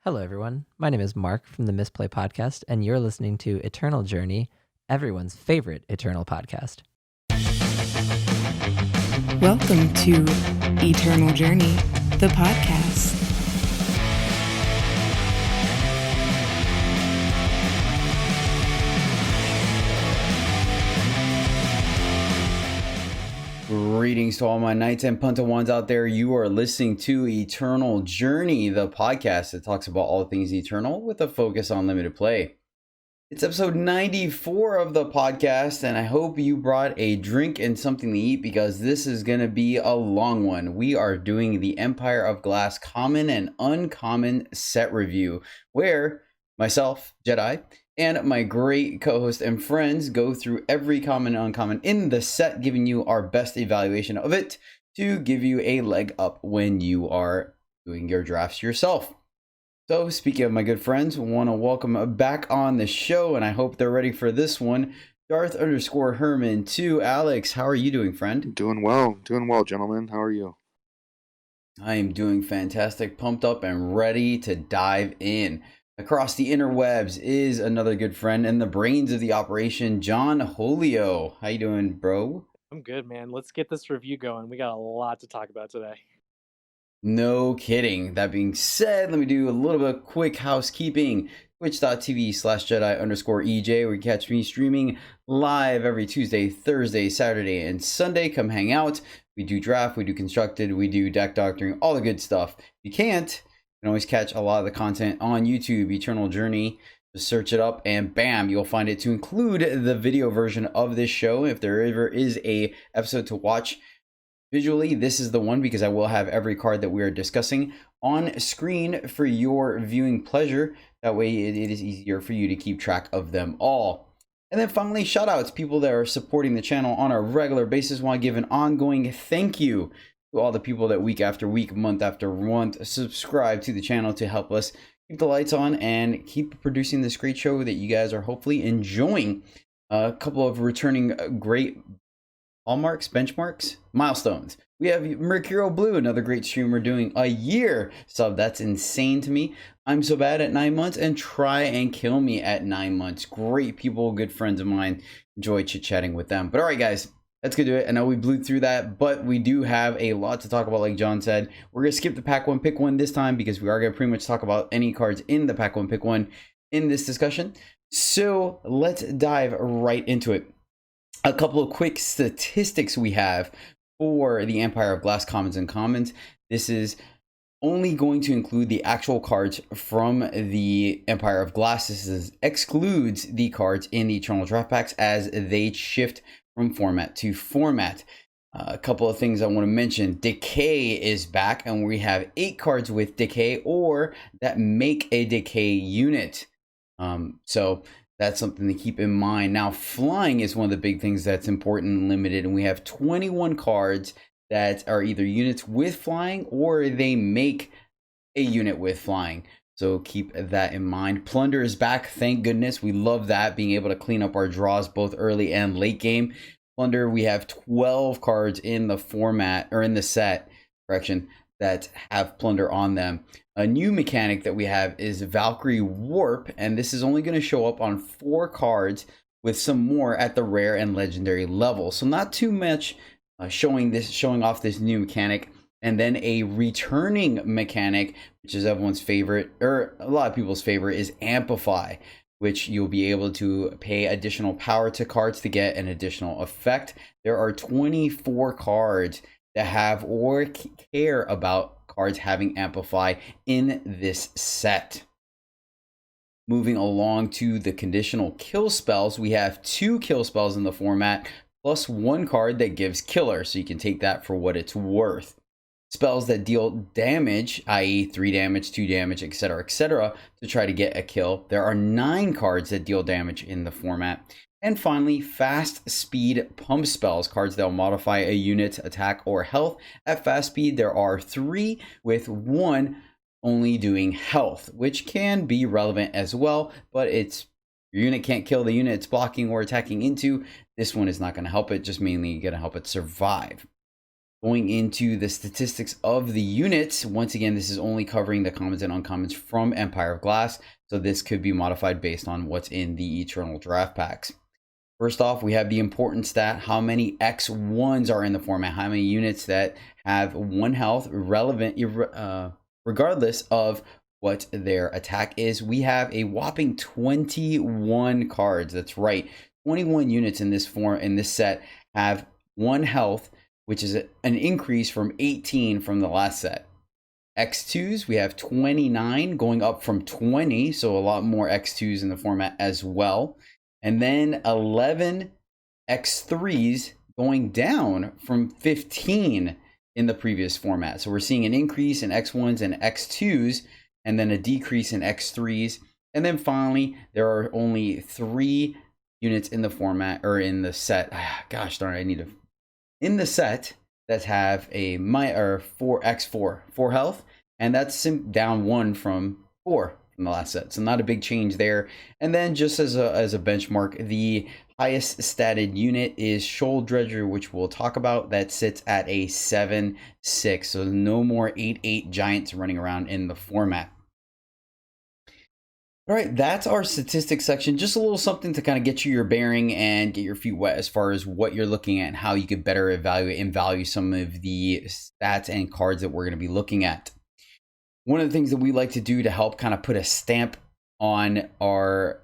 Hello, everyone. My name is Mark from the Misplay Podcast, and you're listening to EternalJourney, everyone's favorite Eternal podcast. Welcome to EternalJourney, the podcast. Greetings to all my knights and Puntawans out there. You are listening to EternalJourney, the podcast that talks about all things eternal with a focus on limited play. It's episode 94 of the podcast, and I hope you brought a drink and something to eat because this is going to be a long one. We are doing the Empire of Glass Common and Uncommon set review, where myself, Jedi, and my great co-host and friends go through every common and uncommon in the set, giving you our best evaluation of it to give you a leg up when you are doing your drafts yourself. So speaking of my good friends, I want to welcome back on the show, and I hope they're ready for this one. Darth_Herman to Alex. How are you doing, friend? Doing well, gentlemen. How are you? I am doing fantastic, pumped up and ready to dive in. Across the interwebs is another good friend and the brains of the operation, John Holio. How you doing, bro? I'm good, man. Let's get this review going. We got a lot to talk about today. No kidding. That being said, let me do a little bit of quick housekeeping. Twitch.tv/Jedi_EJ, where you catch me streaming live every Tuesday, Thursday, Saturday, and Sunday. Come hang out. We do draft, we do constructed, we do deck doctoring, all the good stuff. If you can't, you can always catch a lot of the content on YouTube, EternalJourney. Just search it up and bam, you'll find it to include the video version of this show. If there ever is a episode to watch visually, this is the one, because I will have every card that we are discussing on screen for your viewing pleasure. That way it is easier for you to keep track of them all. And then finally, shout outs, people that are supporting the channel on a regular basis. Want to give an ongoing thank you to all the people that week after week, month after month subscribe to the channel to help us keep the lights on and keep producing this great show that you guys are hopefully enjoying. A couple of returning great hallmarks, benchmarks, milestones. We have Mercurial Blue, another great streamer, doing a year sub. That's insane to me. I'm so bad at 9 months, and Try and Kill Me at 9 months. Great people, good friends of mine. Enjoy chit-chatting with them. But all right, guys, let's get to it. I know we blew through that, but we do have a lot to talk about, like John said. We're going to skip the pack one, pick one this time, because we are going to pretty much talk about any cards in the pack one, pick one in this discussion. So let's dive right into it. A couple of quick statistics we have for the Empire of Glass Commons and Commons. This is only going to include the actual cards from the Empire of Glass. This excludes the cards in the Eternal Draft Packs as they shift from format to format. A couple of things I want to mention. Decay is back, and we have 8 cards with Decay or that make a Decay unit. So that's something to keep in mind. Now, flying is one of the big things that's important and limited, and we have 21 cards that are either units with flying or they make a unit with flying. So keep that in mind. Plunder is back, thank goodness. We love that, being able to clean up our draws both early and late game. Plunder, we have 12 cards in the format, or in the set, correction, that have Plunder on them. A new mechanic that we have is Valkyrie Warp, and this is only going to show up on 4 cards with some more at the rare and legendary level. So not too much showing off this new mechanic. And then a returning mechanic, which is everyone's favorite, or a lot of people's favorite, is Amplify, which you'll be able to pay additional power to cards to get an additional effect. There are 24 cards that have or care about cards having Amplify in this set. Moving along to the conditional kill spells, we have 2 kill spells in the format, plus 1 card that gives killer, so you can take that for what it's worth. Spells that deal damage, i.e. 3 damage, 2 damage, etc., to try to get a kill. There are 9 cards that deal damage in the format. And finally, fast speed pump spells, cards that will modify a unit's attack or health. At fast speed, there are 3, with 1 only doing health, which can be relevant as well, but your unit can't kill the unit it's blocking or attacking into. This one is not going to help it, just mainly going to help it survive. Going into the statistics of the units, once again, this is only covering the commons and uncommons from Empire of Glass, so this could be modified based on what's in the Eternal Draft Packs. First off, we have the important stat, how many X1s are in the format, how many units that have 1 health, relevant, regardless of what their attack is. We have a whopping 21 cards, that's right, 21 units in this set have 1 health, which is an increase from 18 from the last set. X2s, we have 29 going up from 20, so a lot more X2s in the format as well. And then 11 X3s going down from 15 in the previous format. So we're seeing an increase in X1s and X2s, and then a decrease in X3s. And then finally, there are only 3 units in the format, or in the set. Gosh darn it, in the set that have a 4 health, and that's down 1 from 4 from the last set, so not a big change there. And then just as a benchmark, the highest statted unit is Shoal Dredger, which we'll talk about, that sits at a 7/6, so no more 8/8 giants running around in the format. All right, that's our statistics section. Just a little something to kind of get you your bearing and get your feet wet as far as what you're looking at and how you could better evaluate and value some of the stats and cards that we're going to be looking at. One of the things that we like to do to help kind of put a stamp on our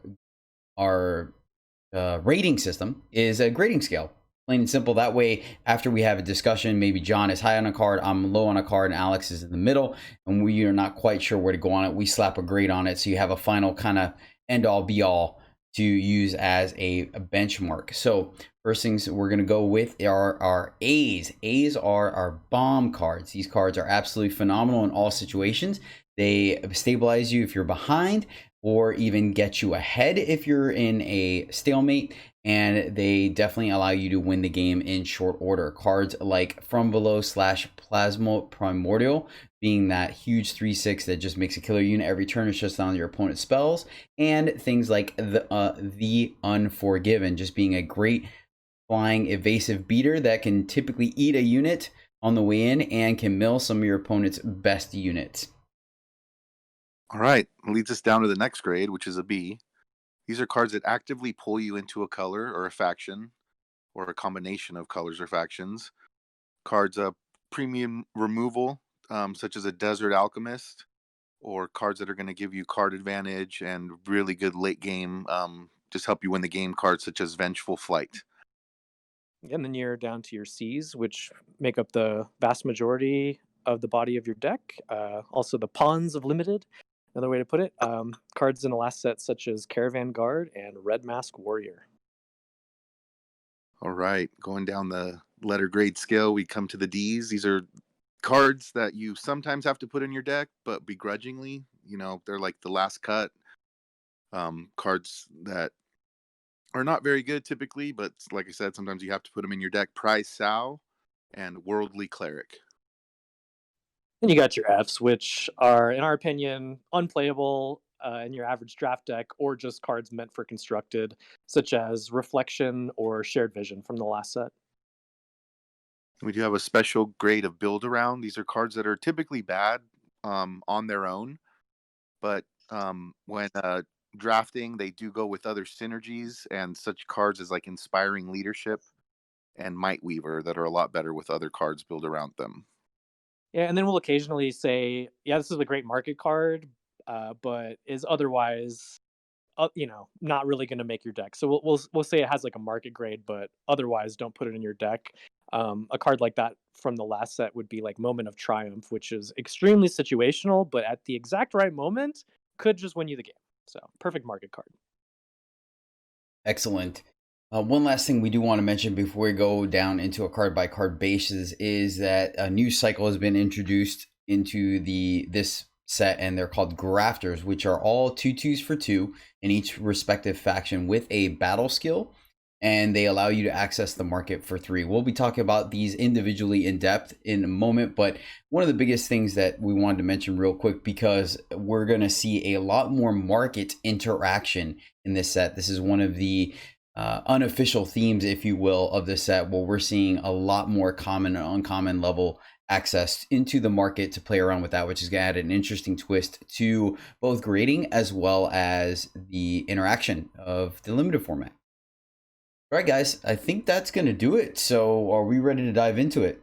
rating system is a grading scale. Plain and simple. That way, after we have a discussion, maybe John is high on a card, I'm low on a card, and Alex is in the middle, and we are not quite sure where to go on it. We slap a grade on it, so you have a final kind of end-all, be-all to use as a benchmark. So first things we're going to go with are our A's. A's are our bomb cards. These cards are absolutely phenomenal in all situations. They stabilize you if you're behind, or even get you ahead if you're in a stalemate, and they definitely allow you to win the game in short order. Cards like From Below / Plasma Primordial, being that huge 3/6 that just makes a killer unit every turn and shuts down your opponent's spells, and things like the Unforgiven, just being a great flying evasive beater that can typically eat a unit on the way in and can mill some of your opponent's best units. All right, leads us down to the next grade, which is a B. These are cards that actively pull you into a color or a faction, or a combination of colors or factions. Cards of premium removal, such as a Desert Alchemist, or cards that are going to give you card advantage and really good late game, just help you win the game, cards such as Vengeful Flight. And then you're down to your C's, which make up the vast majority of the body of your deck. Also the Pawns of Limited, another way to put it. Cards in the last set such as Caravan Guard and Red Mask Warrior. All right, going down the letter grade scale, we come to the D's. These are cards that you sometimes have to put in your deck, but begrudgingly, they're like the last cut. Cards that are not very good typically, but like I said, sometimes you have to put them in your deck. Prize Sow and Worldly Cleric. Then you got your Fs, which are, in our opinion, unplayable in your average draft deck, or just cards meant for constructed, such as Reflection or Shared Vision from the last set. We do have a special grade of Build Around. These are cards that are typically bad on their own, but when drafting, they do go with other synergies, and such cards as like Inspiring Leadership and Might Weaver that are a lot better with other cards built around them. Yeah, and then we'll occasionally say, yeah, this is a great market card, but is otherwise, not really going to make your deck. So we'll say it has like a market grade, but otherwise don't put it in your deck. A card like that from the last set would be like Moment of Triumph, which is extremely situational, but at the exact right moment could just win you the game. So perfect market card. Excellent. One last thing we do want to mention before we go down into a card by card basis is that a new cycle has been introduced into this set, and they're called Grafters, which are all 2/2s for 2 in each respective faction with a battle skill, and they allow you to access the market for 3. We'll be talking about these individually in depth in a moment, but one of the biggest things that we wanted to mention real quick, because we're going to see a lot more market interaction in this set. This is one of the unofficial themes, if you will, of the set, where we're seeing a lot more common and uncommon level access into the market to play around with that, which is going to add an interesting twist to both grading as well as the interaction of the limited format. All right, guys, I think that's going to do it. So are we ready to dive into it?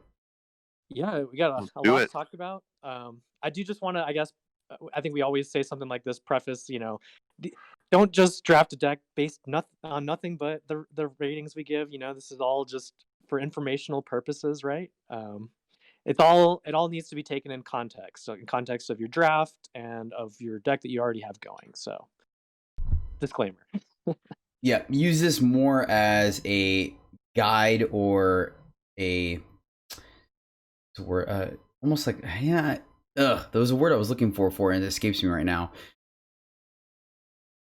Yeah, we got a lot to talk about. I do just want to, I guess, I think we always say something like this preface, don't just draft a deck based on nothing but the ratings we give. This is all just for informational purposes, right? It all needs to be taken in context. So in context of your draft and of your deck that you already have going. So disclaimer. Yeah, use this more as a guide or a almost like, yeah, there was a word I was looking for and it escapes me right now.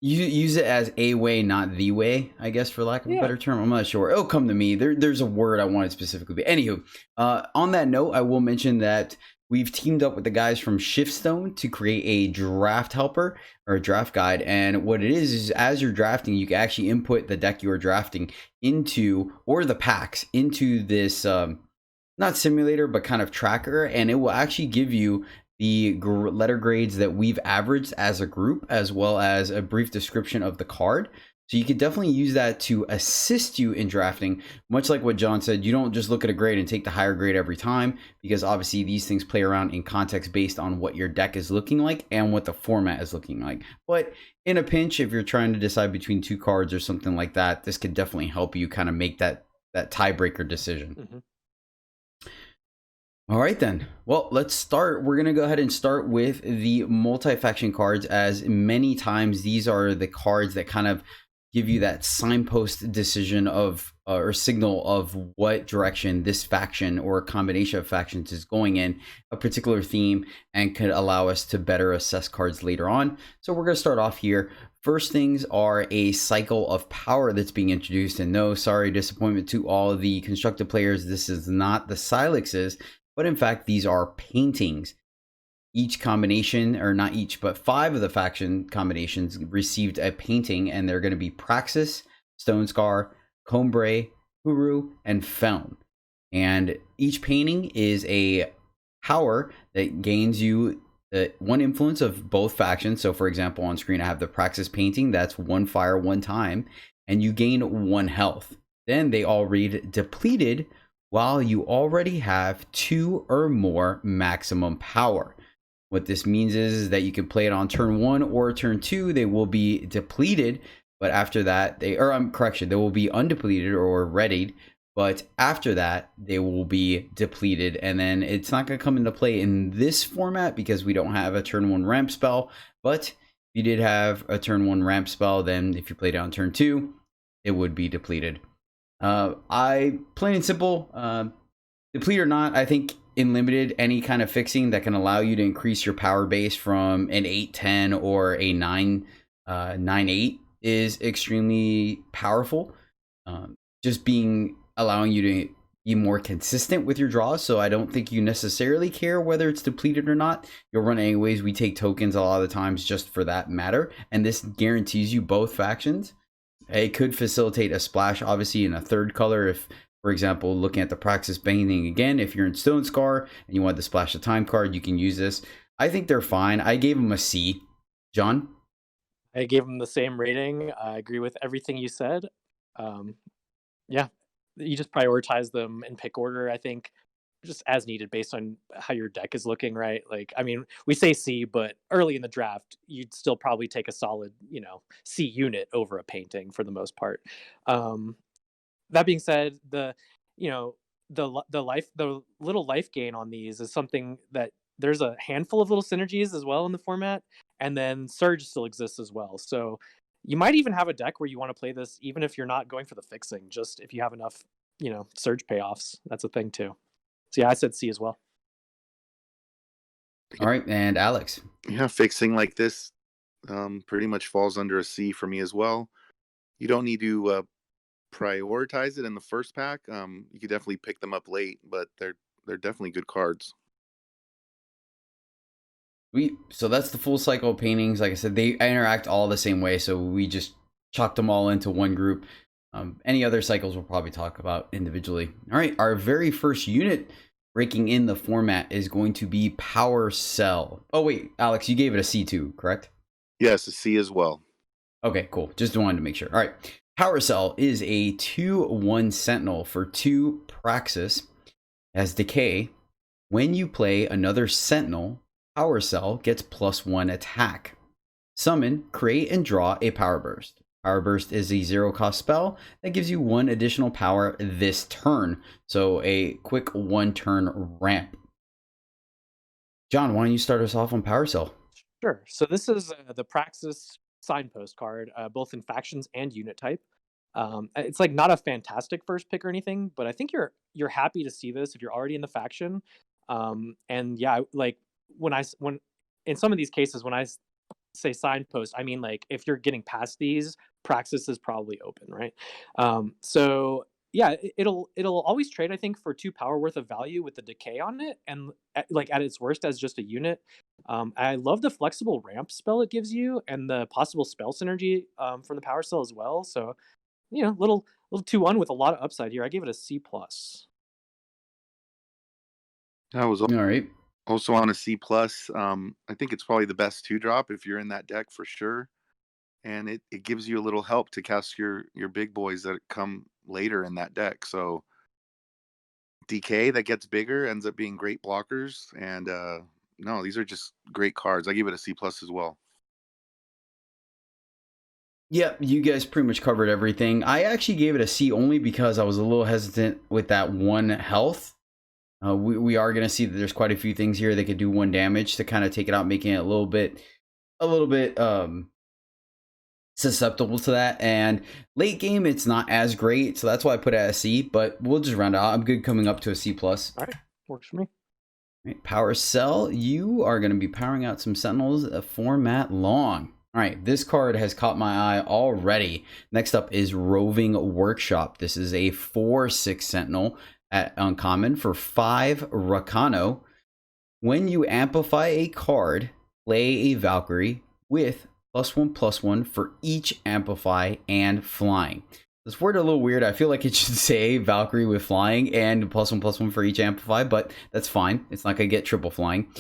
You use it as a way, not the way, I guess, for lack of a better term. I'm not sure. It'll come to me. There's a word I wanted specifically. Anywho, on that note, I will mention that we've teamed up with the guys from Shiftstone to create a draft helper or a draft guide. And what it is as you're drafting, you can actually input the deck you are drafting into, or the packs into this, not simulator, but kind of tracker. And it will actually give you the letter grades that we've averaged as a group, as well as a brief description of the card. So you could definitely use that to assist you in drafting. Much like what John said, you don't just look at a grade and take the higher grade every time, because obviously these things play around in context based on what your deck is looking like and what the format is looking like. But in a pinch, if you're trying to decide between two cards or something like that, this could definitely help you kind of make that tiebreaker decision. Mm-hmm. All right, then. Well, let's start. We're going to go ahead and start with the multi-faction cards, as many times these are the cards that kind of give you that signpost decision of or signal of what direction this faction or a combination of factions is going in a particular theme, and could allow us to better assess cards later on. So we're going to start off here. First things are a cycle of power that's being introduced, and no, sorry, disappointment to all of the constructed players. This is not the Silexes, but in fact, these are paintings. Each combination, or not each, but 5 of the faction combinations received a painting, and they're going to be Praxis, Stone Scar, Combray, Huru, and Feln. And each painting is a power that gains you one influence of both factions. So for example, on screen I have the Praxis painting, that's 1 fire 1 time, and you gain 1 health. Then they all read depleted, while you already have 2 or more maximum power. What this means is that you can play it on turn 1 or turn 2. They will be depleted, but after that, they will be undepleted or readied, but after that, they will be depleted. And then it's not going to come into play in this format because we don't have a turn 1 ramp spell. But if you did have a turn 1 ramp spell, then if you played it on turn 2, it would be depleted. Plain and simple, deplete or not, I think in limited, any kind of fixing that can allow you to increase your power base from an 8-10 or a 9-8 is extremely powerful. Just allowing you to be more consistent with your draws. So I don't think you necessarily care whether it's depleted or not. You'll run anyways. We take tokens a lot of the times just for that matter, and this guarantees you both factions. It could facilitate a splash, obviously, in a third color. If, for example, looking at the Praxis painting again, if you're in Stone Scar and you want to splash a time card, you can use this. I think they're fine. I gave them a C. John? I gave them the same rating. I agree with everything you said. Yeah, you just prioritize them in pick order, I think, just as needed based on how your deck is looking, right? Like, I mean, we say C, but early in the draft, you'd still probably take a solid, C unit over a painting for the most part. That being said, the little life gain on these is something that there's a handful of little synergies as well in the format, and then Surge still exists as well. So you might even have a deck where you want to play this even if you're not going for the fixing, just if you have enough, Surge payoffs. That's a thing too. So yeah, I said C as well. All right, and Alex? Yeah, fixing like this pretty much falls under a C for me as well. You don't need to prioritize it in the first pack. You could definitely pick them up late, but they're definitely good cards. So that's the full cycle of paintings. Like I said, they interact all the same way, so we just chalked them all into one group. Any other cycles we'll probably talk about individually. All right, our very first unit breaking in the format is going to be Power Cell. Oh wait, Alex, you gave it a C2, correct? Yes, a C as well. Okay, cool. Just wanted to make sure. All right. Power Cell is a 2/1 Sentinel for 2 Praxis. As Decay, when you play another Sentinel, Power Cell gets +1 attack. Summon, create, and draw a Power Burst. Power Burst is a 0-cost spell that gives you 1 additional power this turn. So a quick 1-turn ramp. John, why don't you start us off on Power Cell? Sure. So this is the Praxis Signpost card, both in factions and unit type. It's like not a fantastic first pick or anything, but I think you're happy to see this if you're already in the faction. And yeah, like when in some of these cases when I say Signpost, I mean like if you're getting past these, Praxis is probably open, right? So yeah, it'll always trade, I think, for 2 power worth of value with the decay on it, and like at its worst as just a unit. I love the flexible ramp spell it gives you, and the possible spell synergy from the power cell as well. So little 2/1 with a lot of upside here. I gave it a C plus. That was All right. also on a C plus. I think it's probably the best 2-drop if you're in that deck for sure. And it gives you a little help to cast your big boys that come later in that deck. So DK that gets bigger ends up being great blockers. And no, these are just great cards. I give it a C plus as well. Yeah, you guys pretty much covered everything. I actually gave it a C only because I was a little hesitant with that 1 health. We are going to see that there's quite a few things here that could do 1 damage to kind of take it out, making it a little bit susceptible to that. And late game, it's not as great, so that's why I put it at a C. But we'll just round out. I'm good coming up to a C plus. All right, works for me. Right, Power Cell, you are going to be powering out some Sentinels, a format long. All right, this card has caught my eye already. Next up is Roving Workshop. This is a 4/6 Sentinel at uncommon for 5 Rakano. When you amplify a card, play a Valkyrie with +1/+1 for each amplify and flying. This word a little weird. I feel like it should say Valkyrie with flying and +1/+1 for each amplify, but that's fine. It's not going to get triple flying.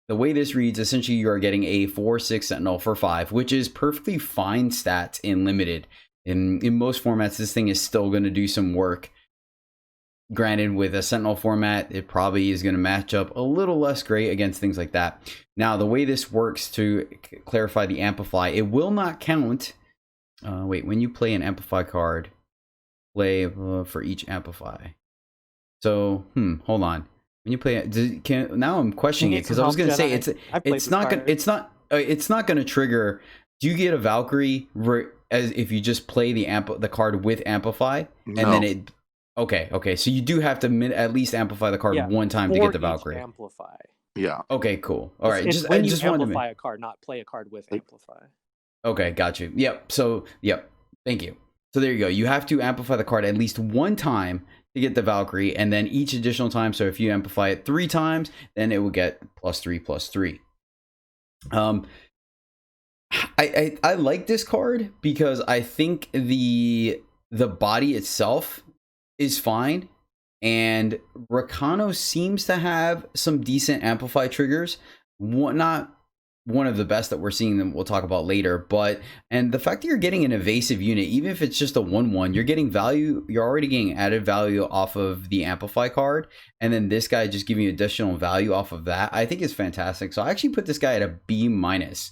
The way this reads, essentially you are getting a 4/6 Sentinel for 5, which is perfectly fine stats in Limited. In most formats, this thing is still going to do some work. Granted, with a Sentinel format, it probably is going to match up a little less great against things like that. Now, the way this works, to clarify the Amplify, it will not count. When you play an Amplify card, play for each Amplify. So, hold on. When you play, now I'm questioning it because I was going to say it's not going to trigger. Do you get a Valkyrie as if you just play the card with Amplify and then it? Okay. So you do have to at least amplify the card 1 time to get the Valkyrie. Amplify. Yeah. Okay, cool. All right. Just when you amplify a card, not play a card with amplify. Okay, got you. Yep. So, thank you. So there you go. You have to amplify the card at least 1 time to get the Valkyrie, and then each additional time. So if you amplify it 3 times, then it will get +3/+3. I like this card because I think the body itself is fine, and Rakano seems to have some decent amplify triggers. Not one of the best that we're seeing them, we'll talk about later, and the fact that you're getting an evasive unit, even if it's just a 1/1, you're getting value. You're already getting added value off of the amplify card, and then this guy just giving you additional value off of that, I think is fantastic. So I actually put this guy at a B minus.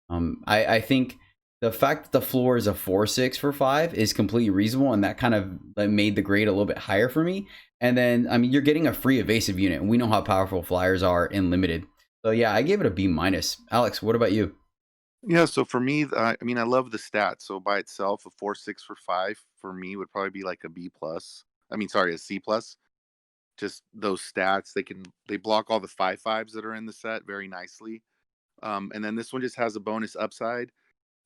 I think the fact that the floor is a 4/6 for 5 is completely reasonable, and that kind of made the grade a little bit higher for me. And then, I mean, you're getting a free evasive unit, and we know how powerful flyers are in Limited. So yeah, I gave it a B minus. Alex, what about you? Yeah, so for me, I mean, I love the stats. So by itself, a 4/6 for 5 for me would probably be like a B plus. A C plus. Just those stats, they block all the 5/5s that are in the set very nicely. And then this one just has a bonus upside.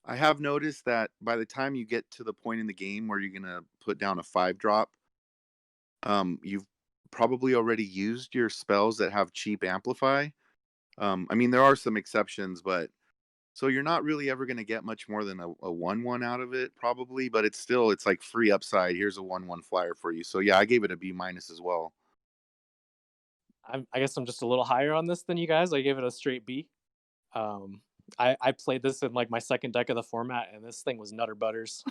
I have noticed that by the time you get to the point in the game where you're gonna put down a 5-drop, you've probably already used your spells that have cheap amplify. I mean, there are some exceptions, but So you're not really ever going to get much more than a 1/1 out of it, probably, but it's like free upside. Here's a 1/1 flyer for you. So yeah, I gave it a B- as well. I guess I'm just a little higher on this than you guys. I gave it a straight B. Um, I played this in like my second deck of the format, and this thing was nutter butters.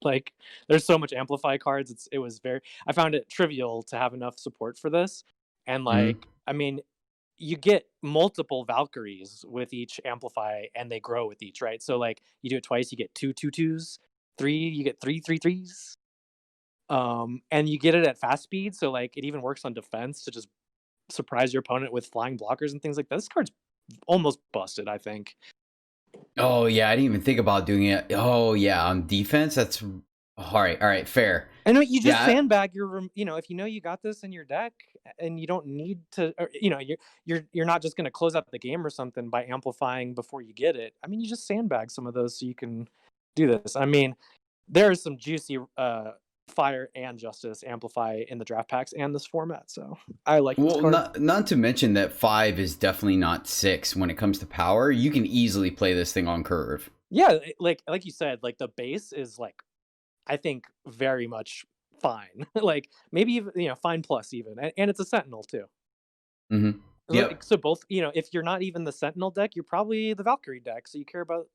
Like, there's so much amplify cards. It was very. I found it trivial to have enough support for this, and Mhm. like, I mean, you get multiple Valkyries with each amplify, and they grow with each, right? So like, you do it twice, you get 2/2/2s. 3, you get 3/3/3s. And you get it at fast speed, so like, it even works on defense to just surprise your opponent with flying blockers and things like that. This card's almost busted, I think. Oh yeah, I didn't even think about doing it. Oh yeah, on defense, that's all right. All right, fair. I know you just Yeah, sandbag your, if you know you got this in your deck, and you don't need to, or, you're not just going to close out the game or something by amplifying before you get it. I mean, you just sandbag some of those so you can do this. I mean, there is some juicy fire and justice amplify in the draft packs and this format, so I like this well, card. not to mention that 5 is definitely not 6 when it comes to power. You can easily play this thing on curve. Yeah, like you said, like the base is like, I think, very much fine. Like, maybe even, fine plus even, and it's a Sentinel too. Mm-hmm. Yep. So both, if you're not even the Sentinel deck, you're probably the Valkyrie deck. So you care about,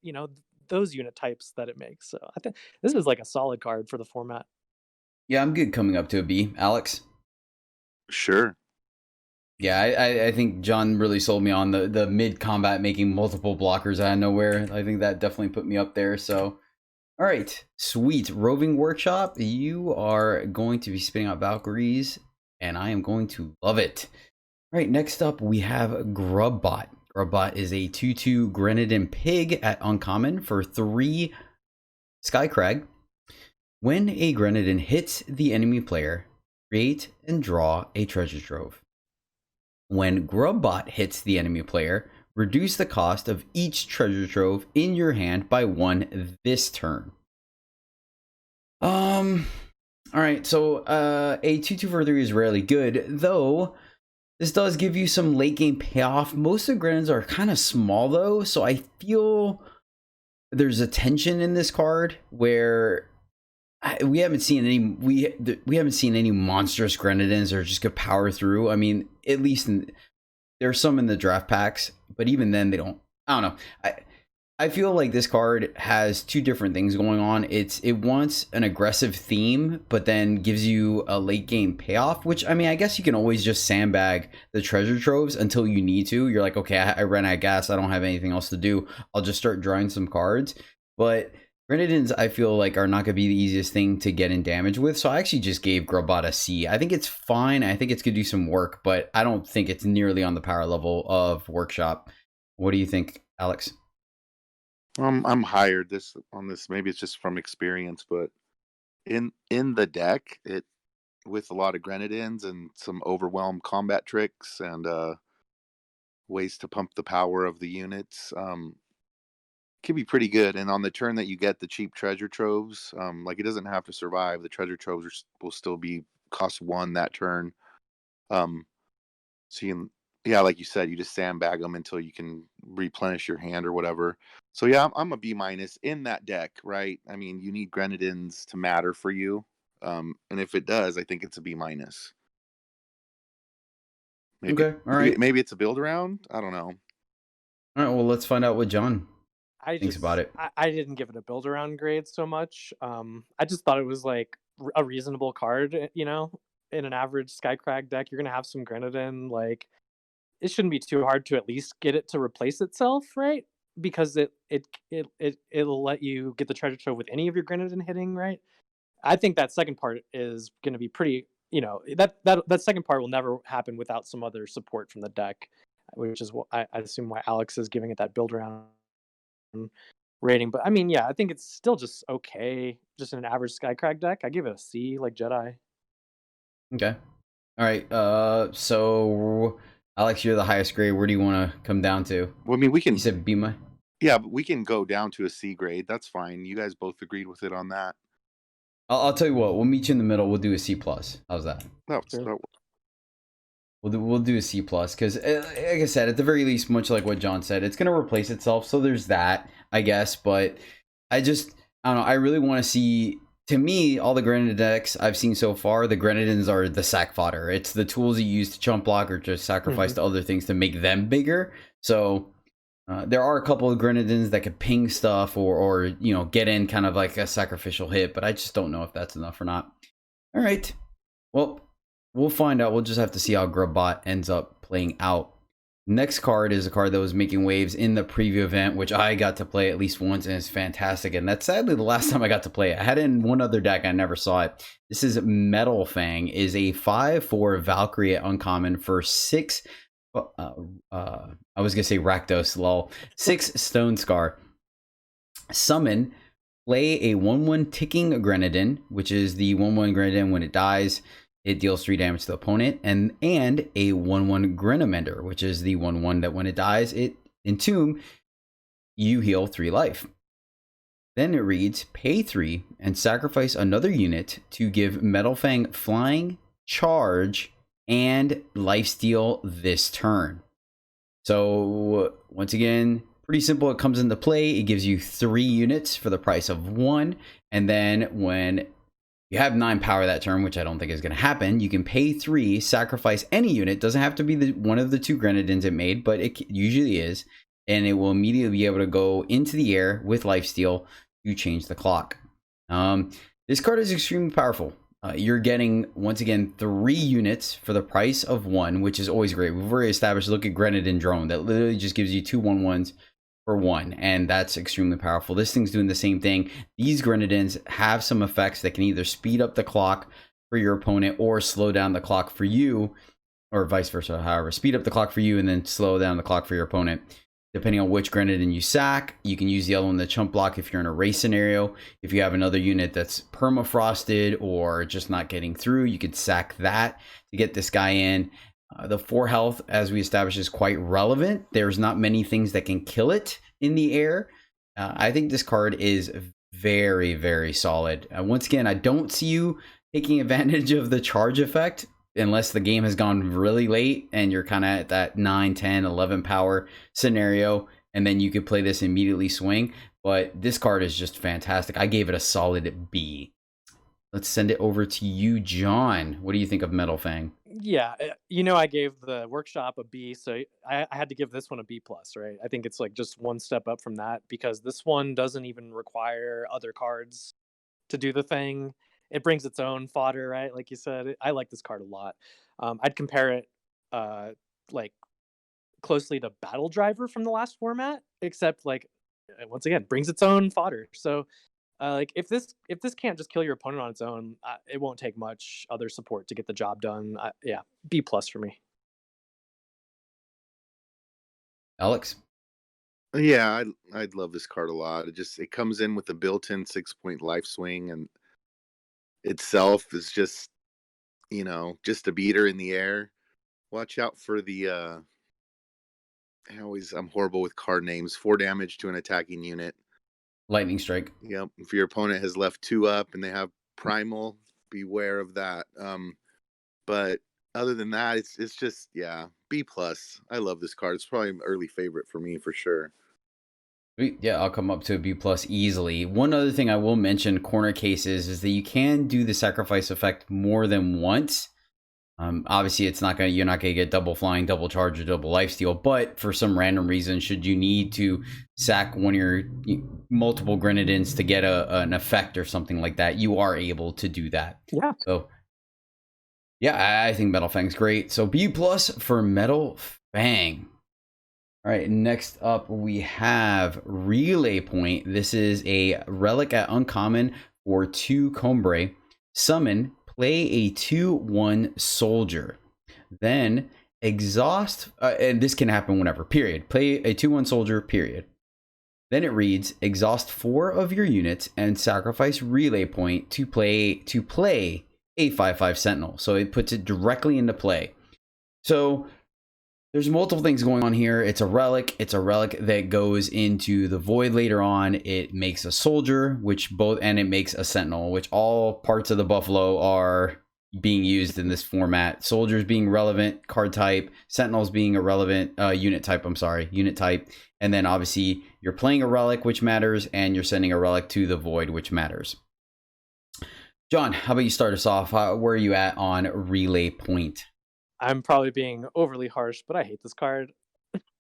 those unit types that it makes. So I think this is like a solid card for the format. Yeah, I'm good coming up to a B. Alex? Sure. Yeah, I think John really sold me on the mid combat making multiple blockers out of nowhere. I think that definitely put me up there. So, all right, sweet. Roving Workshop, you are going to be spitting out Valkyries, and I am going to love it. All right, next up we have Grub Bot. Grub Bot is a 2/2 Grenadine Pig at uncommon for 3 Skycrag. When a Grenadine hits the enemy player, create and draw a treasure trove. When Grub Bot hits the enemy player, reduce the cost of each treasure trove in your hand by 1 this turn. All right, so a 2/2 for 3 is rarely good, though this does give you some late game payoff. Most of the Grenadines are kind of small though, so I feel there's a tension in this card where we haven't seen any monstrous Grenadines or just could power through. I mean, at least there's some in the draft packs, but even then they don't. I don't know. I feel like this card has 2 different things going on. It wants an aggressive theme, but then gives you a late game payoff, which, I mean, I guess you can always just sandbag the treasure troves until you need to. You're like, okay, I ran out of gas. I don't have anything else to do. I'll just start drawing some cards. But Grenadines, I feel like, are not going to be the easiest thing to get in damage with. So I actually just gave Grub Bot a C. I think it's fine. I think it's going to do some work, but I don't think it's nearly on the power level of Workshop. What do you think, Alex? I'm higher on this. Maybe it's just from experience, but in the deck, it with a lot of Grenadines and some overwhelmed combat tricks and ways to pump the power of the units, can be pretty good. And on the turn that you get the cheap treasure troves, like, it doesn't have to survive. The treasure troves will still be cost 1 that turn. So you can, yeah, like you said, you just sandbag them until you can replenish your hand or whatever. So yeah, I'm a B- in that deck, right? I mean, you need Grenadines to matter for you, and if it does, I think it's a B-. Maybe, Okay, all right. maybe it's a build around. I don't know. All right, well, let's find out what John thinks about it. I didn't give it a build around grade so much. I just thought it was like a reasonable card. In an average Skycrag deck, you're gonna have some Grenadine. Like, it shouldn't be too hard to at least get it to replace itself, right? Because it'll let you get the treasure trove with any of your Grenadine hitting, right? I think that second part is going to be pretty. That second part will never happen without some other support from the deck, which is what I assume why Alex is giving it that build around rating. But I mean, yeah, I think it's still just okay, just an average Skycrag deck. I give it a C, like Jedi. Okay. All right. So Alex, you're the highest grade. Where do you want to come down to? Well, I mean, we can. You said B-. Yeah, but we can go down to a C grade. That's fine. You guys both agreed with it on that. I'll tell you what. We'll meet you in the middle. We'll do a C+. How's that? No, Sure. We'll do a C plus because, like I said, at the very least, much like what John said, it's gonna replace itself. So there's that, I guess. But I don't know. I really want to see. To me, all the Grenadine decks I've seen so far, the Grenadines are the sack fodder. It's the tools you use to chump block or just sacrifice to other things to make them bigger. So there are a couple of Grenadines that could ping stuff or get in kind of like a sacrificial hit, but I just don't know if that's enough or not. All right. Well, we'll find out. We'll just have to see how Grub Bot ends up playing out. Next card is a card that was making waves in the preview event, which I got to play at least once, and it's fantastic. And that's sadly the last time I got to play it. I had it in one other deck. I never saw it. This is Metal Fang. Is a 5/4 Valkyrie at uncommon for 6. I was gonna say Rakdos, lol. 6 Stone Scar. Summon. Play a 1/1 ticking Grenadine, which is the 1/1 Grenadine when it dies. It deals 3 damage to the opponent, and a 1/1 Grenamender, which is the 1/1 that when it dies, it entomb, you heal 3 life. Then it reads, pay 3 and sacrifice another unit to give Metal Fang flying, charge, and lifesteal this turn. So once again, pretty simple. It comes into play. It gives you 3 units for the price of 1, and then when you have 9 power that turn, which I don't think is going to happen, you can pay 3, sacrifice any unit. Doesn't have to be one of the 2 Grenadines it made, but it usually is. And it will immediately be able to go into the air with lifesteal to change the clock. This card is extremely powerful. You're getting, once again, 3 units for the price of 1, which is always great. We've already established, look at Grenadine Drone. That literally just gives you 2 1/1s. For 1, and that's extremely powerful. This thing's doing the same thing. These Grenadines have some effects that can either speed up the clock for your opponent or slow down the clock for you, or vice versa. However, speed up the clock for you and then slow down the clock for your opponent. Depending on which Grenadine you sack, you can use the other one to chump block if you're in a race scenario. If you have another unit that's permafrosted or just not getting through, you could sack that to get this guy in. The 4 health, as we established, is quite relevant. There's not many things that can kill it in the air. I think this card is very, very solid. Once again, I don't see you taking advantage of the charge effect unless the game has gone really late and you're kind of at that 9, 10, 11 power scenario, and then you could play this immediately swing. But this card is just fantastic. I gave it a solid B. Let's send it over to you, John. What do you think of Metal Fang? Yeah, I gave the workshop a B, so I had to give this one a B plus, right? I think it's like just one step up from that because this one doesn't even require other cards to do the thing. It brings its own fodder, right? Like you said, I like this card a lot. I'd compare it like closely to Battle Driver from the last format, except like once again brings its own fodder. So like if this can't just kill your opponent on its own, it won't take much other support to get the job done. Yeah, B plus for me. Alex? Yeah, I'd love this card a lot. It comes in with a built-in 6-point life swing, and itself is just a beater in the air. Watch out for the I'm horrible with card names. 4 damage to an attacking unit. Lightning Strike. Yep. If your opponent has left 2 up and they have Primal, beware of that. But other than that, it's just B plus. I love this card. It's probably an early favorite for me for sure. Yeah, I'll come up to a B plus easily. One other thing I will mention, corner cases, is that you can do the sacrifice effect more than once. Obviously, you're not gonna get double flying, double charge, or double lifesteal. But for some random reason, should you need to sack one of your multiple Grenadines to get an effect or something like that, you are able to do that. Yeah. So, yeah, I think Metal Fang's great. So B plus for Metal Fang. All right, next up we have Relay Point. This is a relic at uncommon for 2 Combre. Summon. Play a 2/1 soldier, then exhaust, and this can happen whenever, period. Play a 2/1 soldier, period. Then it reads, exhaust 4 of your units and sacrifice Relay Point to play a 5/5 Sentinel. So it puts it directly into play. So there's multiple things going on here. It's a relic. It's a relic that goes into the void later on. It makes a soldier, and it makes a sentinel, which all parts of the buffalo are being used in this format. Soldiers being relevant card type, Sentinels being a relevant unit type. Unit type. And then obviously you're playing a relic, which matters, and you're sending a relic to the void, which matters. John, how about you start us off? Where are you at on Relay Point? I'm probably being overly harsh, but I hate this card.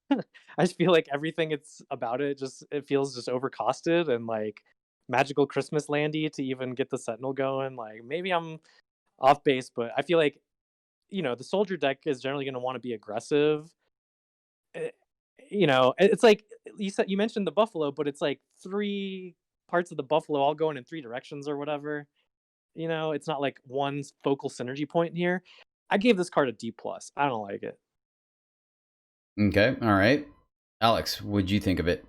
I just feel like everything it's about it feels just overcosted and like magical Christmas landy to even get the Sentinel going. Like maybe I'm off base, but I feel like the soldier deck is generally going to want to be aggressive. It's like you mentioned the buffalo, but it's like 3 parts of the buffalo all going in 3 directions or whatever. It's not like one focal synergy point here. I gave this card a D+. I don't like it. Okay, all right. Alex, what'd you think of it?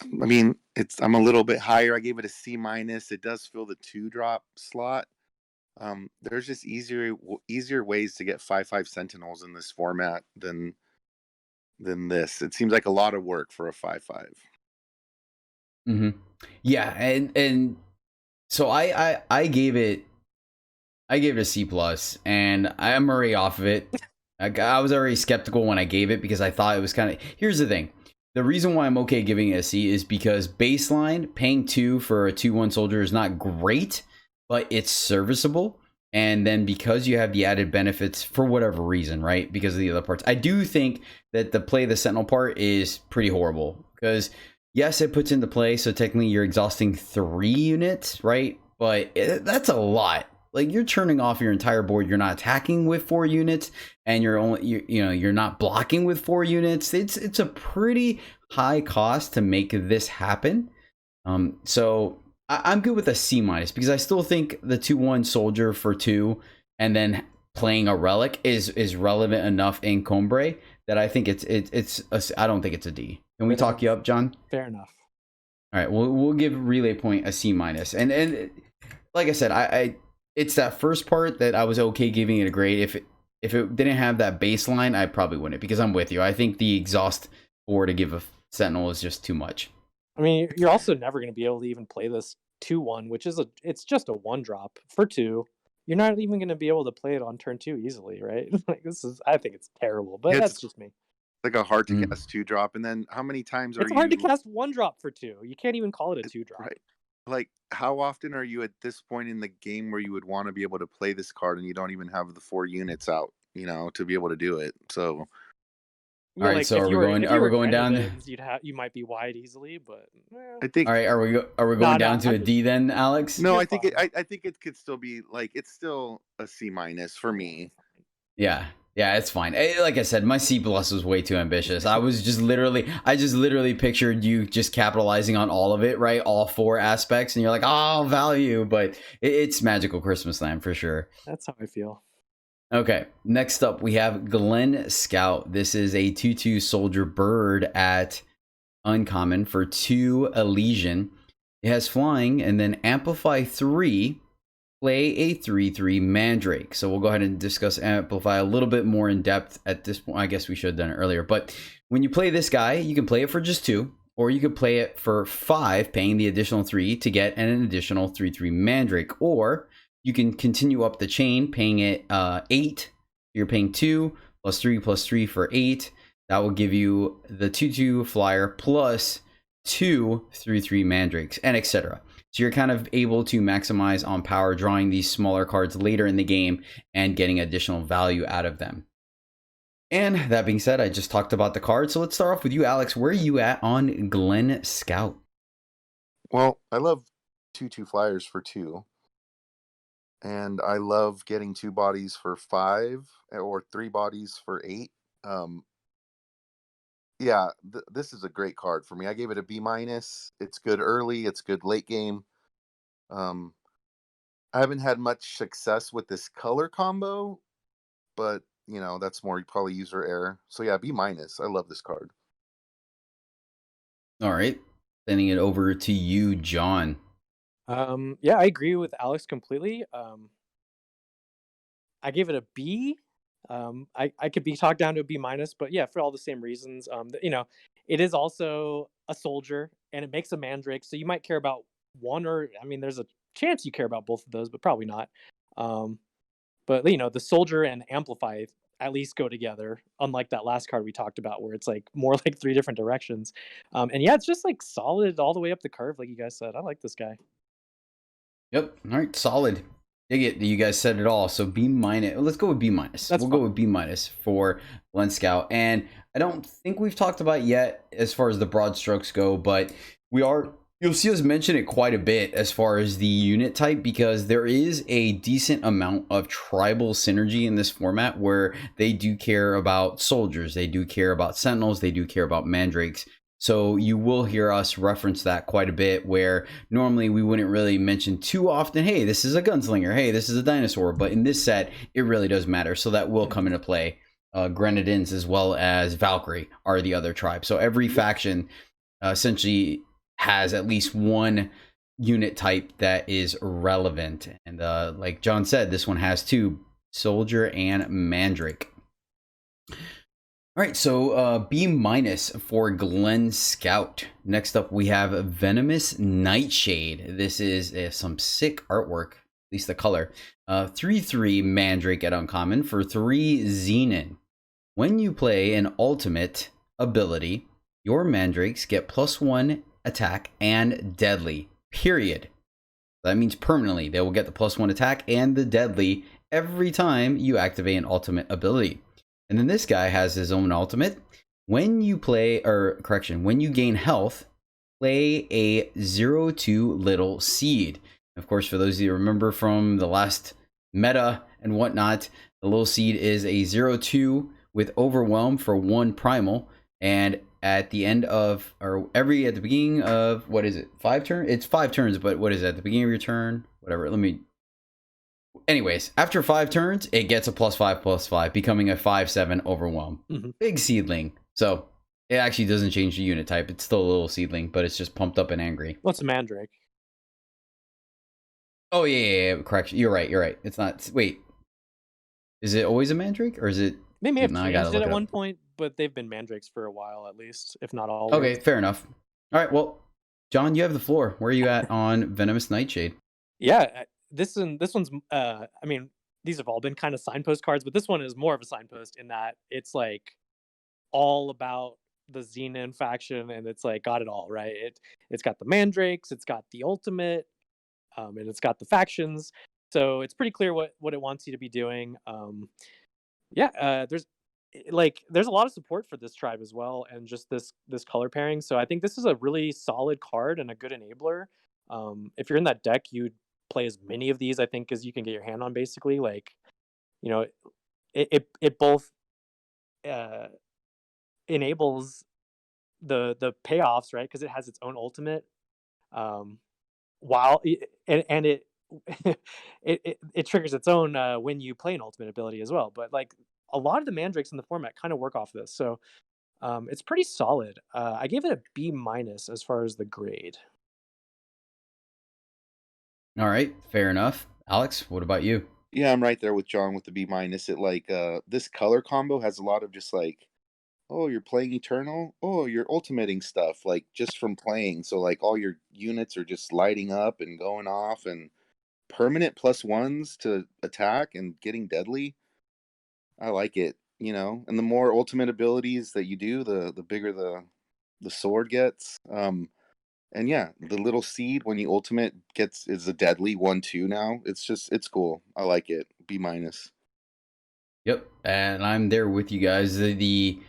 I mean, I'm a little bit higher. I gave it a C-. It does fill the 2-drop slot. There's just easier ways to get 5/5 Sentinels in this format than this. It seems like a lot of work for a 5/5. Mm-hmm. Yeah, and so I gave it a C+, and I'm already off of it. I was already skeptical when I gave it because I thought it was kind of. Here's the thing. The reason why I'm okay giving it a C is because baseline, paying 2 for a 2/1 soldier is not great, but it's serviceable. And then because you have the added benefits for whatever reason, right? Because of the other parts. I do think that the Sentinel part is pretty horrible. Because, yes, it puts into play, so technically you're exhausting 3 units, right? But that's a lot. Like, you're turning off your entire board. You're not attacking with 4 units, and you're not blocking with 4 units. It's a pretty high cost to make this happen. So I'm good with a C- because I still think the 2/1 soldier for 2 and then playing a relic is relevant enough in Combre that I think I don't think it's a D. Can we talk you up, John? Fair enough. All right, we'll give Relay Point a C-. And like I said, it's that first part that I was okay giving it a grade. If it didn't have that baseline, I probably wouldn't, because I'm with you. I think the exhaust 4 to give a Sentinel is just too much. I mean, you're also never going to be able to even play this 2/1, which is it's just a 1-drop for 2. You're not even going to be able to play it on turn 2 easily, right? Like I think it's terrible, but that's just me. Like a hard to cast 2-drop, and then how many times it's hard to cast 1-drop for 2. You can't even call it a 2-drop. Right. Like, how often are you at this point in the game where you would want to be able to play this card and you don't even have the 4 units out, to be able to do it? So, all right. So are we going down? You might be wide easily, but I think. All right. Are we going down to a D then, Alex? No, I think it could still be like it's still a C- for me. Yeah, it's fine. Like I said, my C+ was way too ambitious. I just literally pictured you just capitalizing on all of it, right? All 4 aspects, and you're like, oh, value, but it's magical Christmas Land for sure. That's how I feel. Okay, next up we have Glen Scout. This is a 2/2 soldier bird at uncommon for 2 Elysian. It has flying and then amplify 3. Play a 3/3 Mandrake. So we'll go ahead and discuss Amplify a little bit more in depth at this point. I guess we should have done it earlier. But when you play this guy, you can play it for just 2, or you could play it for 5, paying the additional 3 to get an additional 3/3 Mandrake. Or you can continue up the chain, paying it 8. You're paying 2 plus 3 for 8. That will give you the 2/2 flyer plus 2 3/3 Mandrakes, and etc. So you're kind of able to maximize on power, drawing these smaller cards later in the game and getting additional value out of them. And that being said, I just talked about the card. So let's start off with you, Alex. Where are you at on Glen Scout? Well, I love 2/2 flyers for 2. And I love getting 2 bodies for 5 or 3 bodies for 8. Yeah, this is a great card for me. I gave it a B-. It's good early. It's good late game. I haven't had much success with this color combo, but that's more probably user error. So yeah, B-. I love this card. All right, sending it over to you, John. Yeah, I agree with Alex completely. I gave it a B. I could be talked down to a B-, but yeah, for all the same reasons. It is also a soldier and it makes a Mandrake, so you might care about one, or there's a chance you care about both of those, but probably not. But But the soldier and amplify at least go together, unlike that last card we talked about where it's like more like 3 different directions. And yeah, it's just like solid all the way up the curve, like you guys said. I like this guy. Yep. All right. Solid. Dig it. You guys said it all. So B minus. Let's go with B minus. That's We'll fine. go with B minus for Glen Scout. And I don't think we've talked about yet as far as the broad strokes go, but you'll see us mention it quite a bit as far as the unit type, because there is a decent amount of tribal synergy in this format where they do care about soldiers, they do care about sentinels, they do care about mandrakes. So you will hear us reference that quite a bit, where normally we wouldn't really mention too often, hey, this is a gunslinger, hey, this is a dinosaur. But in this set, it really does matter. So that will come into play. Grenadines as well as Valkyrie are the other tribe. So every faction essentially has at least one unit type that is relevant. And like John said, this one has 2, soldier and mandrake. All right, so B minus for Glen Scout. Next up, we have Venomous Nightshade. This is some sick artwork, at least the color. 3/3 Mandrake at uncommon for 3 Xenon. When you play an ultimate ability, your Mandrakes get +1 attack and deadly, period. That means permanently. They will get the +1 attack and the deadly every time you activate an ultimate ability. And then this guy has his own ultimate. When you when you gain health, play a 0/2 little seed. Of course, for those of you who remember from the last meta and whatnot, the little seed is a 0/2 with overwhelm for 1 primal. And at the end of, at the beginning of, what is it, 5 turns? It's 5 turns, but what is it, at the beginning of your turn? Whatever, anyways, after 5 turns, it gets a +5/+5, becoming a 5/7 overwhelm. Big seedling. So it actually doesn't change the unit type. It's still a little seedling, but it's just pumped up and angry. What's a mandrake? Oh, yeah. Correction. You're right. It's not, wait. Is it always a mandrake, or is it? They may have changed it at one point, but they've been mandrakes for a while at least, if not always. Okay, fair enough. All right, well, John, you have the floor. Where are you at on Venomous Nightshade? Yeah, this one's I mean, these have all been kind of signpost cards, but this one is more of a signpost in that it's like all about the Xenon faction, and it's like got it all, right? It's got the mandrakes, it's got the ultimate, and it's got the factions. So it's pretty clear what it wants you to be doing. There's a lot of support for this tribe as well, and just this color pairing. So I think this is a really solid card and a good enabler. If you're in that deck, you'd play as many of these, I think, as you can get your hand on. Basically, it both enables the payoffs, right? Because it has its own ultimate, while it it triggers its own when you play an ultimate ability as well. But like a lot of the mandrakes in the format kind of work off this, so it's pretty solid. I gave it a B minus as far as the grade. All right, fair enough. Alex, what about you? Yeah, I'm right there with John with the B minus. It this color combo has a lot of just like, oh, you're playing Eternal, oh, you're ultimating stuff like just from playing. So like all your units are just lighting up and going off, and permanent +1s to attack and getting deadly. I like it, and the more ultimate abilities that you do, the bigger the sword gets. And yeah, the little seed when you ultimate is a deadly 1/2 now. It's cool. I like it. B minus. Yep, and I'm there with you guys. The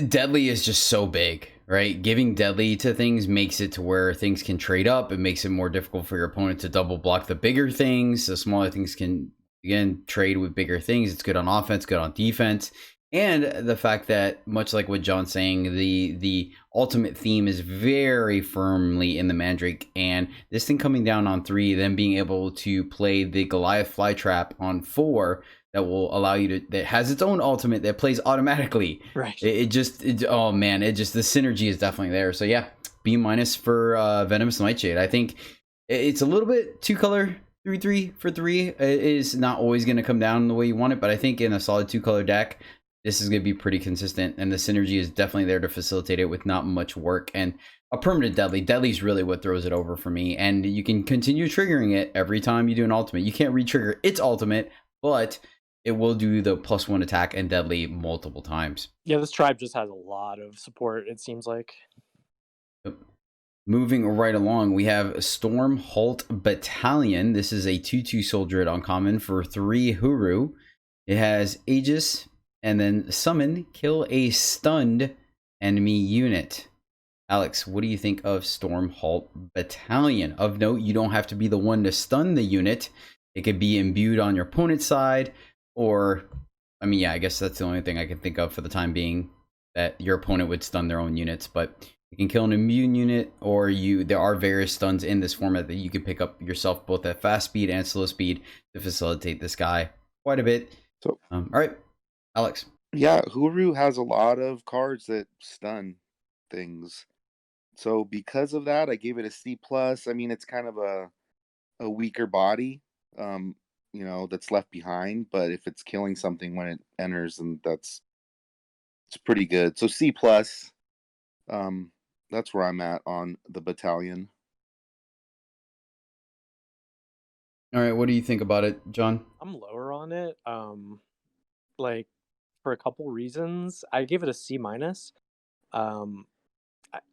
deadly is just so big, right? Giving deadly to things makes it to where things can trade up. It makes it more difficult for your opponent to double block the bigger things. The smaller things can, again, trade with bigger things. It's good on offense, good on defense. And the fact that, much like what John's saying, the ultimate theme is very firmly in the Mandrake, and this thing coming down on 3, then being able to play the Goliath Flytrap on 4, that will allow you to, that has its own ultimate that plays automatically. Right. The synergy is definitely there. So yeah, B minus for Venomous Nightshade. I think it's a little bit 2-color 3/3 for 3. It is not always going to come down the way you want it, but I think in a solid 2-color deck, this is going to be pretty consistent, and the synergy is definitely there to facilitate it with not much work. And a permanent deadly. Deadly is really what throws it over for me, and you can continue triggering it every time you do an ultimate. You can't re-trigger its ultimate, but it will do the +1 attack and deadly multiple times. Yeah, this tribe just has a lot of support, it seems like. Moving right along, we have Storm Halt Battalion. This is a 2/2 soldier at uncommon for 3 Huru. It has Aegis, and then summon, kill a stunned enemy unit. Alex, what do you think of Storm Halt Battalion? Of note, you don't have to be the one to stun the unit. It could be imbued on your opponent's side, or, I mean, yeah, I guess that's the only thing I can think of for the time being, that your opponent would stun their own units, but you can kill an immune unit, or there are various stuns in this format that you can pick up yourself, both at fast speed and slow speed, to facilitate this guy quite a bit. So, all right, Alex. Yeah, Huru has a lot of cards that stun things. So because of that, I gave it a C+. I mean, it's kind of a weaker body, that's left behind. But if it's killing something when it enters, then it's pretty good. So C+. That's where I'm at on the battalion. All right, what do you think about it, John? I'm lower on it. Like, for a couple reasons. I gave it a C-.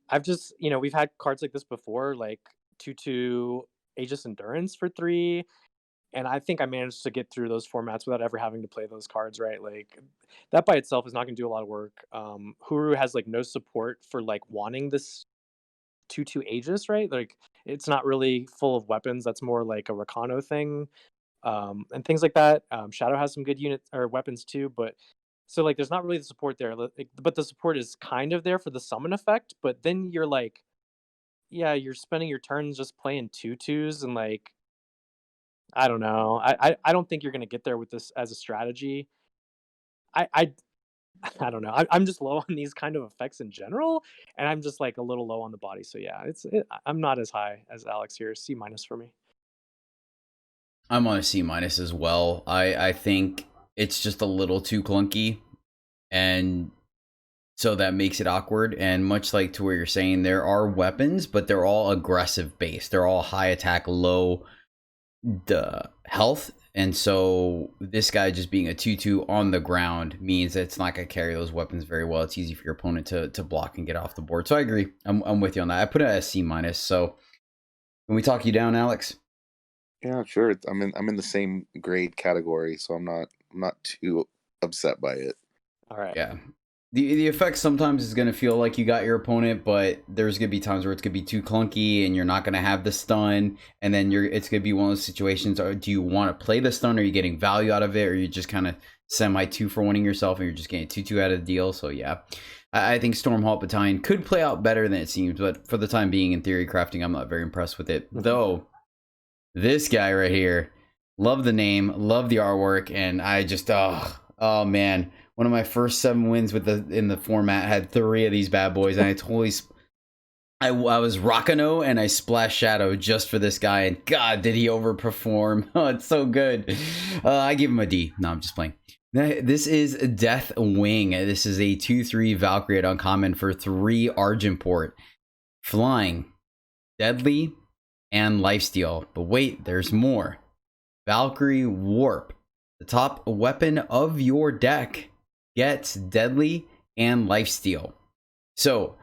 I've just, we've had cards like this before, like 2/2 Aegis Endurance for 3, and I think I managed to get through those formats without ever having to play those cards, right? Like, that by itself is not going to do a lot of work. Huru has, like, no support for, like, wanting this 2/2 Aegis, right? Like, it's not really full of weapons. That's more like a Rakano thing, and things like that. Shadow has some good units or weapons too, but so, like, there's not really the support there. But the support is kind of there for the summon effect. But then you're like, yeah, you're spending your turns just playing 2/2s, and, like, I don't know. I don't think you're gonna get there with this as a strategy. I I don't know. I'm just low on these kind of effects in general, and I'm just, like, a little low on the body. So yeah, I'm not as high as Alex here. C- for me. I'm on a C- as well. I think it's just a little too clunky, and so that makes it awkward. And much like to where you're saying, there are weapons, but they're all aggressive based. They're all high attack, low health, and so this guy just being a 2/2 on the ground means that it's not going to carry those weapons very well. It's easy for your opponent to block and get off the board. So I agree. I'm with you on that. I put it as C-. So can we talk you down, Alex? Yeah, sure. I'm in the same grade category, so I'm not too upset by it. All right. Yeah. The effect sometimes is going to feel like you got your opponent, but there's going to be times where it's going to be too clunky and you're not going to have the stun, and then it's going to be one of those situations, or do you want to play the stun, or are you getting value out of it, or are you just kind of semi 2-for-1ing yourself and you're just getting 2/2 out of the deal? So yeah, I think Storm Halt Battalion could play out better than it seems, but for the time being, in theory crafting, I'm not very impressed with it. Though, this guy right here, love the name, love the artwork, and I just, oh man. One of my first 7 wins in the format had 3 of these bad boys, and I was Rakano and I splashed Shadow just for this guy, and God, did he overperform. Oh, it's so good. I give him a D. No, I'm just playing. This is Death Wing. This is a 2/3 Valkyrie at uncommon for 3 Argentport. Flying, deadly, and lifesteal. But wait, there's more. Valkyrie Warp. The top weapon of your deck gets deadly and lifesteal. So,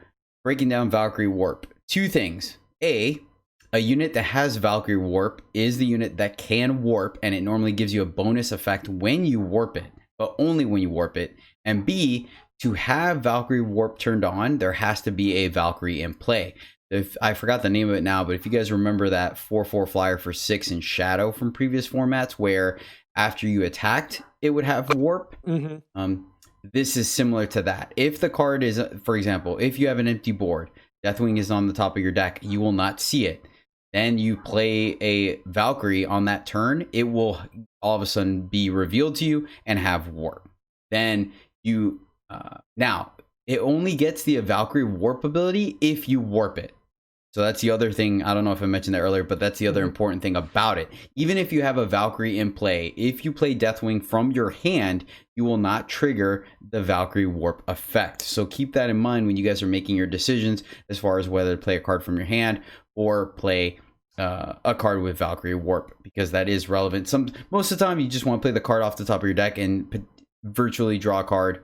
breaking down Valkyrie Warp, 2 things. A unit that has Valkyrie Warp is the unit that can warp, and it normally gives you a bonus effect when you warp it, but only when you warp it. And B, to have Valkyrie Warp turned on, there has to be a Valkyrie in play. If I forgot the name of it now, but if you guys remember that 4/4 flyer for 6 in Shadow from previous formats, where after you attacked, it would have warp. This is similar to that. If the card is, for example, if you have an empty board, Deathwing is on the top of your deck, you will not see it. Then you play a Valkyrie on that turn, it will all of a sudden be revealed to you and have warp. Then you, now, it only gets the Valkyrie Warp ability if you warp it. So that's the other thing. I don't know if I mentioned that earlier, but that's the other important thing about it. Even if you have a Valkyrie in play, if you play Deathwing from your hand, you will not trigger the Valkyrie Warp effect. So keep that in mind when you guys are making your decisions as far as whether to play a card from your hand or play a card with Valkyrie Warp, because that is relevant. Most of the time you just want to play the card off the top of your deck and virtually draw a card,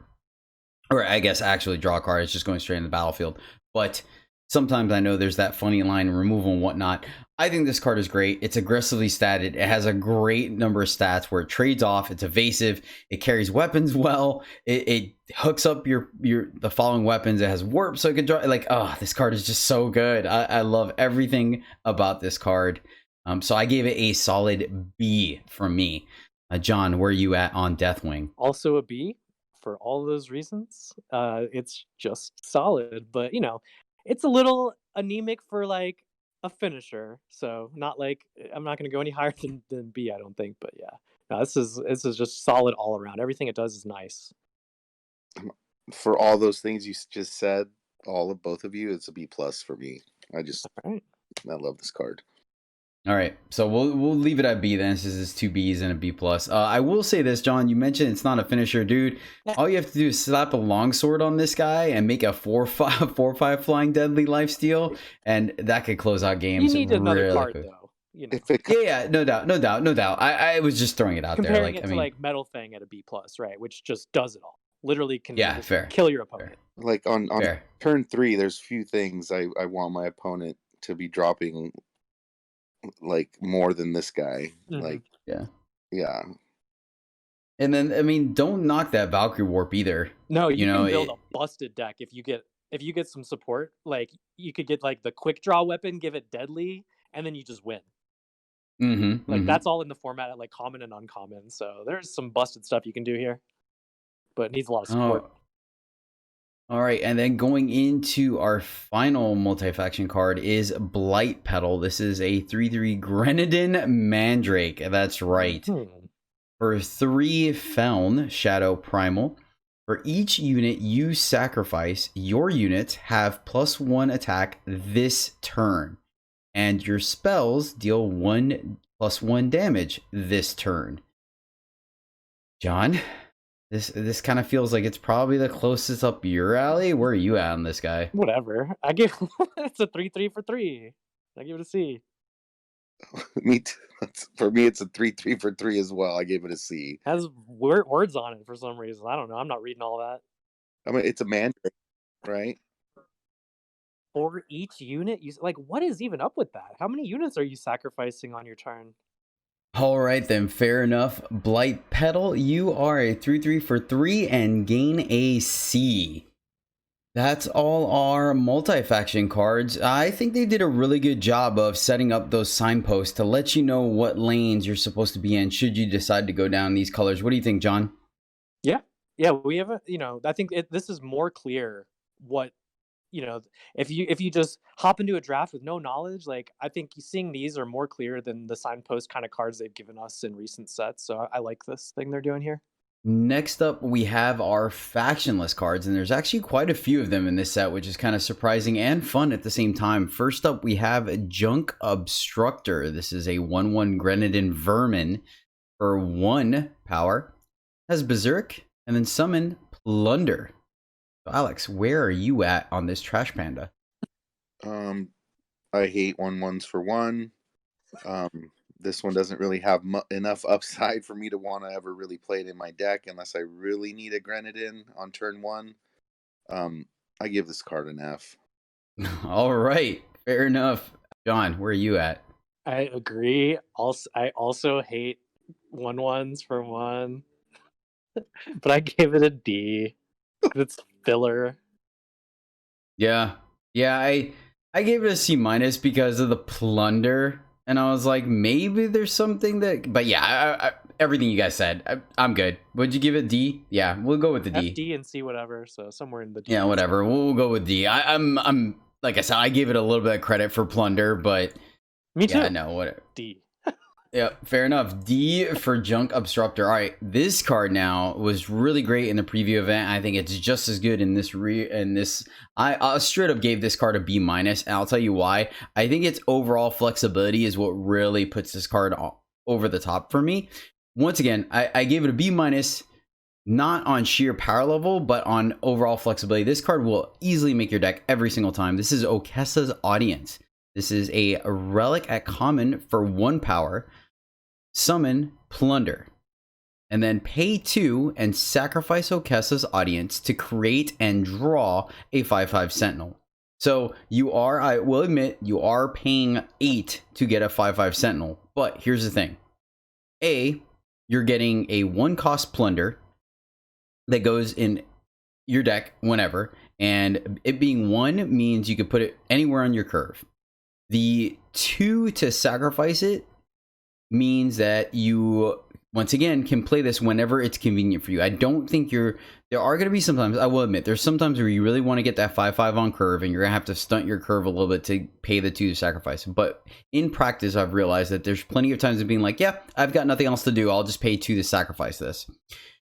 or I guess actually draw a card. It's just going straight in the battlefield. But sometimes I know there's that funny line removal and whatnot. I think this card is great. It's aggressively statted. It has a great number of stats where it trades off. It's evasive. It carries weapons well. It hooks up the following weapons. It has warp, so it can draw. Like, oh, this card is just so good. I love everything about this card. So I gave it a solid B from me. John, where are you at on Deathwing? Also a B for all those reasons. It's just solid, but it's a little anemic for like a finisher, so not like I'm not going to go any higher than B, I don't think. But yeah, no, this is just solid all around. Everything it does is nice. For all those things you just said, both of you, it's a B plus for me. I love this card. All right, so we'll leave it at B then, since it's 2 Bs and a B plus. I will say this, John. You mentioned it's not a finisher, dude. All you have to do is slap a longsword on this guy and make a 4/5 flying deadly lifesteal, and that could close out games. You need another card though. Yeah, no doubt. I was just throwing it out there. Comparing it to like Metal Fang at a B plus, right? Which just does it all. Literally can kill your opponent. Fair. Like on turn 3, there's few things I want my opponent to be dropping like more than this guy. Mm-hmm. Like yeah. And then don't knock that Valkyrie Warp either. No, you can build a busted deck if you get some support. Like you could get like the quick draw weapon, give it deadly, and then you just win. That's all in the format at like common and uncommon. So there's some busted stuff you can do here, but it needs a lot of support. All right, and then going into our final multi-faction card is Blight Pedal. This is a 3/3 Grenadine Mandrake. That's right. For 3 Feln Shadow Primal, for each unit you sacrifice, your units have +1 attack this turn, and your spells deal 1+1 damage this turn. John? This kind of feels like it's probably the closest up your alley. Where are you at on this guy? Whatever. I give it's a 3/3 for 3. I give it a C. Me too. For me, it's a 3/3 for 3 as well. I gave it a C. It has words on it for some reason. I don't know. I'm not reading all that. I mean, it's a mandrake, right? For each unit, what is even up with that? How many units are you sacrificing on your turn? All right, then, fair enough. Blight Pedal, you are a 3/3 for 3 and gain a C. That's all our multi-faction cards. I think they did a really good job of setting up those signposts to let you know what lanes you're supposed to be in should you decide to go down these colors. What do you think, John? Yeah, we have I think this is more clear what if you just hop into a draft with no knowledge, like I think seeing these are more clear than the signpost kind of cards they've given us in recent sets. So I like this thing they're doing here. Next up, we have our factionless cards, and there's actually quite a few of them in this set, which is kind of surprising and fun at the same time. First up, we have Junk Obstructor. This is a 1/1 Grenadine Vermin for 1 power. Has Berserk and then summon Plunder. Alex, where are you at on this trash panda? I hate 1/1s for 1. This one doesn't really have enough upside for me to want to ever really play it in my deck unless I really need a Grenadine on turn 1. I give this card an F. All right, fair enough. John, where are you at? I agree. I also hate 1/1s for 1, but I gave it a D. It's filler. Yeah, I gave it a C- because of the Plunder, and I was like, maybe there's something that. But yeah, everything you guys said, I'm good. Would you give it D? Yeah, we'll go with the D. F, D, and C, whatever. So somewhere in the D. Yeah, whatever. We'll go with D. I'm like I said, I gave it a little bit of credit for Plunder, but me too. Yeah, no, whatever. D. Yeah, fair enough. D for Junk Obstructor. All right, this card now was really great in the preview event. I think it's just as good in this I straight up gave this card a B-, and I'll tell you why. I think its overall flexibility is what really puts this card over the top for me. Once again, I gave it a B-, not on sheer power level, but on overall flexibility. This card will easily make your deck every single time. This is Okessa's Audience. This is a relic at common for 1 power. Summon Plunder. And then pay 2 and sacrifice Okessa's Audience to create and draw a 5/5 Sentinel. So you are, I will admit, you are paying 8 to get a 5/5 Sentinel. But here's the thing. A, you're getting a 1-cost Plunder that goes in your deck whenever. And it being 1 means you could put it anywhere on your curve. The 2 to sacrifice it means that you, once again, can play this whenever it's convenient for you. I don't think there are going to be sometimes, I will admit, there's sometimes where you really want to get that 5/5 on curve and you're going to have to stunt your curve a little bit to pay the 2 to sacrifice. But in practice, I've realized that there's plenty of times of being like, yeah, I've got nothing else to do. I'll just pay 2 to sacrifice this.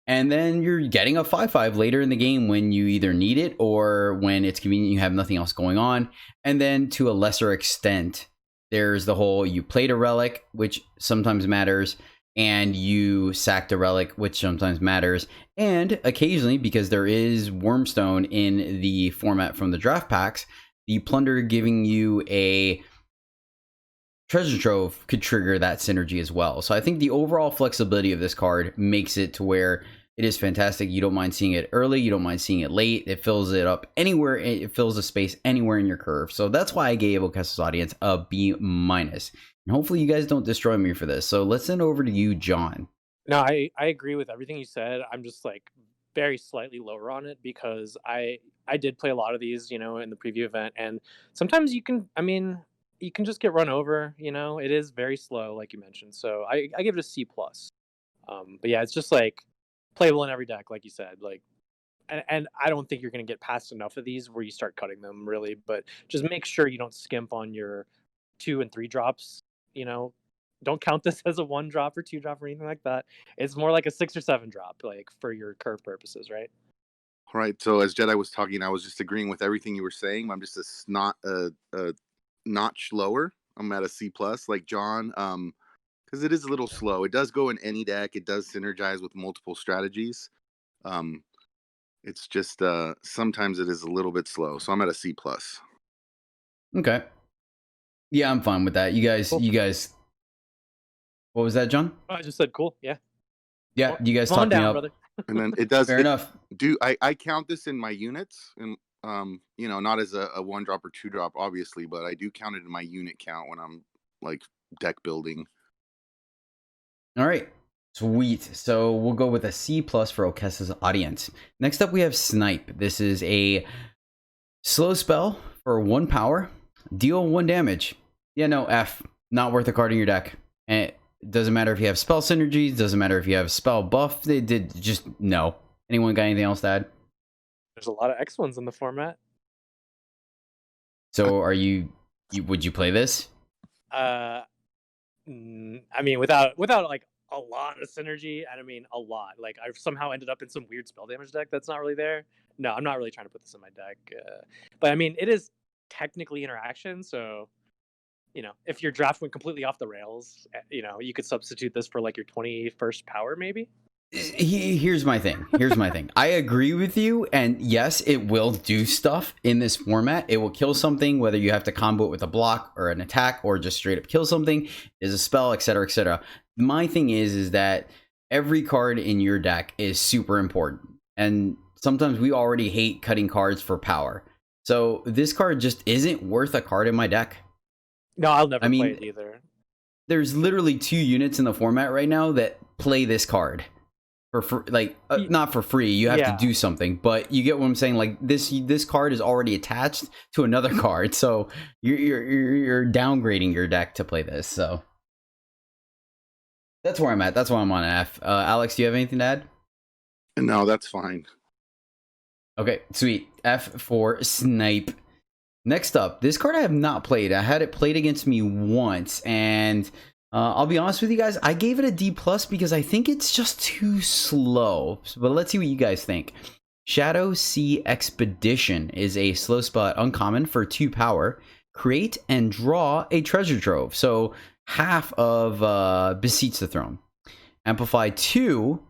And then you're getting a 5/5 later in the game when you either need it or when it's convenient, you have nothing else going on. And then to a lesser extent, there's the whole, you played a relic, which sometimes matters, and you sacked a relic, which sometimes matters. And occasionally, because there is Wormstone in the format from the draft packs, the Plunder giving you a treasure trove could trigger that synergy as well. So I think the overall flexibility of this card makes it to where it is fantastic. You don't mind seeing it early. You don't mind seeing it late. It fills it up anywhere. It fills a space anywhere in your curve. So that's why I gave Okessa's Audience a B-. And hopefully you guys don't destroy me for this. So let's send over to you, John. No, I agree with everything you said. I'm just like very slightly lower on it because I did play a lot of these, in the preview event, and sometimes you can just get run over. It is very slow, like you mentioned. So I give it a C+. But yeah, it's just like playable in every deck, like you said. Like, and I don't think you're going to get past enough of these where you start cutting them, really. But just make sure you don't skimp on your 2 and 3 drops. Don't count this as a 1 drop or 2 drop or anything like that. It's more like a 6 or 7 drop, like for your curve purposes, right? All right. So as Jedi was talking, I was just agreeing with everything you were saying. I'm just a notch lower. I'm at a C+, like John. Because it is a little slow. It does go in any deck. It does synergize with multiple strategies. It's just sometimes it is a little bit slow. So I'm at a C+. Okay. Yeah, I'm fine with that. You guys. What was that, John? I just said cool. Yeah. Yeah, you guys Calm talked me down, up. brother. And then it does. Fair enough. I count this in my units, and not as a 1 drop or 2 drop, obviously, but I do count it in my unit count when I'm like deck building. All right, sweet. So we'll go with a C+ for Okessa's Audience. Next up, we have Snipe. This is a slow spell for 1 power, deal 1 damage. Yeah, no, F. Not worth a card in your deck. And it doesn't matter if you have spell synergies. Doesn't matter if you have spell buff. They did just no. Anyone got anything else to add? There's a lot of X ones in the format. So are you would you play this? Without like a lot of synergy, and a lot. Like I've somehow ended up in some weird spell damage deck that's not really there. No, I'm not really trying to put this in my deck. But it is technically interaction, so if your draft went completely off the rails, you could substitute this for like your 21st power, maybe. Here's my thing. I agree with you, and yes, it will do stuff in this format. It will kill something, whether you have to combo it with a block or an attack or just straight up kill something, is a spell, etc., etc. My thing is that every card in your deck is super important, and sometimes we already hate cutting cards for power. So this card just isn't worth a card in my deck. No, I'll never play it either. There's literally 2 units in the format right now that play this card. Not for free. You have to do something, but you get what I'm saying. Like this card is already attached to another card, so you're downgrading your deck to play this. So that's where I'm at. That's why I'm on F. Alex, do you have anything to add? No, that's fine. Okay, sweet. F for Snipe. Next up, this card I have not played. I had it played against me once, and I'll be honest with you guys, I gave it a D+ because I think it's just too slow. But let's see what you guys think. Shadow Sea Expedition is a slow spot uncommon for 2 power. Create and draw a treasure trove. So half of Beseech the Throne. Amplify 2,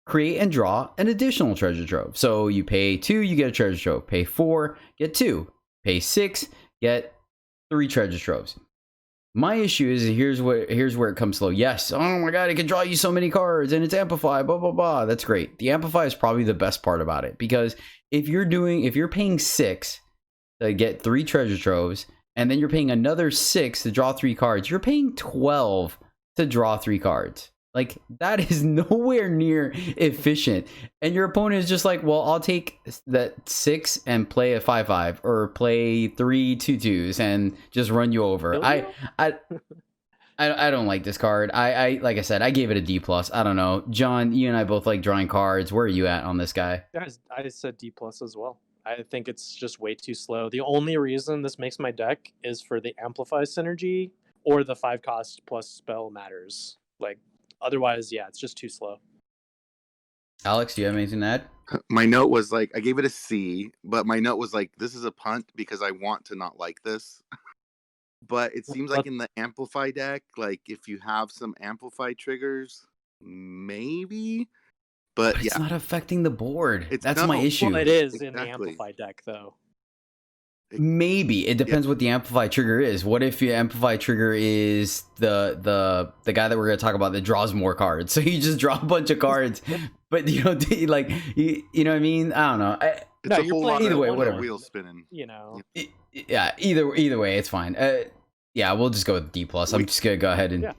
create and draw an additional treasure trove. So you pay 2, you get a treasure trove. Pay 4, get 2. Pay 6, get 3 treasure troves. My issue is here's where it comes slow. Yes, oh my god, it can draw you so many cards and it's amplify, blah blah blah. That's great. The amplify is probably the best part about it, because if you're paying 6 to get 3 treasure troves, and then you're paying another 6 to draw 3 cards, you're paying 12 to draw 3 cards. Like, that is nowhere near efficient. And your opponent is just like, well, I'll take that 6 and play a 5/5, or play 3 2/2s and just run you over. Really? I don't like this card. I like I said, I gave it a D+. I don't know. John, you and I both like drawing cards. Where are you at on this guy? I said D+ as well. I think it's just way too slow. The only reason this makes my deck is for the Amplify synergy or the 5 cost plus spell matters. Like, otherwise, yeah, it's just too slow. Alex, do you have anything to add? My note was like, I gave it a C, but my note was like, this is a punt because I want to not like this. But it seems like in the Amplify deck, like if you have some Amplify triggers, maybe. But It's not affecting the board. That's no, my issue. Well, it is in the Exactly. Amplify deck, though. Maybe it depends what the amplify trigger is. What if your amplify trigger is the guy that we're going to talk about that draws more cards? So you just draw a bunch of cards, but you know, like you know what I mean? I don't know. It's No, a you're whole playing lot either of way, whatever. wheels spinning. You know. Yeah, either way, it's fine. Yeah, we'll just go with D+. I'm just gonna go ahead and.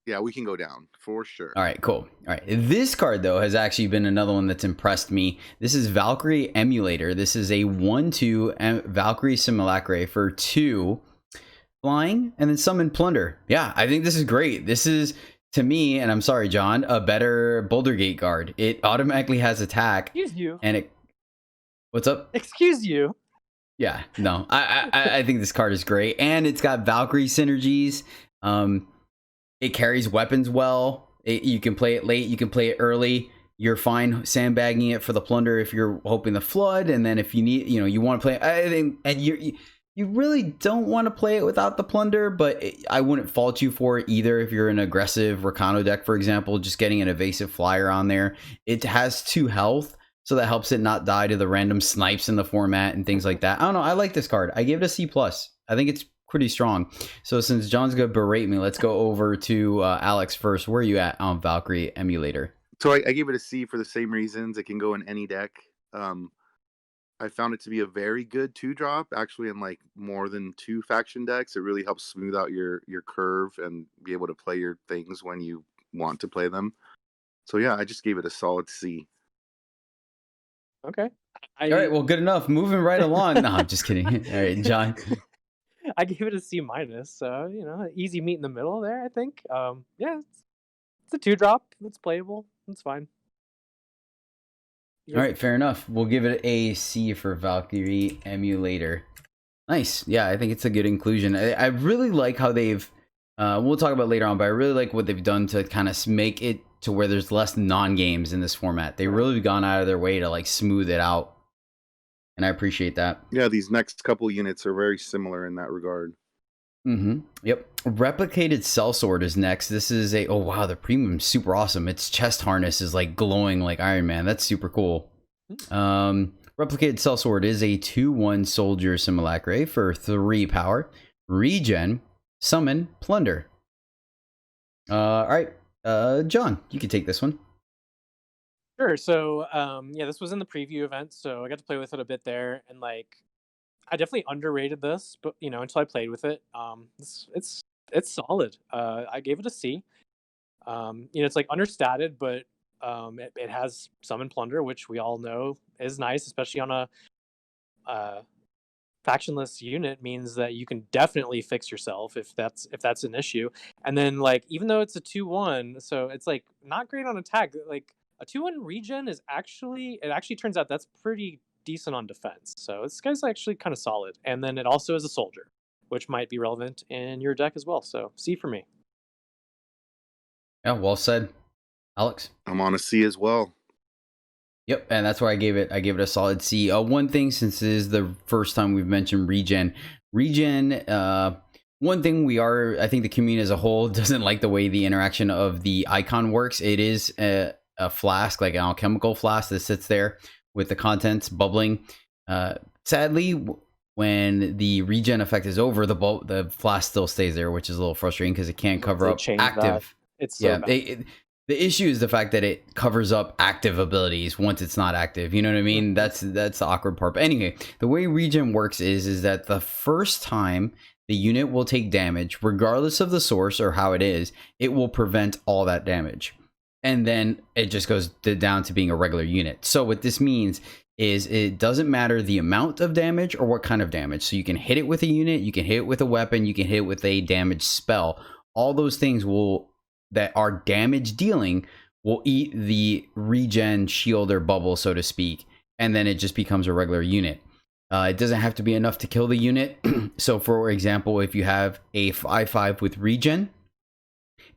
Yeah, we can go down for sure. All right, cool. All right, this card though has actually been another one that's impressed me. This is Valkyrie Emulator. This is a 1/2 Valkyrie Simulacre for 2 flying and then summon plunder. Yeah, I think this is great. This is, to me, and I'm sorry, John, a better Boulder Gate card. It automatically has attack. Excuse you. And it. What's up? Excuse you. Yeah, no, I think this card is great, and it's got Valkyrie synergies. It carries weapons well. You can play it late, you can play it early. You're fine sandbagging it for the plunder if you're hoping to flood, and then if you need, you want to play. I think, and you really don't want to play it without the plunder, but I wouldn't fault you for it either if you're an aggressive Rakano deck, for example. Just getting an evasive flyer on there. It has 2 health. So that helps it not die to the random snipes in the format and things like that. I don't know. I like this card. I gave it a C+. I think it's pretty strong. So since John's going to berate me, let's go over to Alex first. Where are you at on Valkyrie Emulator? So I gave it a C for the same reasons. It can go in any deck. I found it to be a very good 2-drop, actually in like more than 2 faction decks. It really helps smooth out your curve and be able to play your things when you want to play them. So yeah, I just gave it a solid C. Okay. All right, well, good enough. Moving right along. No, I'm just kidding. All right, John. I gave it a C-, so easy meet in the middle there, I think. Yeah, it's a 2-drop. It's playable. It's fine. All right, fair enough. We'll give it a C for Valkyrie Emulator. Nice. Yeah, I think it's a good inclusion. I really like how they've, we'll talk about later on, but I really like what they've done to kind of make it to where there's less non-games in this format. They really gone out of their way to like smooth it out. And I appreciate that. Yeah, these next couple units are very similar in that regard. Yep. Replicated Sellsword is next. This is a, oh wow, the premium is super awesome. Its chest harness is like glowing like Iron Man. That's super cool. Replicated Sellsword is a 2/1 soldier simulacre for 3 power. Regen, summon, plunder. All right. John, you can take this one. Sure. So, this was in the preview event, so I got to play with it a bit there, and like, I definitely underrated this, but until I played with it, it's solid. I gave it a C. It's like understated, but it has summon plunder, which we all know is nice, especially on a factionless unit. Means that you can definitely fix yourself if that's an issue. And then like, even though it's a 2/1, so it's like not great on attack. Like a 2/1 regen is actually turns out that's pretty decent on defense. So this guy's actually kind of solid. And then it also is a soldier, which might be relevant in your deck as well. So C for me. Yeah, well said. Alex? I'm on a C as well. Yep, and that's why I gave it a solid C. One thing, since this is the first time we've mentioned regen, one thing I think the community as a whole doesn't like the way the interaction of the icon works. It is a flask, like an alchemical flask that sits there with the contents bubbling. Sadly, when the regen effect is over, the flask still stays there, which is a little frustrating because it can't cover up active. That. It's so bad. The issue is the fact that it covers up active abilities once it's not active. You know what I mean? That's the awkward part. But anyway, the way regen works is that the first time the unit will take damage, regardless of the source or how it is, it will prevent all that damage. And then it just goes down to being a regular unit. So what this means is it doesn't matter the amount of damage or what kind of damage. So you can hit it with a unit, you can hit it with a weapon, you can hit it with a damage spell. All those things that are damage dealing will eat the regen shield or bubble, so to speak, and then it just becomes a regular unit. It doesn't have to be enough to kill the unit. So for example, if you have a 5/5 with regen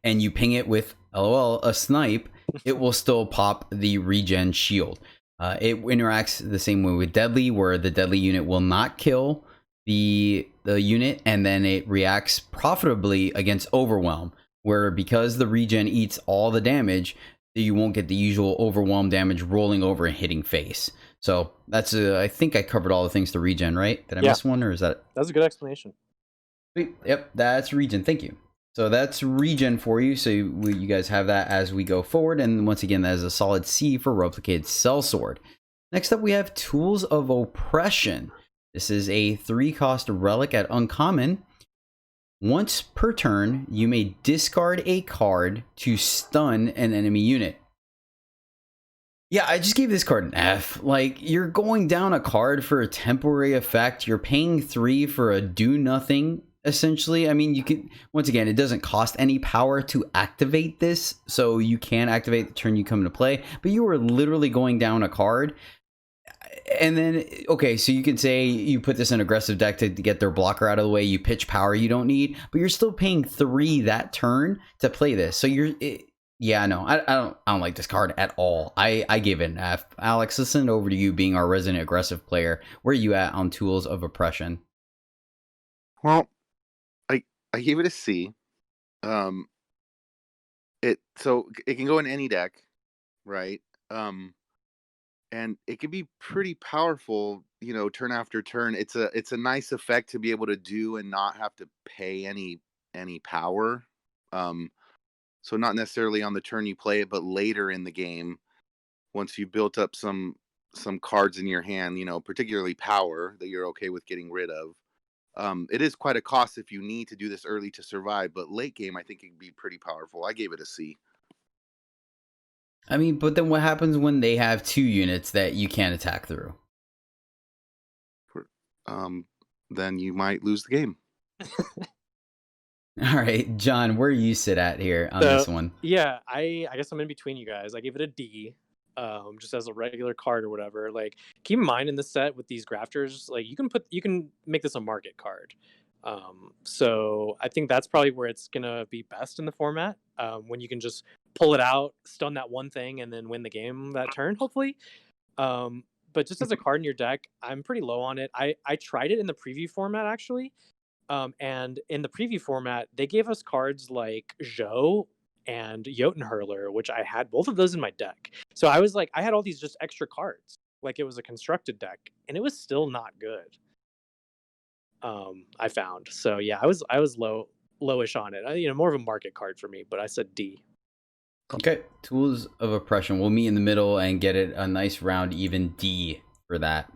and you ping it with LOL a snipe, it will still pop the regen shield. It interacts the same way with deadly, where the deadly unit will not kill the unit, and then it reacts profitably against overwhelm, where because the regen eats all the damage, you won't get the usual overwhelm damage rolling over and hitting face. So that's I think I covered all the things to regen, right? Did I miss one, or is that? That's a good explanation. Yep, that's regen. Thank you. So that's regen for you. So you guys have that as we go forward. And once again, that is a solid C for Replicated Sellsword. Next up, we have Tools of Oppression. This is a 3-cost relic at uncommon. Once per turn, you may discard a card to stun an enemy unit. Yeah, I just gave this card an F. Like, you're going down a card for a temporary effect. You're paying 3 for a do-nothing, essentially. I mean, you can, once again, it doesn't cost any power to activate this, so you can activate the turn you come into play, but you are literally going down a card. And then, okay, so you can say you put this in aggressive deck to get their blocker out of the way, you pitch power you don't need, but you're still paying 3 that turn to play this. So yeah, no, I don't like this card at all. I gave it an F. Alex, let's send it over to you, being our resident aggressive player. Where are you at on Tools of Oppression? Well, I gave it a C. So it can go in any deck, right? And it can be pretty powerful, turn after turn. It's a nice effect to be able to do and not have to pay any power. So not necessarily on the turn you play it, but later in the game, once you've built up some cards in your hand, particularly power that you're okay with getting rid of. It is quite a cost if you need to do this early to survive, but late game, I think it can be pretty powerful. I gave it a C. I mean, but then what happens when they have 2 units that you can't attack through? Then you might lose the game. All right, John, where do you sit at here on this one? Yeah, I guess I'm in between you guys. I gave it a D, just as a regular card or whatever. Like, keep in mind in this set with these grafters, like you can make this a market card. So I think that's probably where it's gonna be best in the format. When you can just pull it out, stun that one thing, and then win the game that turn, hopefully. But just as a card in your deck, I'm pretty low on it. I tried it in the preview format, actually. And in the preview format, they gave us cards like Zhou and Jotunhurler, which I had both of those in my deck. So I was like, I had all these just extra cards, like it was a constructed deck, and it was still not good. I found. So yeah, I was lowish on it. More of a market card for me, but I said D. Okay, Tools of Oppression. We'll meet in the middle and get it a nice round even D for that.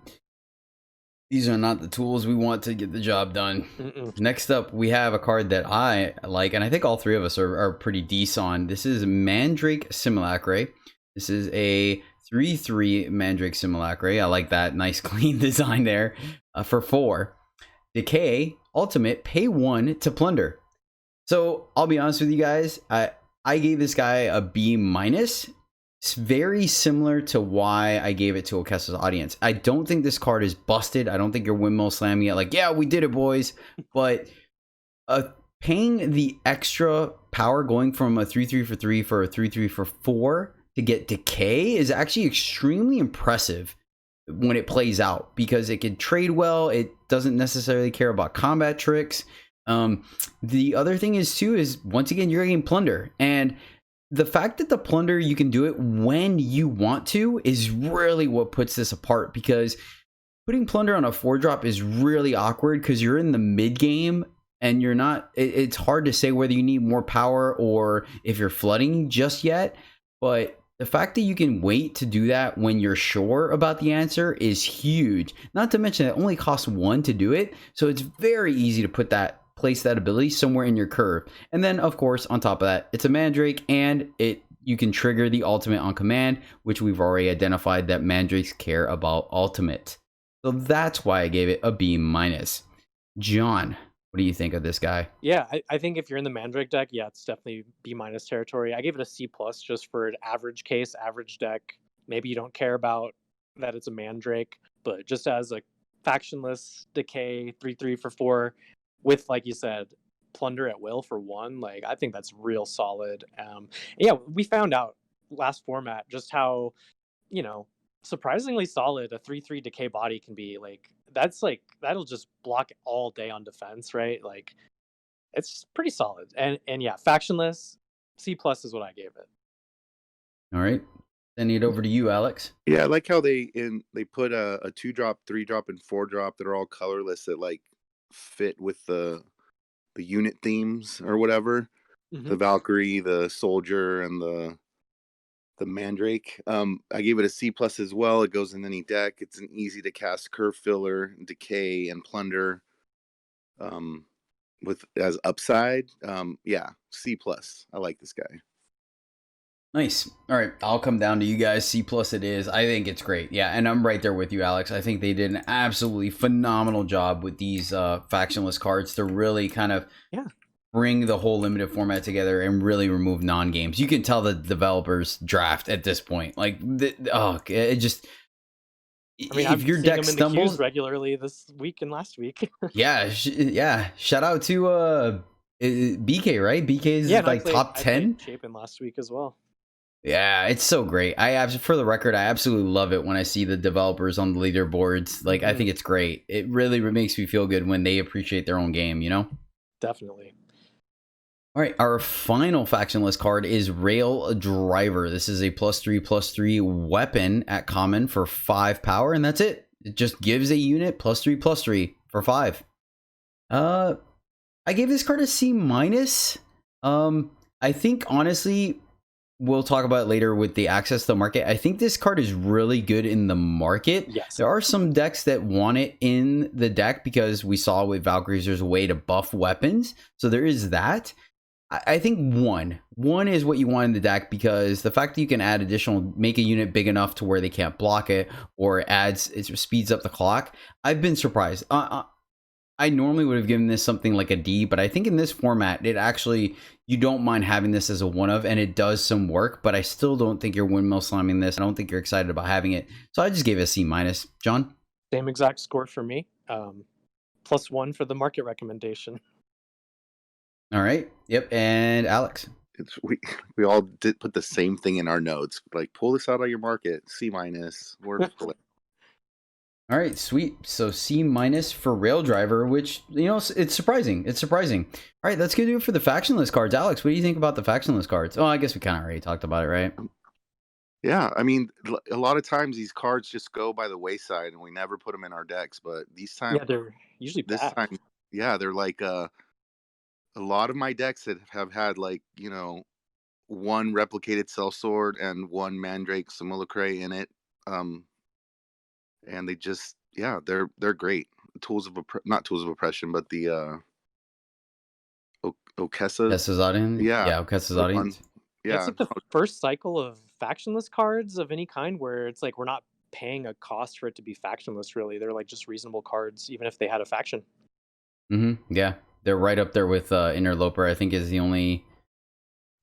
These are not the tools we want to get the job done. Next up, we have a card that I like, and I think all 3 of us are pretty decent on. This is Mandrake Simulacre. This is a 3/3 Mandrake Simulacre. I like that nice clean design there. For 4. Decay, Ultimate, pay 1 to plunder. So I'll be honest with you guys, I gave this guy a B-. It's very similar to why I gave it to Okessa's audience. I don't think this card is busted. I don't think you're windmill slamming it like, yeah, we did it, boys. But paying the extra power, going from a 3/3 for 3 for a 3/3 for 4 to get Decay is actually extremely impressive when it plays out, because it can trade well. It doesn't necessarily care about combat tricks. The other thing is once again, you're getting plunder, and the fact that the plunder, you can do it when you want to, is really what puts this apart, because putting Plunder on a 4-drop is really awkward because you're in the mid game and you're not. It's hard to say whether you need more power or if you're flooding just yet. But the fact that you can wait to do that when you're sure about the answer is huge. Not to mention it only costs 1 to do it, so it's very easy to place that ability somewhere in your curve. And then, of course, on top of that, it's a Mandrake, and you can trigger the ultimate on command, which we've already identified that Mandrakes care about ultimate. So that's why I gave it a B-. John, what do you think of this guy? Yeah, I think if you're in the Mandrake deck, yeah, it's definitely B- territory. I gave it a C+ just for an average case, average deck. Maybe you don't care about that it's a Mandrake, but just as a factionless decay 3/3 for 4 with, like you said, Plunder at will for 1, like I think that's real solid. Yeah, we found out last format just how, surprisingly solid a 3/3 decay body can be. Like that'll just block all day on defense, right? Like it's pretty solid. And yeah, factionless C+ is what I gave it. All right, sending it over to you, Alex. Yeah, I like how they put a 2-drop, 3-drop, and 4-drop that are all colorless that like fit with the unit themes or whatever. Mm-hmm. The Valkyrie, the Soldier, and the Mandrake. I gave it a C+ as well. It goes in any deck. It's an easy to cast curve filler, decay, and plunder. With as upside. Yeah, C+. I like this guy. Nice. All right, I'll come down to you guys. C+ it is. I think it's great. Yeah, and I'm right there with you, Alex. I think they did an absolutely phenomenal job with these factionless cards to really kind of bring the whole limited format together and really remove non-games. You can tell the developers draft at this point. Like, it just... I mean, if your deck stumbles regularly this week and last week. yeah. Shout out to BK, right? BK's like top 10. Chapin last week as well. Yeah, it's so great. For the record, I absolutely love it when I see the developers on the leaderboards. Like, I think it's great. It really makes me feel good when they appreciate their own game, you know? Definitely. All right, our final factionless card is Rail Driver. This is a +3/+3 weapon at common for 5 power, and that's it. It just gives a unit +3/+3 for 5. I gave this card a C-. I think, honestly, we'll talk about it later with the access to the market. I think this card is really good in the market. Yes. There are some decks that want it in the deck because we saw with Valkyries there's a way to buff weapons. So there is that. I think one is what you want in the deck because the fact that you can add make a unit big enough to where they can't block it or it speeds up the clock. I've been surprised. I normally would have given this something like a D, but I think in this format, you don't mind having this as a 1-of, and it does some work, but I still don't think you're windmill slamming this. I don't think you're excited about having it. So I just gave it a C-. John? Same exact score for me. +1 for the market recommendation. All right. Yep. And Alex? We all did put the same thing in our notes. Like, pull this out of your market. C-. We're All right, sweet. So C- for Rail Driver, which, it's surprising. It's surprising. All right, let's go do it for the factionless cards. Alex, what do you think about the factionless cards? Oh, I guess we kind of already talked about it, right? Yeah, I mean, a lot of times these cards just go by the wayside and we never put them in our decks. But these times, they're usually bad. This time, they're like a lot of my decks that have had like, 1 replicated sellsword and 1 Mandrake Simulacre in it. And they just, they're great. Not tools of oppression, but the Okessa's audience. Yeah, Okessa's audience. Yeah, it's like the first cycle of factionless cards of any kind where it's like we're not paying a cost for it to be factionless. Really, they're like just reasonable cards, even if they had a faction. Yeah, they're right up there with Interloper. I think is the only.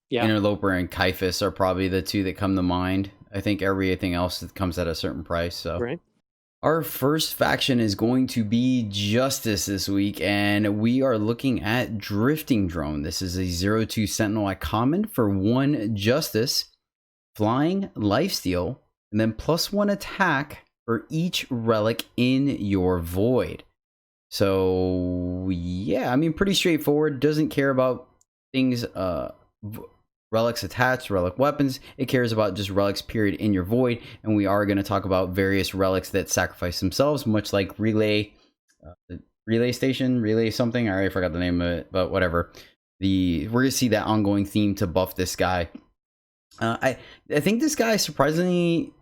Yeah. Interloper and Kaifus are probably the 2 that come to mind. I think everything else comes at a certain price. So. Right. Our first faction is going to be Justice this week, and we are looking at Drifting Drone. This is a 0/2 Sentinel at common for 1 Justice, flying, lifesteal, and then +1 attack for each relic in your void. So, yeah, I mean, pretty straightforward. Doesn't care about things relics attached, relic weapons. It cares about just relics period in your void, and we are going to talk about various relics that sacrifice themselves, much like relay station, relay something. I already forgot the name of it, but whatever. We're going to see that ongoing theme to buff this guy. I think this guy surprisingly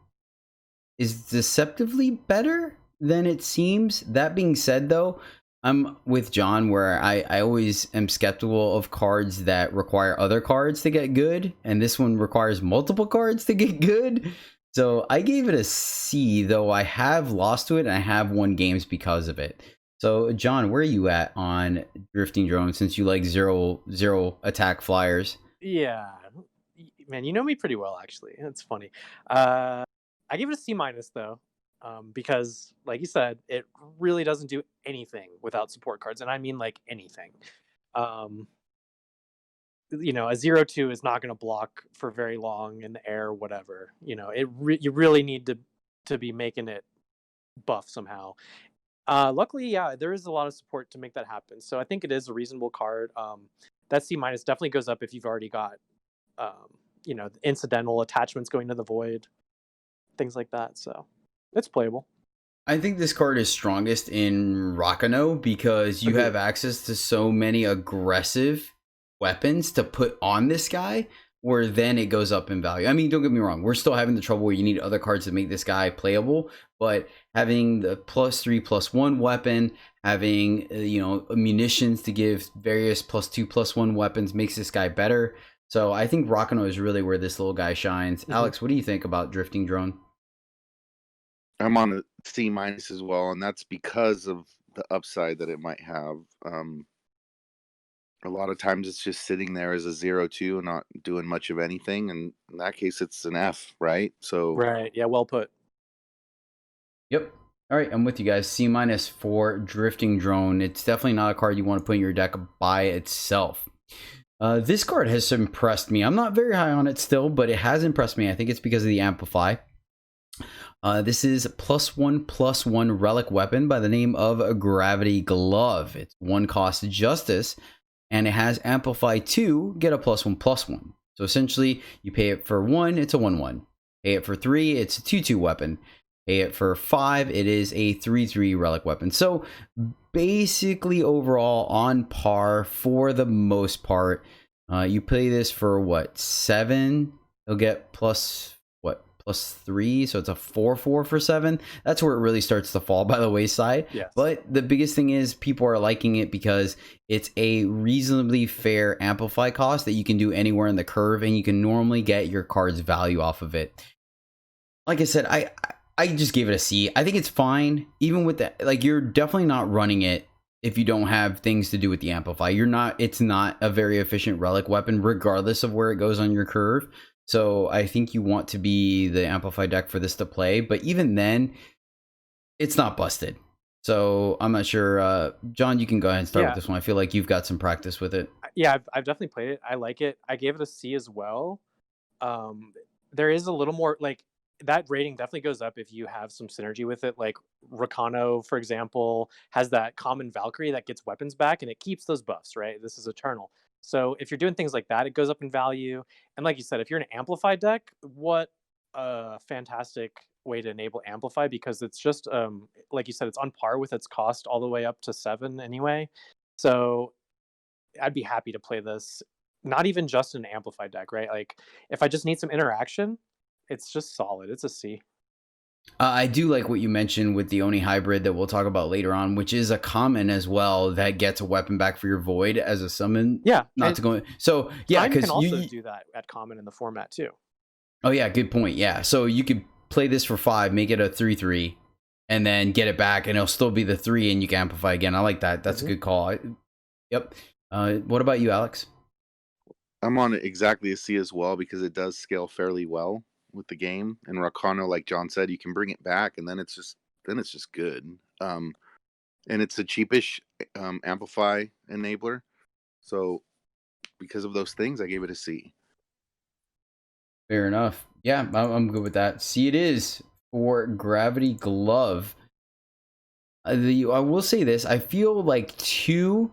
is deceptively better than it seems. That being said, though, I'm with John where I always am skeptical of cards that require other cards to get good, and this one requires multiple cards to get good. So I gave it a C, though I have lost to it and I have won games because of it. So John, where are you at on Drifting Drone, since you like zero attack flyers? Yeah, man, you know me pretty well, actually. It's funny. I give it a C minus though, because, like you said, it really doesn't do anything without support cards, and I mean like anything. You know, a 0/2 is not going to block for very long in the air, whatever. You know, you really need to be making it buff somehow. Luckily, yeah, there is a lot of support to make that happen. So I think it is a reasonable card. That C minus definitely goes up if you've already got, you know, incidental attachments going to the void, things like that. So it's playable. I think this card is strongest in Rakano because you have access to so many aggressive weapons to put on this guy, where then it goes up in value. I mean, don't get me wrong, we're still having the trouble where you need other cards to make this guy playable, but having the +3/+1 weapon, having you know, munitions to give various +2/+1 weapons makes this guy better. So I think Rakano is really where this little guy shines. Alex, what do you think about Drifting Drone? I'm on a C minus as well, and that's because of the upside that it might have. A lot of times it's just sitting there as a 0/2 and not doing much of anything, and in that case it's an F, right? So Right. Yeah. Well put. Yep. All right, I'm with you guys. C minus for Drifting Drone. It's definitely not a card you want to put in your deck by itself. This card has impressed me. I'm not very high on it still, but it has impressed me. I think it's because of the Amplify. This is +1/+1 relic weapon by the name of Gravity Glove. It's 1 cost Justice, and it has Amplify 2, get a +1/+1. So essentially, you pay it for 1, it's a 1/1. Pay it for 3, it's a 2/2 weapon. Pay it for 5, it is a 3/3 relic weapon. So basically, overall, on par for the most part. You play this for what, 7? You'll get +3, so it's a 4/4 for 7. That's where it really starts to fall by the wayside. Yes. But the biggest thing is people are liking it because it's a reasonably fair amplify cost that you can do anywhere in the curve, and you can normally get your card's value off of it. Like I said, I just gave it a C. I think it's fine, even with that. Like, you're definitely not running it if you don't have things to do with the amplify. It's not a very efficient relic weapon, regardless of where it goes on your curve. So I think you want to be the Amplify deck for this to play. But even then, it's not busted. So I'm not sure. John, you can go ahead and start with this one. I feel like you've got some practice with it. Yeah, I've definitely played it. I like it. I gave it a C as well. There is a little more, like, that rating definitely goes up if you have some synergy with it. Like Rakano, for example, has that common Valkyrie that gets weapons back, and it keeps those buffs, right? This is Eternal. So if you're doing things like that, it goes up in value. And like you said, if you're an Amplify deck, what a fantastic way to enable Amplify, because it's just, like you said, it's on par with its cost all the way up to 7 anyway. So I'd be happy to play this, not even just an Amplify deck, right? Like, if I just need some interaction, it's just solid. It's a C. I do like what you mentioned with the Oni hybrid that we'll talk about later on, which is a common as well that gets a weapon back for your void as a summon. Yeah, not to go. So yeah, because you can also do that at common in the format too. Oh yeah, good point. Yeah, so you could play this for 5, make it a 3/3, and then get it back, and it'll still be the 3, and you can amplify again. I like that. That's a good call. Yep. What about you, Alex? I'm on exactly a C as well, because it does scale fairly well with the game. And Rakano, like John said, you can bring it back, and then it's just good. And it's a cheapish amplify enabler. So because of those things, I gave it a C. Fair enough. Yeah, I'm good with that. C it is for Gravity Glove. I will say this. I feel like 2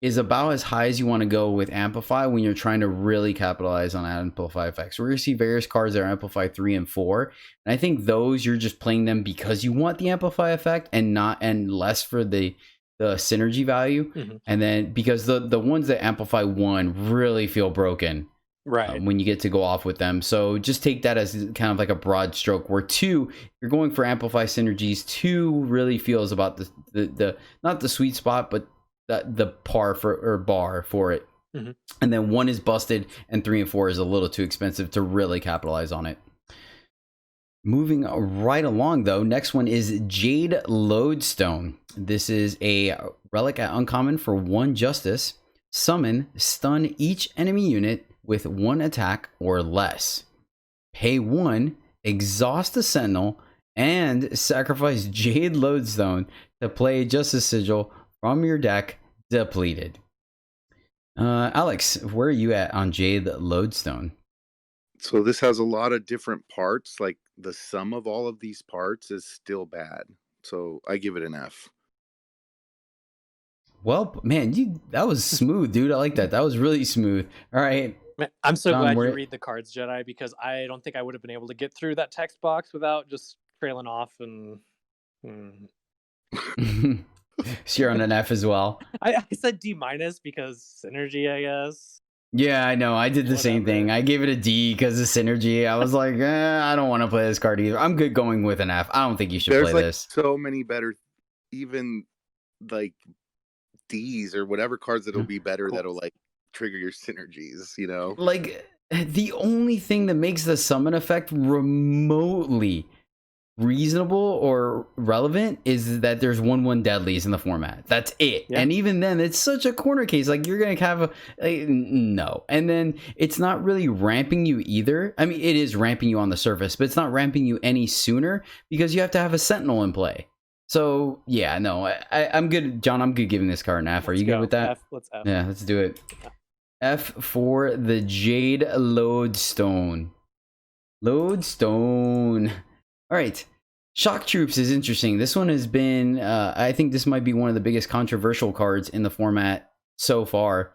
is about as high as you want to go with Amplify when you're trying to really capitalize on Amplify effects. We're going to see various cards that are Amplify 3 and 4. And I think those, you're just playing them because you want the Amplify effect and less for the synergy value. And then because the ones that Amplify 1 really feel broken. Right. When you get to go off with them. So just take that as kind of like a broad stroke, where 2, you're going for Amplify synergies. 2 really feels about the not the sweet spot, but the bar for it. And then 1 is busted, and 3 and 4 is a little too expensive to really capitalize on it. Moving right along, though, next one is Jade Lodestone. This is a relic at uncommon for 1 justice. Summon, stun each enemy unit with 1 attack or less. Pay 1, exhaust a sentinel, and sacrifice Jade Lodestone to play a Justice Sigil from your deck depleted. Alex, where are you at on Jade Lodestone? So this has a lot of different parts. Like the sum of all of these parts is still bad. So I give it an F. Well, man, that was smooth, dude. I like that. That was really smooth. All right. Man, I'm so John, glad you read the cards, Jedi, because I don't think I would have been able to get through that text box without just trailing off and. So you're on an F as well. I said D- because synergy, I guess. Yeah, I know. I did the same thing. I gave it a D because of synergy. I was like, I don't want to play this card either. I'm good going with an F. I don't think you should play this. So many better, even like Ds or whatever cards that'll be better that'll like trigger your synergies, you know? Like, the only thing that makes the summon effect remotely reasonable or relevant is that there's 1/1 deadlies in the format. That's it. Yeah. And even then, it's such a corner case. Like, you're gonna have no. And then it's not really ramping you either. I mean, it is ramping you on the surface, but it's not ramping you any sooner because you have to have a sentinel in play. So yeah, no, I'm good, John. I'm good giving this card an F. Are you good with that? Let's F. Yeah, let's do it. F for the Jade Lodestone. Lodestone. All right. Shock Troops is interesting. This one has been, I think this might be one of the biggest controversial cards in the format so far.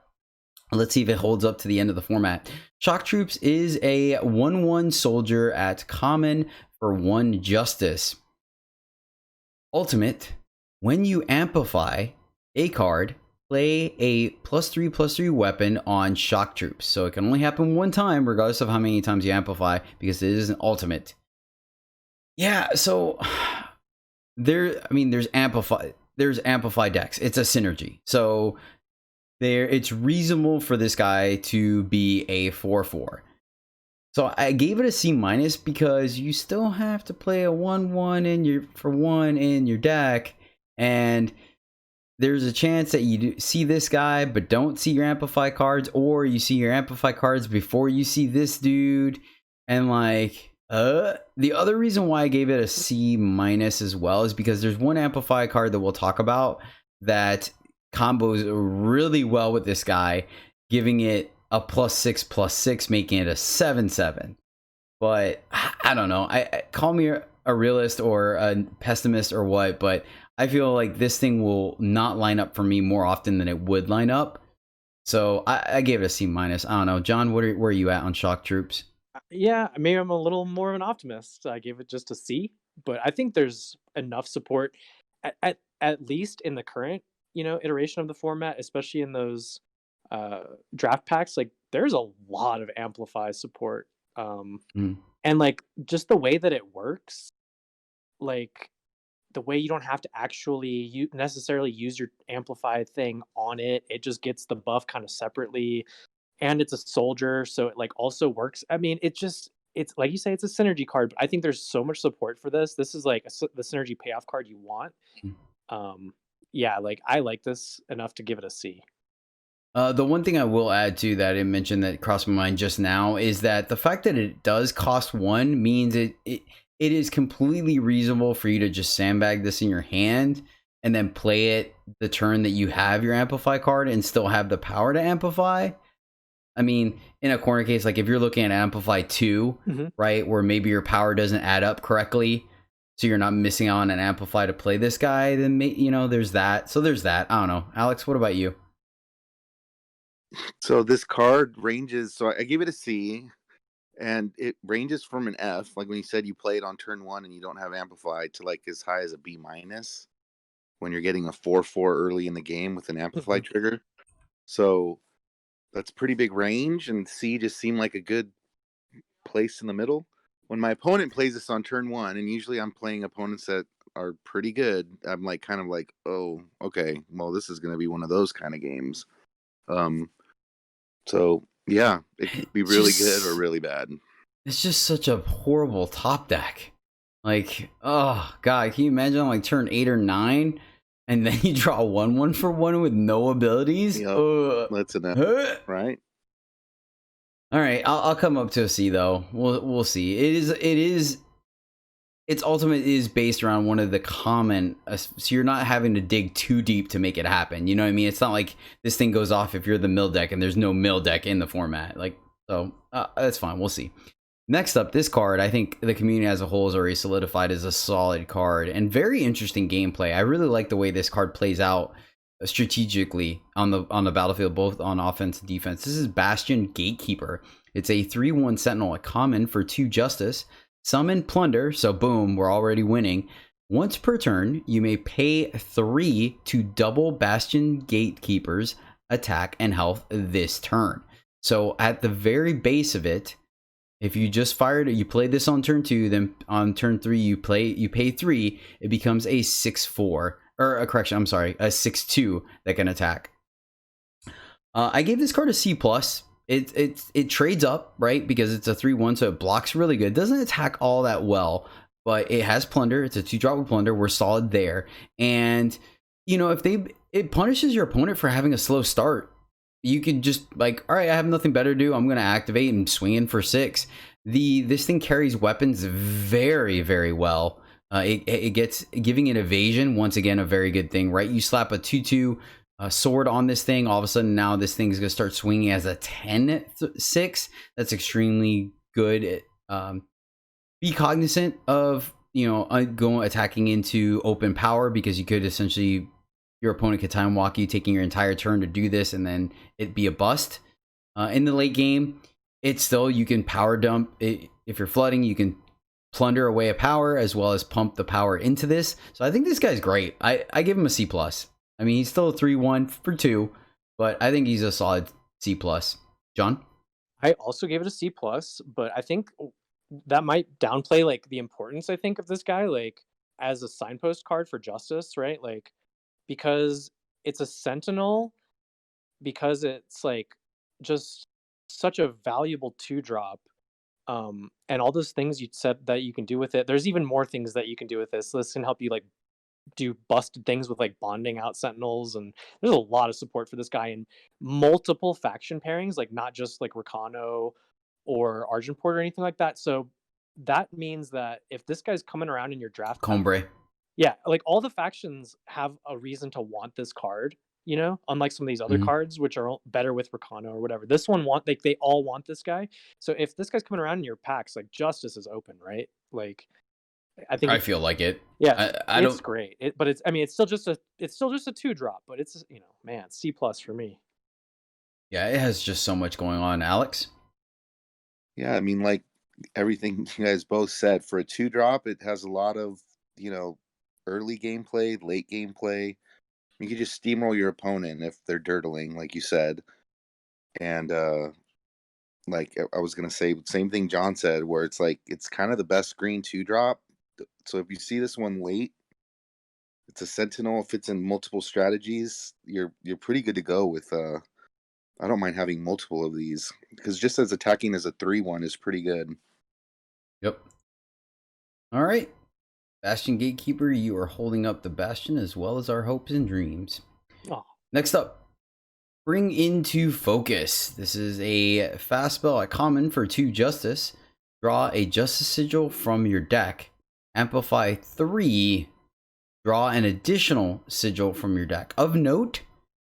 Let's see if it holds up to the end of the format. Shock Troops is a 1/1 soldier at common for 1 justice. Ultimate, when you amplify a card, play a +3/+3 weapon on Shock Troops. So it can only happen 1 time, regardless of how many times you amplify, because it is an ultimate. Yeah, so there's amplify decks. It's a synergy. So it's reasonable for this guy to be a 4/4. So I gave it a C- because you still have to play a 1/1 in your deck, and there's a chance that you see this guy but don't see your amplify cards, or you see your amplify cards before you see this dude. And like, the other reason why I gave it a C- as well is because there's one amplify card that we'll talk about that combos really well with this guy, giving it a +6/+6, making it a 7/7. But I don't know. I call me a realist or a pessimist or what, but I feel like this thing will not line up for me more often than it would line up. So I gave it a C-. I don't know. John, where are you at on Shock Troops? Yeah, maybe I'm a little more of an optimist. I gave it just a C, but I think there's enough support at least in the current, iteration of the format, especially in those draft packs. Like, there's a lot of amplify support. And like, just the way that it works, like the way you don't have to actually necessarily use your amplify thing on it, it just gets the buff kind of separately. And it's a soldier, so it like also works. I mean, it's like you say, it's a synergy card, but I think there's so much support for this. This is like the synergy payoff card you want. Yeah, like I like this enough to give it a C. The one thing I will add to that I mentioned that crossed my mind just now is that the fact that it does cost 1 means it is completely reasonable for you to just sandbag this in your hand and then play it the turn that you have your amplify card and still have the power to amplify. I mean, in a corner case, like if you're looking at Amplify 2, right, where maybe your power doesn't add up correctly, so you're not missing out on an Amplify to play this guy, then, there's that. So there's that. I don't know. Alex, what about you? So this card ranges. So I gave it a C, and it ranges from an F, like when you said you play it on turn 1 and you don't have amplified, to like as high as a B minus when you're getting a 4/4 early in the game with an amplify trigger. So that's pretty big range, and C just seemed like a good place in the middle. When my opponent plays this on turn 1, and usually I'm playing opponents that are pretty good, I'm like kind of like, oh, okay, well, this is going to be one of those kind of games. So yeah, it could be really good or really bad. It's just such a horrible top deck. Like, oh god, can you imagine on like turn 8 or 9, and then you draw 1/1 for 1 with no abilities? Yep. That's enough, right? All right, I'll come up to a C though. We'll see. Its ultimate is based around one of the common, so you're not having to dig too deep to make it happen. You know what I mean? It's not like this thing goes off if you're the mill deck and there's no mill deck in the format. Like, so that's fine. We'll see. Next up, this card, I think the community as a whole is already solidified as a solid card and very interesting gameplay. I really like the way this card plays out strategically on the battlefield, both on offense and defense. This is Bastion Gatekeeper. It's a 3/1 Sentinel, a common for 2 justice. Summon Plunder, so boom, we're already winning. Once per turn, you may pay 3 to double Bastion Gatekeeper's attack and health this turn. So at the very base of it, if you just fired it, you played this on turn 2, then on turn 3 you pay 3, it becomes a 6/4, or a correction, I'm sorry, a 6/2 that can attack. I gave this card a C+. It trades up, right? Because it's a 3/1, so it blocks really good. Doesn't attack all that well, but it has Plunder. It's a 2-drop with Plunder. We're solid there. And, you know, it punishes your opponent for having a slow start. You can just like, all right, I have nothing better to do. I'm going to activate and swing in for 6. This thing carries weapons very, very well. It gets giving it evasion. Once again, a very good thing, right? You slap a 2/2 sword on this thing, all of a sudden now this thing's gonna start swinging as a 10/6. That's extremely good. Be cognizant of, you know, attacking into open power, because you could essentially, your opponent could time walk you, taking your entire turn to do this, and then it'd be a bust. In the late game, it's still, you can power dump it. If you're flooding, you can plunder away a power as well as pump the power into this. So I think this guy's great. I give him a C+. I mean, he's still a 3/1 for 2, but I think he's a solid C+. John? I also gave it a C+, but I think that might downplay like the importance, I think, of this guy, like as a signpost card for justice, right? Like, because it's a sentinel, because it's like just such a valuable 2-drop. And all those things you said that you can do with it, there's even more things that you can do with this. This can help you like do busted things with like bonding out sentinels, and there's a lot of support for this guy in multiple faction pairings, like not just like Rakano or Argenport or anything like that. So that means that if this guy's coming around in your draft, Combre. yeah, like all the factions have a reason to want this card, you know, unlike some of these other cards which are better with Rakano or whatever. This one they all want this guy. So if this guy's coming around in your packs, like justice is open, right? Like I think I feel like it. Yeah, I it's don't. great. But it's, I mean, it's still just a 2-drop, but it's, you know, man, C+ for me. Yeah, it has just so much going on. Alex? Yeah, I mean, like everything you guys both said, for a 2-drop, it has a lot of, you know, early gameplay, late gameplay. You can just steamroll your opponent if they're dirtling, like you said. And like I was gonna say, same thing John said, where it's like it's kind of the best green 2-drop. So if you see this one late, it's a sentinel, fits in multiple strategies, you're pretty good to go with. I don't mind having multiple of these, because just as attacking as a 3/1 is pretty good. Yep. All right. Bastion Gatekeeper, you are holding up the Bastion as well as our hopes and dreams. Oh. Next up, Bring Into Focus. This is a fast spell at common for 2 justice. Draw a justice sigil from your deck. Amplify 3. Draw an additional sigil from your deck. Of note,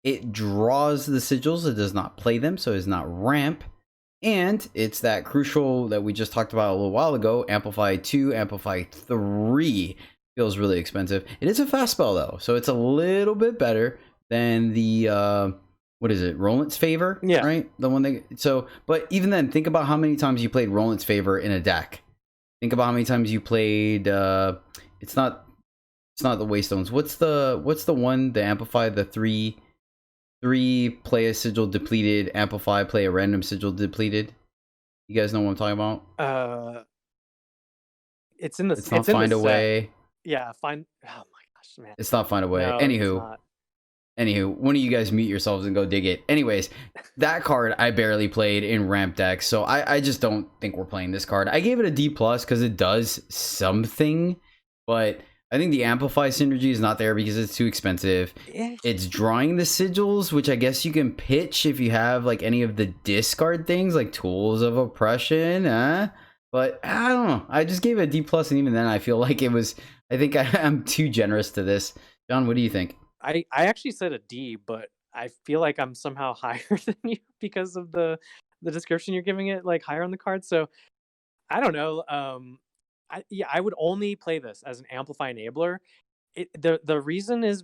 it draws the sigils. It does not play them, so it's not ramp. And it's that crucial that we just talked about a little while ago. Amplify 2, Amplify 3. Feels really expensive. It is a fast spell, though, so it's a little bit better than the what is it? Roland's Favor? Yeah. Right? The one but even then, think about how many times you played Roland's Favor in a deck. Think about how many times you played it's not the Waystones. What's the one, the amplify, the three play a sigil depleted, amplify, play a random sigil depleted. You guys know what I'm talking about? It's in the It's not Find a Way. Yeah, find. Oh my gosh, man. It's not Find a Way. No, Anywho, one of you guys mute yourselves and go dig it. Anyways, that card I barely played in ramp decks, so I just don't think we're playing this card. I gave it a D+ because it does something, but I think the Amplify synergy is not there because it's too expensive. It's drawing the sigils, which I guess you can pitch if you have like any of the discard things like Tools of Oppression. But I don't know. I just gave it a D+, and even then I feel like it was. I think I'm too generous to this. John, what do you think? I actually said a D, but I feel like I'm somehow higher than you because of the description you're giving it, like higher on the card. So I don't know. I would only play this as an Amplify enabler. The reason is,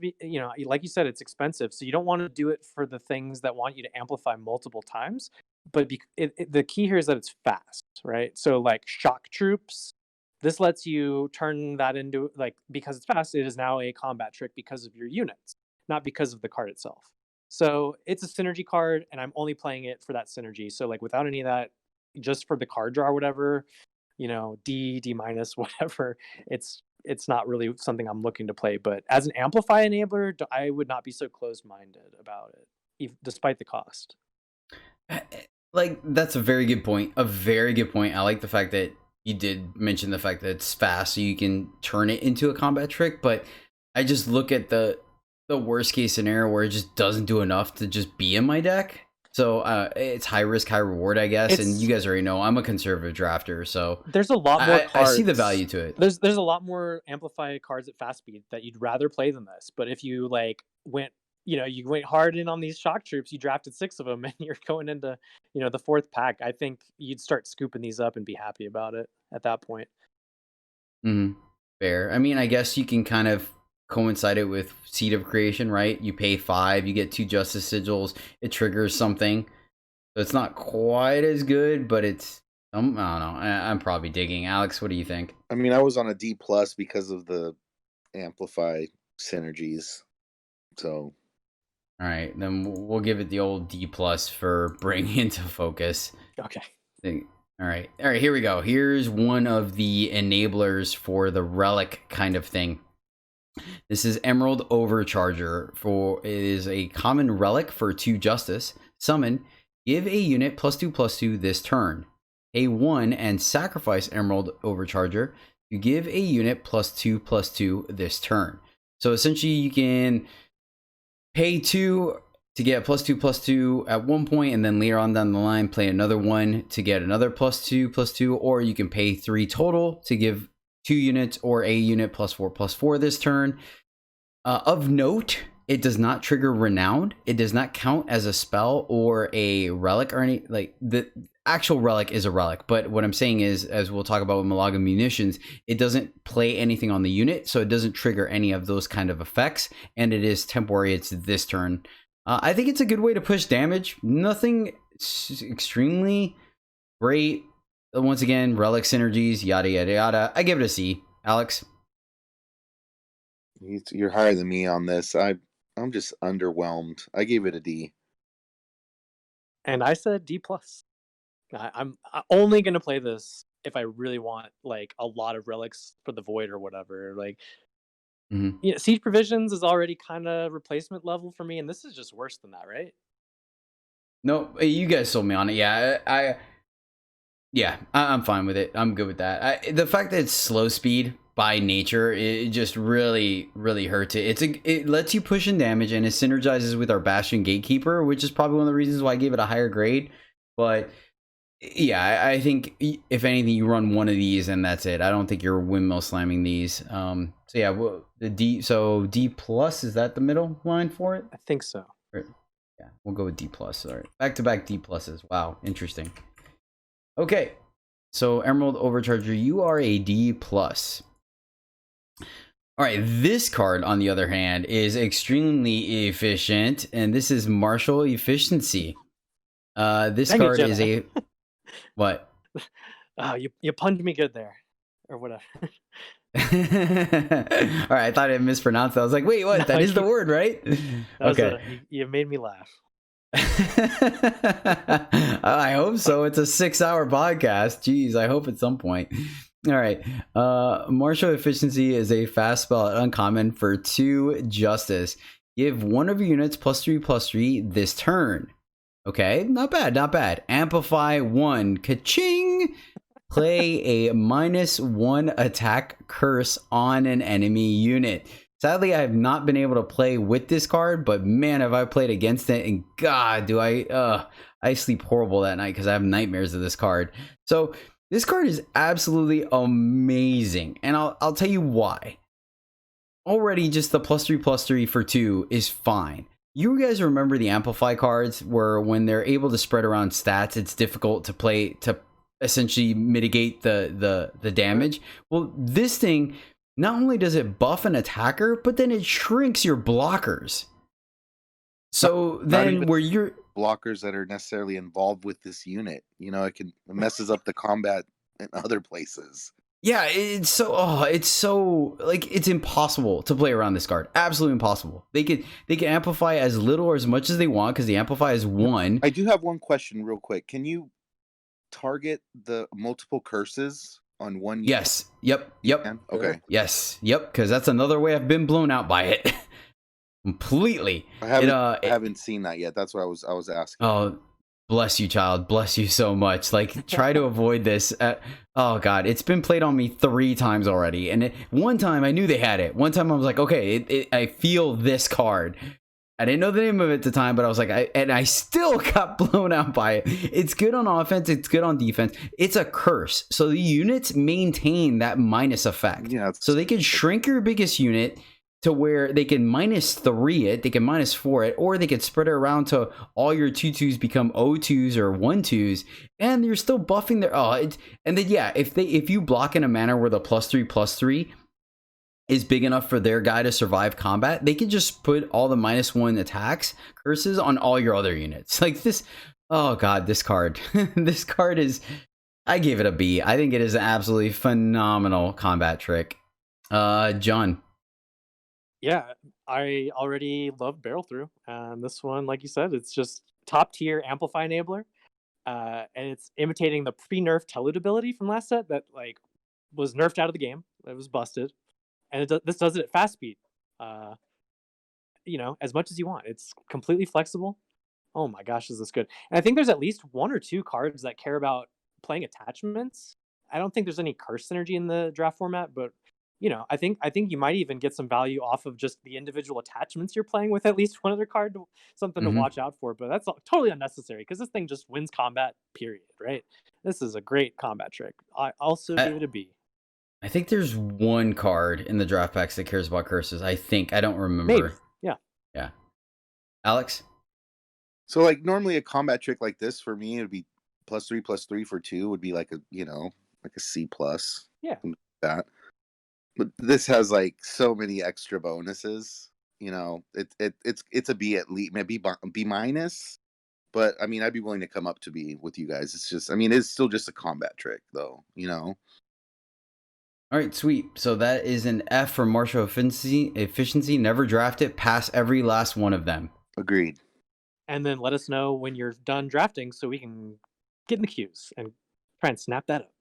like you said, it's expensive, so you don't want to do it for the things that want you to amplify multiple times. But the key here is that it's fast, right? So like shock troops, this lets you turn that into, like, because it's fast, it is now a combat trick because of your units, not because of the card itself. So it's a synergy card, and I'm only playing it for that synergy. So like without any of that, just for the card draw or whatever, D minus, whatever, it's not really something I'm looking to play. But as an Amplify enabler, I would not be so closed-minded about it, despite the cost. Like, that's a very good point. A very good point. I like the fact that you did mention the fact that it's fast, so you can turn it into a combat trick. But I just look at the worst case scenario where it just doesn't do enough to just be in my deck. So it's high risk, high reward, I guess. And you guys already know I'm a conservative drafter, so there's a lot more cards. I see the value to it. There's a lot more Amplify cards at fast speed that you'd rather play than this. But if you went hard in on these shock troops, you drafted 6 of them, and you're going into the 4th pack, I think you'd start scooping these up and be happy about it at that point. Fair. I mean, I guess you can kind of coincide it with Seed of Creation, right? You pay 5, you get 2 Justice Sigils, it triggers something. So it's not quite as good, but it's I don't know. I'm probably digging. Alex, what do you think? I mean, I was on a D+ because of the Amplify synergies. So all right, then we'll give it the old D+ for bringing into focus. Okay. All right, here we go. Here's one of the enablers for the relic kind of thing. This is Emerald Overcharger. It is a common relic for 2 justice. Summon, give a unit +2/+2 this turn. Pay 1 and sacrifice Emerald Overcharger to give a unit +2/+2 this turn. So essentially you can pay 2 to get +2/+2 at one point, and then later on down the line play another one to get another +2/+2, or you can pay 3 total to give 2 units or a unit +4/+4 this turn. Of note, it does not trigger Renowned. It does not count as a spell or a relic or any, like, the actual relic is a relic. But what I'm saying is, as we'll talk about with Malaga Munitions, it doesn't play anything on the unit, so it doesn't trigger any of those kind of effects, and it is temporary. It's this turn. I think it's a good way to push damage. Nothing extremely great. Once again, relic synergies, yada yada yada. I give it a C. Alex, you're higher than me on this. I'm just underwhelmed. I gave it a D. And I said D+. I'm only gonna play this if I really want like a lot of relics for the void or whatever. Like, Siege Provisions is already kind of replacement level for me, and this is just worse than that, right? No, you guys sold me on it. Yeah, I'm fine with it. I'm good with that. The fact that it's slow speed by nature, it just really, really hurts it. It lets you push in damage, and it synergizes with our Bastion Gatekeeper, which is probably one of the reasons why I gave it a higher grade. But yeah, I think if anything, you run one of these and that's it. I don't think you're windmill slamming these. So yeah, the D. So D+, is that the middle line for it? I think so. Yeah, we'll go with D+. All right, back-to-back D+. Wow, interesting. Okay, so Emerald Overcharger, you are a D+. All right, this card, on the other hand, is extremely efficient, and this is Martial Efficiency. This Dang it, card is Jedi. a what? You punned me good there, or whatever. All right, I thought I mispronounced that. I was like, wait, what? No, That is the word, right? Okay. You made me laugh. I hope so. It's a 6-hour podcast. Jeez, I hope at some point. All right. Martial Efficiency is a fast spell at uncommon for 2 justice. Give one of your units +3/+3 this turn. Okay, not bad, not bad. Amplify 1. Ka-ching! Play a -1 attack curse on an enemy unit. Sadly, I have not been able to play with this card, but man, have I played against it, and God, do I sleep horrible that night because I have nightmares of this card. So this card is absolutely amazing, and I'll tell you why. Already, just the +3/+3 for 2 is fine. You guys remember the Amplify cards, where when they're able to spread around stats, it's difficult to play to essentially mitigate the damage. Well, this thing, not only does it buff an attacker, but then it shrinks your blockers. So then where you're blockers that are necessarily involved with this unit, it messes up the combat in other places. Yeah, it's so like it's impossible to play around this card. Absolutely impossible. They can amplify as little or as much as they want because the amplify is 1. I do have one question real quick. Can you target the multiple curses on one unit? Yes. Yep. Okay. Yes. Yep. Because that's another way I've been blown out by it. Completely. I haven't seen that yet. That's what I was asking. Oh, bless you, child. Bless you so much. Like, try to avoid this. Oh God, it's been played on me 3 times already. And one time I knew they had it. One time I was like, okay, I feel this card. I didn't know the name of it at the time, but I was like, I still got blown out by it. It's good on offense. It's good on defense. It's a curse. So the units maintain that minus effect. Yeah. So they can shrink your biggest unit to where they can -3 it, they can -4 it, or they can spread it around to all your 2/2s become 0/2s or 1/2s, and you're still buffing their and then yeah, if you block in a manner where the +3/+3 is big enough for their guy to survive combat, they can just put all the -1 attacks curses on all your other units. Like this, oh God, this card. This card is, I gave it a B. I think it is an absolutely phenomenal combat trick. John. Yeah, I already love Barrel Through, and this one, like you said, it's just top tier Amplify enabler, and it's imitating the pre-nerf Telud ability from last set that was nerfed out of the game. It was busted, and this does it at fast speed. As much as you want. It's completely flexible. Oh my gosh, is this good? And I think there's at least 1 or 2 cards that care about playing attachments. I don't think there's any curse synergy in the draft format, but I think you might even get some value off of just the individual attachments you're playing with at least one other card, something to watch out for. But that's totally unnecessary because this thing just wins combat, period, right? This is a great combat trick. I also gave it a B. I think there's 1 card in the draft packs that cares about curses. I don't remember. Maybe. Yeah. Alex? So normally a combat trick like this for me, it would be +3/+3 for 2 would be like a C+. Yeah. That. But this has so many extra bonuses. It's a B at least, maybe B minus. But I mean, I'd be willing to come up to B with you guys. It's just, it's still just a combat trick, though. All right, sweet. So that is an F for martial efficiency. Never draft it. Pass every last one of them. Agreed. And then let us know when you're done drafting so we can get in the queues and try and snap that up.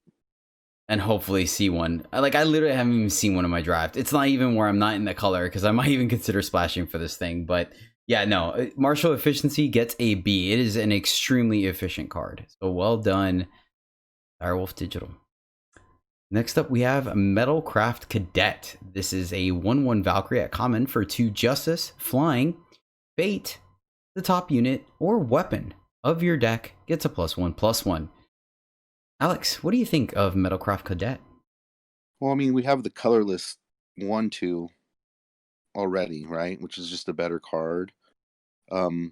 And hopefully see one. I literally haven't even seen one in my draft. It's not even where I'm not in the color because I might even consider splashing for this thing. But yeah, no. Martial efficiency gets a B. It is an extremely efficient card. So well done, Direwolf Digital. Next up, we have Metalcraft Cadet. This is a 1/1 Valkyrie at common for 2 justice, flying, fate. The top unit or weapon of your deck gets a +1/+1. Alex, what do you think of Metalcraft Cadet? Well, I mean, we have the colorless 1/2 already, right? Which is just a better card. The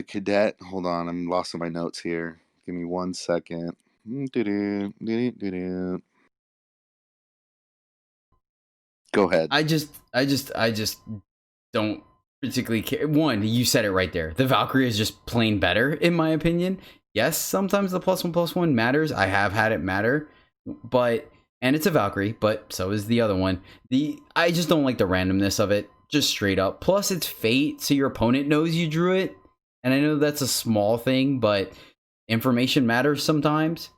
Cadet, hold on, I'm lost in my notes here. Give me 1 second. Go ahead. I just don't particularly care. One, you said it right there. The Valkyrie is just plain better, in my opinion. Yes, sometimes the +1/+1 matters. I have had it matter, and it's a Valkyrie, but so is the other one. I just don't like the randomness of it, just straight up. Plus, it's fate, so your opponent knows you drew it. And I know that's a small thing, but information matters sometimes.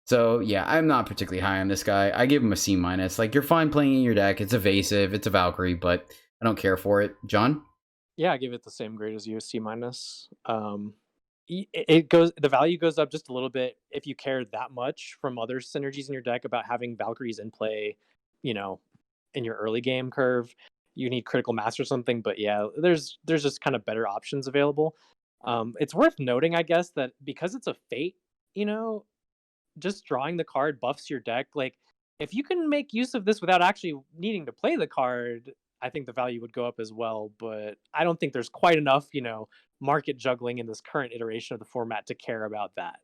So yeah, I'm not particularly high on this guy. I give him a C-. Like, you're fine playing in your deck. It's evasive. It's a Valkyrie, but I don't care for it. John? Yeah, I give it the same grade as you, C-. The value goes up just a little bit if you care that much from other synergies in your deck about having Valkyries in play, in your early game curve. You need critical mass or something, but yeah, there's just kind of better options available. It's worth noting, I guess, that because it's a fate, just drawing the card buffs your deck. Like, if you can make use of this without actually needing to play the card, I think the value would go up as well. But I don't think there's quite enough, market juggling in this current iteration of the format to care about that.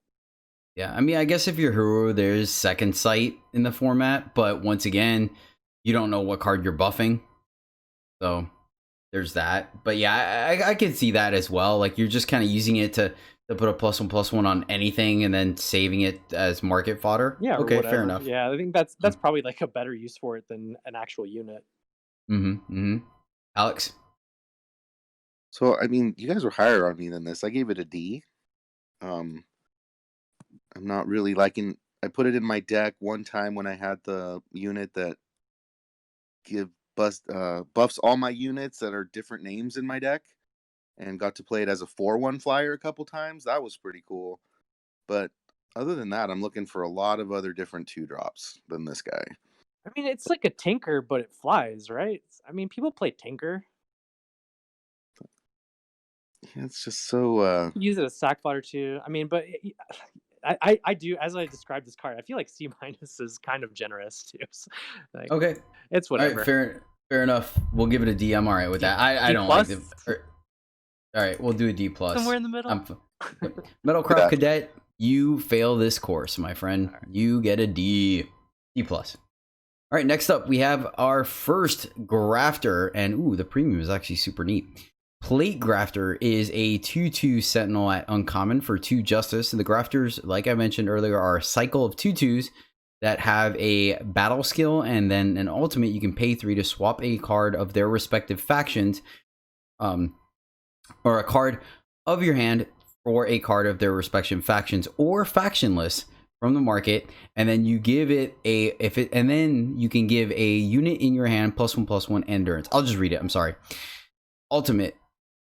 Yeah, I mean, I guess if you're hero, there's second sight in the format, but once again, you don't know what card you're buffing. So there's that. But yeah, I can see that as well. Like, you're just kind of using it to put a +1/+1 on anything and then saving it as market fodder. Yeah, okay, fair enough. Yeah, I think that's probably like a better use for it than an actual unit. Alex? So, I mean, you guys were higher on me than this. I gave it a D. I'm not really liking... I put it in my deck one time when I had the unit that buffs all my units that are different names in my deck, and got to play it as a 4/1 flyer a couple times. That was pretty cool. But other than that, I'm looking for a lot of other different 2-drops than this guy. I mean, it's like a Tinker, but it flies, right? I mean, people play Tinker. Yeah, it's just so... Use it as sack fodder too. I mean, but I do, as I described this card, I feel like C- is kind of generous too. So, like, okay. It's whatever. All right, fair enough. We'll give it a D. I'm all right with that. I don't like it. All right, we'll do a D+. Somewhere in the middle. Metalcraft Cadet, you fail this course, my friend. Right. You get a D+. All right, next up, we have our first Grafter, and the premium is actually super neat. Plate Grafter is a 2/2 Sentinel at uncommon for 2 Justice, and the Grafters, like I mentioned earlier, are a cycle of 2/2s that have a battle skill, and then an ultimate. You can pay 3 to swap a card of their respective factions, or a card of your hand for a card of their respective factions or factionless from the market, and then you give it and then you can give a unit in your hand +1/+1 endurance. I'll just read it. I'm sorry. Ultimate,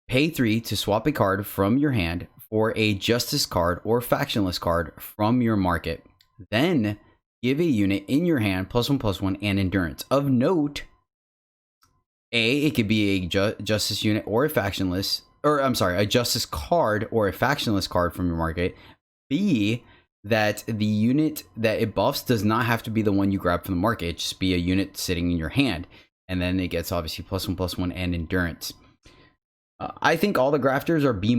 pay 3 to swap a card from your hand for a justice card or factionless card from your market. Then give a unit in your hand +1/+1 and endurance. Of note, it could be a justice unit or a factionless, a justice card or a factionless card from your market. B, that the unit that it buffs does not have to be the one you grab from the market. It just be a unit sitting in your hand. And then it gets obviously +1/+1 and endurance. I think all the Grafters are B-,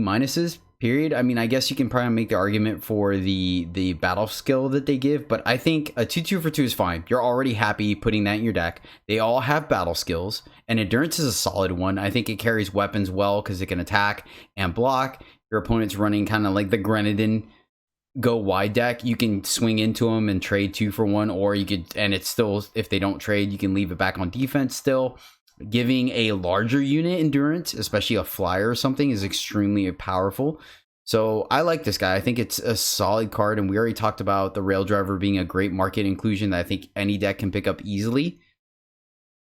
period. I mean, I guess you can probably make the argument for the battle skill that they give, but I think a 2/2 for 2 is fine. You're already happy putting that in your deck. They all have battle skills, and endurance is a solid one. I think it carries weapons well because it can attack and block. Your opponent's running kind of like the Grenadine go wide deck. You can swing into them and trade 2 for 1, or you could, and it's still, if they don't trade, you can leave it back on defense still. Giving a larger unit endurance, especially a flyer or something, is extremely powerful. So I like this guy. I think it's a solid card, and we already talked about the Rail Driver being a great market inclusion that I think any deck can pick up easily.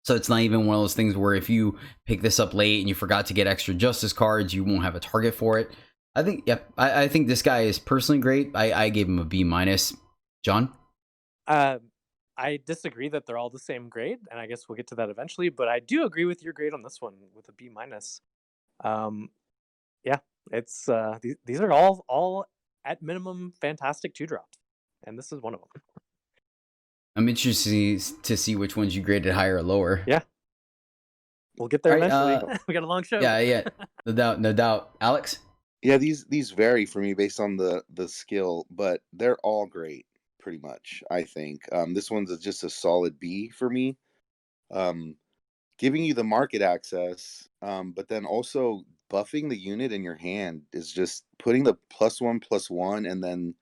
So it's not even one of those things where if you pick this up late and you forgot to get extra justice cards, you won't have a target for it. I think, I think this guy is personally great. I gave him a B-. John? I disagree that they're all the same grade, and I guess we'll get to that eventually, but I do agree with your grade on this one with a B-. Yeah, it's these are all at minimum fantastic 2-drops, and this is one of them. I'm interested to see which ones you graded higher or lower. Yeah, we'll get there eventually. We got a long show. Yeah, no doubt. Alex? Yeah, these vary for me based on the skill, but they're all great. Pretty much, I think. This one's just a solid B for me. um, giving you the market access, but then also buffing the unit in your hand is just putting the +1/+1 and then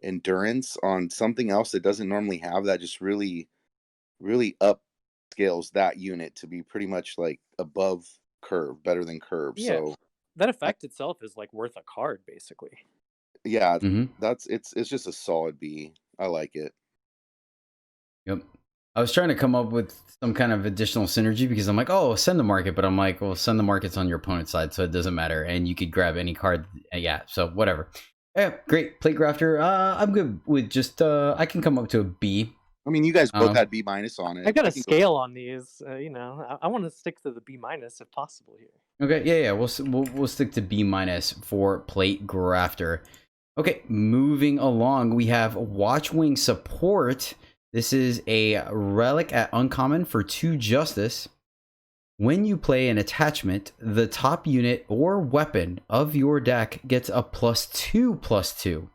endurance on something else that doesn't normally have that. Just really, really upscales that unit to be pretty much like above curve, better than curve. Yeah, So that I, effect itself is like worth a card basically. yeah, Hmm. it's just a solid B. I like it. Yep. I was trying to come up with some kind of additional synergy because I'm like, oh, send the market, but I'm like, well, send the market's on your opponent's side, so it doesn't matter, and you could grab any card. Yeah, so whatever. Yeah, great. Plate Grafter. I'm good with just. I can come up to a B. I mean, you guys both Um, had B- on I it. got I a can go. scale on these. I want to stick to the B- if possible here. okay, yeah. We'll stick to B- for Plate Grafter. Okay, moving along, we have Watchwing Support. This is a relic at uncommon for 2 justice. When you play an attachment, the top unit or weapon of your deck gets a +2/+2.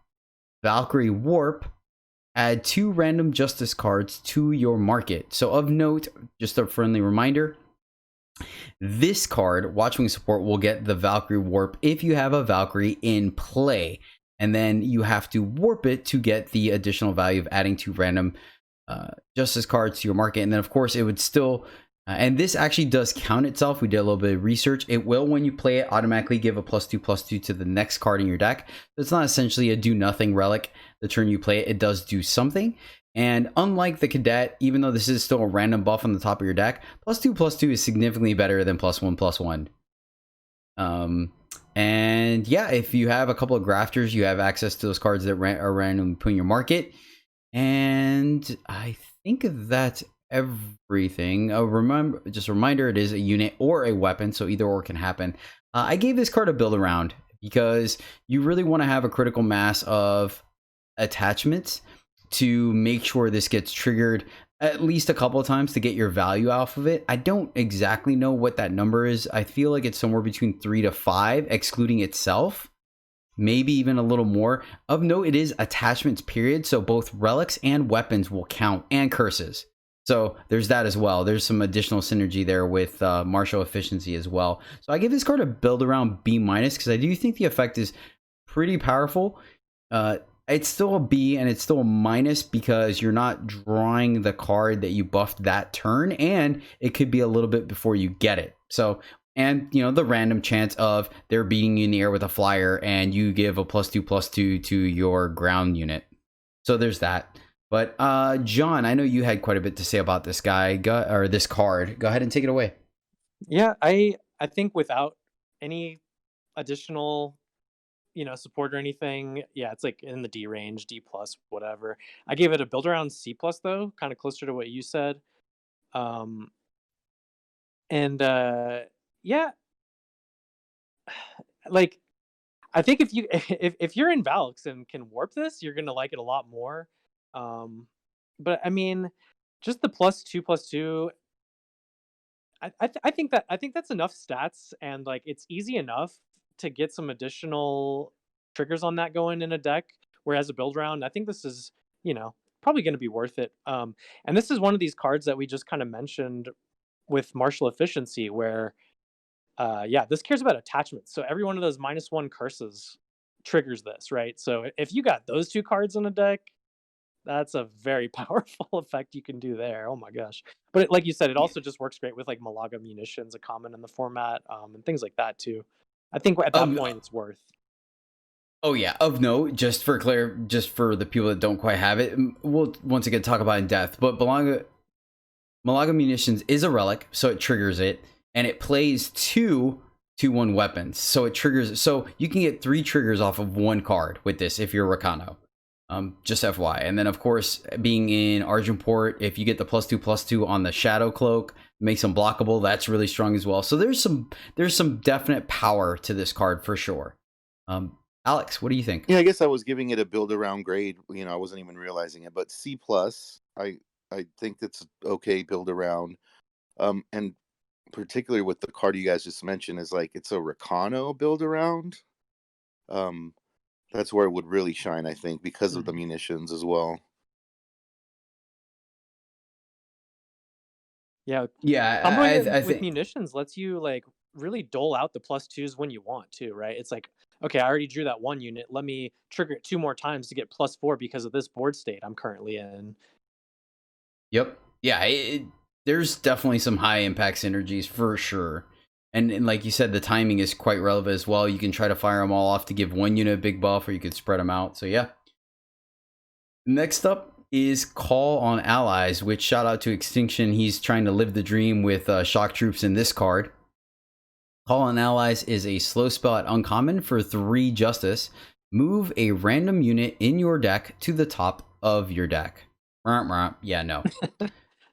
Valkyrie Warp. Add 2 random justice cards to your market. So of note, just a friendly reminder, this card, Watchwing Support, will get the Valkyrie Warp if you have a Valkyrie in play. And then you have to warp it to get the additional value of adding 2 random justice cards to your market. And then, of course, it would still... and this actually does count itself. We did a little bit of research. It will, when you play it, automatically give a +2/+2 to the next card in your deck. So it's not essentially a do-nothing relic. The turn you play it, it does do something. And unlike the Cadet, even though this is still a random buff on the top of your deck, +2/+2 is significantly better than +1/+1. And yeah, if you have a couple of Grafters, you have access to those cards that are randomly put in your market. And I think that's everything. Remember, just a reminder, it is a unit or a weapon, so either or can happen. I gave this card a build around because you really want to have a critical mass of attachments to make sure this gets triggered at least a couple of times to get your value off of it. I don't exactly know what that number is. I feel like it's somewhere between 3 to 5, excluding itself. Maybe even a little more. Of note, it is attachments, period. So both relics and weapons will count, and curses. So there's that as well. There's some additional synergy there with martial efficiency as well. So I give this card a build around B- because I do think the effect is pretty powerful. It's still a B and it's still a minus because you're not drawing the card that you buffed that turn, and it could be a little bit before you get it. So, and you know, the random chance of they're beating you in the air with a flyer and you give a +2/+2 to your ground unit. So there's that. But John, I know you had quite a bit to say about this guy or this card. Go ahead and take it away. Yeah, I think without any additional support or anything, yeah, it's like in the D range, D plus, whatever. I gave it a build around C plus though, kind of closer to what you said. And yeah, like I think if you if you're in Valks and can warp this, you're gonna like it a lot more. But I mean, just the +2/+2. I think that's enough stats, and like it's easy enough to get some additional triggers on that going in a deck. Whereas a build round, I think this is probably going to be worth it. And this is one of these cards that we just kind of mentioned with martial efficiency, where yeah, this cares about attachments. So every one of those -1 curses triggers this, right? So if you got those 2 cards in a deck, that's a very powerful effect you can do there. Oh my gosh. But like you said, it also just works great with like Malaga munitions, a common in the format, and things like that too. I think at that point it's worth. Oh yeah, of note, just for the people that don't quite have it, we'll once again talk about it in depth. But Malaga Munitions is a relic, so it triggers it, and it plays 2/1 weapons, so it triggers. So you can get 3 triggers off of 1 card with this if you're Rakano. Just FY. And then of course, being in Argenport, if you get the +2/+2 on the Shadow Cloak, makes them blockable. That's really strong as well. So there's some definite power to this card for sure. Alex, what do you think? Yeah, I guess I was giving it a build around grade. I wasn't even realizing it, but C plus. I think that's okay build around. And particularly with the card you guys just mentioned is like it's a Rakano build around. That's where it would really shine, I think, because of the munitions as well. Yeah, Yeah, comboing I it with think. munitions lets you like really dole out the +2s when you want to, right? It's like, okay, I already drew that one unit. Let me trigger it 2 more times to get +4 because of this board state I'm currently in. Yep. Yeah, there's definitely some high impact synergies for sure. And like you said, the timing is quite relevant as well. You can try to fire them all off to give one unit a big buff, or you could spread them out. So yeah. Next up is Call on Allies, which shout out to Extinction. He's trying to live the dream with shock troops in this card. Call on Allies is a slow spell at uncommon for 3 justice. Move a random unit in your deck to the top of your deck. Yeah, no.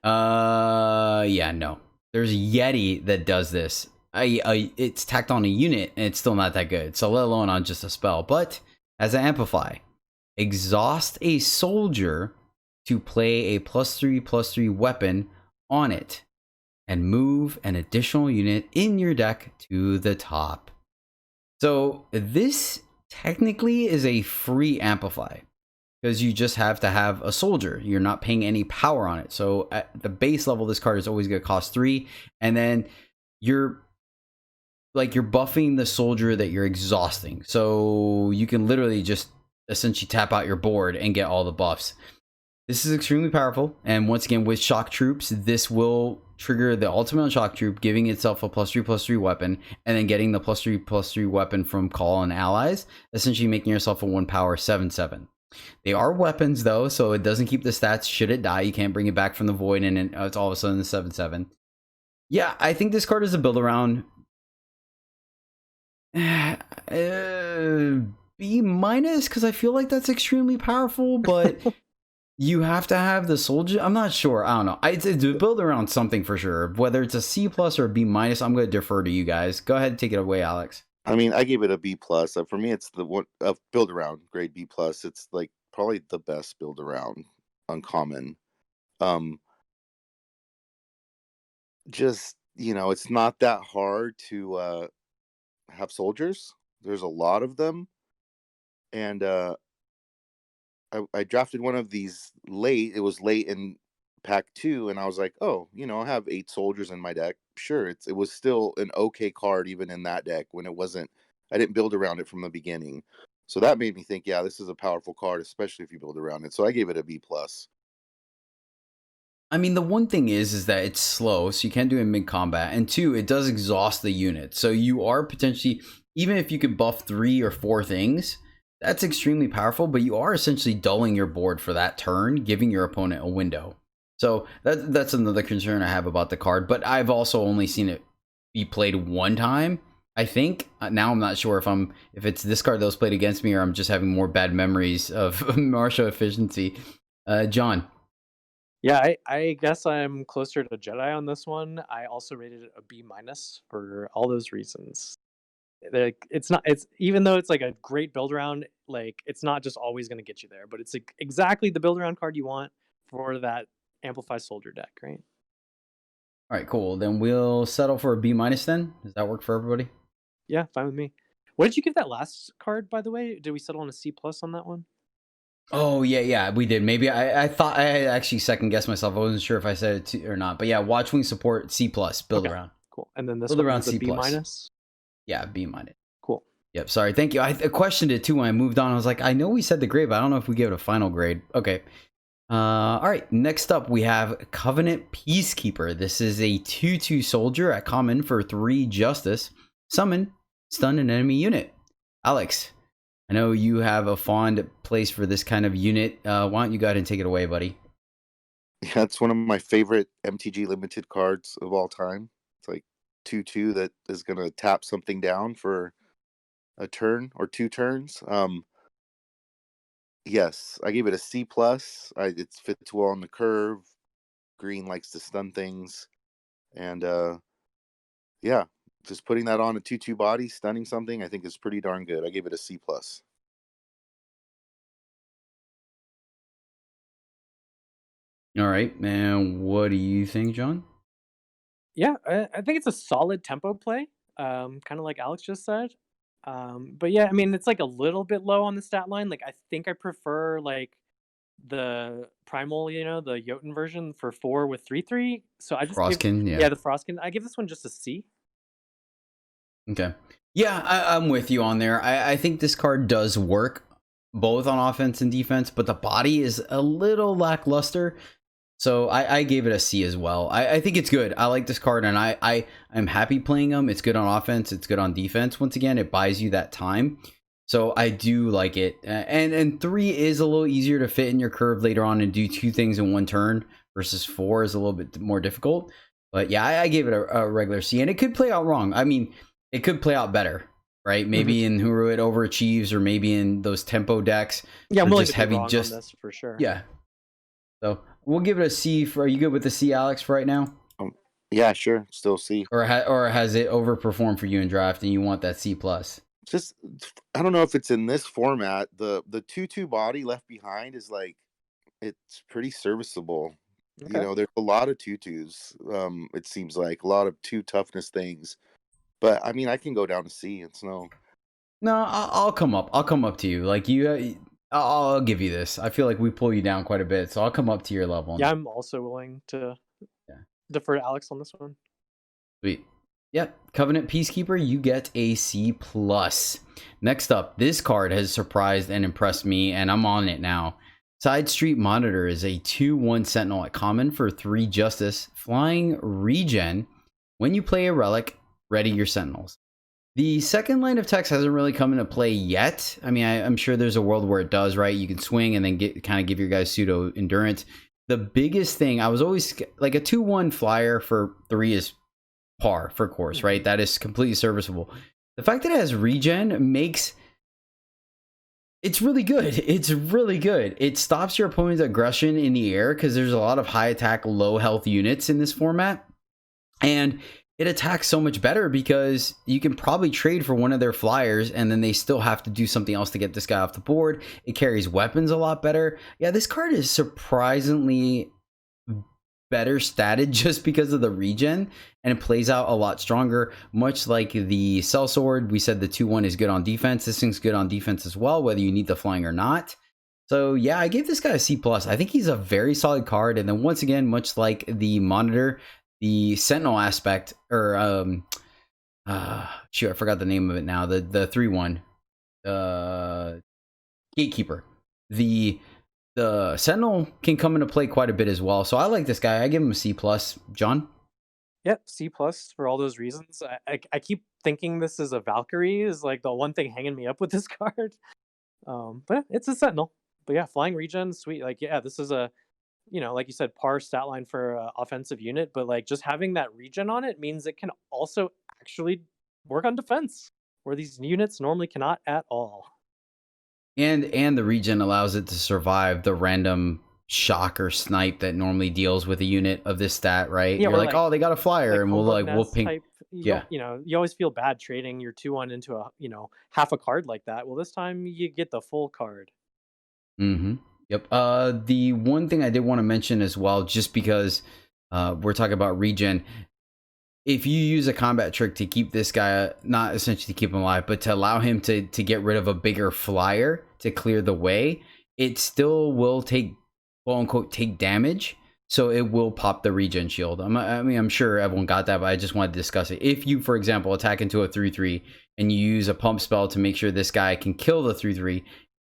Yeah, no. There's a Yeti that does this. It's tacked on a unit and it's still not that good. So let alone on just a spell. But as an amplify, exhaust a soldier to play a +3/+3 weapon on it and move an additional unit in your deck to the top. So this technically is a free amplify because you just have to have a soldier. You're not paying any power on it. So at the base level, this card is always going to cost 3, and then you're buffing the soldier that you're exhausting. So you can literally just essentially tap out your board and get all the buffs. This is extremely powerful, and once again, with shock troops, this will trigger the ultimate on shock troop, giving itself a +3/+3 weapon, and then getting the +3/+3 weapon from Call on Allies, essentially making yourself a 1 power 7/7. They are weapons though, so it doesn't keep the stats should it die. You can't bring it back from the void, and it's all of a sudden a 7/7. Yeah, I think this card is a build around B minus because I feel like that's extremely powerful, but. You have to have the soldier. I'm not sure. I don't know. It's a build around something for sure. Whether it's a C plus or a B minus, I'm going to defer to you guys. Go ahead and take it away, Alex. I mean, I gave it a B plus. For me, it's the one build around grade B plus. It's like probably the best build around uncommon. Just it's not that hard to have soldiers. There's a lot of them, and I drafted one of these late. It was late in pack 2, and I was like, oh, I have 8 soldiers in my deck. Sure, it was still an okay card even in that deck when it wasn't. I didn't build around it from the beginning, so that made me think, yeah, this is a powerful card, especially if you build around it. So I gave it a B plus. I mean, the one thing is that it's slow, so you can't do it in mid combat, and 2, it does exhaust the unit. So you are potentially, even if you could buff 3 or 4 things. That's extremely powerful, but you are essentially dulling your board for that turn, giving your opponent a window. So that's another concern I have about the card, but I've also only seen it be played one time, I think. Now I'm not sure if it's this card that was played against me or I'm just having more bad memories of martial efficiency. John. Yeah, I guess I'm closer to Jedi on this one. I also rated it a B minus for all those reasons. Like it's even though it's like a great build around, like it's not just always going to get you there, but it's like exactly the build around card you want for that amplify soldier deck, right? All right, cool. Then we'll settle for a B minus then. Does that work for everybody? Yeah, fine with me. What did you give that last card, by the way? Did we settle on a C plus on that one? Oh yeah, we did. Maybe I thought I had actually second guessed myself. I wasn't sure if I said it or not. But yeah, Watchwing support C plus build Okay, around. cool. And then this Build one around is a C B plus. minus. Yeah, B minus. Cool. Yep. Sorry. Thank you. I questioned it too when I moved on. I was like, I know we said the grade, but I don't know if we gave it a final grade. Okay. All right. Next up, we have Covenant Peacekeeper. This is a 2/2 soldier at common for 3 justice. Summon, stun an enemy unit. Alex, I know you have a fond place for this kind of unit. Why don't you go ahead and take it away, buddy? Yeah, it's one of my favorite MTG limited cards of all time. It's like 2/2 that is going to tap something down for a turn or 2 turns. Yes, I gave it a C plus. It fits well on the curve. Green likes to stun things, and yeah, just putting that on a 2/2 body, stunning something, I think is pretty darn good. I gave it a C plus. All right, man. What do you think, John? Yeah, I think it's a solid tempo play, kind of like Alex just said. But yeah, I mean, it's like a little bit low on the stat line. Like, I think I prefer like the primal, the Jotun version for 4 with 3/3. So I just give Frostkin, yeah. yeah, the Frostkin. I give this one just a C. Okay. Yeah, I'm with you on there. I think this card does work both on offense and defense, but the body is a little lackluster. So I gave it a C as well. I think it's good. I like this card, and I'm happy playing them. It's good on offense. It's good on defense. Once again, it buys you that time. So I do like it. And 3 is a little easier to fit in your curve later on and do 2 things in one turn versus 4 is a little bit more difficult. But yeah, I gave it a regular C, and it could play out wrong. I mean, it could play out better, right? Maybe in Huru it overachieves, or maybe in those tempo decks. Yeah, I'm willing just to be heavy, wrong just on this for sure. yeah. So we'll give it a C. Are you good with the C, Alex, for right now? Yeah, sure. Still C. Or has it overperformed for you in draft, and you want that C plus? Just, I don't know if it's in this format. The 2/2 body left behind is like, it's pretty serviceable. Okay. There's a lot of 2/2s. It seems like a lot of 2 toughness things. But I mean, I can go down to C. It's no. I'll come up. I'll come up to you. Like I'll give you this. I feel like we pull you down quite a bit, so I'll come up to your level. Yeah, I'm also willing to defer to Alex on this one. Sweet. Yep. Covenant Peacekeeper, you get a C plus. Next up, this card has surprised and impressed me, and I'm on it now. Side Street Monitor is a 2/1 Sentinel at common for 3 justice, flying regen. When you play a relic, ready your sentinels. The second line of text hasn't really come into play yet. I mean, I'm sure there's a world where it does, right? You can swing and then give your guys pseudo endurance. The biggest thing, I was always like, a 2/1 flyer for 3 is par for course, right? That is completely serviceable. The fact that it has regen makes it's really good. It's really good. It stops your opponent's aggression in the air because there's a lot of high attack, low health units in this format. And it attacks so much better because you can probably trade for one of their flyers and then they still have to do something else to get this guy off the board. It carries weapons a lot better. Yeah, this card is surprisingly better statted just because of the regen, and it plays out a lot stronger, much like the Sellsword. We said the 2/1 is good on defense. This thing's good on defense as well, whether you need the flying or not. So yeah, I gave this guy a C plus. I think he's a very solid card. And then once again, much like the Monitor, the Sentinel aspect, or shoot, I forgot the name of it now. The 3/1 Gatekeeper. The Sentinel can come into play quite a bit as well. So I like this guy. I give him a C plus. John? Yep, C plus for all those reasons. I keep thinking this is a Valkyrie is like the one thing hanging me up with this card. But it's a Sentinel. But yeah, flying regen, sweet. Like, yeah, this is a, like you said, par stat line for offensive unit, but like just having that regen on it means it can also actually work on defense, where these units normally cannot at all. And the regen allows it to survive the random shock or snipe that normally deals with a unit of this stat, right? Yeah, you're like, oh, they got a flyer, and we'll ping. Type, you always feel bad trading your 2/1 into a half a card like that. Well, this time you get the full card. Yep. The one thing I did want to mention as well, just because we're talking about regen, if you use a combat trick to keep this guy, not essentially to keep him alive, but to allow him to get rid of a bigger flyer to clear the way, it still will take, quote unquote, take damage. So it will pop the regen shield. I'm sure everyone got that, but I just wanted to discuss it. If you, for example, attack into a 3/3 and you use a pump spell to make sure this guy can kill the 3/3,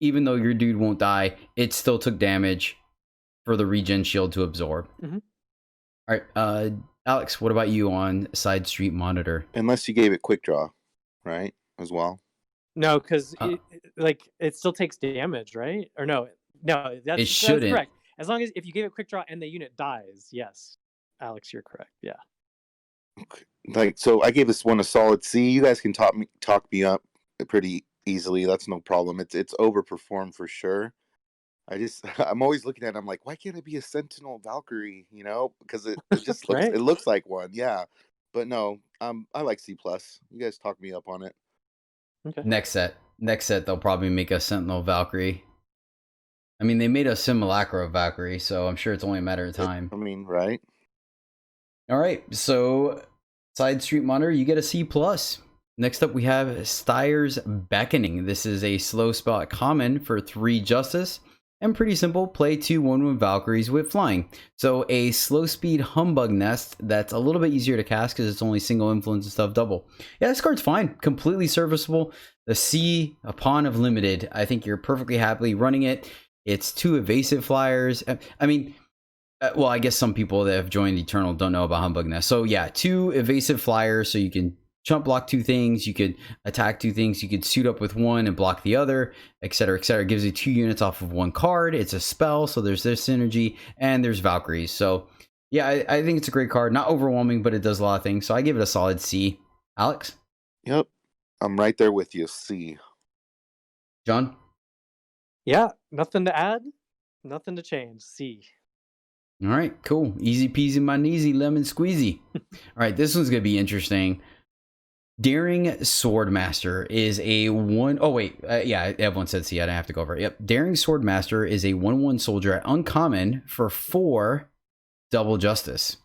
even though your dude won't die, it still took damage for the regen shield to absorb. Mm-hmm. All right, Alex, what about you on Side Street Monitor? Unless you gave it quick draw, right? As well. No, because it still takes damage, right? Or no, that's correct. As long as if you gave it quick draw and the unit dies, yes, Alex, you're correct. Yeah. Like, so I gave this one a solid C. You guys can talk me up pretty easily. That's no problem. It's overperformed for sure. I'm always looking at it, I'm like, why can't it be a Sentinel Valkyrie? Because it just looks it looks like one, yeah. But no, I like C plus. You guys talk me up on it. Okay. Next set they'll probably make a Sentinel Valkyrie. I mean, they made a simulacra of Valkyrie, so I'm sure it's only a matter of time. Right? All right, so Side Street Monitor, you get a C plus. Next up, we have Styre's Beckoning. This is a slow spell at common for 3 justice. And pretty simple, play 2 1/1 Valkyries with flying. So a slow speed humbug nest that's a little bit easier to cast because it's only single influence and stuff double. Yeah, this card's fine, completely serviceable. The C, a pawn of limited, I think you're perfectly happily running it. It's 2 evasive flyers. I mean, well, I guess some people that have joined Eternal don't know about humbug nest. So yeah, 2 evasive flyers, so you can chump block 2 things, you could attack 2 things, you could suit up with 1 and block the other, etc., etc. It gives you 2 units off of 1 card. It's a spell, so there's this synergy, and there's Valkyries. So yeah, I think it's a great card. Not overwhelming, but it does a lot of things. So I give it a solid C. Alex? Yep. I'm right there with you. C. John? Yeah, nothing to add, nothing to change. C. All right, cool. Easy peasy my kneesy, lemon squeezy. All right, this one's going to be interesting. Daring Swordmaster is a one. Oh wait, yeah, everyone said C. I didn't have to go over it. Yep, Daring Swordmaster is a 1/1 soldier at uncommon for 4 double justice.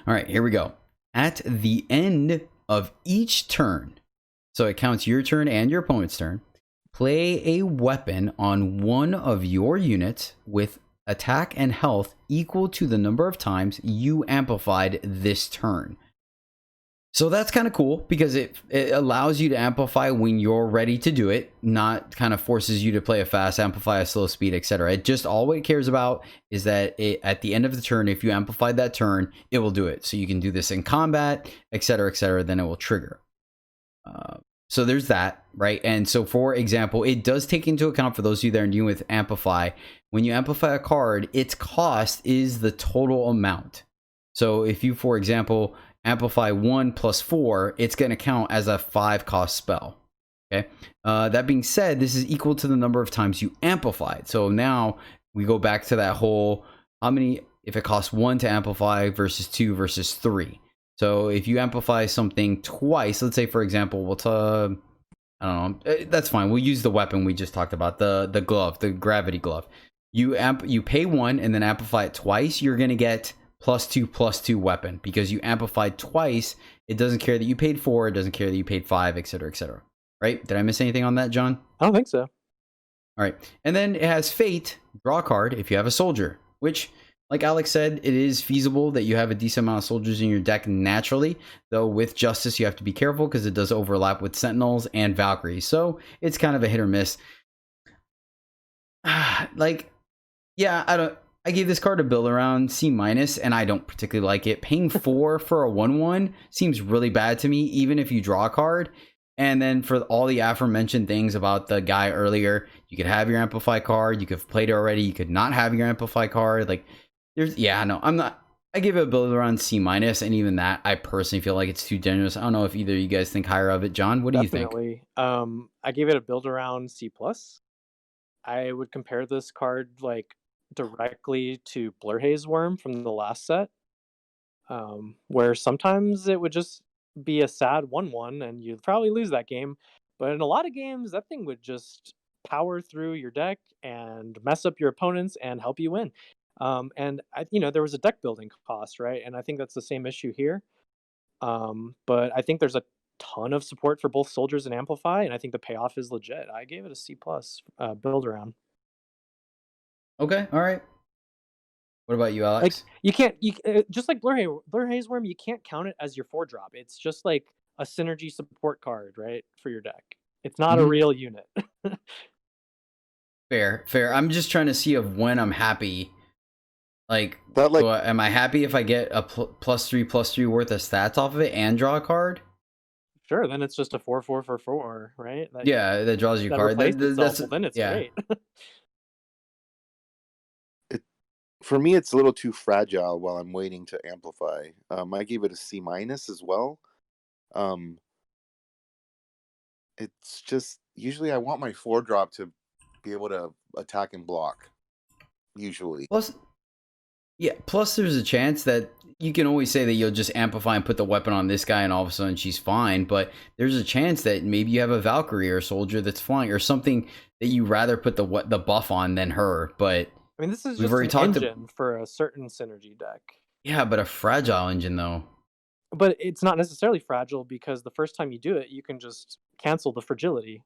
All right, here we go. At the end of each turn, so it counts your turn and your opponent's turn. Play a weapon on one of your units with attack and health equal to the number of times you amplified this turn. So that's kind of cool because it allows you to amplify when you're ready to do it, not kind of forces you to play a fast, amplify a slow speed, etc. It just all it cares about is that at the end of the turn, if you amplified that turn, it will do it. So you can do this in combat, etc., etc. Then it will trigger. So there's that, right? And so, for example, it does take into account for those of you that are new with Amplify. When you amplify a card, its cost is the total amount. So if you, for example, amplify 1 plus 4, it's going to count as a 5 cost spell. Okay. That being said, this is equal to the number of times you amplified. So now we go back to that whole how many, if it costs 1 to amplify versus 2 versus 3. So if you amplify something twice, let's say, for example, I don't know, that's fine. We'll use the weapon we just talked about, the glove, the gravity glove. You pay 1 and then amplify it twice, you're going to get +2/+2 weapon because you amplified twice. It doesn't care that you paid 4, it doesn't care that you paid 5, etc., etc. Right? Did I miss anything on that, John? I don't think so. All right. And then it has Fate, draw a card if you have a soldier, which, like Alex said, it is feasible that you have a decent amount of soldiers in your deck naturally, though with Justice you have to be careful because it does overlap with Sentinels and Valkyries. So it's kind of a hit or miss. I gave this card a build around C-, and I don't particularly like it. Paying 4 for a 1/1 seems really bad to me, even if you draw a card. And then for all the aforementioned things about the guy earlier, you could have your Amplify card, you could have played it already, you could not have your Amplify card. Like, I give it a build around C-, and even that, I personally feel like it's too generous. I don't know if either of you guys think higher of it. John, what do you think? Definitely. I gave it a build around C+. I would compare this card like directly to Blurhaze Worm from the last set, where sometimes it would just be a sad 1/1 and you'd probably lose that game, but in a lot of games that thing would just power through your deck and mess up your opponents and help you win. And there was a deck building cost, right? And I think that's the same issue here. But I think there's a ton of support for both soldiers and Amplify, and I think the payoff is legit. I gave it a C+ build around. Okay, all right. What about you, Alex? Like just like Blurhaze Worm, you can't count it as your 4-drop. It's just like a synergy support card, right, for your deck. It's not a real unit. Fair. I'm just trying to see of when I'm happy. Am I happy if I get a +3/+3 worth of stats off of it and draw a card? Sure, then it's just a 4/4 for 4, right? That draws you a card. Then it's great. For me, it's a little too fragile while I'm waiting to amplify. I gave it a C- as well. It's just usually I want my 4-drop to be able to attack and block. Usually. Plus there's a chance that you can always say that you'll just amplify and put the weapon on this guy and all of a sudden she's fine, but there's a chance that maybe you have a Valkyrie or a soldier that's flying or something that you rather put the buff on than her. But I mean, this is just an engine for a certain synergy deck. Yeah, but a fragile engine though. But it's not necessarily fragile because the first time you do it, you can just cancel the fragility.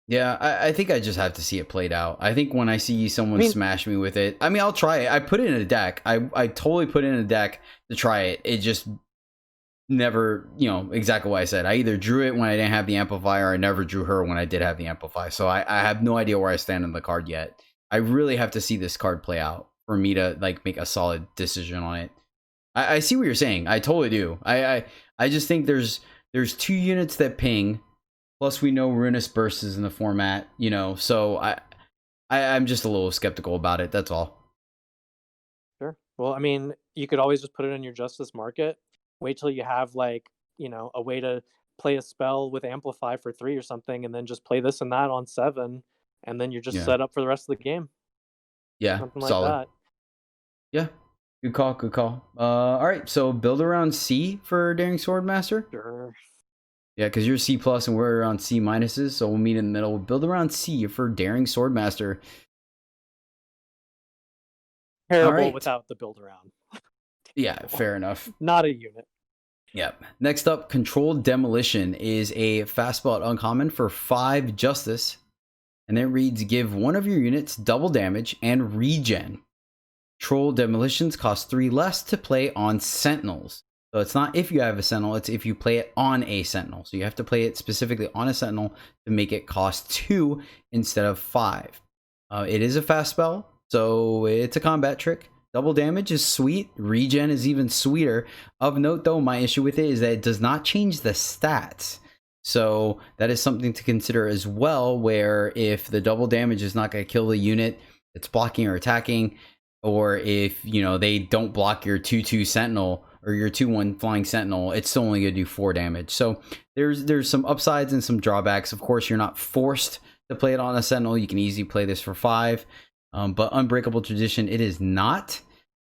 Yeah, I think I just have to see it played out. I think when I see someone smash me with it, I mean, I'll try it. I put it in a deck. I totally put it in a deck to try it. It just never, exactly what I said. I either drew it when I didn't have the amplifier, or I never drew her when I did have the amplifier. So I have no idea where I stand on the card yet. I really have to see this card play out for me to like make a solid decision on it. I see what you're saying. I totally do. I just think there's 2 units that ping. Plus, we know Ruinous Burst is in the format, so I'm just a little skeptical about it. That's all. Sure. Well, I mean, you could always just put it in your Justice Market. Wait till you have like, a way to play a spell with Amplify for 3 or something, and then just play this and that on 7, and then you're just set up for the rest of the game. Yeah, something solid. like that. Yeah, good call, good call. All right, so build around C for Daring Swordmaster. Sure. Yeah, because you're C plus and we're on C minuses, so we'll meet in the middle. We'll build around C for Daring Swordmaster. Terrible without the build around. Yeah, fair enough. Not a unit. Yep. Next up, Controlled Demolition is a fastball uncommon for 5 Justice. And it reads, give one of your units double damage and regen. Controlled Demolitions cost 3 less to play on Sentinels. So it's not if you have a Sentinel, it's if you play it on a Sentinel. So you have to play it specifically on a Sentinel to make it cost 2 instead of 5. It is a fast spell, so it's a combat trick. Double damage is sweet. Regen is even sweeter. Of note, though, my issue with it is that it does not change the stats. So that is something to consider as well, where if the double damage is not going to kill the unit that's blocking or attacking, or if, they don't block your 2/2 Sentinel or your 2/1 Flying Sentinel, it's still only going to do 4 damage. So there's some upsides and some drawbacks. Of course, you're not forced to play it on a Sentinel. You can easily play this for 5. But Unbreakable Tradition, it is not.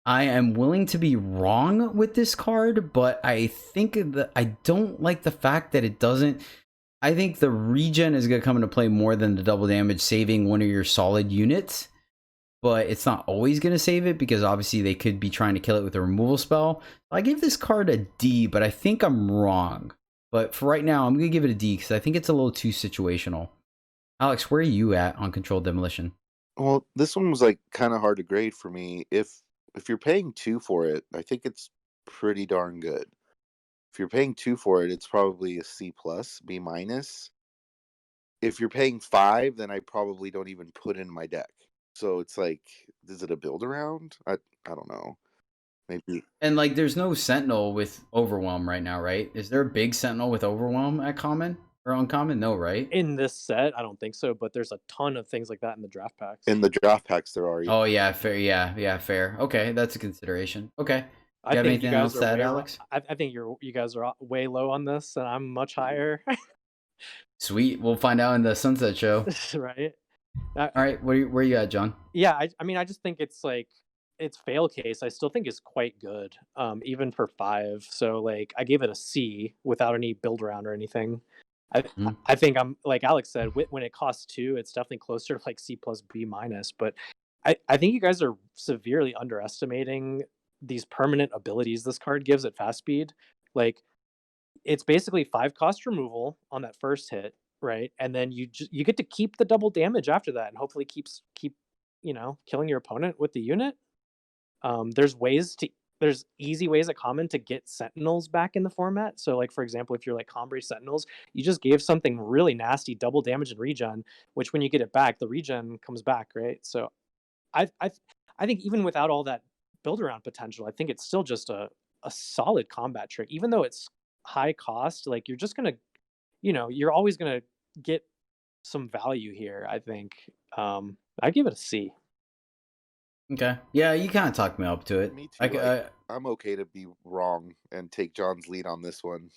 I am willing to be wrong with this card, but I think that I don't like the fact that it doesn't. I think the regen is going to come into play more than the double damage, saving one of your solid units. But it's not always going to save it, because obviously they could be trying to kill it with a removal spell. I give this card a D, but I think I'm wrong. But for right now, I'm going to give it a D because I think it's a little too situational. Alex, where are you at on Controlled Demolition? Well, this one was like kind of hard to grade for me. If you're paying 2 for it, I think it's pretty darn good. If you're paying 2 for it, it's probably a C plus, B minus. If you're paying 5, then I probably don't even put in my deck. So it's like, is it a build around? I don't know. Maybe. And like, there's no Sentinel with Overwhelm right now, right? Is there a big Sentinel with Overwhelm at common or uncommon? No, right? In this set, I don't think so, but there's a ton of things like that in the draft packs. In the draft packs, there are. Oh yeah, fair. Yeah, fair. Okay, that's a consideration. Okay. I think anything you guys else to add, are Alex? I think you guys are way low on this, and I'm much higher. Sweet. We'll find out in the Sunset Show. Right. All right. Where you at, John? Yeah, I mean, I just think it's like, its fail case, I still think is quite good, even for 5. So like, I gave it a C without any build around or anything. I think I'm, like Alex said, when it costs 2, it's definitely closer to like C plus B minus. But I think you guys are severely underestimating these permanent abilities this card gives at fast speed. Like, it's basically 5 cost removal on that first hit, right? And then you get to keep the double damage after that, and hopefully keep killing your opponent with the unit. There's easy ways at common to get Sentinels back in the format. So like, for example, if you're like Combre Sentinels, you just gave something really nasty, double damage and regen, which when you get it back, the regen comes back, right? So I think even without all that build around potential, I think it's still just a solid combat trick. Even though it's high cost, like, you're just gonna, you're always gonna get some value here, I think. I give it a C. Okay. Yeah, you kind of talked me up to it. Me too. I'm okay to be wrong and take John's lead on this one.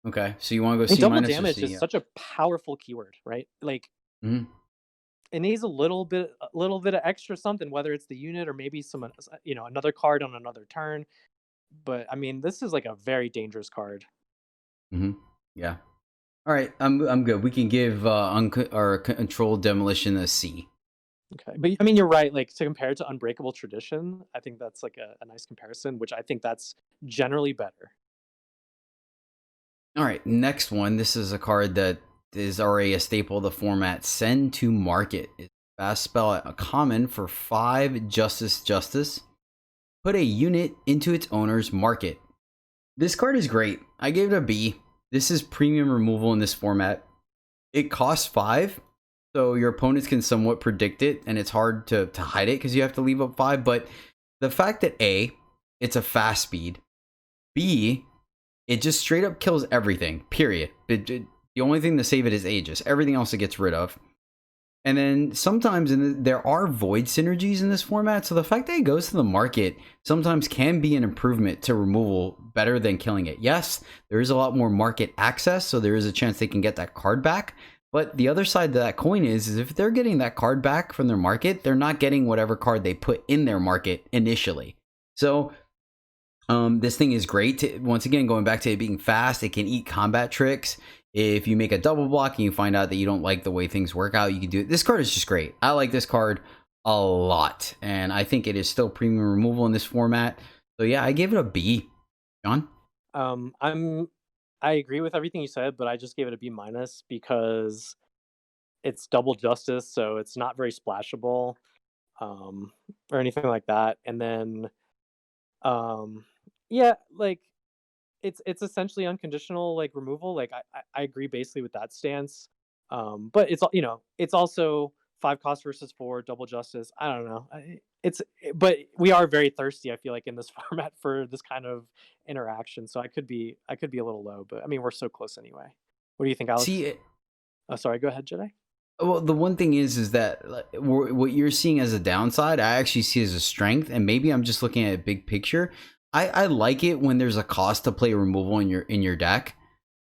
Okay, so you want to go C double minus damage or C? is such a powerful keyword, right? Like, Mhm. it needs a little bit of extra something, whether it's the unit or maybe some, another card on another turn. But I mean, this is like a very dangerous card. Yeah. All right, I'm good. We can give our Controlled Demolition a C. Okay, but I mean, you're right. Like, to compare it to Unbreakable Tradition, I think that's like a nice comparison, which I think that's generally better. All right, next one. This is a card that is already a staple of the format. Send to Market. It's a fast spell at a common for 5 Justice. Put a unit into its owner's market. This card is great. I gave it a B. This is premium removal in this format. It costs 5, so your opponents can somewhat predict it, and it's hard to hide it because you have to leave up 5. But the fact that A, it's a fast speed. B, it just straight up kills everything, period. The only thing to save it is Aegis. Everything else it gets rid of. And then sometimes there are void synergies in this format, so the fact that it goes to the market sometimes can be an improvement to removal better than killing it. Yes, there is a lot more market access, so there is a chance they can get that card back. But the other side to that coin is if they're getting that card back from their market, they're not getting whatever card they put in their market initially. So this thing is great. Once again, going back to it being fast, it can eat combat tricks. If you make a double block and you find out that you don't like the way things work out, you can do it. This card is just great. I like this card a lot, and I think it is still premium removal in this format. So yeah, I gave it a B. John? I agree with everything you said, but I just gave it a B- because it's double justice, so it's not very splashable, or anything like that. And then, yeah, like it's essentially unconditional like removal. Like I agree basically with that stance. But it's also 5 cost versus 4 double justice. I don't know. But we are very thirsty, I feel like, in this format for this kind of interaction. So I could be a little low, but I mean we're so close anyway. What do you think, Alex? See, Oh, sorry, go ahead, Jedi. well, the one thing is that what you're seeing as a downside, I actually see as a strength, and maybe I'm just looking at a big picture. I like it when there's a cost to play removal in your deck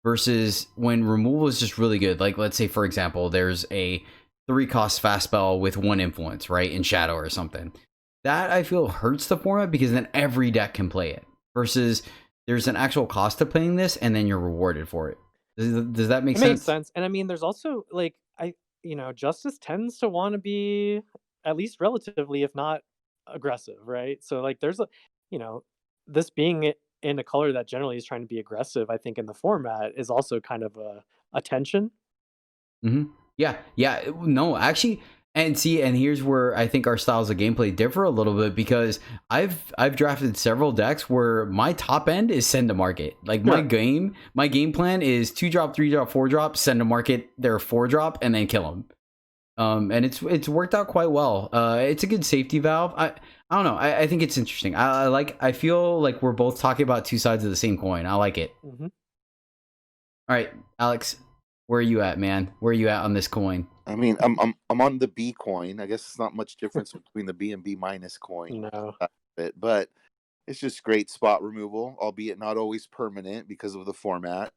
versus when removal is just really good. Like let's say for example, there's a 3 cost fast spell with 1 influence, right, in Shadow or something. That I feel hurts the format because then every deck can play it. Versus there's an actual cost to playing this, and then you're rewarded for it. Does that make It sense? makes sense. And I mean there's also like Justice tends to want to be at least relatively, if not aggressive, right? So like there's you know, this being in a color that generally is trying to be aggressive, I think in the format is also kind of a tension. Yeah. No, actually, and see, and here's where I think our styles of gameplay differ a little bit because I've drafted several decks where my top end is send to market. Like my game plan is 2-drop, 3-drop, 4-drop, send to market, their 4-drop, and then kill them. And it's worked out quite well. It's a good safety valve. I don't know. I think it's interesting. I feel like we're both talking about 2 sides of the same coin. I like it. Mm-hmm. All right, Alex, where are you at, man? Where are you at on this coin? I mean, I'm on the B coin. I guess it's not much difference between the B and B- coin. No. But it's just great spot removal, albeit not always permanent because of the format.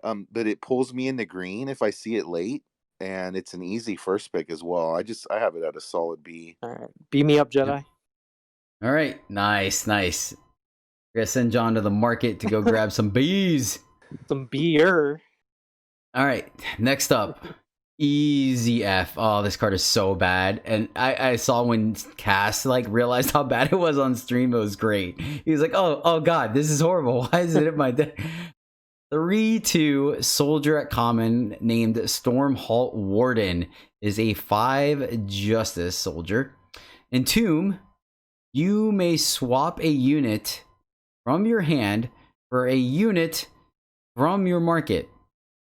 But it pulls me into green if I see it late, and it's an easy first pick as well. I have it at a solid B. All right. Beam me up, Jedi. All right. Nice. We're going to send John to the market to go grab some bees. Some beer. All right. Next up, Easy F. Oh, this card is so bad. And I saw when Cass realized how bad it was on stream. It was great. He was like, oh God, this is horrible. Why is it in my deck? 3/2 soldier at common named Stormhalt Warden is a 5 justice soldier. Entomb, you may swap a unit from your hand for a unit from your market.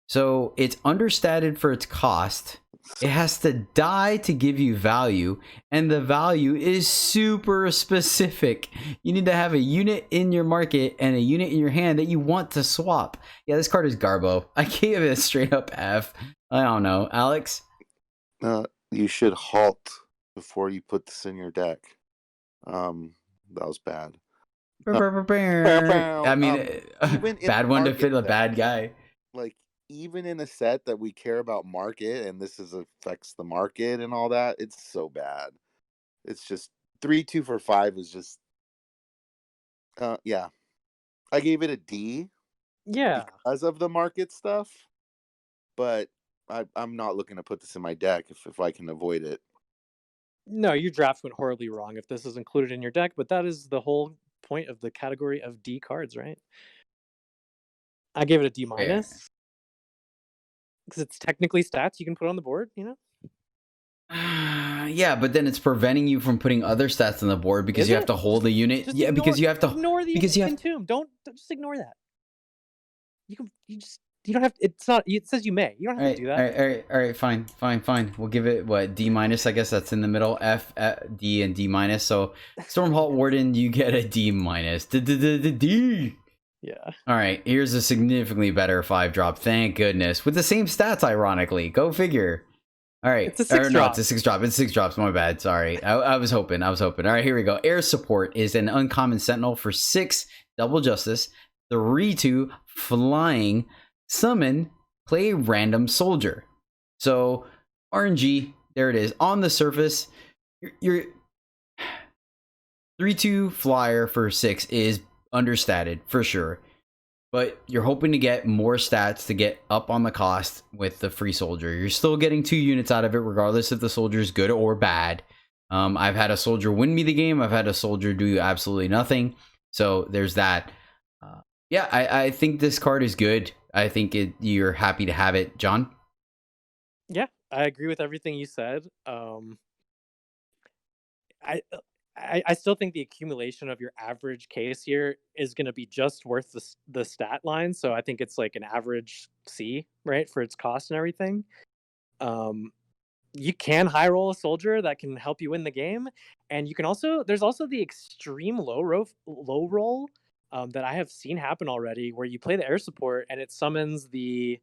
So it's understated for its cost. It has to die to give you value, and the value is super specific. You need to have a unit in your market and a unit in your hand that you want to swap. Yeah, this card is Garbo. I gave it a straight up F. I don't know. Alex? You should halt before you put this in your deck. That was bad. I mean, bad one to fit a bad guy. Like, even in a set that we care about market, and this affects the market and all that, it's so bad. It's just 3/2 for 5 is just yeah. I gave it a D. Yeah. Because of the market stuff, but I'm not looking to put this in my deck if I can avoid it. No, your draft went horribly wrong if this is included in your deck, but that is the whole point of the category of D cards, right? I gave it a D-. Yeah. Because it's technically stats you can put on the board, you know? Yeah, but then it's preventing you from putting other stats on the board because Is you have it? to hold the unit. Just Yeah, ignore, because you have to ignore the because you have entomb. Don't just ignore that. You don't have. It's not. It says you may. You don't have to do that. all right, fine. We'll give it what, D minus, I guess that's in the middle. F, D, and D minus. So Stormhawk Warden, you get a D minus. D. Yeah. All right, here's a significantly better 5-drop. Thank goodness, with the same stats, ironically. Go figure. All right, It's a 6 no, drop. it's a 6 drop. It's 6 drops. My bad. Sorry, I was hoping. All right, here we go. Air Support is an uncommon sentinel for 6 double justice, 3/2 flying. Summon, play random soldier. So RNG, there it is. On the surface, your 3/2 flyer for 6 is understated for sure. But you're hoping to get more stats to get up on the cost with the free soldier. You're still getting 2 units out of it, regardless if the soldier is good or bad. I've had a soldier win me the game. I've had a soldier do absolutely nothing. So there's that. Yeah, I think this card is good. I think you're happy to have it, John. Yeah, I agree with everything you said. I still think the accumulation of your average case here is going to be just worth the stat line. So I think it's like an average C, right, for its cost and everything. You can high roll a soldier that can help you win the game, and you can also there's also the extreme low roll that I have seen happen already, where you play the air support and it summons the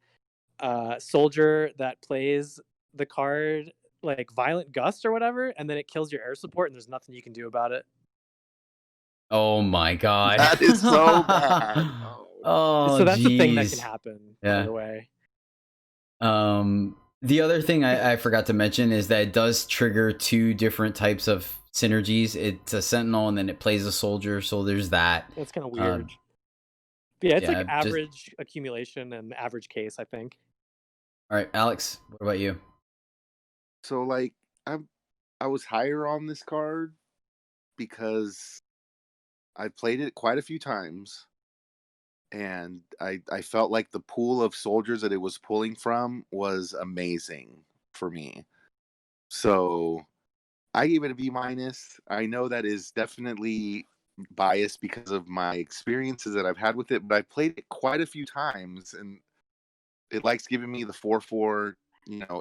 soldier that plays the card like Violent Gust or whatever, and then it kills your air support, and there's nothing you can do about it. Oh my god, That is so bad. Oh, So that's the thing that jeez. can happen. Yeah. Either way. The other thing I forgot to mention is that it does trigger 2 different types of synergies. It's a sentinel and then it plays a soldier, so there's that. That's kind of weird. But yeah, it's yeah, like average accumulation and average case, I think. All right, Alex, what about you? So like I was higher on this card because I played it quite a few times, and I felt like the pool of soldiers that it was pulling from was amazing for me. So I gave it a B minus. I know that is definitely biased because of my experiences that I've had with it, but I played it quite a few times, and it likes giving me the 4/4,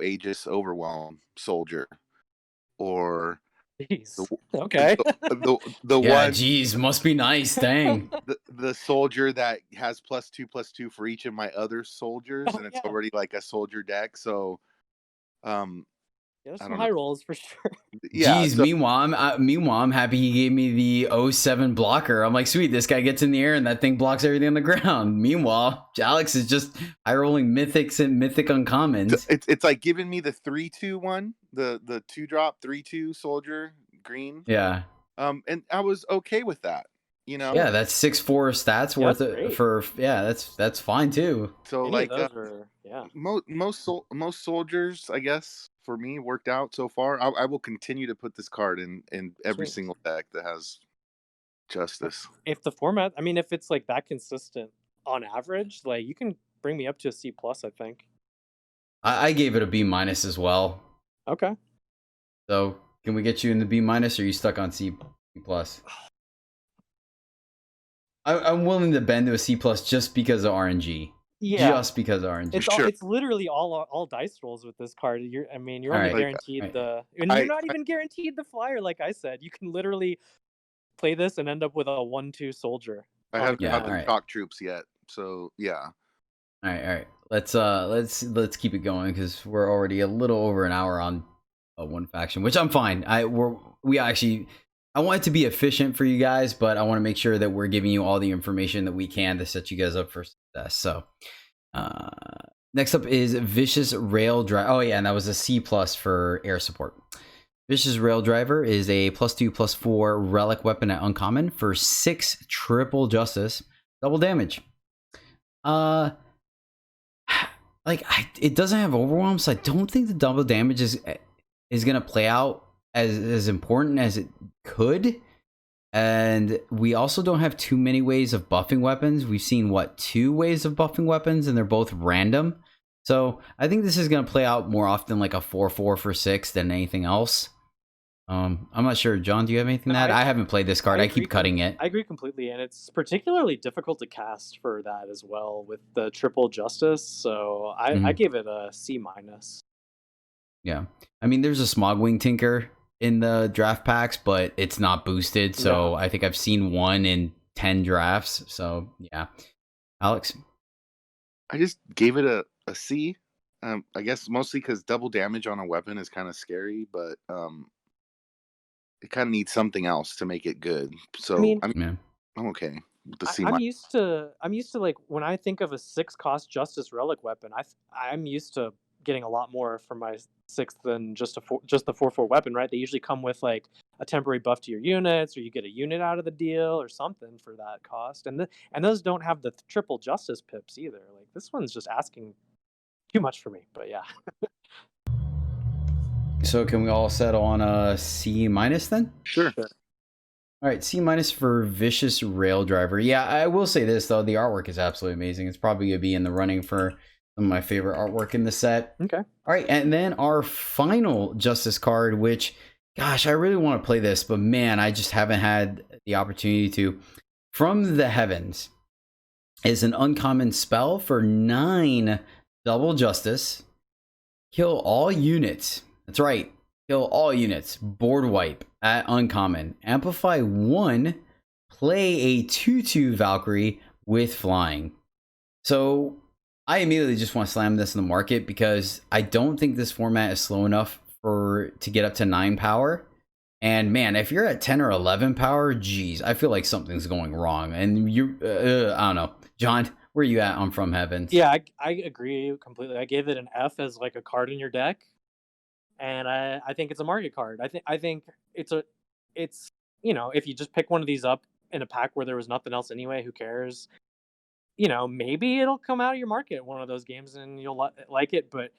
Aegis Overwhelm soldier, or Jeez. Okay. the Yeah, one, geez, must be nice. Dang. the soldier that has +2/+2 for each of my other soldiers, Oh, and it's yeah. already like a soldier deck. So, Yeah, there's I some don't high know. rolls for sure. Yeah. Jeez, So, meanwhile, I'm happy he gave me the 07 blocker. I'm like, sweet, this guy gets in the air and that thing blocks everything on the ground. Meanwhile, Alex is just high rolling mythics and mythic uncommons. it's like giving me the 3/2 one, the 2-drop 3/2 soldier green. Yeah. And I was okay with that. Yeah, that's 6/4 stats Yeah, worth that's it great. for. Yeah, that's fine too. So Any like of those are, yeah. most soldiers, I guess, for me worked out so far. I will continue to put this card in every Sweet. single deck that has justice. If the format, I mean, if it's like that consistent on average, like you can bring me up to a C+, I think. I gave it a B minus as well. Okay. So can we get you in the B minus, or are you stuck on C plus? I'm willing to bend to a C plus just because of RNG. Yeah. Just because of RNG. It's literally all dice rolls with this card. You're only Alright. guaranteed and you're not even guaranteed the flyer. Like I said, you can literally play this and end up with a 1/2 soldier. I haven't got the alright. shock troops yet, so yeah. All right. Let's keep it going because we're already a little over an hour on one faction, which I'm fine. I want it to be efficient for you guys, but I want to make sure that we're giving you all the information that we can to set you guys up for success. So, next up is Vicious Rail Driver. Oh yeah, and that was a C+ for air support. Vicious Rail Driver is a +2/+4 relic weapon at uncommon for 6 triple justice, double damage. It doesn't have overwhelm, so I don't think the double damage is gonna play out as important as it could. And we also don't have too many ways of buffing weapons. We've seen 2 ways of buffing weapons, and they're both random. So I think this is going to play out more often like a 4/4 for 6 than anything else. I'm not sure. John, do you have anything to add? I haven't played this card. I keep cutting it. I agree completely, and it's particularly difficult to cast for that as well with the triple justice. So I gave it a C minus. Yeah, I mean, there's a Smogwing Tinker in the draft packs, but it's not boosted. So I think I've seen one in 10 drafts. So yeah, Alex, I just gave it a C. I guess mostly because double damage on a weapon is kind of scary, but it kind of needs something else to make it good. So I'm okay with the C. I'm used to like when I think of a 6-cost Justice Relic weapon, I'm used to getting a lot more from my 6th than just the 4/4 weapon, right? They usually come with like a temporary buff to your units, or you get a unit out of the deal, or something for that cost. And those don't have the triple justice pips either. Like this one's just asking too much for me. But yeah. So can we all settle on a C minus then? Sure. All right, C minus for Vicious Rail Driver. Yeah, I will say this though, the artwork is absolutely amazing. It's probably gonna be in the running for some of my favorite artwork in the set. Okay. All right, and then our final Justice card, which, gosh, I really want to play this, but man, I just haven't had the opportunity to. From the Heavens is an uncommon spell for 9 double justice. Kill all units. That's right. Kill all units. Board wipe at uncommon. Amplify 1. Play a 2/2 Valkyrie with flying. So I immediately just want to slam this in the market because I don't think this format is slow enough to get up to 9 power. And man, if you're at 10 or 11 power, geez, I feel like something's going wrong. And you, I don't know. John, where are you at on From Heavens? Yeah, I agree completely. I gave it an F as like a card in your deck. And I think it's a market card. I think it's if you just pick one of these up in a pack where there was nothing else anyway, who cares? Maybe it'll come out of your market one of those games and you'll like it. But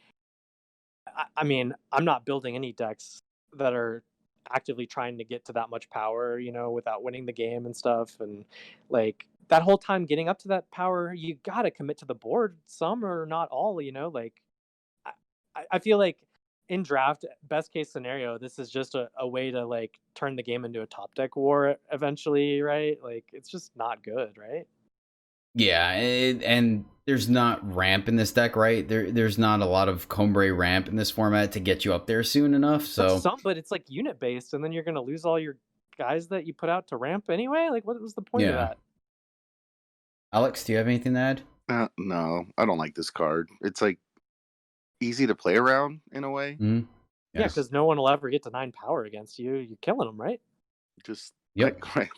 I mean, I'm not building any decks that are actively trying to get to that much power, without winning the game and stuff. And like that whole time getting up to that power, you gotta commit to the board, some or not all. Like I feel like in draft, best case scenario, this is just a way to like turn the game into a top deck war eventually, right? Like it's just not good, right? Yeah, and there's not ramp in this deck, right? There's not a lot of Combre ramp in this format to get you up there soon enough. So but it's like unit based, and then you're gonna lose all your guys that you put out to ramp anyway. Like, what was the point of that? Alex, do you have anything to add? No, I don't like this card. It's like easy to play around in a way. Mm-hmm. Yeah, because no one will ever get to 9 power against you. You're killing them, right? Just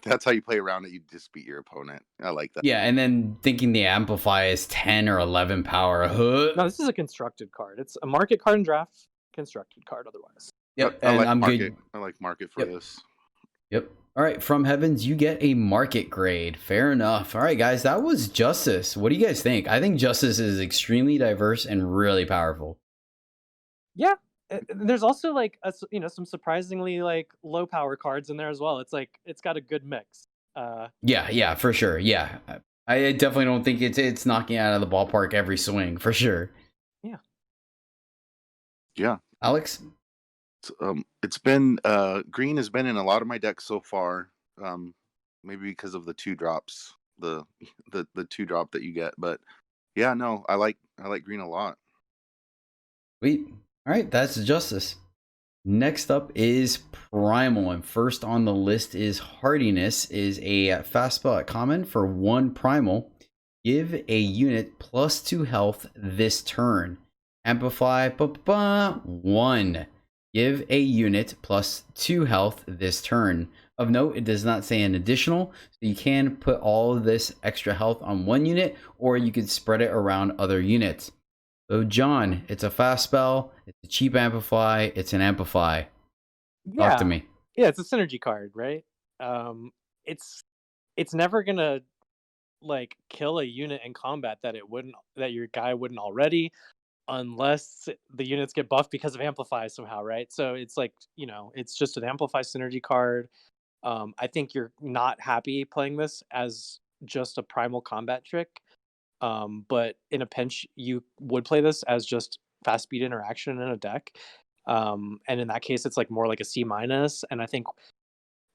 that's how you play around it. You just beat your opponent. I like that. Yeah, and then thinking the amplify is 10 or 11 power. No, this is a constructed card. It's a market card in draft, constructed card otherwise. Yep, I and like I'm market. good. I like market for this. Yep. All right, From Heavens, you get a market grade. Fair enough. All right, guys, that was Justice. What do you guys think? I think Justice is extremely diverse and really powerful. Yeah. There's also like some surprisingly like low power cards in there as well. It's like it's got a good mix. Yeah, for sure. Yeah, I definitely don't think it's knocking out of the ballpark every swing for sure. Yeah. Alex, it's been green has been in a lot of my decks so far. Maybe because of the 2 drops, the 2 drop that you get, but yeah, no, I like green a lot. Sweet. All right, that's Justice. Next up is Primal, and first on the list is Hardiness, is a fast spell at common for 1 Primal. Give a unit +2 health this turn. Amplify 1. Give a unit +2 health this turn. Of note, it does not say an additional, so you can put all of this extra health on 1 unit, or you could spread it around other units. So, John, it's a fast spell, it's a cheap amplify, it's an amplify. Talk to me. Yeah, it's a synergy card, right? It's never gonna like kill a unit in combat that your guy wouldn't already, unless the units get buffed because of amplify somehow, right? So it's like, it's just an amplify synergy card. I think you're not happy playing this as just a primal combat trick. But in a pinch, you would play this as just fast speed interaction in a deck. And in that case, it's like more like a C minus. And I think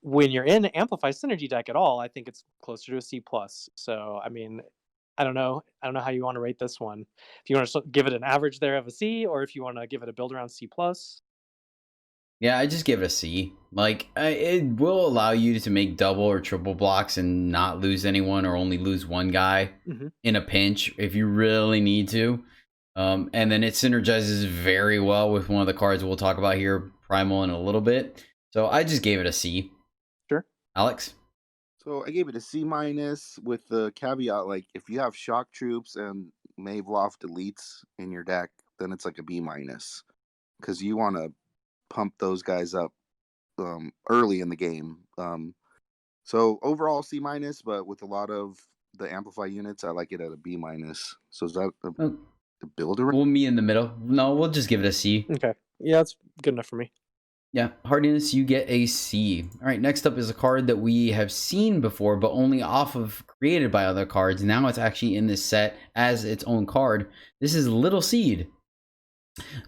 when you're in Amplify Synergy deck at all, I think it's closer to a C plus. So I mean, I don't know. I don't know how you want to rate this one. If you want to give it an average there of a C, or if you want to give it a build around C plus. Yeah, I just give it a C. Like, it will allow you to make double or triple blocks and not lose anyone or only lose one guy in a pinch if you really need to. And then it synergizes very well with one of the cards we'll talk about here, Primal, in a little bit. So I just gave it a C. Sure. Alex? So I gave it a C minus with the caveat, like if you have shock troops and Mavloft elites in your deck, then it's like a B minus because you want to pump those guys up early in the game. So overall C minus, but with a lot of the Amplify units, I like it at a B minus. So is that the builder? We'll meet in the middle. No, we'll just give it a C. Okay. Yeah, that's good enough for me. Yeah, hardiness, you get a C. All right, next up is a card that we have seen before, but only off of created by other cards. Now it's actually in this set as its own card. This is Little Seed.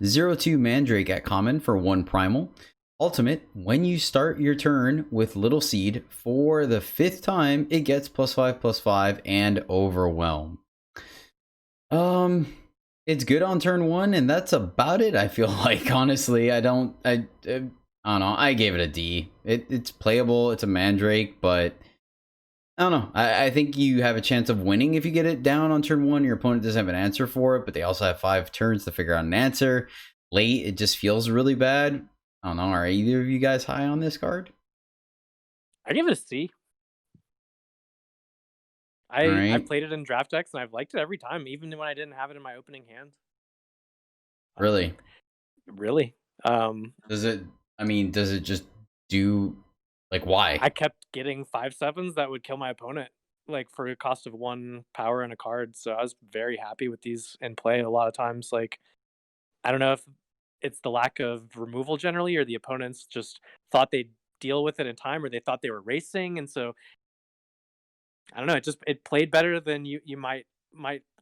0/2 Mandrake at common for 1 primal. Ultimate, when you start your turn with Little Seed for the 5th time, it gets +5/+5 and Overwhelm. It's good on turn 1, and that's about it. I feel like, honestly, I don't know. I gave it a D. It's playable. It's a Mandrake, but I don't know. I think you have a chance of winning if you get it down on turn 1. Your opponent doesn't have an answer for it, but they also have 5 turns to figure out an answer. Late, it just feels really bad. I don't know. Are either of you guys high on this card? I give it a C. I played it in draft decks and I've liked it every time, even when I didn't have it in my opening hand. Really? Really? Does it just do, like, why? I kept getting 5/7s that would kill my opponent, like for a cost of 1 power and a card. So I was very happy with these in play a lot of times. Like, I don't know if it's the lack of removal generally, or the opponents just thought they'd deal with it in time, or they thought they were racing, and so I don't know. It played better than you might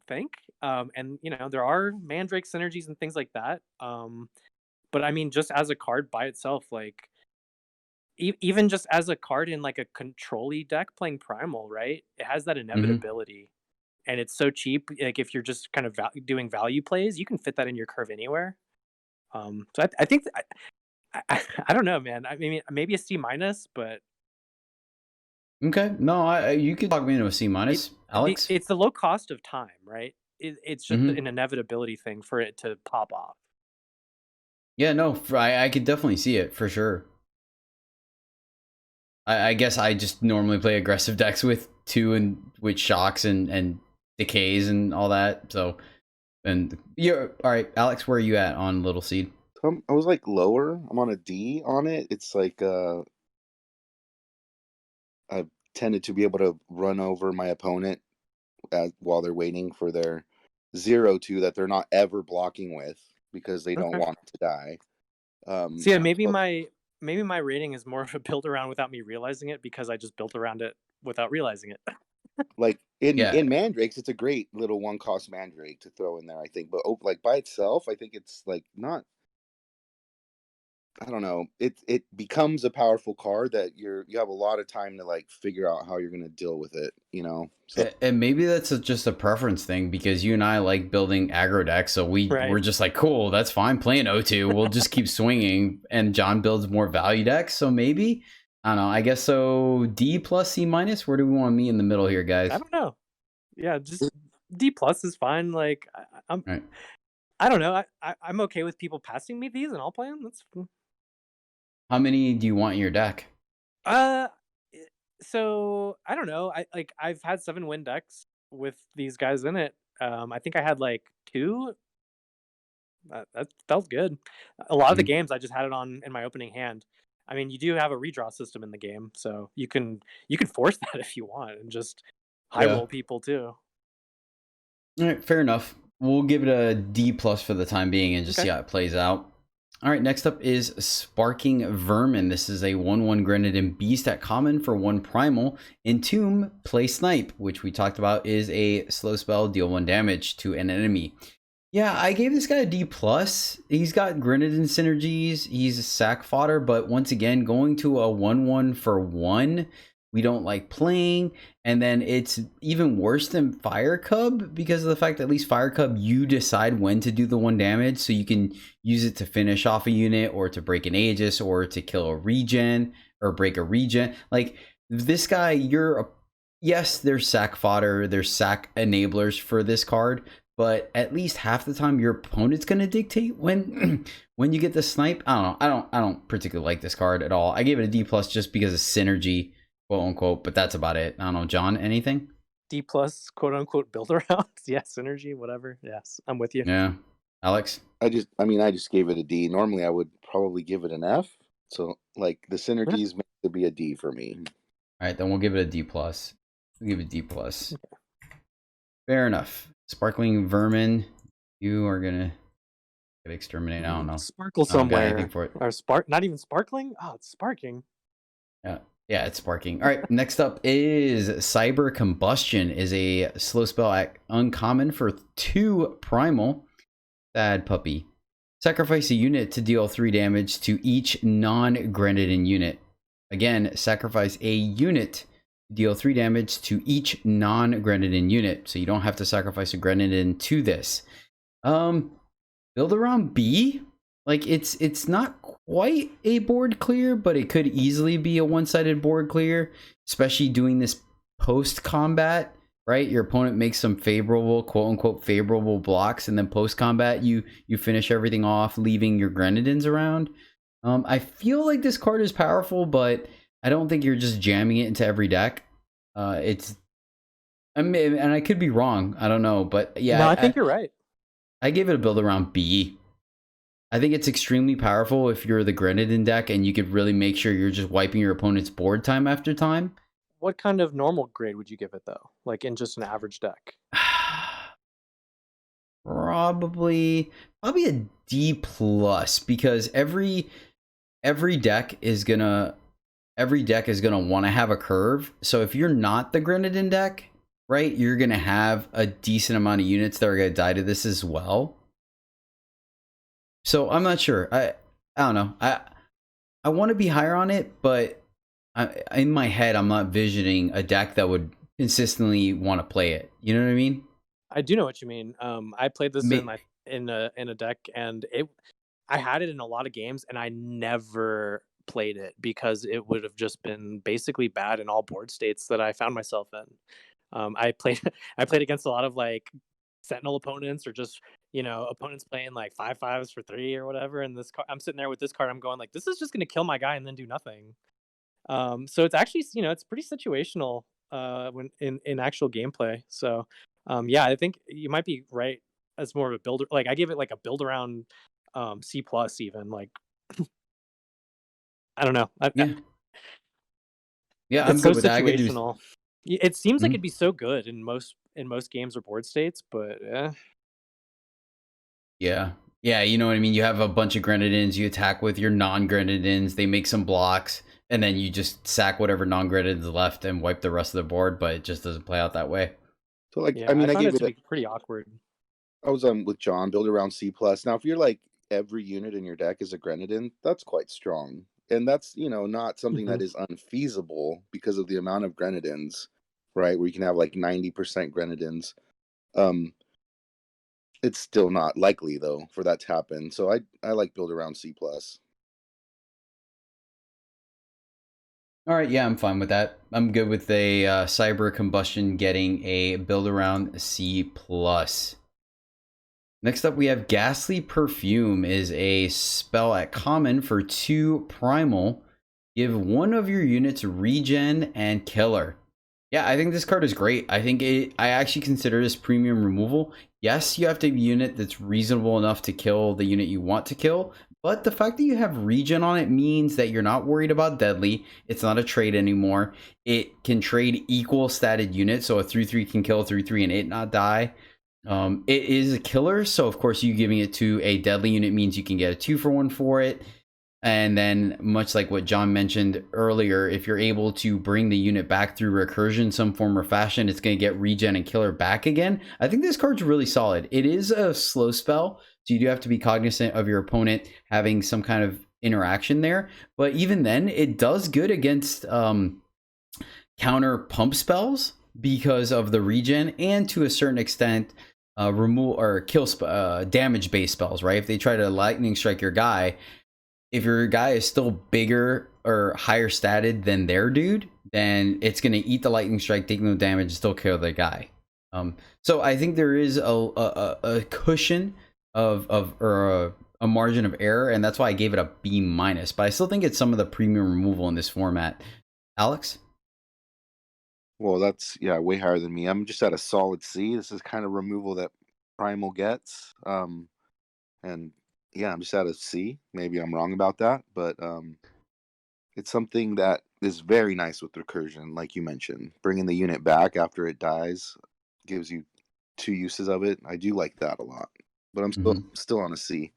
think. And there are Mandrake synergies and things like that. But I mean, just as a card by itself, like even just as a card in like a control-y deck playing Primal, right? It has that inevitability, and it's so cheap. Like if you're just kind of doing value plays, you can fit that in your curve anywhere. So I think I don't know, man. I mean, maybe a C minus, but Okay, no, you could talk me into a C minus, Alex. It's the low cost of time, right? It's just an inevitability thing for it to pop off. Yeah, no, I could definitely see it for sure. I guess I just normally play aggressive decks with 2 and with shocks and decays and all that. So, and you're all right, Alex. Where are you at on Little Seed? I was like lower. I'm on a D on it. It's like I've tended to be able to run over my opponent while they're waiting for their 0/2 that they're not ever blocking with because they don't want to die. So yeah, maybe my rating is more of a build around without me realizing it, because I just built around it without realizing it. Like in Mandrakes, it's a great little 1-cost Mandrake to throw in there, I think. But like by itself, I think it's like not. I don't know. It becomes a powerful card that you have a lot of time to like figure out how you're going to deal with it, So, and maybe that's just a preference thing, because you and I like building aggro decks, so we're just like, cool, that's fine playing O2. We'll just keep swinging, and John builds more value decks, so maybe I don't know. I guess so. D plus, C minus. Where do we want to meet in the middle here, guys? I don't know. Yeah, just D plus is fine. Like I'm. Right. I don't know. I'm okay with people passing me these, and I'll play them. That's. How many do you want in your deck? So I don't know. I've had 7 win decks with these guys in it. I think I had like 2. That felt good. A lot of the games I just had it on in my opening hand. I mean, you do have a redraw system in the game, so you can force that if you want, and just high roll people too. All right, fair enough. We'll give it a D plus for the time being and just see how it plays out. All right, next up is Sparking Vermin. This is a 1/1 Grenadine Beast at common for 1 primal. Entomb, play Snipe, which we talked about is a slow spell, deal 1 damage to an enemy. Yeah, I gave this guy a D+. He's got Grenadine synergies, he's sack fodder, but once again, going to a 1/1 for 1, we don't like playing. And then it's even worse than Fire Cub because of the fact that at least Fire Cub, you decide when to do the 1 damage. So you can use it to finish off a unit or to break an Aegis or to kill a regen or break a regen. Like this guy, yes, there's sack fodder, there's sack enablers for this card. But at least half the time your opponent's going to dictate when when you get the Snipe. I don't particularly like this card at all. I gave it a D+ just because of synergy, quote unquote, but that's about it. I don't know, John, anything? D+, quote unquote, build around. Yeah, synergy, whatever. Yes, I'm with you. Yeah. Alex? I just gave it a D. Normally I would probably give it an F. So like the synergies make it be a D for me. All right, then we'll give it a D+. We'll give it a D+. Fair enough. Sparkling Vermin, you are gonna get exterminated. I don't know. Sparkle somewhere. For it. Or not even sparkling? Oh, it's sparking. Yeah, it's sparking. All right, next up is Cyber Combustion. Is a slow spell at uncommon for 2 primal. Sad puppy. Sacrifice a unit to deal 3 damage to each non-Grenadine unit. Again, sacrifice a unit, deal 3 damage to each non-Grenadine unit. So you don't have to sacrifice a Grenadine to this. Build around B. Like it's not quite a board clear, but it could easily be a one-sided board clear, especially doing this post-combat, right? Your opponent makes some favorable, quote-unquote, favorable blocks, and then post-combat, you finish everything off, leaving your Grenadines around. I feel like this card is powerful, but I don't think you're just jamming it into every deck. And I could be wrong. I don't know, but yeah. No, I think you're right. I give it a build around B. I think it's extremely powerful if you're the Grenadine deck and you could really make sure you're just wiping your opponent's board time after time. What kind of normal grade would you give it though? Like in just an average deck? Probably a D+, because every deck is gonna want to have a curve. So if you're not the Grenadine deck, right, you're gonna have a decent amount of units that are gonna die to this as well. So I'm not sure. I don't know. I want to be higher on it, but in my head, I'm not visioning a deck that would consistently want to play it. You know what I mean? I do know what you mean. I played this in a deck, and I had it in a lot of games, and I never played it because it would have just been basically bad in all board states that I found myself in. I played against a lot of like Sentinel opponents, or just opponents playing like 5/5s for 3 or whatever. And this card, I'm sitting there with this card, I'm going like, this is just going to kill my guy and then do nothing. So it's actually it's pretty situational when in actual gameplay. So yeah, I think you might be right as more of a builder. Like I give it like a build around C+ even. Like I don't know. Yeah, I'm good with that. Situational. It seems like it'd be so good in most games or board states, but yeah, you know what I mean? You have a bunch of Grenadines, you attack with your non-Grenadines, they make some blocks, and then you just sack whatever non-Grenadines left and wipe the rest of the board, but it just doesn't play out that way. So like, I gave it pretty awkward. I was with John, build around C+. Now, if you're like every unit in your deck is a Grenadine, that's quite strong. And that's, not something that is unfeasible because of the amount of Grenadines, right? Where you can have like 90% Grenadines. It's still not likely though for that to happen. So I like build around C+. All right, yeah, I'm fine with that. I'm good with a Cyber Combustion getting a build around C+. Next up, we have Ghastly Perfume. Is a spell at common for 2 primal. Give one of your units regen and killer. Yeah, I think this card is great. I actually consider this premium removal. Yes, you have to have a unit that's reasonable enough to kill the unit you want to kill, but the fact that you have regen on it means that you're not worried about deadly. It's not a trade anymore. It can trade equal statted units, so a 3/3 can kill 3/3 and it not die. It is a killer, so of course you giving it to a deadly unit means you can get a 2-for-1 for it. And then, much like what John mentioned earlier, if you're able to bring the unit back through recursion, some form or fashion, it's going to get regen and killer back again. I think this card's really solid. It is a slow spell, so you do have to be cognizant of your opponent having some kind of interaction there. But even then, it does good against counter pump spells because of the regen, and to a certain extent, remove or kill damage based spells. Right? If they try to lightning strike your guy, if your guy is still bigger or higher statted than their dude, then it's going to eat the lightning strike, take no damage, and still kill the guy. So I think there is a cushion or a margin of error, and that's why I gave it a B-. But I still think it's some of the premium removal in this format. Alex? Well, that's way higher than me. I'm just at a solid C. This is kind of removal that Primal gets, and I'm just at a C. Maybe I'm wrong about that, but it's something that is very nice with recursion, like you mentioned. Bringing the unit back after it dies gives you 2 uses of it. I do like that a lot, but I'm still on a C.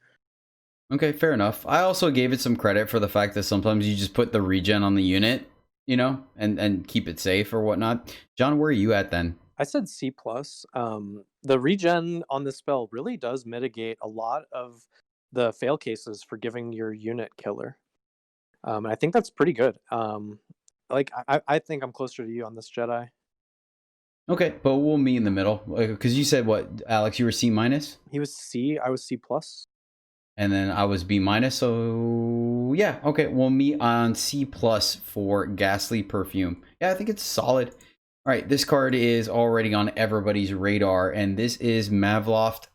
Okay, fair enough. I also gave it some credit for the fact that sometimes you just put the regen on the unit, and keep it safe or whatnot. John, where are you at then? I said C+. The regen on this spell really does mitigate a lot of the fail cases for giving your unit killer. And I think that's pretty good. I think I'm closer to you on this, Jedi. Okay, but we'll meet in the middle. Because you said what, Alex, you were C-? He was C, I was C+. And then I was B-. So yeah, okay, we'll meet on C+ for Ghastly Perfume. Yeah, I think it's solid. All right, this card is already on everybody's radar, and this is Mavloft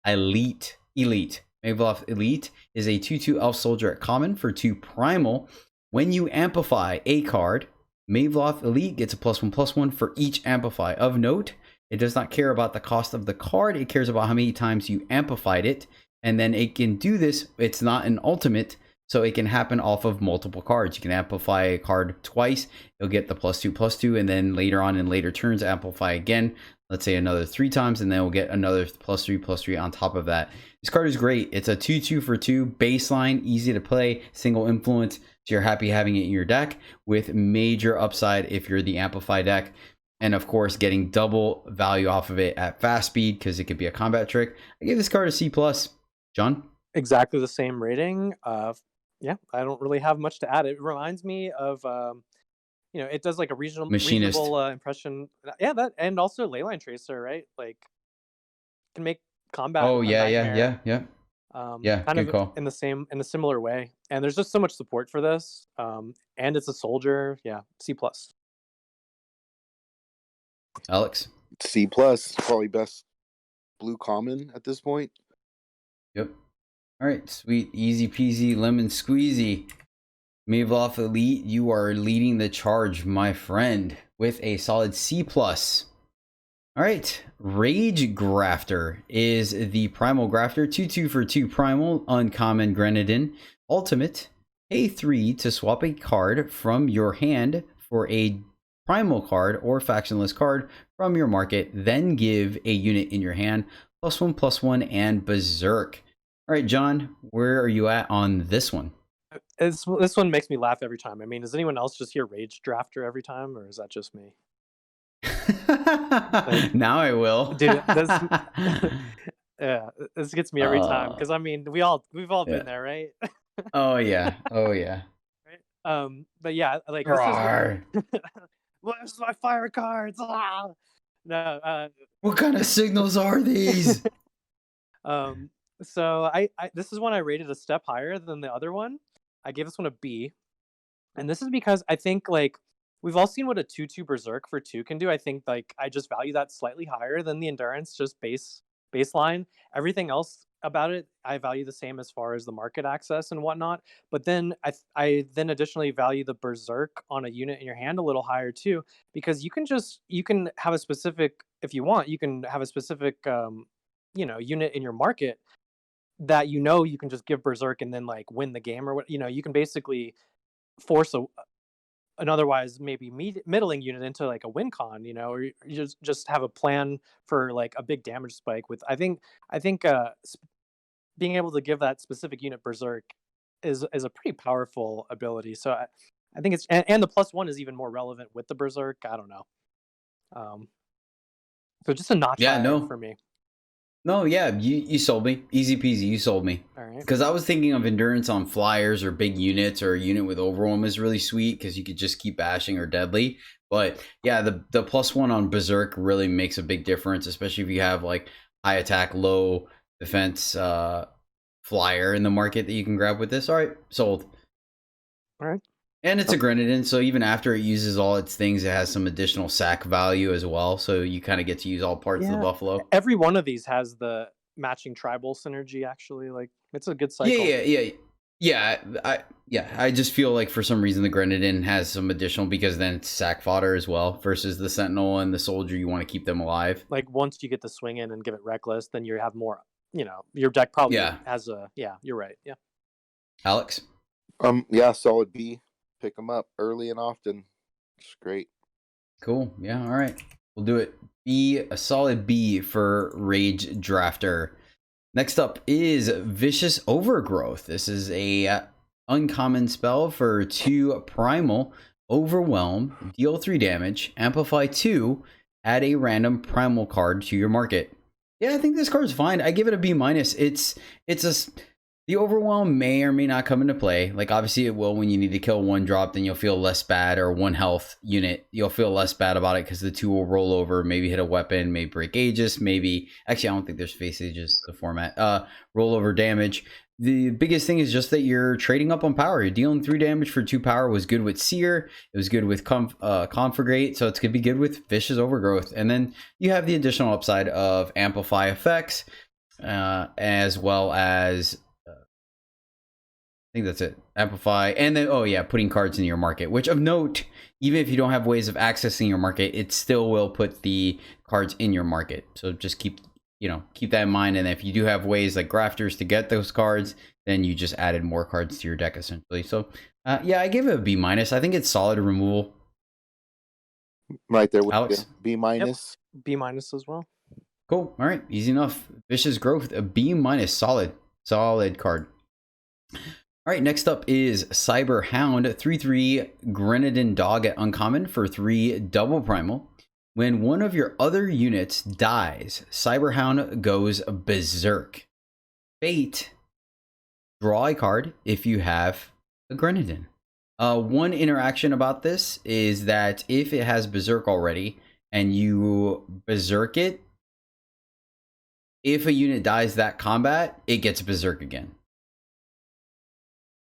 Elite. Mavloft Elite is a 2/2 elf soldier at common for 2 primal. When you amplify a card, Mavloft Elite gets a +1/+1 for each amplify. Of note, it does not care about the cost of the card. It cares about how many times you amplified it. And then it can do this. It's not an ultimate, so it can happen off of multiple cards. You can amplify a card twice. You'll get the +2/+2, and then later on in later turns, amplify again. Let's say another 3 times, and then we'll get another +3/+3 on top of that. This card is great. It's a 2/2 for 2 baseline, easy to play, single influence. So you're happy having it in your deck with major upside if you're the amplify deck. And of course, getting double value off of it at fast speed because it could be a combat trick. I give this card a C+. John? Exactly the same rating. I don't really have much to add. It reminds me of, it does like a Machinist. reasonable impression. Yeah, that, and also Leyline Tracer, right? Like, can make combat. Oh, yeah. Yeah, kind good of call. in a similar way. And there's just so much support for this. And it's a soldier. Yeah, C+. Alex? C+, probably best blue common at this point. Yep. All right, sweet, easy peasy, lemon squeezy. Mavloft Elite, you are leading the charge, my friend, with a solid C+. All right, Rage Grafter is the primal Grafter, 2/2 for 2 primal, uncommon Grenadine. Ultimate, pay 3 to swap a card from your hand for a primal card or factionless card from your market, then give a unit in your hand +1/+1 and Berserk. All right, John, where are you at on this one? This one makes me laugh every time. I mean, does anyone else just hear Rage Drafter every time, or is that just me? Now I will. Dude, this gets me every time because I mean, we've all been there, right? Oh yeah. Right? But yeah, like this is where's my fire cards? Ah! No, what kind of signals are these? So I this is one I rated a step higher than the other one. I gave this one a B, and this is because I think like we've all seen what a 2/2 Berserk for 2 can do. I think like I just value that slightly higher than the Endurance, just baseline. Everything else about it I value the same as far as the market access and whatnot. But then I then additionally value the Berserk on a unit in your hand a little higher too, because you can have a specific, if you want, you can have a specific unit in your market that you can just give Berserk and then like win the game or what, you can basically force an otherwise maybe middling unit into like a win con, or you just have a plan for like a big damage spike. With I think being able to give that specific unit berserk is a pretty powerful ability. So I think it's and the +1 is even more relevant with the berserk. I don't know. So just a notch higher for me. No, yeah, you sold me. Easy peasy, you sold me. All right. Because I was thinking of endurance on flyers or big units, or a unit with overwhelm is really sweet because you could just keep bashing or deadly. But yeah, the +1 on berserk really makes a big difference, especially if you have like high attack, low defense flyer in the market that you can grab with this. All right, sold. All right. And it's a Grenadine, so even after it uses all its things, it has some additional sack value as well. So you kind of get to use all parts of the buffalo. Every one of these has the matching tribal synergy. Actually, like it's a good cycle. I just feel like for some reason the Grenadine has some additional, because then it's sack fodder as well versus the Sentinel and the Soldier. You want to keep them alive. Like once you get the swing in and give it reckless, then you have more. Your deck probably has a. Yeah, you're right. Yeah. Alex. Yeah, solid B. Pick them up early and often. It's great. Cool. Yeah. All right. We'll do it. A solid B for Rage Drafter. Next up is Vicious Overgrowth. This is a uncommon spell for 2 primal. Overwhelm, deal 3 damage, amplify 2, add a random primal card to your market. Yeah, I think this card's fine. I give it a B-. The overwhelm may or may not come into play. Like obviously it will when you need to kill 1 drop, then you'll feel less bad, or 1 health unit. You'll feel less bad about it because the 2 will roll over, maybe hit a weapon, maybe break Aegis, maybe actually I don't think there's face Aegis the format. Roll over damage. The biggest thing is just that you're trading up on power. You're dealing 3 damage for 2 power. Was good with Seer. It was good with Conflagrate, so it's gonna be good with Vicious Overgrowth. And then you have the additional upside of amplify effects, as well as I think that's it. Amplify. And then, putting cards in your market, which of note, even if you don't have ways of accessing your market, it still will put the cards in your market. So just keep that in mind. And if you do have ways like Grafters to get those cards, then you just added more cards to your deck essentially. So I give it a B-. I think it's solid removal. Right there with Alex? B-. Yep. B- as well. Cool. All right. Easy enough. Vicious Growth, a B-. Solid card. All right, next up is Cyber Hound, 3/3 Grenadine Dog at uncommon for 3 double primal. When one of your other units dies, Cyber Hound goes berserk. Fate, draw a card if you have a Grenadine. One interaction about this is that if it has berserk already and you berserk it, if a unit dies that combat, it gets berserk again.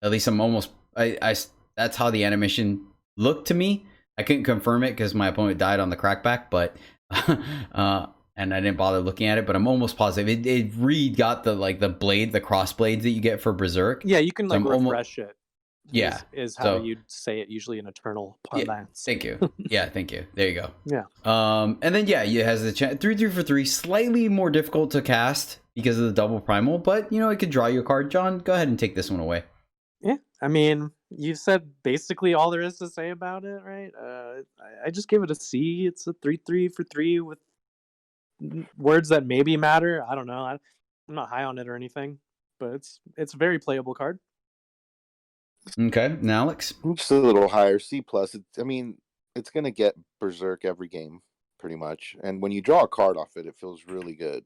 At least I'm almost, that's how the animation looked to me. I couldn't confirm it because my opponent died on the crackback, but, and I didn't bother looking at it, but I'm almost positive. It got the cross blades that you get for berserk. Yeah, you can refresh it. Yeah. Is how you'd say it usually in Eternal parlance. Thank you. Yeah, thank you. There you go. Yeah. And then, it has the 3/3 for 3, slightly more difficult to cast because of the double primal, but, it could draw you a card. John, go ahead and take this one away. Yeah, I mean, you said basically all there is to say about it, right? I just give it a C. It's a 3/3 for 3 with words that maybe matter. I don't know. I'm not high on it or anything, but it's a very playable card. Okay, now Alex? Just a little higher, C+. It's going to get berserk every game, pretty much. And when you draw a card off it, it feels really good.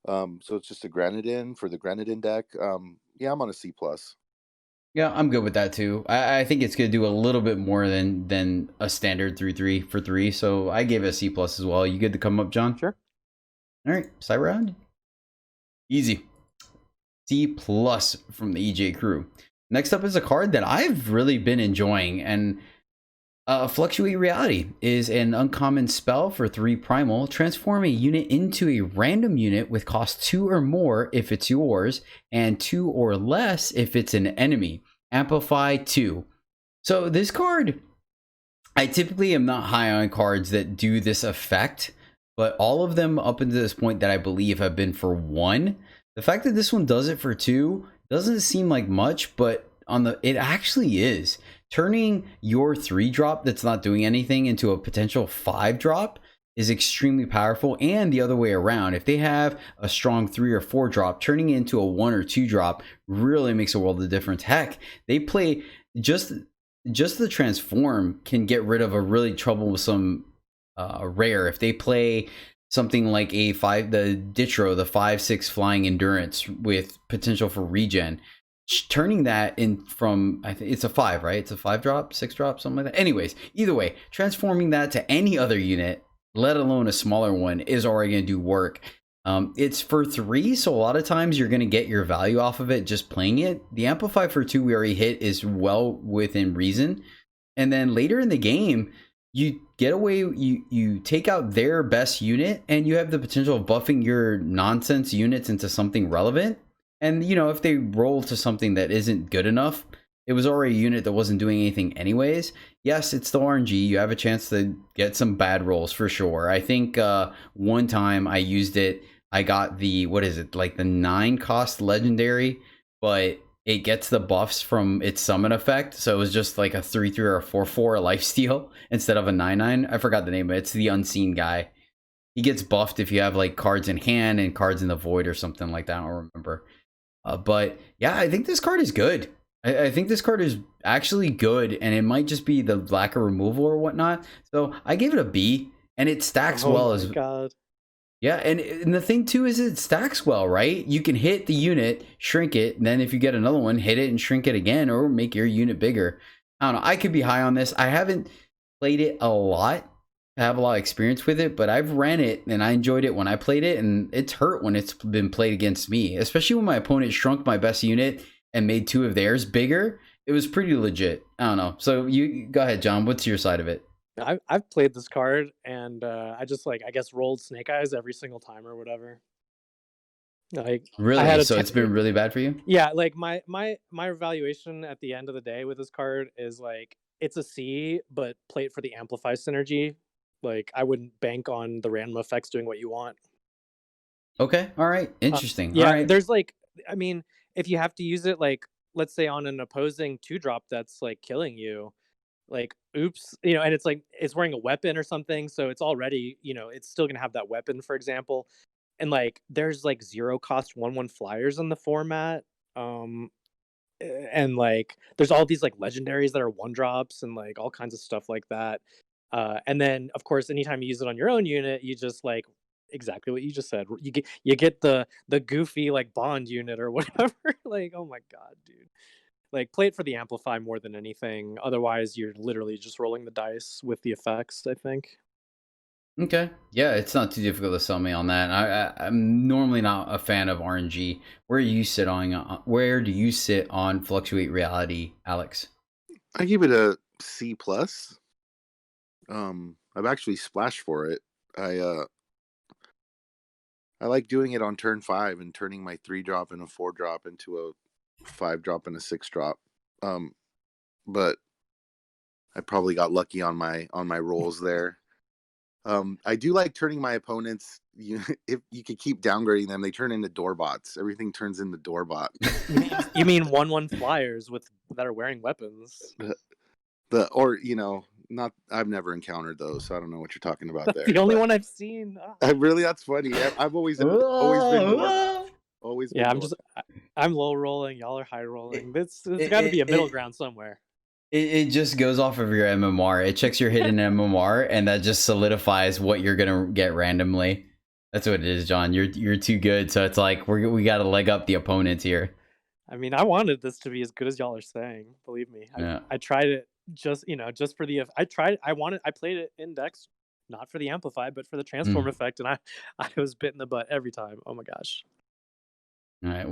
So it's just a Grenadine for the Grenadine deck. I'm on a C+. Yeah, I'm good with that too. I think it's going to do a little bit more than a standard 3/3 for 3. So I gave it a C+ as well. You good to come up, John? Sure. All right, Cyber Hound. Easy. C+ from the EJ crew. Next up is a card that I've really been enjoying, and Fluctuate Reality is an uncommon spell for 3 primal. Transform a unit into a random unit with cost 2 or more if it's yours, and 2 or less if it's an enemy. Amplify 2. So this card, I typically am not high on cards that do this effect, but all of them up until this point that I believe have been for 1. The fact that this one does it for 2 doesn't seem like much, but it actually is. turning your 3-drop that's not doing anything into a potential 5-drop is extremely powerful. And the other way around, if they have a strong 3 or 4-drop, turning it into a 1 or 2-drop really makes a world of difference. Heck, they play just the transform can get rid of a really troublesome rare. If they play something like the Ditro, the 5/6 flying endurance with potential for regen, turning that in from, I think it's a 5, right? It's a 5-drop, 6-drop, something like that. Anyways, either way, transforming that to any other unit, let alone a smaller one, is already going to do work. It's for 3, so a lot of times you're going to get your value off of it just playing it. The Amplify for 2 we already hit is well within reason. And then later in the game, you get away, you take out their best unit, and you have the potential of buffing your nonsense units into something relevant. And, you know, if they roll to something that isn't good enough, it was already a unit that wasn't doing anything anyways. Yes, it's the RNG. You have a chance to get some bad rolls for sure. I think one time I used it, I got the, what is it, like the 9-cost legendary, but it gets the buffs from its summon effect. So it was just like a 3/3 or a 4/4 lifesteal instead of a 9/9. I forgot the name, but it's the unseen guy. He gets buffed if you have like cards in hand and cards in the void or something like that. I don't remember. But yeah, I think this card is good. I think this card is actually good, and it might just be the lack of removal or whatnot. So I gave it a B, and it stacks well as. God. Yeah, and the thing too is it stacks well, right? You can hit the unit, shrink it, and then if you get another one, hit it and shrink it again, or make your unit bigger. I don't know. I could be high on this. I haven't played it a lot. I have a lot of experience with it, but I've ran it and I enjoyed it when I played it, and it's hurt when it's been played against me, especially when my opponent shrunk my best unit and made 2 of theirs bigger. It was pretty legit. I don't know. So you go ahead, John. What's your side of it? I've played this card, and I just I guess rolled Snake Eyes every single time or whatever. Like, really? So it's been really bad for you? Yeah, like my evaluation at the end of the day with this card is like it's a C, but play it for the Amplify synergy. Like, I wouldn't bank on the random effects doing what you want. Okay. All right. Interesting. Yeah, all right. there's I mean, if you have to use it, like, let's say on an opposing 2-drop that's like killing you, like, oops, and it's like it's wearing a weapon or something, so it's already, it's still gonna have that weapon, for example. And like there's like 0-cost 1/1 flyers in the format. And like there's all these like legendaries that are 1-drops and like all kinds of stuff like that. And then of course anytime you use it on your own unit, you just like exactly what you just said. You get the goofy like bond unit or whatever. Like, oh my god, dude. Like, play it for the Amplify more than anything. Otherwise, you're literally just rolling the dice with the effects, I think. Okay. Yeah, it's not too difficult to sell me on that. I'm normally not a fan of RNG. Where do you sit on Fluctuate Reality, Alex? I give it a C+. I've actually splashed for it. I like doing it on turn 5 and turning my 3-drop and a 4-drop into a 5-drop and a 6-drop. But I probably got lucky on my rolls there. I do like turning my opponents. If you could keep downgrading them, they turn into door bots. Everything turns into door bot. You mean 1/1 flyers that are wearing weapons? Not. I've never encountered those, so I don't know what you're talking about there. The only one I've seen. Really, that's funny. I've always been always. Yeah, I'm low rolling. Y'all are high rolling. It's got to be a middle ground somewhere. It just goes off of your MMR. It checks your hidden MMR, and that just solidifies what you're gonna get randomly. That's what it is, John. You're too good, so it's like we got to leg up the opponents here. I mean, I wanted this to be as good as y'all are saying. Believe me. I tried it just for the. I played it in decks, not for the Amplify, but for the transform effect, and I was bit in the butt every time. Oh my gosh. All right,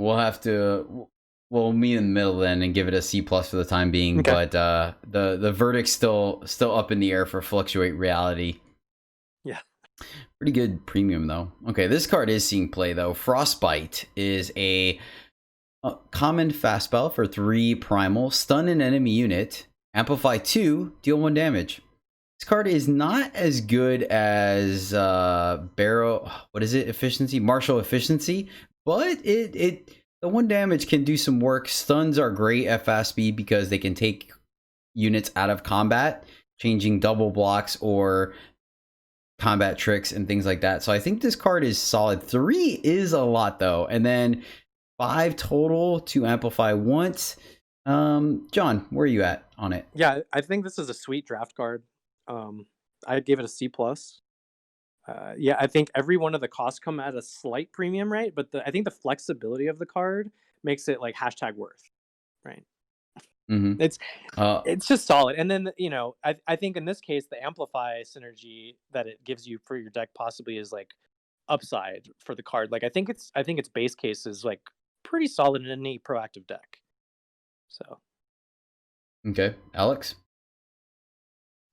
we'll meet in the middle then and give it a C+ for the time being. Okay. But the verdict's still up in the air for Fluctuate Reality. Yeah. Pretty good premium though. Okay, this card is seeing play though. Frostbite is a common fast spell for 3 primal, stun an enemy unit, amplify 2, deal 1 damage. This card is not as good as Martial Efficiency, but the 1 damage can do some work. Stuns are great at fast speed because they can take units out of combat, changing double blocks or combat tricks and things like that. So I think this card is solid. 3 is a lot though, and then 5 total to amplify once. John, where are you at on it? Yeah, I think this is a sweet draft card. I gave it a C plus. Yeah, I think every one of the costs come at a slight premium, right? But I think the flexibility of the card makes it like hashtag worth, right? Mm-hmm. It's just solid. And then I think in this case the amplify synergy that it gives you for your deck possibly is like upside for the card. Like I think its base case is like pretty solid in any proactive deck. So Okay, Alex.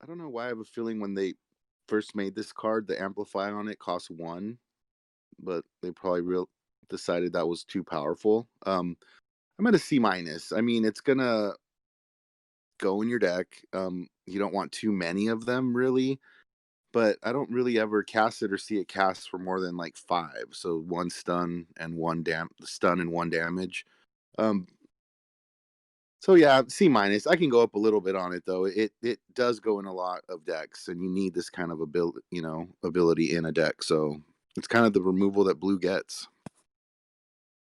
I don't know why I have a feeling when they first made this card, the amplify on it cost 1, but they probably decided that was too powerful. I'm at a C minus. I mean, it's gonna go in your deck. You don't want too many of them, really, but I don't really ever cast it or see it cast for more than like 5. So 1 stun and 1 damage. So yeah, C minus. I can go up a little bit on it though. It does go in a lot of decks, and you need this kind of ability in a deck. So it's kind of the removal that blue gets.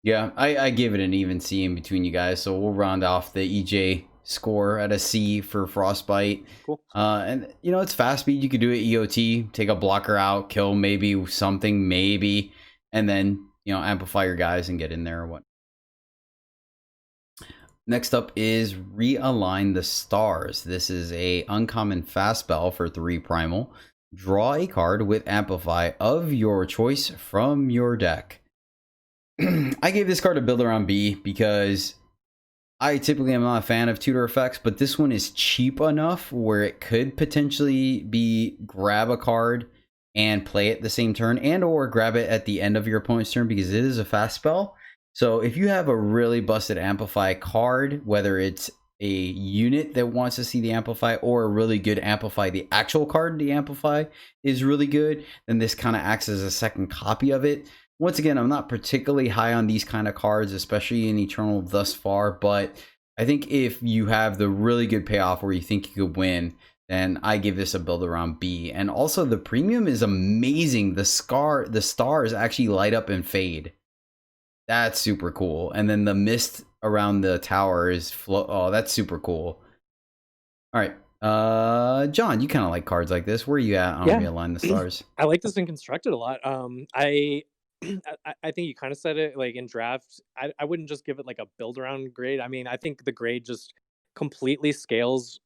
Yeah, I give it an even C in between you guys. So we'll round off the EJ score at a C for Frostbite. cool. And it's fast speed. You could do it EOT, take a blocker out, kill maybe something, maybe, and then amplify your guys and get in there or what. Next up is Realign the Stars. This is a uncommon fast spell for 3 primal. Draw a card with Amplify of your choice from your deck. I gave this card a build around B because I typically am not a fan of tutor effects, but this one is cheap enough where it could potentially be grab a card and play it the same turn, and or grab it at the end of your opponent's turn because it is a fast spell. So if you have a really busted amplify card, whether it's a unit that wants to see the amplify or a really good amplify, the actual card, the amplify is really good, then this kind of acts as a second copy of it. Once again, I'm not particularly high on these kind of cards, especially in Eternal thus far, but I think if you have the really good payoff where you think you could win, then I give this a build around B. And also the premium is amazing. The stars actually light up and fade. That's super cool. And then the mist around the tower is oh, that's super cool. All right. John, you kind of like cards like this. Where are you at on Realign the Stars? I like this in Constructed a lot. I think you kind of said it, like in draft, I wouldn't just give it like a build around grade. I mean, I think the grade just completely scales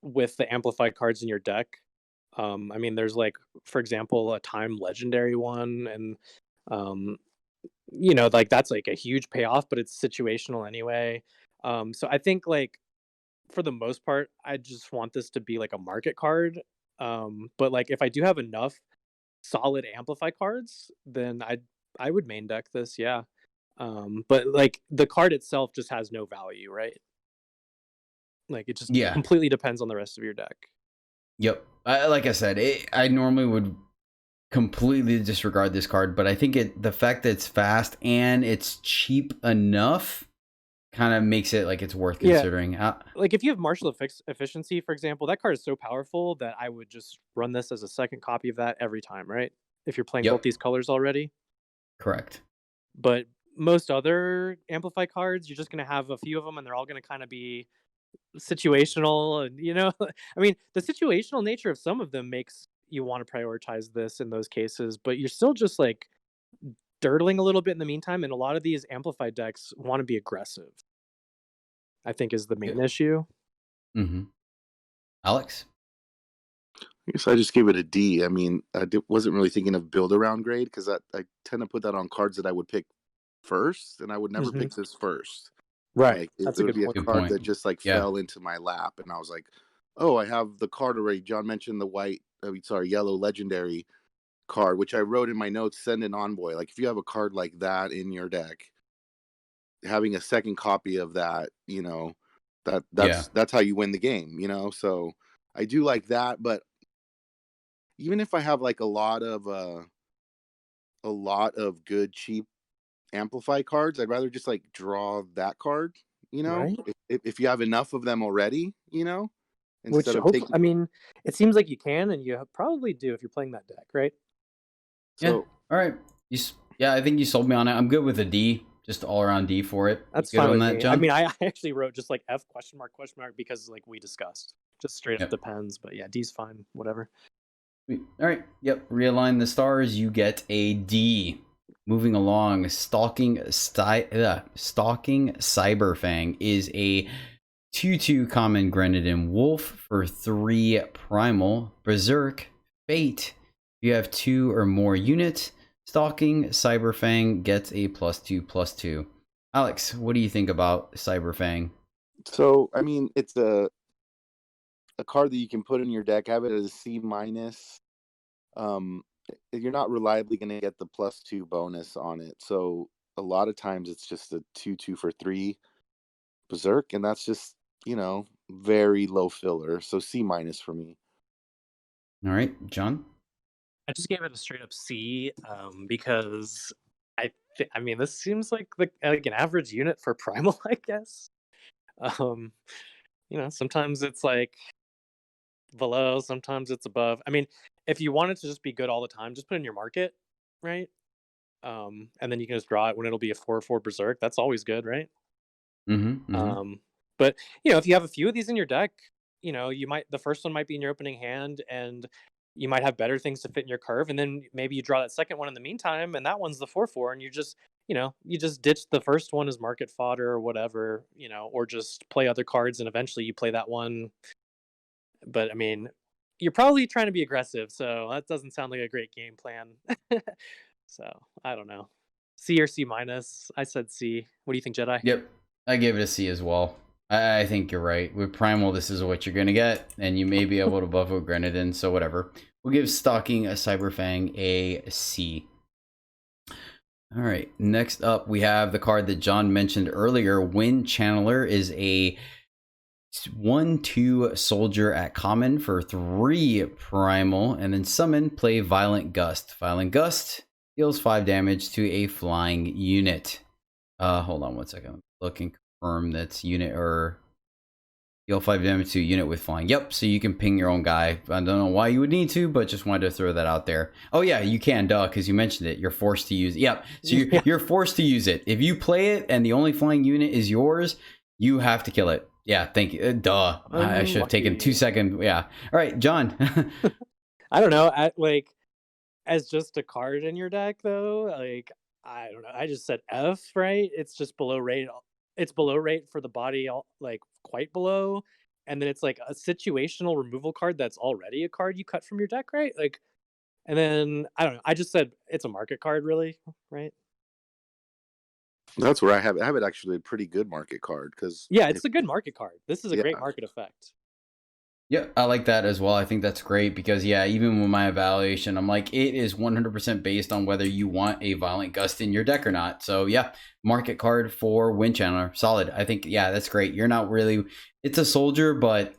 with the amplified cards in your deck. I mean, there's like, for example, a time legendary one, and like that's like a huge payoff, but it's situational anyway. So I think like for the most part, I just want this to be like a market card. But like if I do have enough solid amplify cards, then I would main deck this, yeah. But like the card itself just has no value, right? Like it just completely depends on the rest of your deck. Yep. Like I said, I normally would completely disregard this card, but I think the fact that it's fast and it's cheap enough kind of makes it like it's worth considering. Like if you have martial efficiency, for example, that card is so powerful that I would just run this as a second copy of that every time, right? If you're playing both these colors already. Correct. But most other amplify cards, you're just going to have a few of them and they're all going to kind of be situational. And, I mean, the situational nature of some of them makes you want to prioritize this in those cases, but you're still just like dirtling a little bit in the meantime. And a lot of these amplified decks want to be aggressive, I think, is the main issue. Mm-hmm. Alex? I guess I just gave it a D. I mean, I wasn't really thinking of build around grade because I tend to put that on cards that I would pick first, and I would never pick this first. Right. Like, That's it a would good be a point. card that just like fell into my lap, and I was like, oh, I have the card already. John mentioned the yellow legendary card, which I wrote in my notes, send an envoy. Like if you have a card like that in your deck, having a second copy of that, that's how you win the game, So I do like that, but even if I have like a lot of good cheap amplify cards, I'd rather just like draw that card, Right? if you have enough of them already, Which instead of hope taking. I mean, it seems like you can, and you probably do if you're playing that deck, right? Yeah. So All right. Yeah, I think you sold me on it. I'm good with a D, just all around D for it. That's You good fine on with that, me. I John? mean, I actually wrote just like F question mark because like we discussed, just straight up Yep. depends. But yeah, D's fine, whatever. All right. Yep. Realign the stars. You get a D. Moving along, Stalking Cyberfang is a 2/2 common Grenadine Wolf for 3 primal. Berserk Fate. If you have 2 or more units, Stalking Cyberfang gets a +2/+2. Alex, what do you think about Cyberfang? So I mean, it's a card that you can put in your deck. Have it as a C minus. You're not reliably going to get the +2 bonus on it. So a lot of times it's just a 2/2 for 3 Berserk, and that's just very low filler. So C minus for me. All right, John. I just gave it a straight up C because I mean this seems like an average unit for primal, I guess. Um, sometimes it's like below, sometimes it's above. I mean, if you want it to just be good all the time, just put it in your market, right? And then you can just draw it when it'll be a 4/4 Berserk. That's always good, right? But if you have a few of these in your deck, the first one might be in your opening hand, and you might have better things to fit in your curve, and then maybe you draw that second one in the meantime, and that one's the 4/4, and you just ditch the first one as market fodder or whatever, or just play other cards, and eventually you play that one. But I mean, you're probably trying to be aggressive, so that doesn't sound like a great game plan. So I don't know. C or C minus? I said C. What do you think, Jedi? Yep, I gave it a C as well. I think you're right. With Primal, this is what you're going to get, and you may be able to buff with Grenadine, so whatever. We'll give Stalking a Cyberfang a C. All right, next up, we have the card that John mentioned earlier. Wind Channeler is a 1/2 soldier at common for 3 primal, and then summon, play Violent Gust. Violent Gust deals 5 damage to a flying unit. Hold on one second. Look and confirm that's unit or deal 5 damage to a unit with flying. Yep, so you can ping your own guy. I don't know why you would need to, but just wanted to throw that out there. Oh yeah, you can, duh, because you mentioned it. You're forced to use it. Yep, so you're forced to use it. If you play it and the only flying unit is yours, you have to kill it. Yeah, thank you. Duh. I should have taken 2 seconds. Yeah. All right, John. I don't know. As just a card in your deck, though, like I don't know. I just said F, right? It's just below rate. It's below rate for the body, like quite below, and then it's like a situational removal card that's already a card you cut from your deck, right? Like, and then I don't know. I just said it's a market card, really, right? That's where I have it. I have it actually a pretty good market card because it's a good market card. This is a great Yeah. market effect. Yeah, I like that as well. I think that's great because, yeah, even with my evaluation, I'm like, it is 100% based on whether you want a Violent Gust in your deck or not. So, yeah, market card for Wind Channeler. Solid. I think, yeah, that's great. You're not really, it's a soldier, but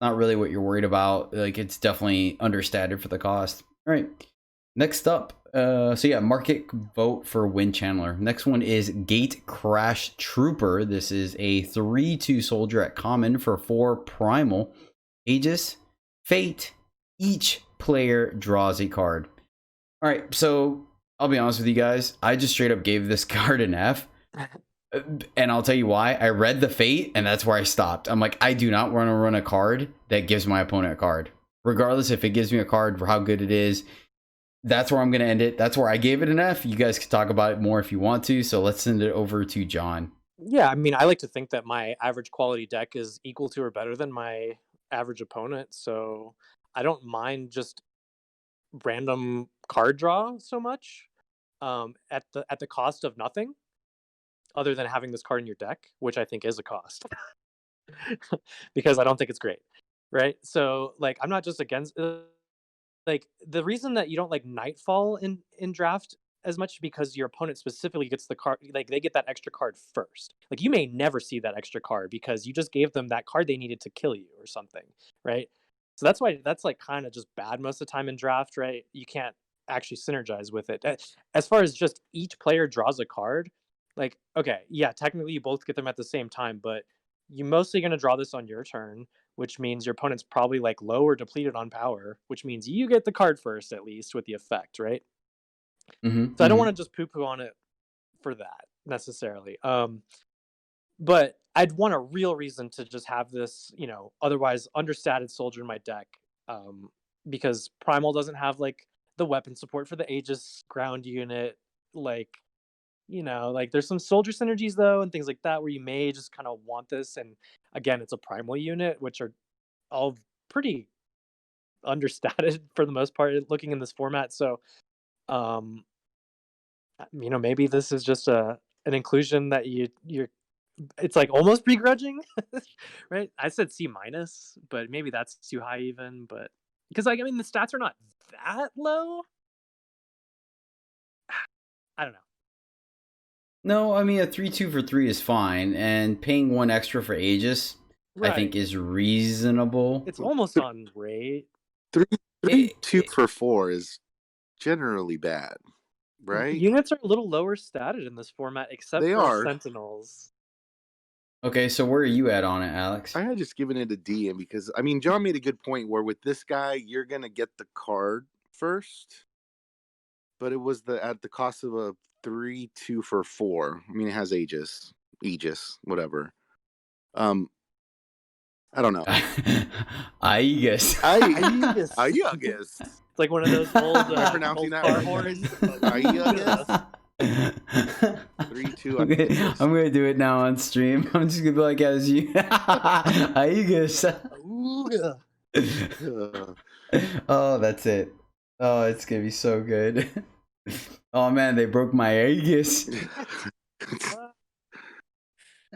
not really what you're worried about. Like, it's definitely understated for the cost. All right. Next up, so yeah, market vote for Wind Channeler. Next one is Gate Crash Trooper. This is a 3/2 soldier at common for 4 primal. Aegis, Fate, each player draws a card. All right, so I'll be honest with you guys. I just straight up gave this card an F. And I'll tell you why. I read the Fate, and that's where I stopped. I'm like, I do not want to run a card that gives my opponent a card. Regardless if it gives me a card for how good it is, that's where I'm going to end it. That's where I gave it an F. You guys can talk about it more if you want to. So let's send it over to John. Yeah, I mean, I like to think that my average quality deck is equal to or better than my average opponent, so I don't mind just random card draw so much at the cost of nothing other than having this card in your deck, which I think is a cost. Because I don't think it's great, right? So like I'm not just against like the reason that you don't like Nightfall in draft as much because your opponent specifically gets the card, like they get that extra card first. Like you may never see that extra card because you just gave them that card they needed to kill you or something, right? So that's why that's like kind of just bad most of the time in draft, right? You can't actually synergize with it. As far as just each player draws a card, like okay, yeah, technically you both get them at the same time, but you're mostly going to draw this on your turn, which means your opponent's probably like low or depleted on power, which means you get the card first at least with the effect, right? So I don't want to just poo-poo on it for that necessarily. But I'd want a real reason to just have this, otherwise understated soldier in my deck, because Primal doesn't have like the weapon support for the Aegis ground unit. Like, like there's some soldier synergies though and things like that where you may just kind of want this. And again, it's a Primal unit, which are all pretty understated for the most part looking in this format. So, maybe this is just an inclusion that you're it's like almost begrudging, right? I said C minus, but maybe that's too high even. But because the stats are not that low. I don't know. No, I mean a 3/2 for 3 is fine, and paying 1 extra for Aegis, I think, is reasonable. It's almost on rate. 3/2 for 4 is generally bad, right? Units are a little lower statted in this format, except for Sentinels. Okay, so where are you at on it, Alex? I had just given it a D, and because John made a good point where with this guy you're gonna get the card first, but it was at the cost of a 3/2 for 4. I mean, it has Aegis, whatever. I don't know. Aegis. It's like one of those old pronouncing old that car right? horns. Aegis. 3/2. I'm gonna do it now on stream. I'm just gonna be like, as you. Aegis. Oh, that's it. Oh, it's gonna be so good. Oh man, they broke my Aegis.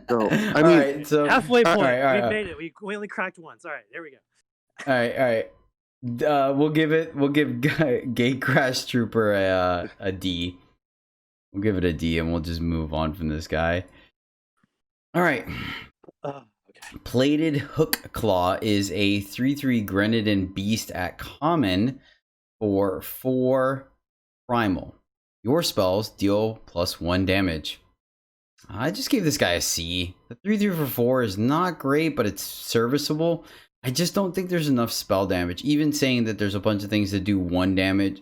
So, right, so halfway point. All right, we made it. We only cracked once. All right, there we go. All right. We'll give Gatecrash Trooper a D. We'll give it a D, and we'll just move on from this guy. All right. Okay. Plated Hook Claw is a 3/3 Grenadine Beast at common for 4 primal. Your spells deal +1 damage. I just gave this guy a C. The 3/3 for 4 is not great, but it's serviceable. I just don't think there's enough spell damage. Even saying that there's a bunch of things that do 1 damage,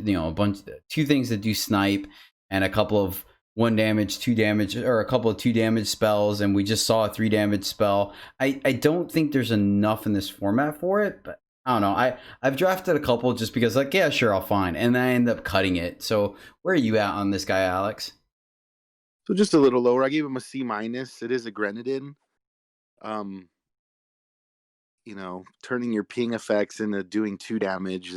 2 things that do Snipe, and a couple of 1 damage, 2 damage, or a couple of 2 damage spells, and we just saw a 3 damage spell. I don't think there's enough in this format for it, but I don't know. I've drafted a couple just because, like, yeah, sure, I'll fine, and then I end up cutting it. So where are you at on this guy, Alex? So just a little lower. I gave him a C minus. It is a Grenadine. Turning your ping effects into doing 2 damage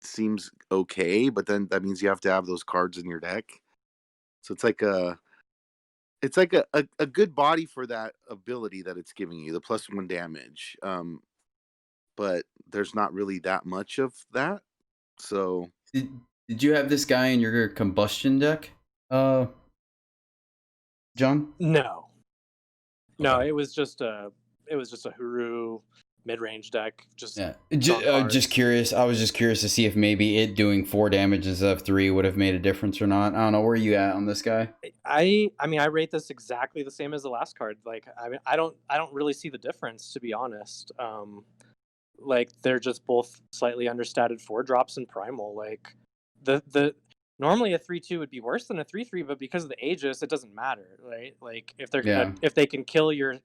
seems okay, but then that means you have to have those cards in your deck. So it's like a good body for that ability that it's giving you, the +1 damage. But there's not really that much of that. So did you have this guy in your combustion deck, John? No, it was just a Huru mid-range deck. Just curious. I was just curious to see if maybe it doing 4 damage instead of 3 would have made a difference or not. I don't know. Where are you at on this guy? I rate this exactly the same as the last card. Like, I don't really see the difference, to be honest. Like, they're just both slightly understated 4-drops in primal. Like, the normally a 3/2 would be worse than a 3/3, but because of the Aegis, it doesn't matter, right? Like, if they can kill your,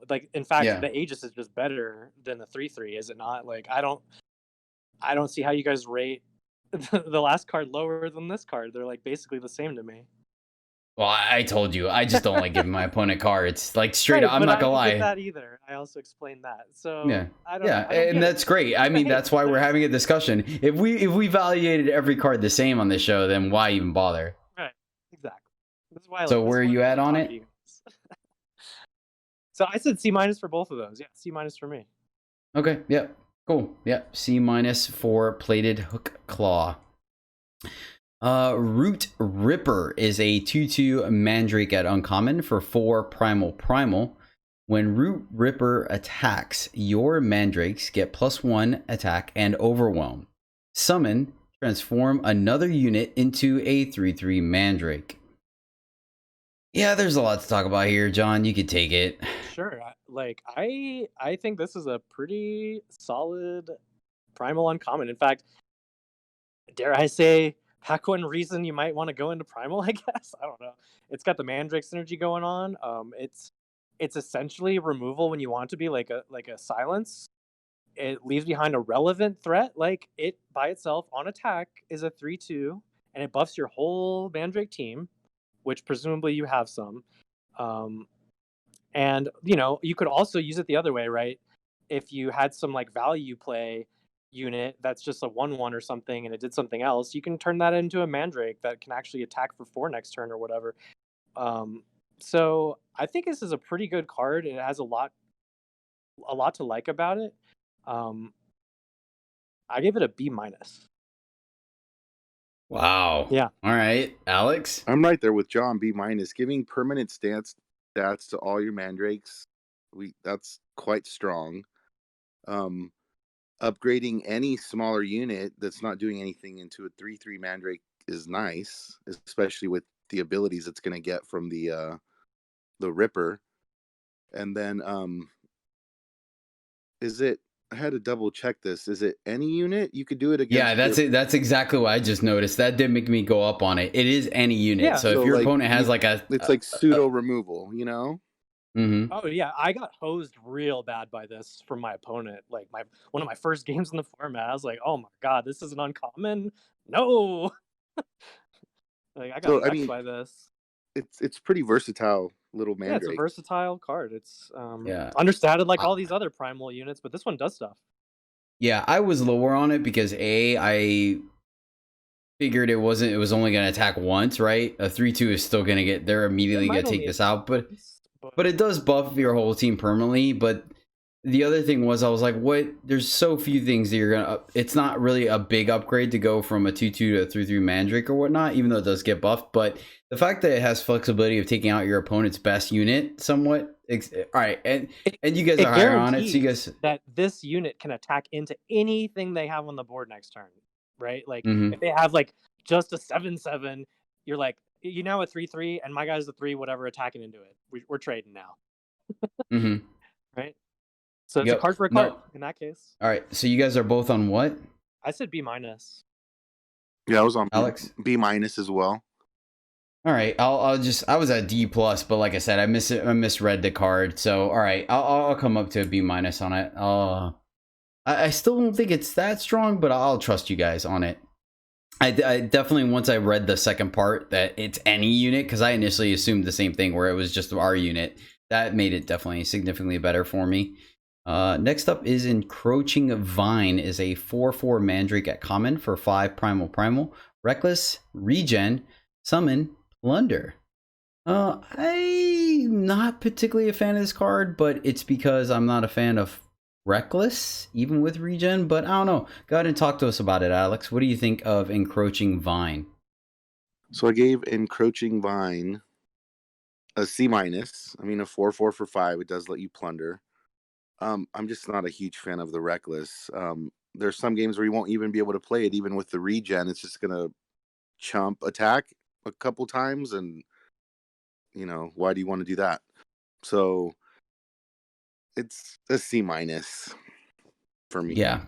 like, in fact, the Aegis is just better than the 3/3, is it not? Like, I don't see how you guys rate the last card lower than this card. They're like basically the same to me. Well, I told you, I just don't like giving my opponent cards. Like, straight up, I'm not gonna lie. I don't get that either. I also explained that. So that's great. I mean, that's why we're having a discussion. If we evaluated every card the same on this show, then why even bother? Right. Exactly. This is why. So where are you at on it? So I said C minus for both of those. Yeah, C minus for me. Okay. Yep. Cool. Yep. C minus for Plated Hook Claw. Root Ripper is a 2/2 Mandrake at uncommon for 4 primal. When Root Ripper attacks, your Mandrakes get +1 attack and overwhelm. Summon, transform another unit into a 3/3 Mandrake. Yeah, there's a lot to talk about here, John. You could take it. Sure. I think this is a pretty solid primal uncommon. In fact, dare I say, pack one reason you might want to go into primal. I guess I don't know. It's got the Mandrake synergy going on. It's essentially removal when you want to be like a silence. It leaves behind a relevant threat. Like it by itself on attack is a 3/2, and it buffs your whole Mandrake team, which presumably you have some. And you could also use it the other way, right? If you had some like value play unit that's just a 1/1 or something and it did something else, you can turn that into a Mandrake that can actually attack for 4 next turn or whatever. So I think this is a pretty good card. It has a lot to like about it. I give it a B-. Wow. Yeah. All right, Alex. I'm right there with John. B-. Giving permanent stats to all your mandrakes, that's quite strong. Upgrading any smaller unit that's not doing anything into a 3/3 mandrake is nice, especially with the abilities it's going to get from the Ripper. And then is it, I had to double check this, is it any unit you could do it against? Yeah, that's it. That's exactly what I just noticed. That did make me go up on it. It is any unit. Yeah. So if your opponent has it's like pseudo removal, Mm-hmm. Oh yeah, I got hosed real bad by this from my opponent. Like one of my first games in the format, I was like, "Oh my god, this is an uncommon." No, like I got wrecked by this. It's pretty versatile little mandrake. Yeah, it's a versatile card. It's Yeah. understated like all these other primal units, but this one does stuff. Yeah, I was lower on it because I figured it was only going to attack once, right? A 3/2 is still going to get, they're immediately going to take this out, but it does buff your whole team permanently. But the other thing was, I was like, what? There's so few things that you're gonna. It's not really a big upgrade to go from a 2/2 to a 3/3 Mandrake or whatnot, even though it does get buffed. But the fact that it has flexibility of taking out your opponent's best unit, somewhat. All right, and you guys are higher on it, so you guys that this unit can attack into anything they have on the board next turn, right? Like if they have like just a 7/7, you're like, you now a 3/3, and my guy's a 3 whatever attacking into it. We're trading now, right? So it's a card for a card in that case. All right, so you guys are both on what? I said B-. Yeah, I was on Alex B- as well. All right, I was at D+, but like I said, I misread the card. So all right, I'll come up to a B- on it. I still don't think it's that strong, but I'll trust you guys on it. I definitely, once I read the second part that it's any unit, because I initially assumed the same thing where it was just our unit, that made it definitely significantly better for me. Next up is Encroaching Vine, is a 4/4 Mandrake at common for 5 primal. Reckless, regen, summon, plunder. I'm not particularly a fan of this card, but it's because I'm not a fan of Reckless, even with regen, but I don't know. Go ahead and talk to us about it, Alex. What do you think of Encroaching Vine? So I gave Encroaching Vine a C-. I mean, a 4/4 for 5. It does let you plunder. I'm just not a huge fan of the Reckless. There's some games where you won't even be able to play it, even with the regen. It's just gonna chump attack a couple times, and why do you want to do that? So it's a C- for me. Yeah,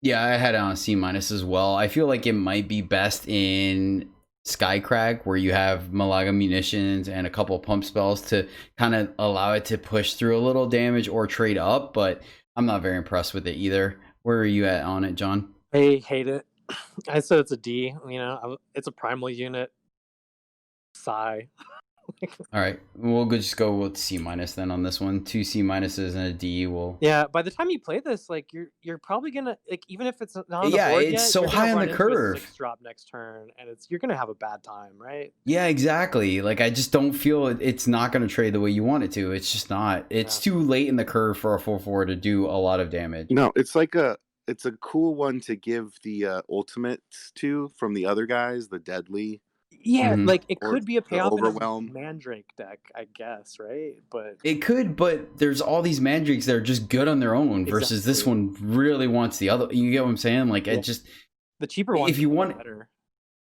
I had it on a C- as well. I feel like it might be best in Skycrag, where you have Malaga munitions and a couple pump spells to kind of allow it to push through a little damage or trade up, but I'm not very impressed with it either. Where are you at on it, John? I hate it. I said it's a D. It's a primal unit. Sigh. All right, we'll just go with C- then on this one. 2 C- and a D. Yeah, by the time you play this, like you're probably gonna, like, even if it's not on the board it's yet, so you're high gonna on the run into a curve. 6 drop next turn, and you're gonna have a bad time, right? Yeah, exactly. Like, I just don't feel it's not going to trade the way you want it to. It's just not. It's too late in the curve for a 4/4 to do a lot of damage. No, it's a cool one to give the ultimates to from the other guys, the deadly. Yeah, like it Or could be a payoff in Overwhelm. a Mandrake deck, I guess, right? But it could, but there's all these Mandrakes that are just good on their own versus this one really wants the other. You get what I'm saying? Like, it just, the cheaper one, if you want better.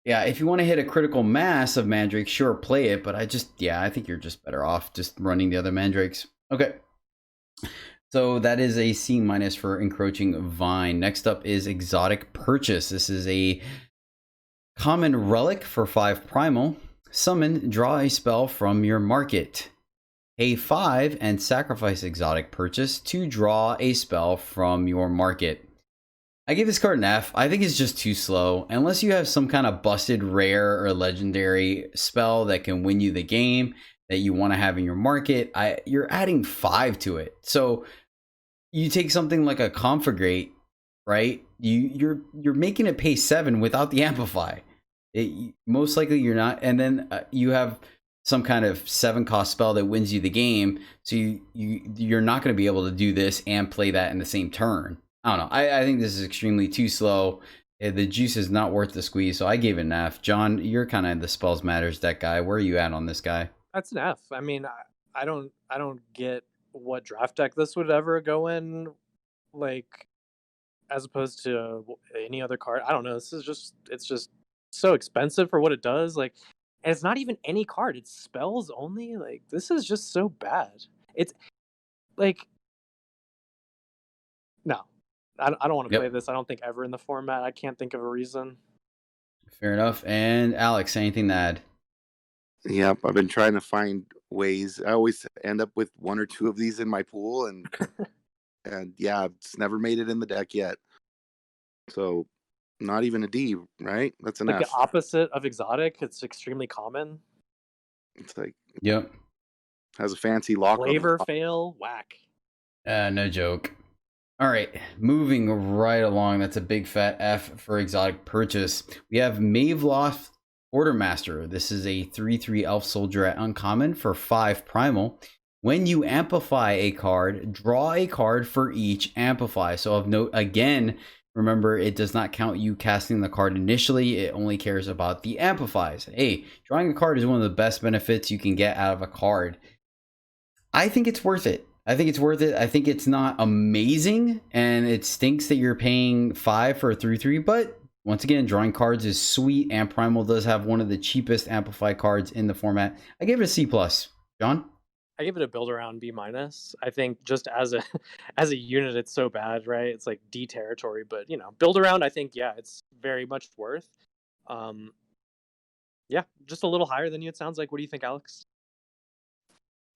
Yeah, if you want to hit a critical mass of mandrakes, sure, play it. But I think you're just better off just running the other mandrakes. Okay. So that is a C- for Encroaching Vine. Next up is Exotic Purchase. This is a common relic for 5 primal. Summon, draw a spell from your market. Pay 5 and sacrifice Exotic Purchase to draw a spell from your market. I give this card an F. I think it's just too slow. Unless you have some kind of busted rare or legendary spell that can win you the game that you want to have in your market, you're adding 5 to it. So you take something like a Conflagrate, right? You're making it pay 7 without the Amplify. Most likely you're not. And then you have some kind of 7-cost spell that wins you the game. So you're not going to be able to do this and play that in the same turn. I don't know. I think this is extremely too slow. The juice is not worth the squeeze, so I gave it an F. John, you're kind of the Spells Matters deck guy. Where are you at on this guy? That's an F. I mean, I don't get what draft deck this would ever go in, like, as opposed to any other card. I don't know. It's just so expensive for what it does. Like, and it's not even any card. It's spells only. Like, this is just so bad. It's like, no. I don't want to play this. I don't think ever in the format. I can't think of a reason. Fair enough. And Alex, anything to add? Yep, I've been trying to find ways. I always end up with 1 or 2 of these in my pool, and and yeah, it's never made it in the deck yet. So not even a D, right? That's an like F. The opposite of exotic. It's extremely common. It's like, yep, has a fancy lock. Flavor fail, whack. No joke. All right, moving right along. That's a big fat F for Exotic Purchase. We have Maveloft Quartermaster. This is a 3/3 Elf Soldier at uncommon for 5 primal. When you amplify a card, draw a card for each amplify. So of note, again, remember, it does not count you casting the card initially. It only cares about the amplifies. Hey, drawing a card is one of the best benefits you can get out of a card. I think it's worth it. I think it's not amazing, and it stinks that you're paying 5 for a 3/3, but once again, drawing cards is sweet, and Primal does have one of the cheapest Amplify cards in the format. I give it a C+. John? I give it a build around B-. I think just as a as a unit, it's so bad, right? It's like D territory, but build around, I think, yeah, it's very much worth. Yeah, just a little higher than you, it sounds like. What do you think, Alex?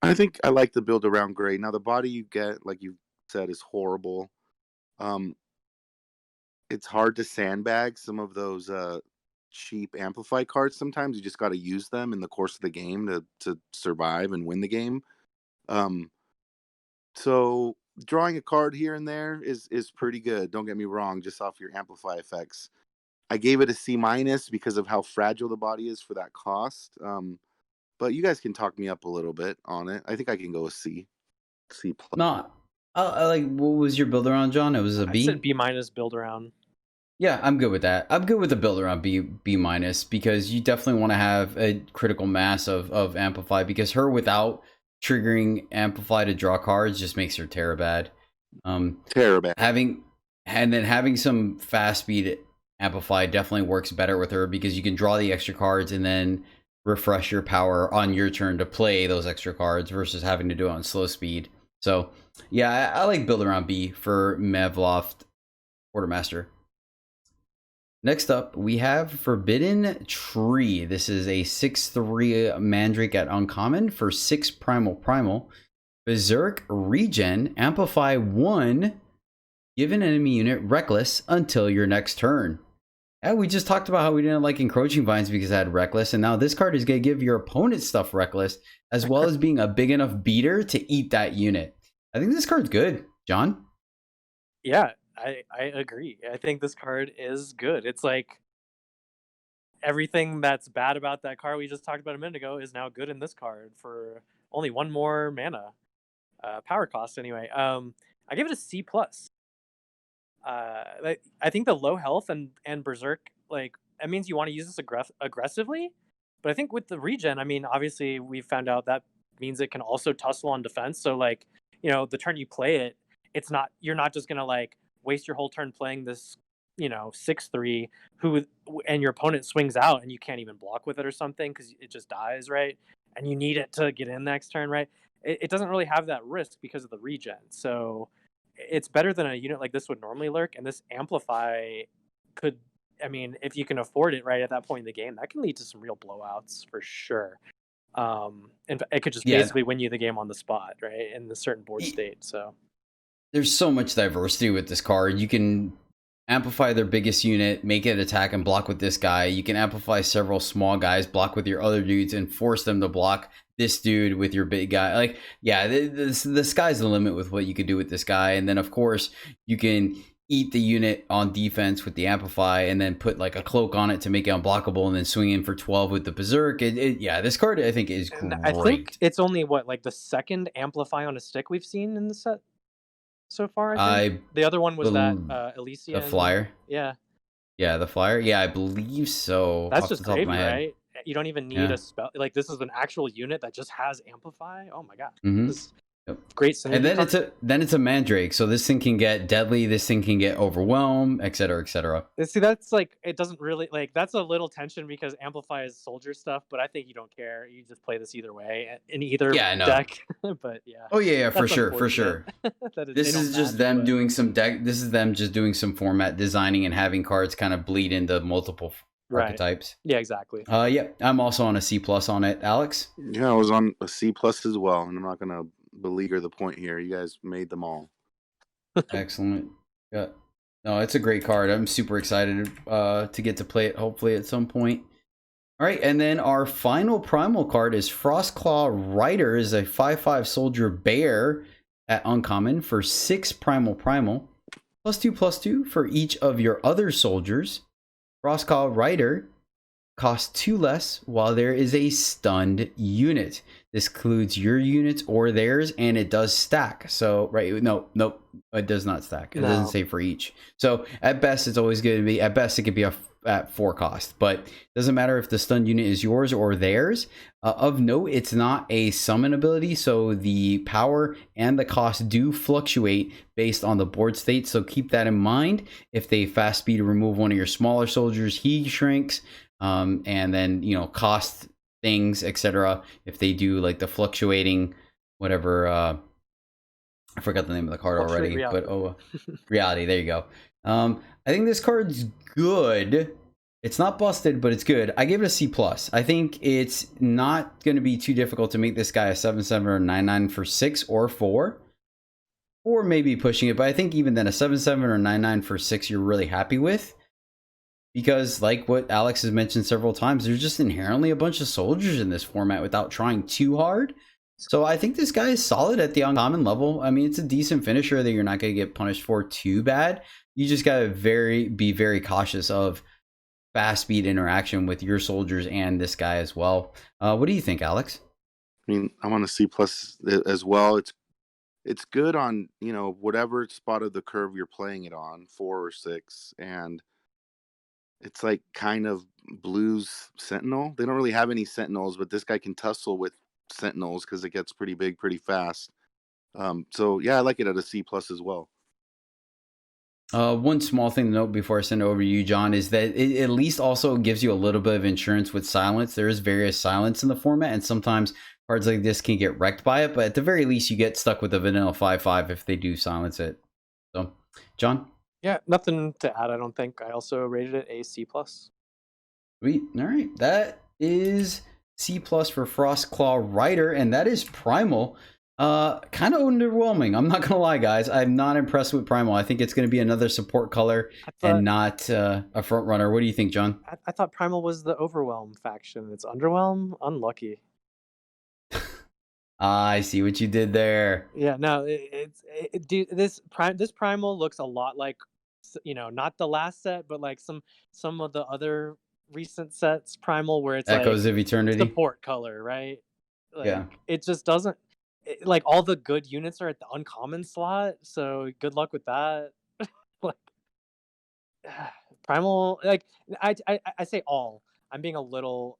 I think I like the build around grade. Now the body you get, like you said, is horrible. It's hard to sandbag some of those cheap amplify cards. Sometimes you just got to use them in the course of the game to survive and win the game. So drawing a card here and there is pretty good. Don't get me wrong, just off your amplify effects. I gave it a C- because of how fragile the body is for that cost. But you guys can talk me up a little bit on it. I think I can go with C+. No, what was your build around, John? It was a B? I said B- build around. Yeah, I'm good with that. I'm good with the build around B- because you definitely want to have a critical mass of Amplify, because her without triggering Amplify to draw cards just makes her Terabad. Terabad. Having some fast speed Amplify definitely works better with her, because you can draw the extra cards and then refresh your power on your turn to play those extra cards versus having to do it on slow speed. So yeah, I like build around B for Maveloft Quartermaster. Next up, we have Forbidden Tree. This is a 6/3 Mandrake at uncommon for 6 primal. Berserk Regen, amplify 1, give an enemy unit Reckless until your next turn. Yeah, we just talked about how we didn't like Encroaching Vines because it had Reckless, and now this card is going to give your opponent stuff Reckless, as well as being a big enough beater to eat that unit. I think this card's good. John? Yeah, I agree. I think this card is good. It's like everything that's bad about that card we just talked about a minute ago is now good in this card for only 1 more mana. Power cost, anyway. I give it a C+. I think the low health and Berserk, like, that means you want to use this aggressively. But I think with the regen, I mean, obviously we found out that means it can also tussle on defense. So, like, the turn you play it, you're not just gonna like waste your whole turn playing this, 6/3 and your opponent swings out and you can't even block with it or something because it just dies, right? And you need it to get in next turn, right? It doesn't really have that risk because of the regen. So it's better than a unit like this would normally lurk. And this Amplify could, I mean, if you can afford it right at that point in the game, that can lead to some real blowouts for sure. And it could just basically win you the game on the spot, right? In the certain board state. So there's so much diversity with this card. You can amplify their biggest unit, make it attack and block with this guy. You can amplify several small guys, block with your other dudes, and force them to block this dude with your big guy. Like, yeah, the sky's the limit with what you could do with this guy. And then, of course, you can eat the unit on defense with the amplify and then put like a cloak on it to make it unblockable and then swing in for 12 with the berserk. Yeah, this card I think is great. I think it's only like the second amplify on a stick we've seen in the set so far. I think the other one was that Elysian, the flyer. Yeah, the flyer. Yeah, I believe so. That's just gravy, right? You don't even need a spell. Like, this is an actual unit that just has amplify. Oh my god. Great synergy. And then it's a mandrake, so this thing can get deadly, this thing can get overwhelmed, etc., etc. See, that's like, it doesn't really, like, that's a little tension because amplify is soldier stuff, but I think you don't care. You just play this either way in either deck. But yeah. Oh yeah, for sure. This is just them doing some deck. This is them just doing some format designing and having cards kind of bleed into multiple archetypes. Yeah, exactly. Yeah, I'm also on a C+ on it. Alex? Yeah, I was on a C+ as well, and I'm not gonna beleaguer the point here. You guys made them all. Excellent. Yeah. No, it's a great card. I'm super excited to get to play it hopefully at some point. All right, and then our final primal card is Frostclaw Rider, is a 5/5 soldier bear at uncommon for 6 primal, +2/+2 for each of your other soldiers. Frostclaw Rider costs 2 less while there is a stunned unit. This includes your units or theirs, and it does stack. So, right, no, it does not stack. It doesn't say for each. So, at best, it's always going to be, at best, it could be at 4 cost. But it doesn't matter if the stunned unit is yours or theirs. Of note, it's not a summon ability, so the power and the cost do fluctuate based on the board state. So, keep that in mind. If they fast speed remove one of your smaller soldiers, he shrinks. And then, cost things, etc. If they do like the fluctuating whatever, I forgot the name of the card already, reality. But reality, there you go. I think this card's good. It's not busted, but it's good. I give it a C+. I think it's not going to be too difficult to make this guy a 7/7 or 9/9 for 6 or 4, or maybe pushing it. But I think even then, a 7/7 or 9/9 for 6 you're really happy with. Because, like what Alex has mentioned several times, there's just inherently a bunch of soldiers in this format without trying too hard. So I think this guy is solid at the uncommon level. I mean, it's a decent finisher that you're not going to get punished for too bad. You just got to be very cautious of fast speed interaction with your soldiers and this guy as well. What do you think, Alex? I mean, I'm on a C+ as well. It's good on, whatever spot of the curve you're playing it on, 4 or 6, and it's like kind of Blues Sentinel. They don't really have any Sentinels, but this guy can tussle with Sentinels because it gets pretty big pretty fast. So yeah, I like it at a C+ as well. One small thing to note before I send it over to you, John, is that it at least also gives you a little bit of insurance with silence. There is various silence in the format, and sometimes cards like this can get wrecked by it, but at the very least you get stuck with a vanilla 5/5 if they do silence it. So, John? Yeah, nothing to add, I don't think. I also rated it a C+. Sweet. All right. That is C+ for Frostclaw Rider, and that is Primal. Kind of underwhelming. I'm not going to lie, guys. I'm not impressed with Primal. I think it's going to be another support color and not a front runner. What do you think, John? I thought Primal was the Overwhelm faction. It's Underwhelm? Unlucky. I see what you did there. Yeah, no, dude, this Primal looks a lot like, not the last set, but like some of the other recent sets Primal, where it's Echoes of Eternity support color, right? Like, yeah, it just doesn't, like, all the good units are at the uncommon slot, so good luck with that. Like, Primal, like, I say all. I'm being a little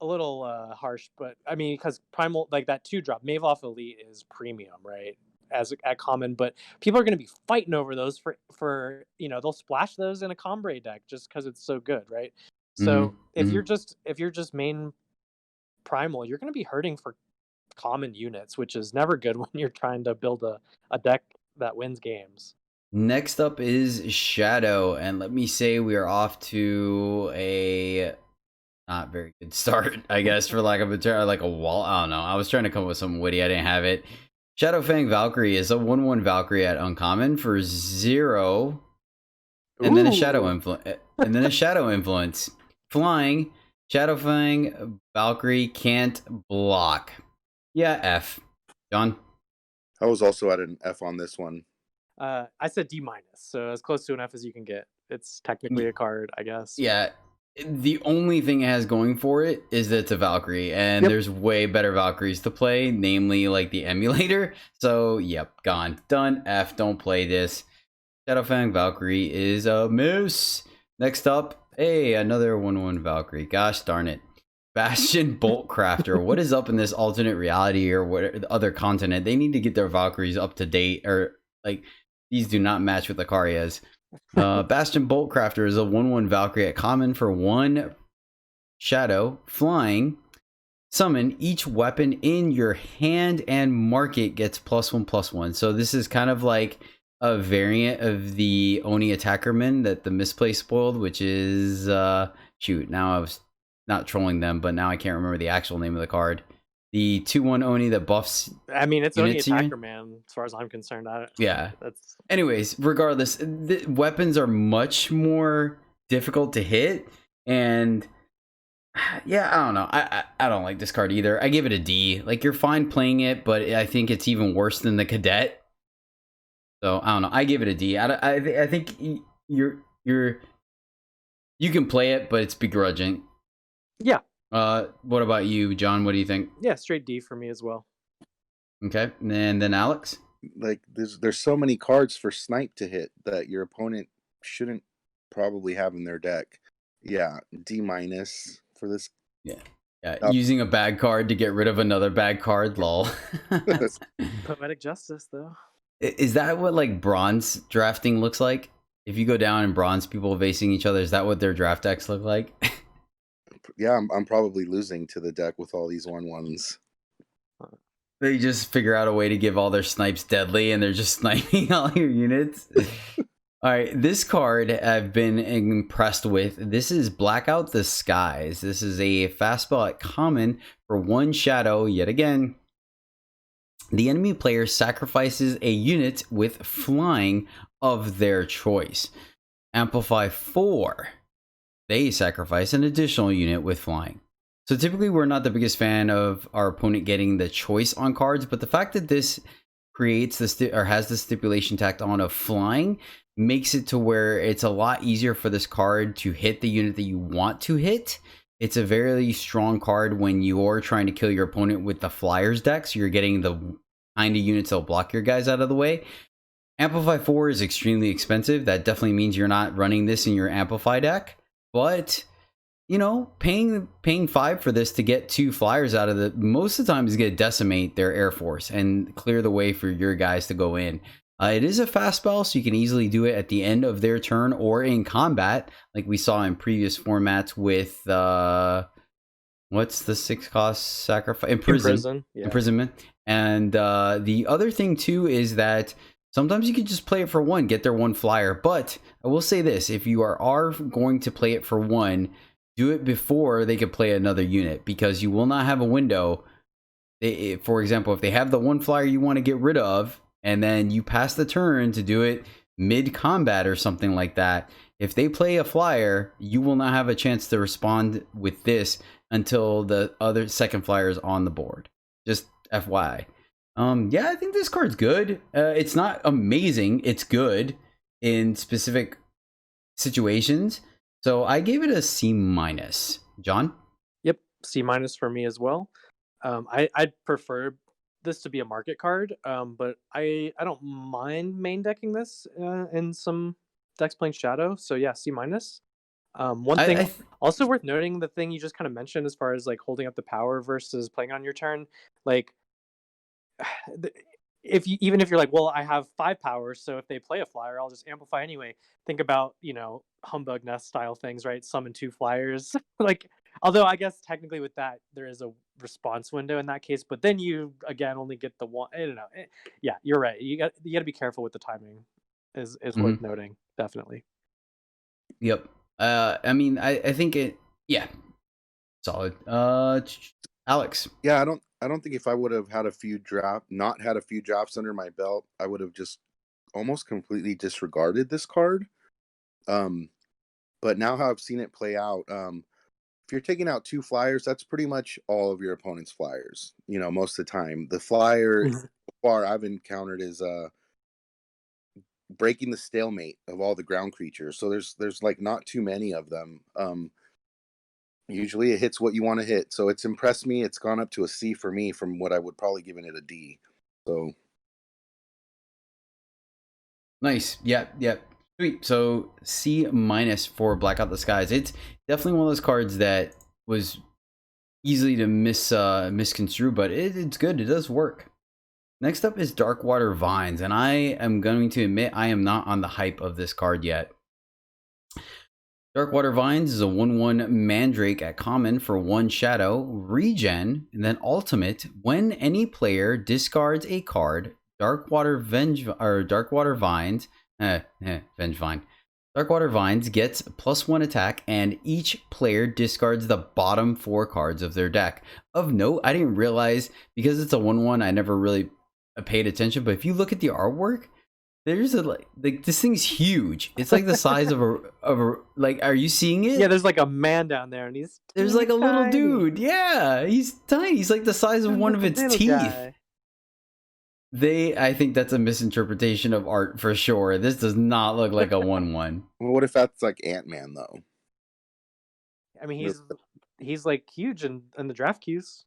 harsh, but I mean, because Primal, like, that 2-drop Mave off Elite is premium, right? as at common, but people are going to be fighting over those for they'll splash those in a Combre deck just because it's so good, right? So if you're just main primal, you're going to be hurting for common units, which is never good when you're trying to build a deck that wins games. Next up is Shadow, and let me say we are off to a not very good start, I guess, for lack of a term, like a wall. I don't know. I was trying to come up with something witty. I didn't have it. Shadow Fang Valkyrie is a 1/1 Valkyrie at uncommon for 0, and then a Shadow influence. Flying. Shadow Fang Valkyrie can't block. Yeah, F. John? I was also at an F on this one. I said D-, so as close to an F as you can get. It's technically a card, I guess. Yeah. The only thing it has going for it is that it's a Valkyrie, and there's way better Valkyries to play, namely like the emulator. So, yep, gone. Done. F, don't play this. Shadowfang Valkyrie is a miss. Next up, hey, another 1/1 Valkyrie. Gosh darn it. Bastion Bolt Crafter. What is up in this alternate reality or what other continent? They need to get their Valkyries up to date, or like these do not match with Icaria's. Bastion Bolt Crafter is a 1/1 Valkyrie at common for 1 shadow. Flying. Summon each weapon in your hand and mark it gets +1/+1. So this is kind of like a variant of the Oni Attackerman that the Misplay spoiled, which is shoot, now I was not trolling them, but now I can't remember the actual name of the card. The 2/1 Oni that buffs. I mean, it's Oni Attackerman, as far as I'm concerned. Yeah. Anyways, regardless, the weapons are much more difficult to hit, and yeah, I don't know. I don't like this card either. I give it a D. Like, you're fine playing it, but I think it's even worse than the Cadet. So I don't know. I give it a D. I think you can play it, but it's begrudging. Yeah. What about you, John? What do you think? Yeah, straight D for me as well. Okay, and then Alex. Like, there's so many cards for Snipe to hit that your opponent shouldn't probably have in their deck. Yeah, D- for this. Yeah. Using a bad card to get rid of another bad card, lol. Poetic justice, though. Is that what like bronze drafting looks like? If you go down in bronze, people facing each other, is that what their draft decks look like? Yeah, I'm probably losing to the deck with all these 1/1s. They just figure out a way to give all their snipes deadly, and they're just sniping all your units. All right, this card I've been impressed with. This is Blackout the Skies. This is a fastball at common for 1 shadow. Yet again, the enemy player sacrifices a unit with flying of their choice. Amplify 4. They sacrifice an additional unit with flying. So typically we're not the biggest fan of our opponent getting the choice on cards, but the fact that this creates has the stipulation tacked on of flying makes it to where it's a lot easier for this card to hit the unit that you want to hit. It's a very strong card when you're trying to kill your opponent with the flyers deck, so you're getting the kind of units that'll block your guys out of the way. Amplify 4 is extremely expensive. That definitely means you're not running this in your Amplify deck. But, you know, paying 5 for this to get 2 flyers out of it, most of the time is going to decimate their Air Force and clear the way for your guys to go in. It is a fast spell, so you can easily do it at the end of their turn or in combat, like we saw in previous formats with, what's the 6-cost sacrifice? Imprisonment. And the other thing, too, is that sometimes you can just play it for 1, get their 1 flyer. But I will say this, if you are going to play it for 1, do it before they can play another unit, because you will not have a window. For example, if they have the 1 flyer you want to get rid of, and then you pass the turn to do it mid-combat or something like that, if they play a flyer, you will not have a chance to respond with this until the other second flyer is on the board. Just FYI. Yeah, I think this card's good. It's not amazing. It's good in specific situations. So I gave it a C-. John? Yep, C- for me as well. I'd prefer this to be a market card, but I don't mind main decking this in some decks playing Shadow. So yeah, C-. One thing also worth noting, the thing you just kind of mentioned as far as like holding up the power versus playing on your turn, like even if you're like, well, I have 5 powers, so if they play a flyer, I'll just amplify anyway. Think about, humbug nest style things, right? Summon 2 flyers. Like, although I guess technically with that there is a response window in that case, but then you again only get the one. I don't know. Yeah, you're right. You got to be careful with the timing. Is worth noting, definitely. Yep. I mean, I think it. Yeah. Solid. Alex. Yeah, I don't think if I would have had not had a few drafts under my belt, I would have just almost completely disregarded this card. But now how I've seen it play out, if you're taking out 2 flyers, that's pretty much all of your opponent's flyers. Most of the time, the flyer far I've encountered is breaking the stalemate of all the ground creatures. So there's like not too many of them. Usually it hits what you want to hit. So it's impressed me. It's gone up to a C for me from what I would probably given it a D. So Nice. Yep. Sweet. So C- for Blackout the Skies. It's definitely one of those cards that was easily to misconstrue, but it's good. It does work. Next up is Darkwater Vines, and I am going to admit I am not on the hype of this card yet. Darkwater Vines is a 1/1 Mandrake at common for 1 shadow, regen, and then ultimate. When any player discards a card, Darkwater Vines Darkwater Vines gets +1 attack, and each player discards the bottom 4 cards of their deck. Of note, I didn't realize, because it's a 1/1, I never really paid attention, but if you look at the artwork, there's like this thing's huge. It's like the size of a like, are you seeing it? Yeah, there's like a man down there, and there's like a little dude. Yeah, he's tiny. He's like the size of one of its teeth. Guy. I think that's a misinterpretation of art for sure. This does not look like a 1/1. Well, what if that's like Ant-Man though? I mean, he's like huge in the draft queues.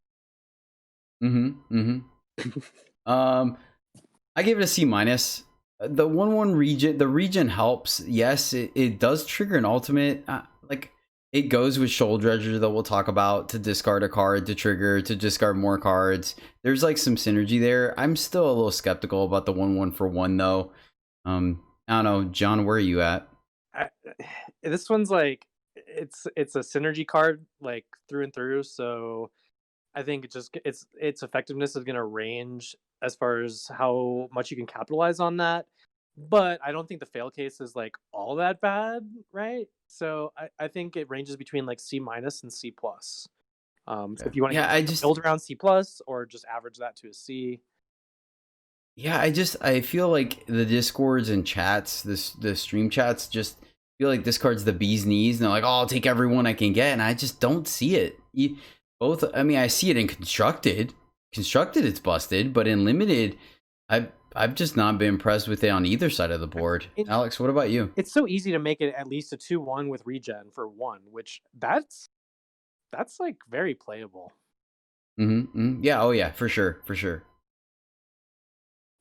I give it a C-. The 1/1 regen, the regen helps. Yes, it does trigger an ultimate. Like, it goes with Shoal Dredger that we'll talk about, to discard a card, to trigger, to discard more cards. There's like some synergy there. I'm still a little skeptical about the 1/1 for 1 though. I don't know, John, where are you at? This one's like, it's a synergy card, like through and through. So I think its effectiveness is going to range as far as how much you can capitalize on that. But I don't think the fail case is like all that bad, right? So I think it ranges between like C- and C+. So if you want to build around C+, or just average that to a C. Yeah, I feel like the discords and chats, the stream chats, just feel like this card's the bee's knees, and they're like, oh, I'll take everyone I can get, and I just don't see it. I mean, I see it in constructed. Constructed, it's busted, but in limited, I've just not been impressed with it on either side of the board. Alex, what about you? It's so easy to make it at least a 2/1 with regen for 1, which that's like very playable. Yeah. Oh yeah, for sure.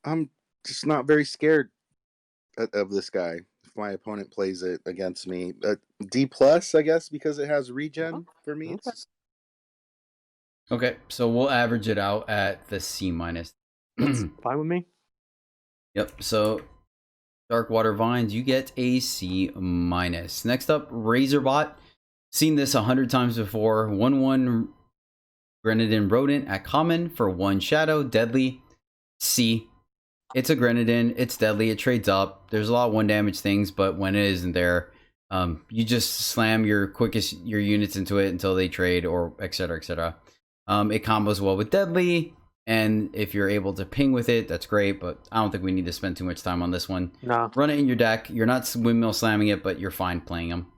I'm just not very scared of this guy if my opponent plays it against me. D+, I guess, because it has regen for me. Okay. Okay, so we'll average it out at the C-. That's fine with me. Yep. So Darkwater Vines, you get a C-. Next up, Razorbot. Seen this 100 times before. 1/1 Grenadine Rodent at common for 1 shadow, deadly. C. It's a Grenadine. It's deadly. It trades up. There's a lot of 1 damage things, but when it isn't there, you just slam your units into it until they trade, or etc. It combos well with deadly, and if you're able to ping with it, that's great, but I don't think we need to spend too much time on this one. No. Run it in your deck. You're not windmill slamming it, but you're fine playing them.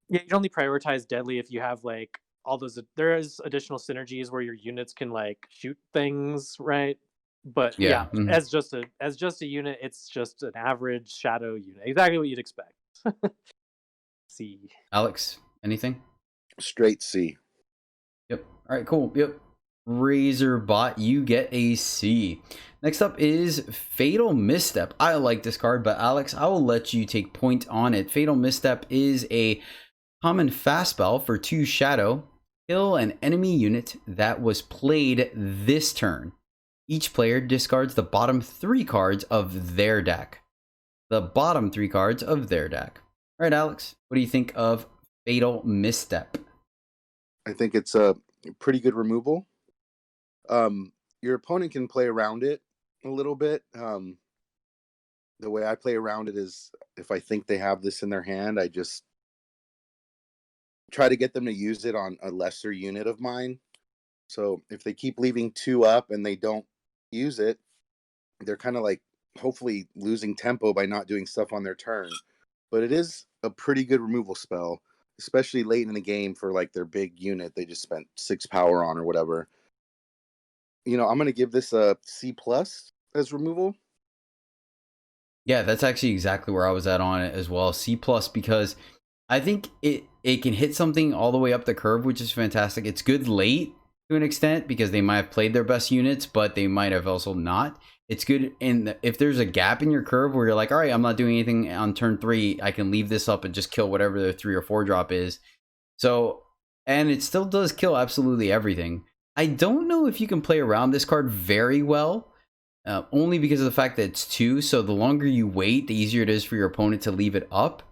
Yeah, you'd only prioritize deadly if you have like all those. There is additional synergies where your units can like shoot things, right? But yeah, as just a unit, it's just an average shadow unit. Exactly what you'd expect. C. Alex, anything? Straight C. Yep. All right, cool. Yep. Razorbot, you get a C. Next up is Fatal Misstep. I like this card, but Alex, I will let you take point on it. Fatal Misstep is a common fast spell for 2 shadow. Kill an enemy unit that was played this turn. Each player discards the bottom 3 cards of their deck. The bottom 3 cards of their deck. All right, Alex, what do you think of Fatal Misstep? I think it's a pretty good removal. Your opponent can play around it a little bit. The way I play around it is if I think they have this in their hand, I just try to get them to use it on a lesser unit of mine. So if they keep leaving 2 up and they don't use it, they're kind of like hopefully losing tempo by not doing stuff on their turn. But it is a pretty good removal spell, especially late in the game for like their big unit they just spent 6 power on or whatever. I'm going to give this a C+ as removal. Yeah, that's actually exactly where I was at on it as well. C+, because I think it can hit something all the way up the curve, which is fantastic. It's good late to an extent because they might have played their best units, but they might have also not. It's good if there's a gap in your curve where you're like, all right, I'm not doing anything on turn 3. I can leave this up and just kill whatever their 3 or 4 drop is. So, and it still does kill absolutely everything. I don't know if you can play around this card very well. Only because of the fact that it's 2, so the longer you wait, the easier it is for your opponent to leave it up.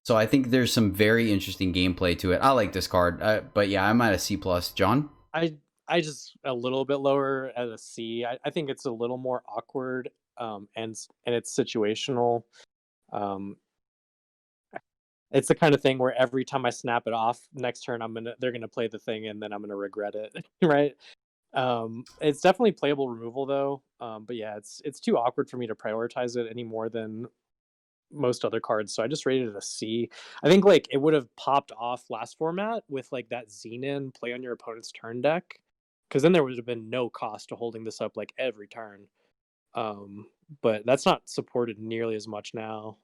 So I think there's some very interesting gameplay to it. I like this card, but yeah, I'm at a C+. John? I just a little bit lower at a C. I think it's a little more awkward, and it's situational. It's the kind of thing where every time I snap it off, next turn they're gonna play the thing, and then I'm gonna regret it, right? It's definitely playable removal though. But yeah, it's too awkward for me to prioritize it any more than most other cards, so I just rated it a C. I think like it would have popped off last format with like that Xenon play on your opponent's turn deck, because then there would have been no cost to holding this up like every turn. But that's not supported nearly as much now.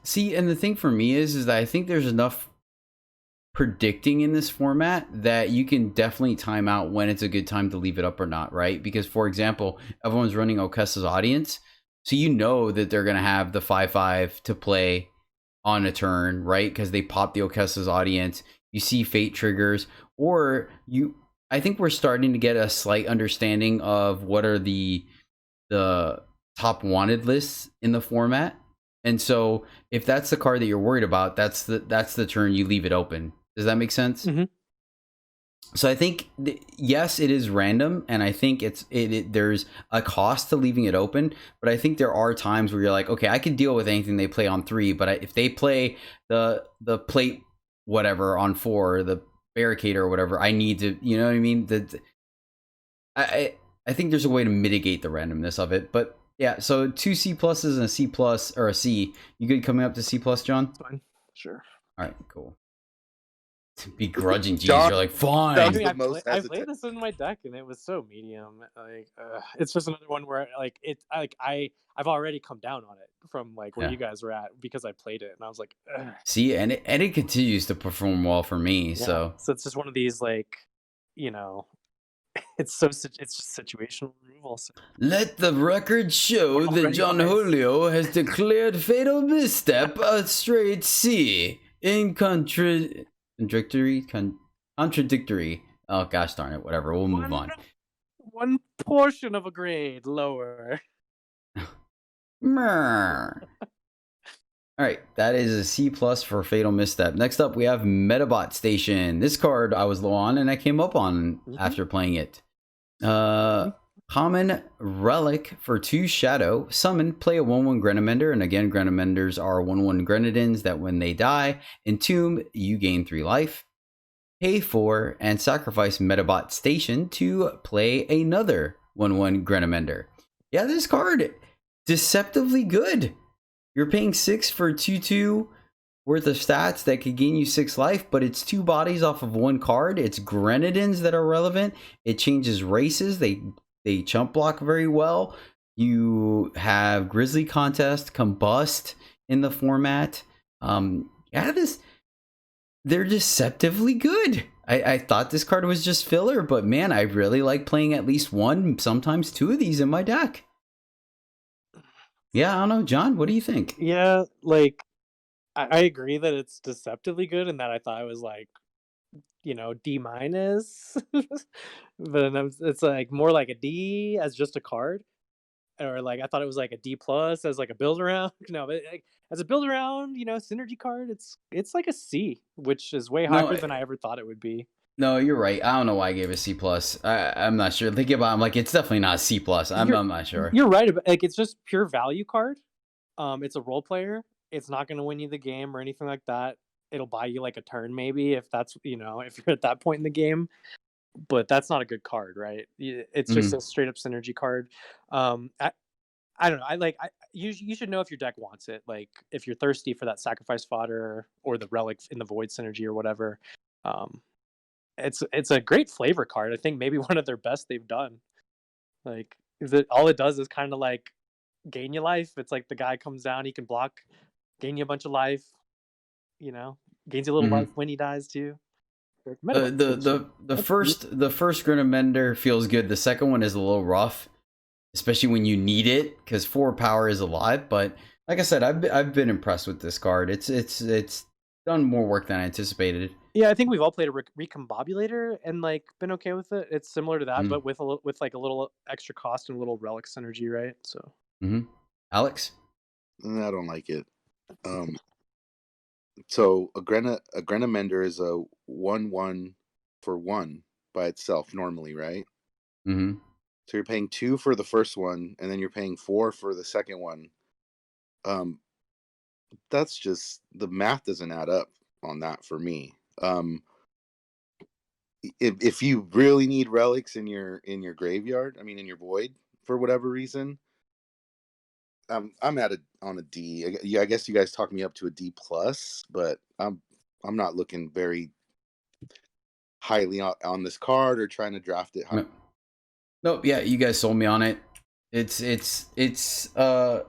See, and the thing for me is that I think there's enough predicting in this format that you can definitely time out when it's a good time to leave it up or not, right? Because, for example, everyone's running Okessa's Audience, so you know that they're going to have the 5/5 to play on a turn, right? Because they pop the Okessa's Audience. You see fate triggers, or I think we're starting to get a slight understanding of what are the top wanted lists in the format. And so if that's the card that you're worried about, that's the turn you leave it open. Does that make sense? Mm-hmm. So I think yes, it is random, and I think there's a cost to leaving it open. But I think there are times where you're like, okay, I can deal with anything they play on 3, but if they play the plate whatever on 4, the barricade or whatever, I need to, you know what I mean? I think there's a way to mitigate the randomness of it, but. Yeah, so 2 C+ and a C+ or a C. You good coming up to C+, John? That's fine. Sure. All right, cool. Begrudging, geez, John, you're like, fine. I mean, I hesitant. played this in my deck and it was so medium. Like, it's just another one where like I've already come down on it from like where you guys were at because I played it and I was like, ugh. See, and it continues to perform well for me. Yeah. So it's just one of these like, it's just situational removal. So. let the record show that John Julio has declared Fatal Misstep a straight C in contradictory. Oh gosh darn it! Whatever. We'll move on. One portion of a grade lower. All right, that is a C+ for Fatal Misstep. Next up, we have Metabot Station. This card I was low on, and I came up on after playing it. Common Relic for 2 Shadow. Summon, play a 1/1 Grenamender, and again, Grenamenders are 1/1 Grenadines that when they die, entomb, you gain 3 life. Pay 4 and sacrifice Metabot Station to play another 1/1 Grenamender. Yeah, this card, deceptively good. You're paying 6 for 2/2 worth of stats that could gain you 6 life, but it's 2 bodies off of 1 card. It's Grenadines that are relevant. It changes races. They chump block very well. You have Grizzly Contest, Combust in the format. They're deceptively good. I thought this card was just filler, but man, I really like playing at least 1, sometimes 2 of these in my deck. Yeah, I don't know, John, what do you think? Yeah, like I agree that it's deceptively good and that I thought it was like D minus, but it's like more like a D as just a card, or like I thought it was like a D plus as like a build around. No, but like, as a build around, synergy card, it's like a C, which is way higher No, than I ever thought it would be. no, you're right. I don't know why I gave it C plus. I'm not sure. Thinking about, it, I'm like, it's definitely not C plus. I'm not sure. You're right about, like, it's just pure value card. It's a role player. It's not going to win you the game or anything like that. It'll buy you like a turn maybe if that's if you're at that point in the game. But that's not a good card, right? It's just a straight up synergy card. I don't know. You should know if your deck wants it. Like if you're thirsty for that sacrifice fodder or the relic in the void synergy or whatever. It's a great flavor card. I think maybe one of their best they've done. Like all it does is kind of like gain you life. It's like the guy comes down, he can block, gain you a bunch of life. Gains you a little life when he dies too. The first Grenadine feels good. The second one is a little rough, especially when you need it because 4 power is a lot. But like I said, I've been impressed with this card. It's done more work than I anticipated. Yeah, I think we've all played a Recombobulator and like been okay with it. It's similar to that, but with like a little extra cost and a little relic synergy, right? So, Alex, I don't like it. So a Grenamender is a 1/1 for 1 by itself normally, right? Mm-hmm. So you're paying 2 for the first one, and then you're paying 4 for the second one. That's just the math doesn't add up on that for me. If you really need relics in your graveyard, I mean in your void for whatever reason, I'm on a D. I guess you guys talk me up to a D plus, but I'm not looking very highly on this card or trying to draft it. Nope. Yeah, you guys sold me on it. It's a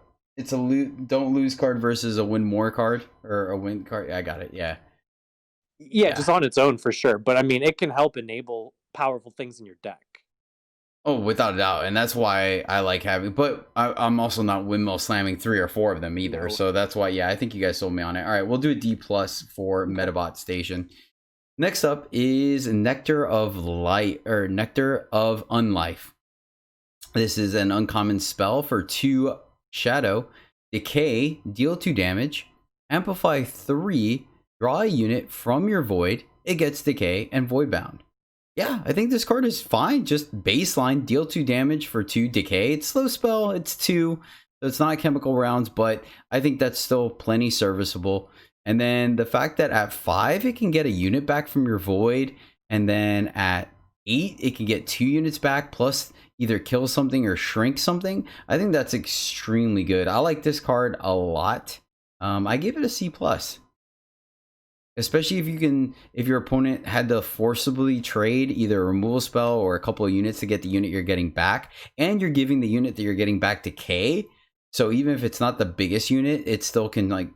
don't lose card versus a win more card or a win card. I got it. Yeah. Yeah, just on its own for sure. But I mean, it can help enable powerful things in your deck. Oh, without a doubt, and that's why I like having. But I'm also not windmill slamming 3 or 4 of them either. No. So that's why, yeah, I think you guys sold me on it. All right, we'll do a D plus for Metabot Station. Next up is Nectar of Light or Nectar of Unlife. This is an uncommon spell for 2 Shadow, Decay, deal 2 damage, Amplify 3, draw a unit from your void. It gets Decay and Void Bound. Yeah, I think this card is fine. Just baseline, deal 2 damage for 2 Decay. It's slow spell, it's 2, so it's not chemical rounds, but I think that's still plenty serviceable. And then the fact that at 5, it can get a unit back from your void, and then at 8, it can get 2 units back, plus either kill something or shrink something. I think that's extremely good. I like this card a lot. I give it a C+. Especially if your opponent had to forcibly trade either a removal spell or a couple of units to get the unit you're getting back, and you're giving the unit that you're getting back decay. So even if it's not the biggest unit, it still can like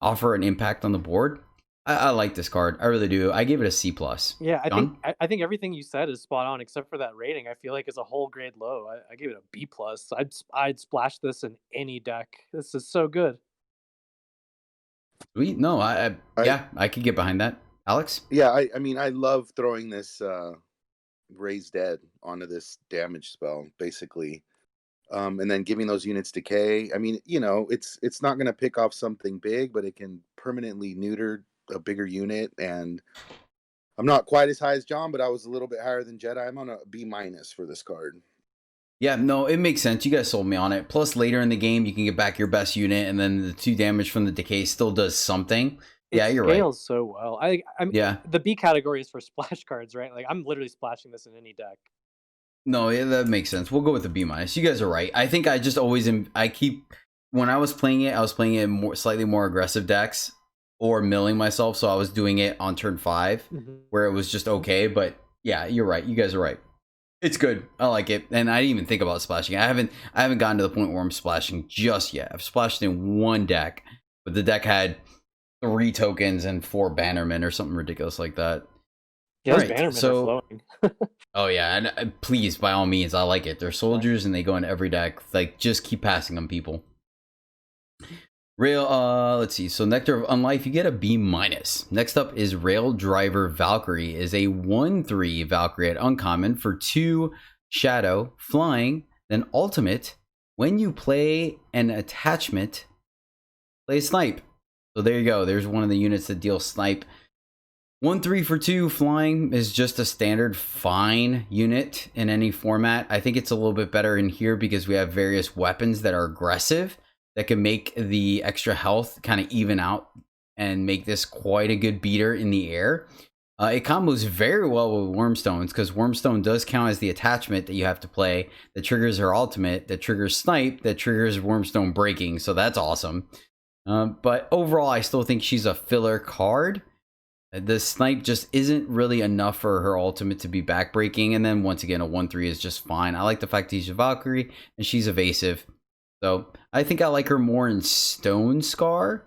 offer an impact on the board. I like this card. I really do. I give it a C+. Yeah, I think everything you said is spot on, except for that rating. I feel like it's a whole grade low. I gave it a B+. I'd splash this in any deck. This is so good. Sweet. No, I could get behind that. Alex? Yeah, I mean, I love throwing this Raise Dead onto this damage spell, basically. And then giving those units decay. I mean, it's not going to pick off something big, but it can permanently neuter a bigger unit. And I'm not quite as high as John, but I was a little bit higher than Jedi. I'm on a B- for this card. Yeah, no, it makes sense. You guys sold me on it. Plus, later in the game, you can get back your best unit, and then the 2 damage from the decay still does something. Yeah, you're right. It scales so well. I mean, yeah. The B category is for splash cards, right? Like, I'm literally splashing this in any deck. No, yeah, that makes sense. We'll go with the B-. You guys are right. I think I just always when I was playing it in slightly more aggressive decks or milling myself. So I was doing it on turn 5 where it was just okay. But yeah, you're right. You guys are right. It's good. I like it. And I didn't even think about splashing. I haven't gotten to the point where I'm splashing just yet. I've splashed in 1 deck, but the deck had 3 tokens and 4 bannermen or something ridiculous like that. Yeah, those bannermen are flowing. Oh yeah, and please, by all means, I like it. They're soldiers and they go in every deck. Like, just keep passing them, people. Let's see. So Nectar of Unlife, you get a B-. Next up is Rail Driver Valkyrie, is a 1/3 Valkyrie at uncommon for 2 shadow, flying, then ultimate. When you play an attachment, play Snipe. So there you go. There's one of the units that deals Snipe. 1/3 for 2 flying is just a standard fine unit in any format. I think it's a little bit better in here because we have various weapons that are aggressive that can make the extra health kind of even out and make this quite a good beater in the air. It combos very well with Wormstones because Wormstone does count as the attachment that you have to play that triggers her ultimate, that triggers Snipe, that triggers Wormstone breaking. So that's awesome. But overall, I still think she's a filler card. The Snipe just isn't really enough for her ultimate to be backbreaking. And then once again, a 1/3 is just fine. I like the fact that she's a Valkyrie and she's evasive. So I think I like her more in Stone Scar,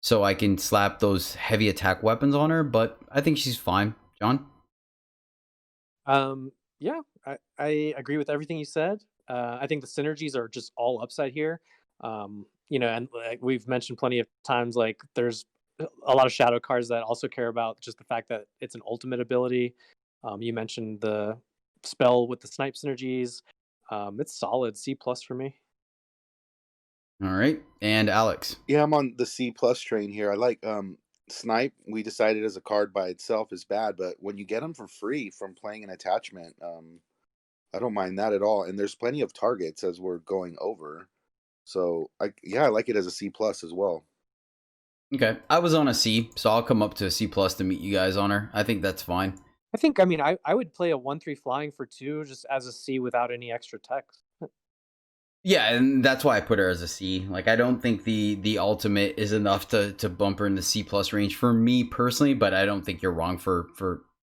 so I can slap those heavy attack weapons on her, but I think she's fine. John? Yeah, I agree with everything you said. I think the synergies are just all upside here. And like we've mentioned plenty of times, like there's a lot of shadow cards that also care about just the fact that it's an ultimate ability. You mentioned the spell with the Snipe synergies. It's solid C+ for me. All right. And Alex? Yeah, I'm on the C+ train here. I like Snipe. We decided as a card by itself is bad, but when you get them for free from playing an attachment, I don't mind that at all. And there's plenty of targets as we're going over. So I like it as a C+ as well. Okay. I was on a C, so I'll come up to a C+ to meet you guys on her. I think that's fine. I would play a 1/3 flying for 2 just as a C without any extra text. Yeah, and that's why I put her as a C. Like, I don't think the ultimate is enough to bump her in the C+ range for me personally, but I don't think you're wrong for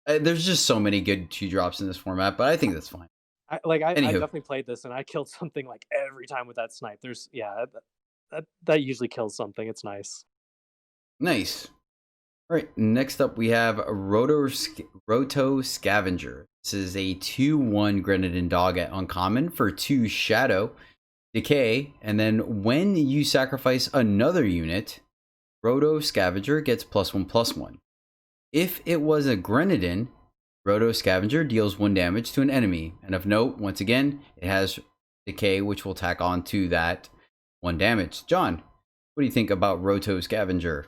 there's just so many good 2-drops in this format, but I think that's fine. I definitely played this and I killed something like every time with that Snipe. That usually kills something. It's nice. Nice. All right, next up we have Roto Scavenger. This is a 2/1 Grenadine dog at uncommon for 2 shadow, decay, and then when you sacrifice another unit, Roto Scavenger gets +1/+1. If it was a Grenadine, Roto Scavenger deals 1 damage to an enemy. And of note, once again, it has decay, which will tack on to that 1 damage. John, what do you think about Roto Scavenger?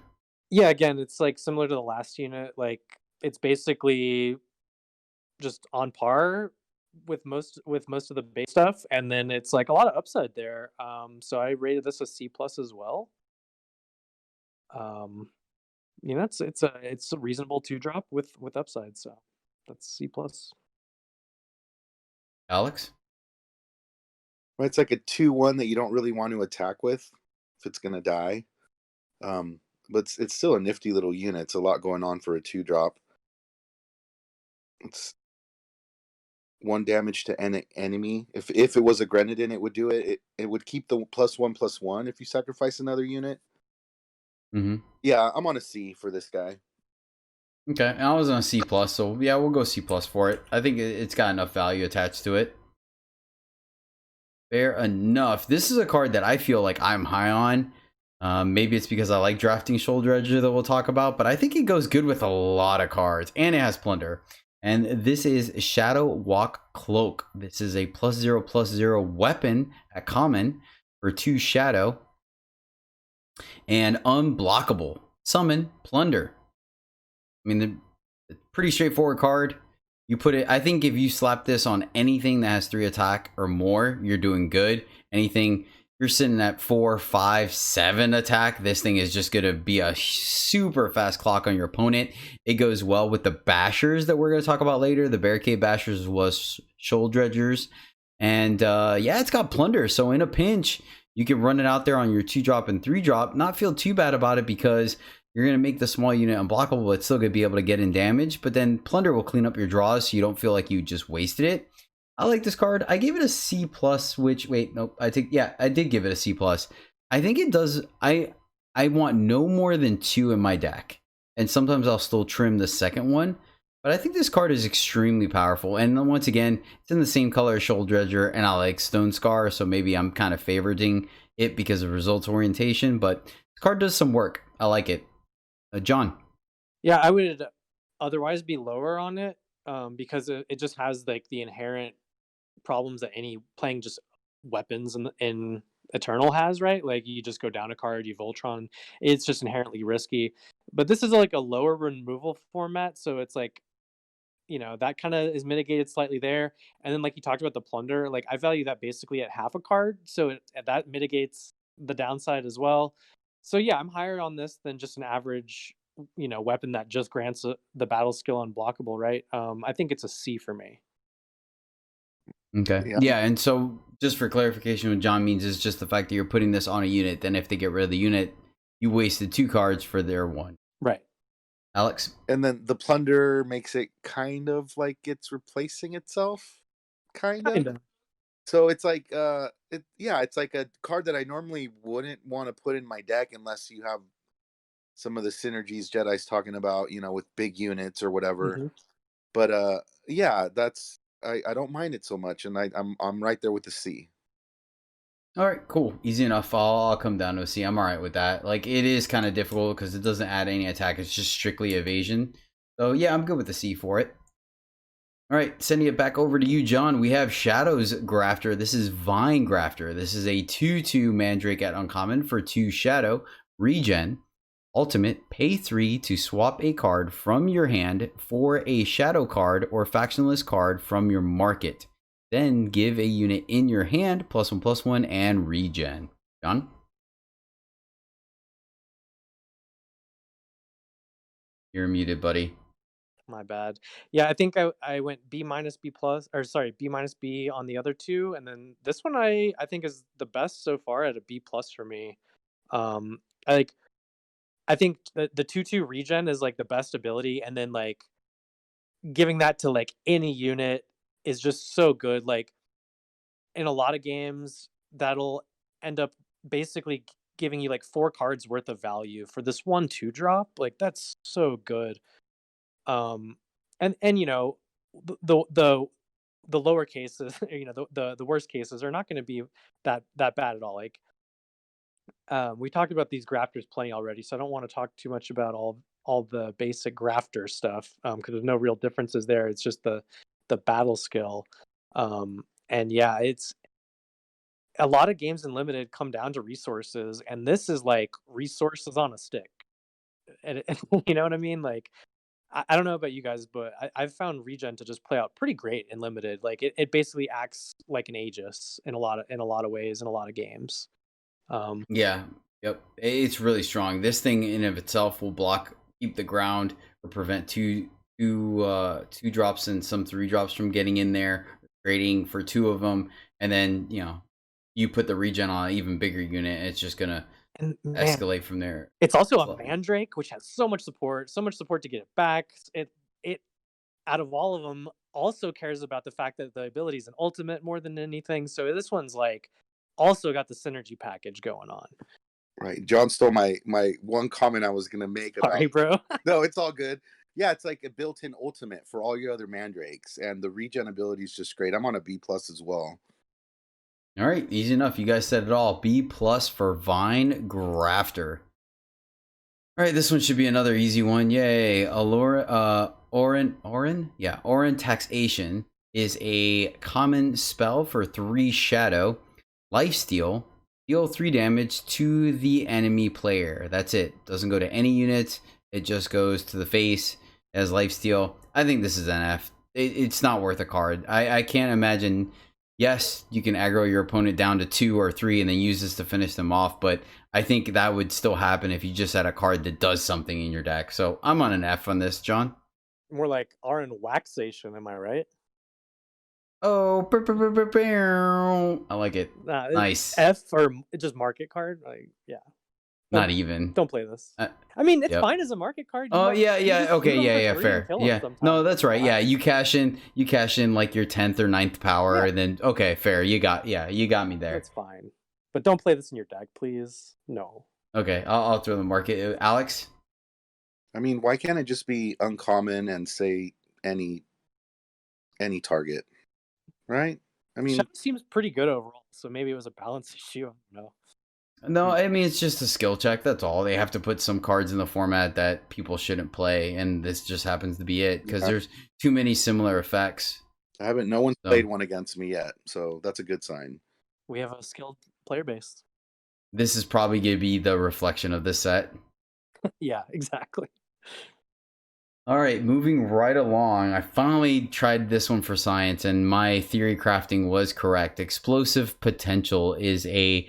Yeah, again, it's like similar to the last unit. Like it's basically just on par with most of the base stuff, and then it's like a lot of upside there. So I rated this a C+ as well. It's a reasonable 2-drop with upside, so that's C+. Alex? Well, it's like a 2/1 that you don't really want to attack with if it's gonna die. But it's still a nifty little unit. It's a lot going on for a 2-drop. It's 1 damage to enemy. If it was a Grenadine, it would do it. It would keep the +1/+1 if you sacrifice another unit. Mm-hmm. Yeah, I'm on a C for this guy. Okay, I was on a C+, so yeah, we'll go C+ for it. I think it's got enough value attached to it. Fair enough. This is a card that I feel like I'm high on. Maybe it's because I like drafting Shoulder Edger that we'll talk about, but I think it goes good with a lot of cards, and it has Plunder. And this is Shadow Walk Cloak. This is a +0/+0 weapon at common for 2 shadow. And unblockable. Summon, Plunder. I mean, the pretty straightforward card. You put it, I think if you slap this on anything that has 3 attack or more, you're doing good. Anything, you're sitting at 4, 5, 7 attack. This thing is just going to be a super fast clock on your opponent. It goes well with the bashers that we're going to talk about later. The barricade bashers was shoulder dredgers. And yeah, it's got Plunder. So in a pinch, you can run it out there on your 2-drop and 3-drop. Not feel too bad about it because you're going to make the small unit unblockable, but it's still going to be able to get in damage. But then Plunder will clean up your draws so you don't feel like you just wasted it. I like this card. I gave it a C+, which, wait, nope. I did give it a C+. I think it does, I want no more than 2 in my deck. And sometimes I'll still trim the second one. But I think this card is extremely powerful. And then once again, it's in the same color as Shoulder Edger, and I like Stone Scar, so maybe I'm kind of favoriting it because of results orientation, but the card does some work. I like it. John. Yeah, I would otherwise be lower on it, because it just has like the inherent problems that any playing just weapons in Eternal has, right? Like you just go down a card, you Voltron. It's just inherently risky. But this is like a lower removal format, so it's like, that kind of is mitigated slightly there. And then like you talked about the plunder, like I value that basically at half a card, so that mitigates the downside as well. So yeah, I'm higher on this than just an average, weapon that just grants the battle skill unblockable, right? I think it's a C for me. Okay. Yeah. Yeah, and so just for clarification, what John means is just the fact that you're putting this on a unit. Then if they get rid of the unit, you wasted 2 cards for their 1. Right. Alex? And then the plunder makes it kind of like it's replacing itself, kind of. Kinda. So it's like it's like a card that I normally wouldn't want to put in my deck unless you have some of the synergies Jedi's talking about, with big units or whatever. Mhm. But yeah, that's I don't mind it so much, and I'm right there with the C. All right, cool. Easy enough. I'll come down to a C. I'm all right with that. Like, it is kind of difficult because it doesn't add any attack. It's just strictly evasion. So, yeah, I'm good with the C for it. All right, sending it back over to you, John. We have Shadows Grafter. This is Vine Grafter. This is a 2/2 Mandrake at Uncommon for 2 Shadow. Regen. Ultimate, pay 3 to swap a card from your hand for a Shadow card or Factionless card from your market. Then give a unit in your hand +1/+1 and regen. John? You're muted, buddy. My bad. Yeah, I think I went B minus B plus, or sorry, B minus B on the other two, and then this one I think is the best so far at a B plus for me. Um, I think the 2/2 regen is like the best ability, and then like giving that to like any unit is just so good. Like in a lot of games, that'll end up basically giving you like 4 cards worth of value for this 1/2 drop. Like that's so good. Um, and the lower cases, the worst cases are not going to be that bad at all. Like we talked about these grafters plenty already, so I don't want to talk too much about all the basic grafter stuff because there's no real differences there. It's just the battle skill. And yeah, it's a lot of games in limited come down to resources, and this is like resources on a stick. And you know what I mean? Like I don't know about you guys, but I've found regen to just play out pretty great in limited. Like it basically acts like an Aegis in a lot of ways in a lot of games. Yeah. Yep. It's really strong. This thing in of itself will keep the ground, or prevent two drops and some 3 drops from getting in there, trading for 2 of them, and then you put the regen on an even bigger unit, and it's just gonna And man, escalate from there. it's also a Mandrake, which has so much support to get it back. It out of all of them also cares about the fact that the ability is an ultimate more than anything. So this one's like also got the synergy package going on. Right. John stole my one comment I was gonna make about. Sorry, bro. No, it's all good. Yeah, it's like a built-in ultimate for all your other mandrakes, and the regen ability is just great. I'm on a B plus as well. All right, easy enough. You guys said it all. B plus for Vine Grafter. All right, this one should be another easy one. Yay. Orin Taxation is a common spell for 3 Shadow. Lifesteal. Deal 3 damage to the enemy player. That's it. Doesn't go to any unit. It just goes to the face as lifesteal. I think this is an F. It's not worth a card. I can't imagine. Yes, you can aggro your opponent down to 2 or 3 and then use this to finish them off, but I think that would still happen if you just had a card that does something in your deck. So I'm on an F on this, John. More like RN Waxation, am I right? Oh, I like it. Nice. F or just market card? Like, yeah. Not even. Don't play this. I mean, it's fine as a market card. Oh yeah. Okay, yeah, fair. Yeah. No, that's right. Yeah, you cash in like your 10th or 9th power, and then okay, fair. You got me there. That's fine. But don't play this in your deck, please. No. Okay, I'll throw the market. Alex? I mean, why can't it just be uncommon and say any target? Right? I mean, Shadow seems pretty good overall, so maybe it was a balance issue. I don't know. No, I mean it's just a skill check. That's all. They have to put some cards in the format that people shouldn't play, and this just happens to be it because Yeah. there's too many similar effects. No one's So played one against me yet, so that's a good sign. We have a skilled player base. this is probably gonna be the reflection of this set. Yeah, exactly. All right, moving right along. I finally tried this one for science, and my theory crafting was correct. Explosive Potential is a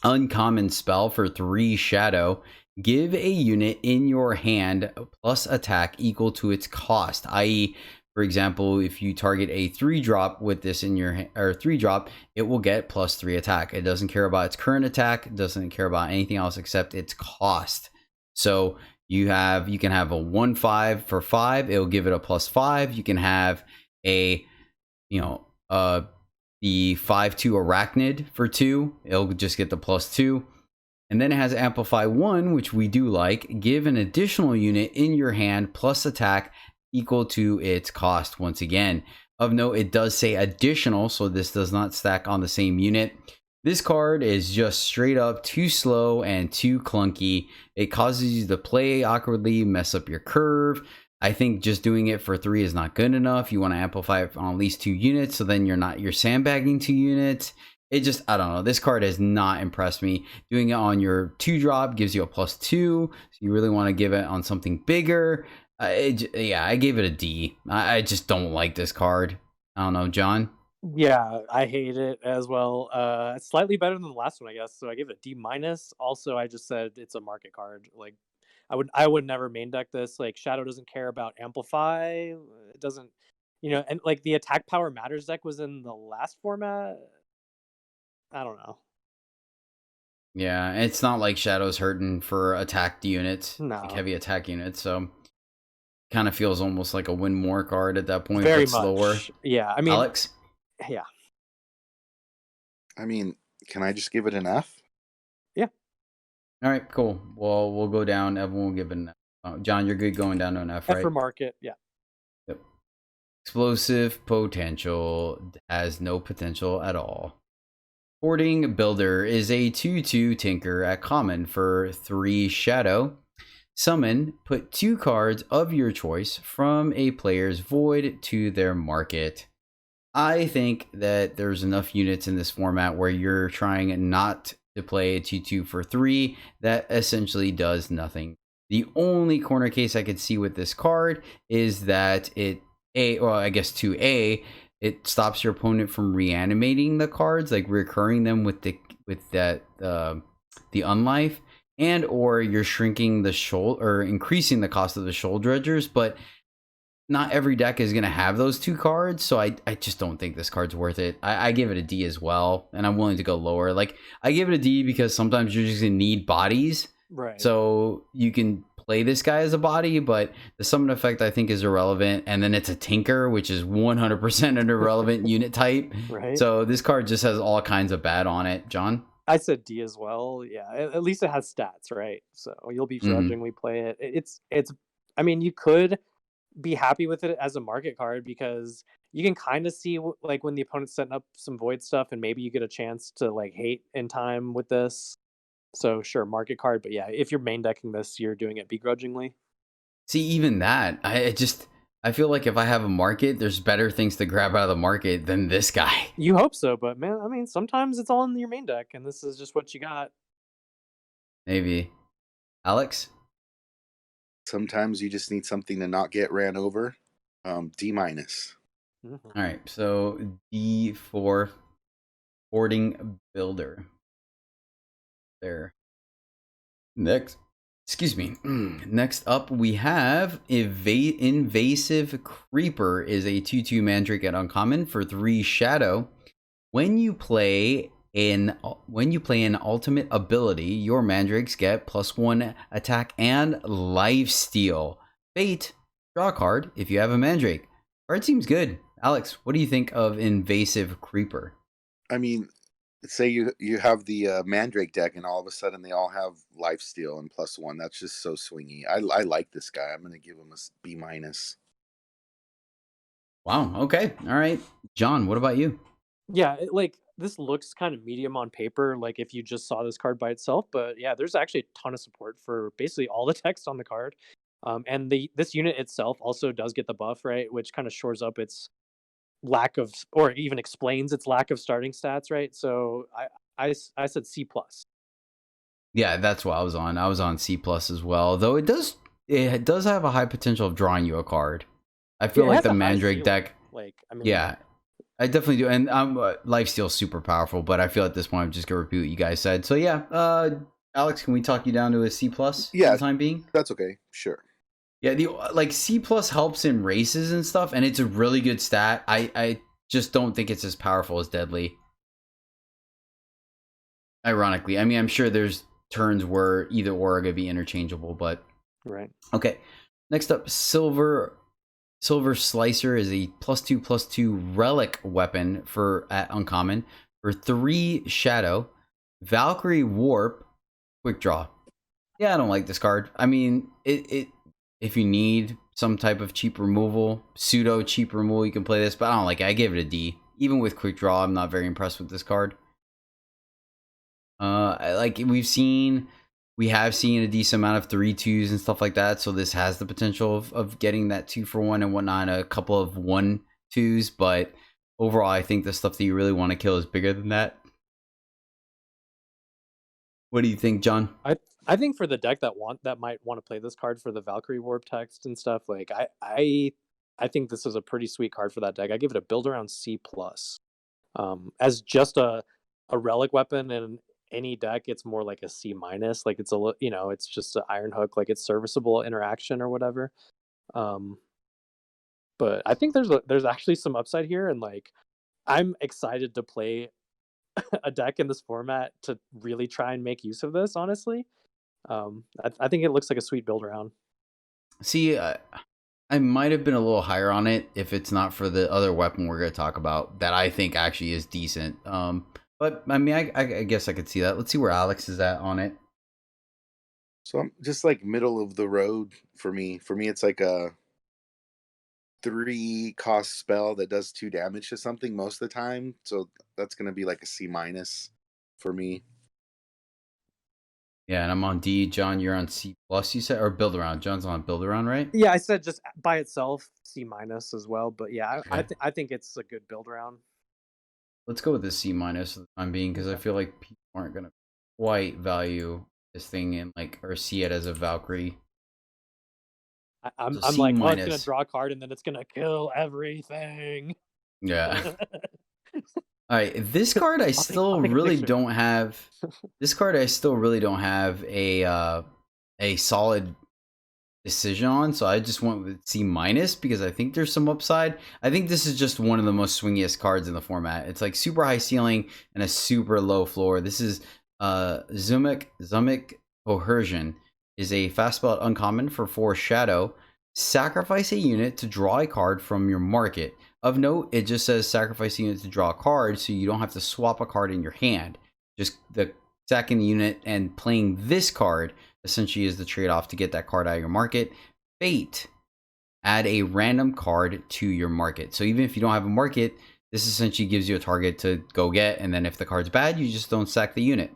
uncommon spell for 3 shadow. Give a unit in your hand plus attack equal to its cost, i.e., for example, if you target a 3-drop with this in your or 3-drop, it will get plus 3 attack. It doesn't care about its current attack, it doesn't care about anything else except its cost. So you can have a 1/5 for 5, it'll give it a plus 5. You can have a the 5/2 Arachnid for 2, it'll just get the plus 2. And then it has Amplify 1, which we do like. Give an additional unit in your hand plus attack equal to its cost once again. Of note, it does say additional, so this does not stack on the same unit. This card is just straight up too slow and too clunky. It causes you to play awkwardly, mess up your curve. I think just doing it for 3 is not good enough. You want to amplify it on at least 2 units, so then you're sandbagging 2 units. It just, I don't know. This card has not impressed me. Doing it on your 2-drop gives you a plus 2. So you really want to give it on something bigger. I gave it a D. I just don't like this card. I don't know, John. Yeah, I hate it as well. It's slightly better than the last one, I guess. So I give it a D minus. Also, I just said it's a market card. Like, I would never main deck this. Like, Shadow doesn't care about amplify. It doesn't, and like the attack power matters deck was in the last format. I don't know. Yeah, it's not like Shadow's hurting for attacked units, No. like heavy attack units. So kind of feels almost like a win more card at that point. Very but slower. much. Yeah, I mean, Alex. yeah. I mean, can I just give it an F? Yeah. All right, cool. Well, we'll go down. Everyone will give it an F. John, you're good going down to an F, right? F for market, yeah. Yep. Explosive Potential has no potential at all. Hoarding Builder is a 2/2 tinker at common for 3 shadow. Summon, put 2 cards of your choice from a player's void to their market. I think that there's enough units in this format where you're trying not to play a 2/2 for 3 that essentially does nothing. The only corner case I could see with this card is that it 2A, it stops your opponent from reanimating the cards, like recurring them with the unlife, and or you're shrinking the shoal or increasing the cost of the shoal dredgers, but not every deck is going to have those 2 cards, so I just don't think this card's worth it. I give it a D as well, and I'm willing to go lower. Like, I give it a D because sometimes you're just going to need bodies. Right. So you can play this guy as a body, but the summon effect I think is irrelevant, and then it's a tinker, which is 100% an irrelevant unit type. Right. So this card just has all kinds of bad on it. John? I said D as well. Yeah, at least it has stats, right? So you'll be grudgingly play it. It's. I mean, you could be happy with it as a market card because you can kind of see like when the opponent's setting up some void stuff, and maybe you get a chance to like hate in time with this. So sure, market card, but yeah, if you're main decking this, you're doing it begrudgingly. See, even that, I feel like if I have a market, there's better things to grab out of the market than this guy. You hope so, but man, I mean, sometimes it's all in your main deck, and this is just what you got. Maybe. Alex? Sometimes you just need something to not get ran over. D minus. All right, so D for Hoarding Builder. There. Next up we have Invasive Creeper is a 2/2 Mandrake at uncommon for 3 shadow. When you play an ultimate ability, your mandrakes get +1 attack and lifesteal. Fate, draw a card if you have a mandrake. Card seems good. Alex, what do you think of Invasive Creeper? I mean, say you have the Mandrake deck, and all of a sudden they all have lifesteal and +1. That's just so swingy. I like this guy. I'm gonna give him a B minus. Wow. Okay. All right. John, what about you? Yeah, like this looks kind of medium on paper, like if you just saw this card by itself. But yeah, there's actually a ton of support for basically all the text on the card. And this unit itself also does get the buff, right, which kind of shores up its lack of, or even explains its lack of starting stats, right? So I said C plus. Yeah, that's what I was on. I was on C plus as well. Though it does have a high potential of drawing you a card. I feel Yeah, it like has the a high Mandrake ceiling. deck. Like, I mean, Yeah, I definitely do. And Lifesteal's super powerful, but I feel at this point I'm just gonna repeat what you guys said. So yeah, Alex, can we talk you down to a C plus for Yeah. the time being? That's okay. Sure. Yeah, the like C plus helps in races and stuff, and it's a really good stat. I just don't think it's as powerful as Deadly. Ironically, I mean, I'm sure there's turns where either or are gonna be interchangeable, but right. okay. Next up, Silver Slicer is a +2/+2 relic weapon for at uncommon for 3 shadow. Valkyrie Warp, quick draw. Yeah, I don't like this card. I mean, it if you need some type of cheap removal, pseudo cheap removal, you can play this, but I don't like it. I give it a D. Even with quick draw, I'm not very impressed with this card. We have seen a decent amount of 3/2s and stuff like that, so this has the potential of getting that 2-for-1 and whatnot, a couple of 1/2s, but overall, I think the stuff that you really want to kill is bigger than that. What do you think, John? I think for the deck that might want to play this card for the Valkyrie Warp text and stuff, like I think this is a pretty sweet card for that deck. I give it a build around C plus. As just a relic weapon in any deck, it's more like a C minus. Like it's it's just an Iron Hook, like it's serviceable interaction or whatever. But I think there's actually some upside here, and like I'm excited to play a deck in this format to really try and make use of this. Honestly, I think it looks like a sweet build around. See, I might have been a little higher on it if it's not for the other weapon we're going to talk about that I think actually is decent. But I mean, I guess I could see that. Let's see where Alex is at on it. So I'm just like middle of the road for me. For me, it's like a 3-cost spell that does 2 damage to something most of the time. So that's going to be like a C minus for me. Yeah, and I'm on D. John, you're on C plus. You said, or build around. John's on build around, right? Yeah, I said just by itself C minus as well. But yeah, Okay. I think it's a good build around. Let's go with the C minus for the time being because I feel like people aren't gonna quite value this thing in like or see it as a Valkyrie. I'm So C like, oh, it's gonna minus. draw a card and then it's gonna kill everything. Yeah. All right, this card I still take a really picture. don't have. This card I still really don't have a solid decision on, so I just went with C minus because I think there's some upside. I think this is just one of the most swingiest cards in the format. It's like super high ceiling and a super low floor. This is Zumic Coercion is a fast spell at uncommon for 4 shadow. Sacrifice a unit to draw a card from your market. Of note, it just says sacrifice a unit to draw a card, so you don't have to swap a card in your hand. Just the second unit, and playing this card essentially is the trade-off to get that card out of your market. Fate. Add a random card to your market. So even if you don't have a market, this essentially gives you a target to go get, and then if the card's bad, you just don't sack the unit.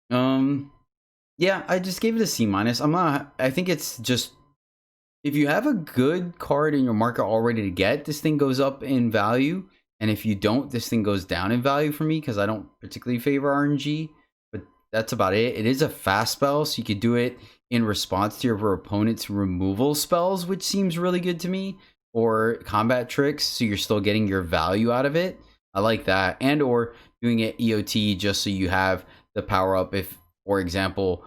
Yeah, I just gave it a C minus. I think it's just, if you have a good card in your market already to get, this thing goes up in value. And if you don't, this thing goes down in value for me because I don't particularly favor RNG. But that's about it. It is a fast spell, so you could do it in response to your opponent's removal spells, which seems really good to me. Or combat tricks, so you're still getting your value out of it. I like that. And or doing it EOT just so you have the power up if, for example,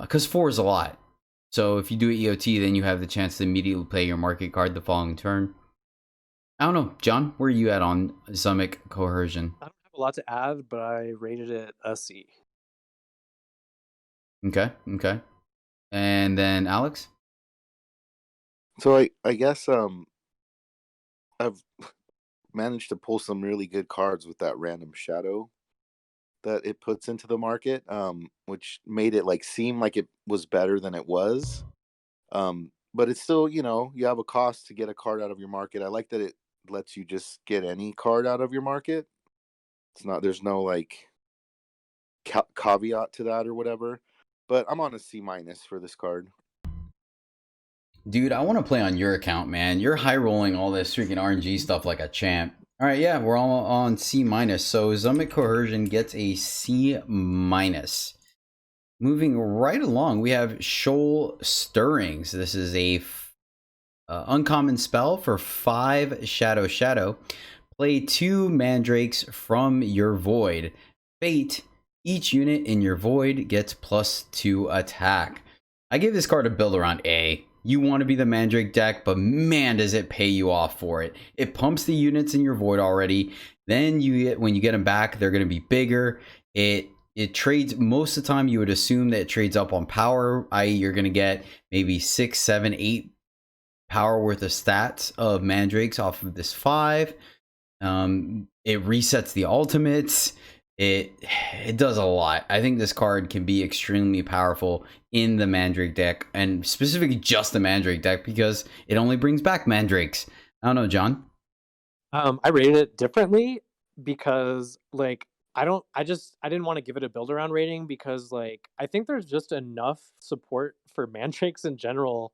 because 4 is a lot. So if you do EOT, then you have the chance to immediately play your market card the following turn. I don't know. John, where are you at on Zumic Coercion? I don't have a lot to add, but I rated it a C. Okay. And then Alex? So I guess I've managed to pull some really good cards with that random shadow that it puts into the market, which made it like seem like it was better than it was. But it's still, you have a cost to get a card out of your market. I like that it lets you just get any card out of your market. It's not. There's no like caveat to that or whatever. But I'm on a C- for this card. Dude, I want to play on your account, man. You're high rolling all this freaking RNG stuff like a champ. All right, yeah, we're all on C-. So Zummit Coercion gets a C-. Moving right along, we have Shoal Stirrings. This is a uncommon spell for 5 Shadow. Play 2 mandrakes from your void. Fate, each unit in your void gets +2 attack. I give this card a build around A. You want to be the Mandrake deck, but man, does it pay you off for it. It pumps the units in your void already. Then when you get them back, they're going to be bigger. It trades, most of the time you would assume that it trades up on power, i.e. you're going to get maybe 6, 7, 8 power worth of stats of Mandrakes off of this 5. It resets the ultimates. It does a lot. I think this card can be extremely powerful in the Mandrake deck, and specifically just the Mandrake deck, because it only brings back Mandrakes. I don't know, John. I rated it differently because like I didn't want to give it a build around rating because like I think there's just enough support for Mandrakes in general,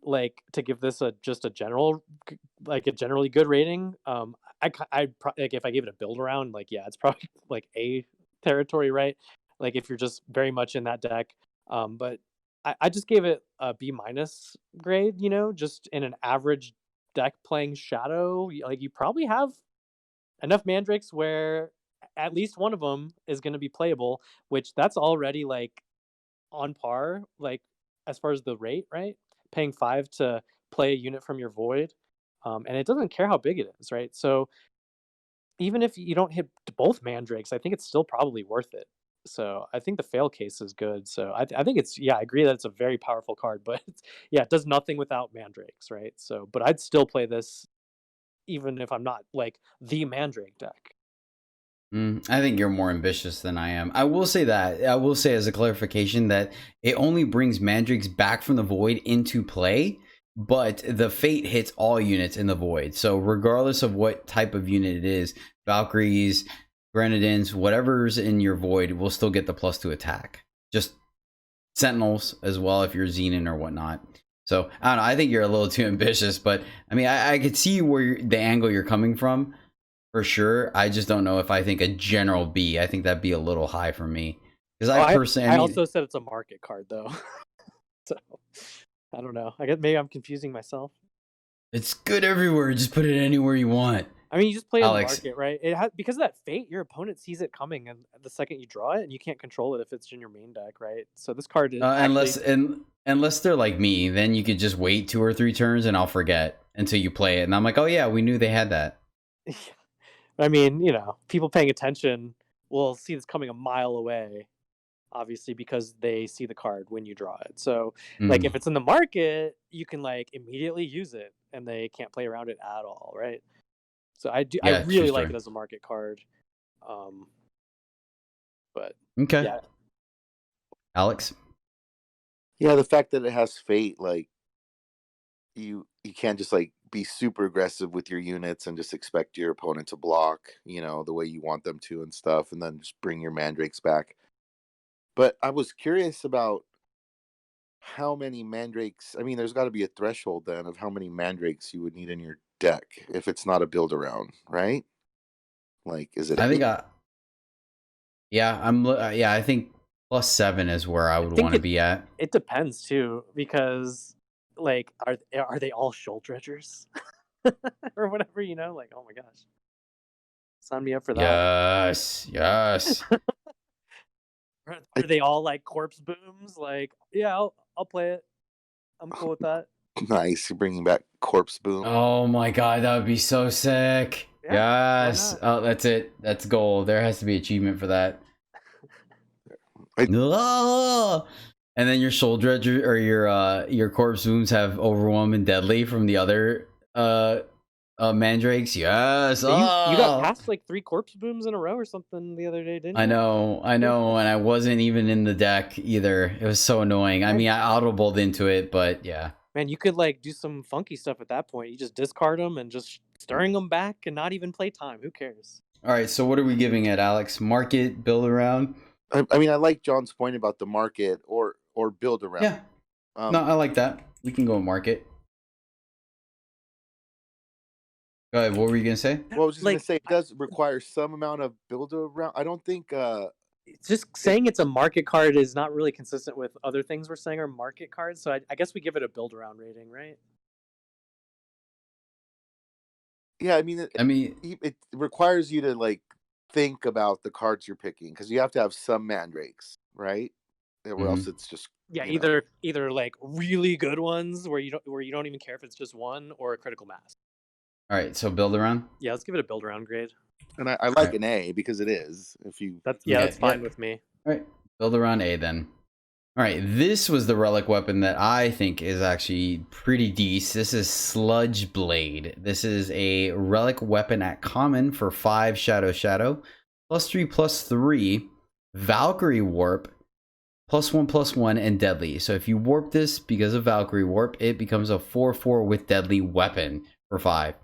like to give this a generally good rating. Like if I gave it a build around, like yeah, it's probably like A territory, right? Like if you're just very much in that deck. But I just gave it a B- grade, just in an average deck playing Shadow. Like you probably have enough Mandrakes where at least one of them is going to be playable, which that's already like on par, like as far as the rate, right? Paying 5 to play a unit from your void, and it doesn't care how big it is, right? So even if you don't hit both Mandrakes, I think it's still probably worth it. So I think the fail case is good. So I think it's, yeah, I agree that it's a very powerful card, but yeah, it does nothing without Mandrakes, right? So, but I'd still play this even if I'm not like the Mandrake deck. I think you're more ambitious than I am. I will say as a clarification that it only brings Mandrakes back from the void into play, but the fate hits all units in the void. So regardless of what type of unit it is, Valkyries, Grenadines, whatever's in your void will still get the +2 attack. Just Sentinels as well if you're Xenon or whatnot. So I don't know. I think you're a little too ambitious, but I mean, I could see where the angle you're coming from. For sure. I just don't know if I think a general B. I think that'd be a little high for me. Because I also said it's a market card though. So I don't know. I guess maybe I'm confusing myself. It's good everywhere. Just put it anywhere you want. I mean, you just play on the market, right? Because of that fate, your opponent sees it coming, and the second you draw it, and you can't control it if it's in your main deck, right? So this card is unless they're like me, then you could just wait 2 or 3 turns, and I'll forget until you play it, and I'm like, oh yeah, we knew they had that. I mean, people paying attention will see this coming a mile away, obviously, because they see the card when you draw it. So, like, if it's in the market, you can, like, immediately use it, and they can't play around it at all, right? So I really like it as a market card. But, okay. Yeah. Alex? Yeah, the fact that it has fate, like, you can't just, like, be super aggressive with your units and just expect your opponent to block, the way you want them to and stuff, and then just bring your Mandrakes back. But I was curious about how many Mandrakes. I mean, there's got to be a threshold then of how many Mandrakes you would need in your deck if it's not a build around, right? Like, is it? I think I think +7 is where I would want to be at. It depends too, because like are they all shoal dredgers or whatever, like, oh my gosh, sign me up for that. Yes. Are they all like corpse booms? Like, yeah, I'll play it. I'm cool with that. Nice, you're bringing back corpse boom. Oh my god, that would be so sick. Yeah, yes. Oh, that's it. That's goal. There has to be achievement for that. And then your soul dredger or your corpse booms have overwhelm and deadly from the other mandrakes. Yes. You got past like 3 corpse booms in a row or something the other day, didn't you? I know, and I wasn't even in the deck either. It was so annoying. I mean, I audibled into it, but yeah. Man, you could like do some funky stuff at that point. You just discard them and just stirring them back and not even play time. Who cares? All right, so what are we giving it, Alex? Market, build around? I mean, I like John's point about the market or build around. Yeah. No, I like that. We can go market. Go ahead. What were you gonna say? Well, I was just gonna say it does require some amount of build around. I don't think just saying it's a market card is not really consistent with other things we're saying are market cards. So I guess we give it a build around rating, right? Yeah, I mean, it requires you to like think about the cards you're picking because you have to have some mandrakes, right? Or else it's just either like really good ones where you don't even care if it's just one, or a critical mass. All right, so build around. Yeah, let's give it a build around grade. And I like an A because it is. If you that's fine with me. All right, build around A then. All right, this was the relic weapon that I think is actually pretty decent. This is Sludge Blade. This is a relic weapon at common for 5 Shadow, +3/+3, Valkyrie Warp, +1/+1, and deadly. So if you warp this because of Valkyrie Warp, it becomes a 4/4 with deadly weapon for 5.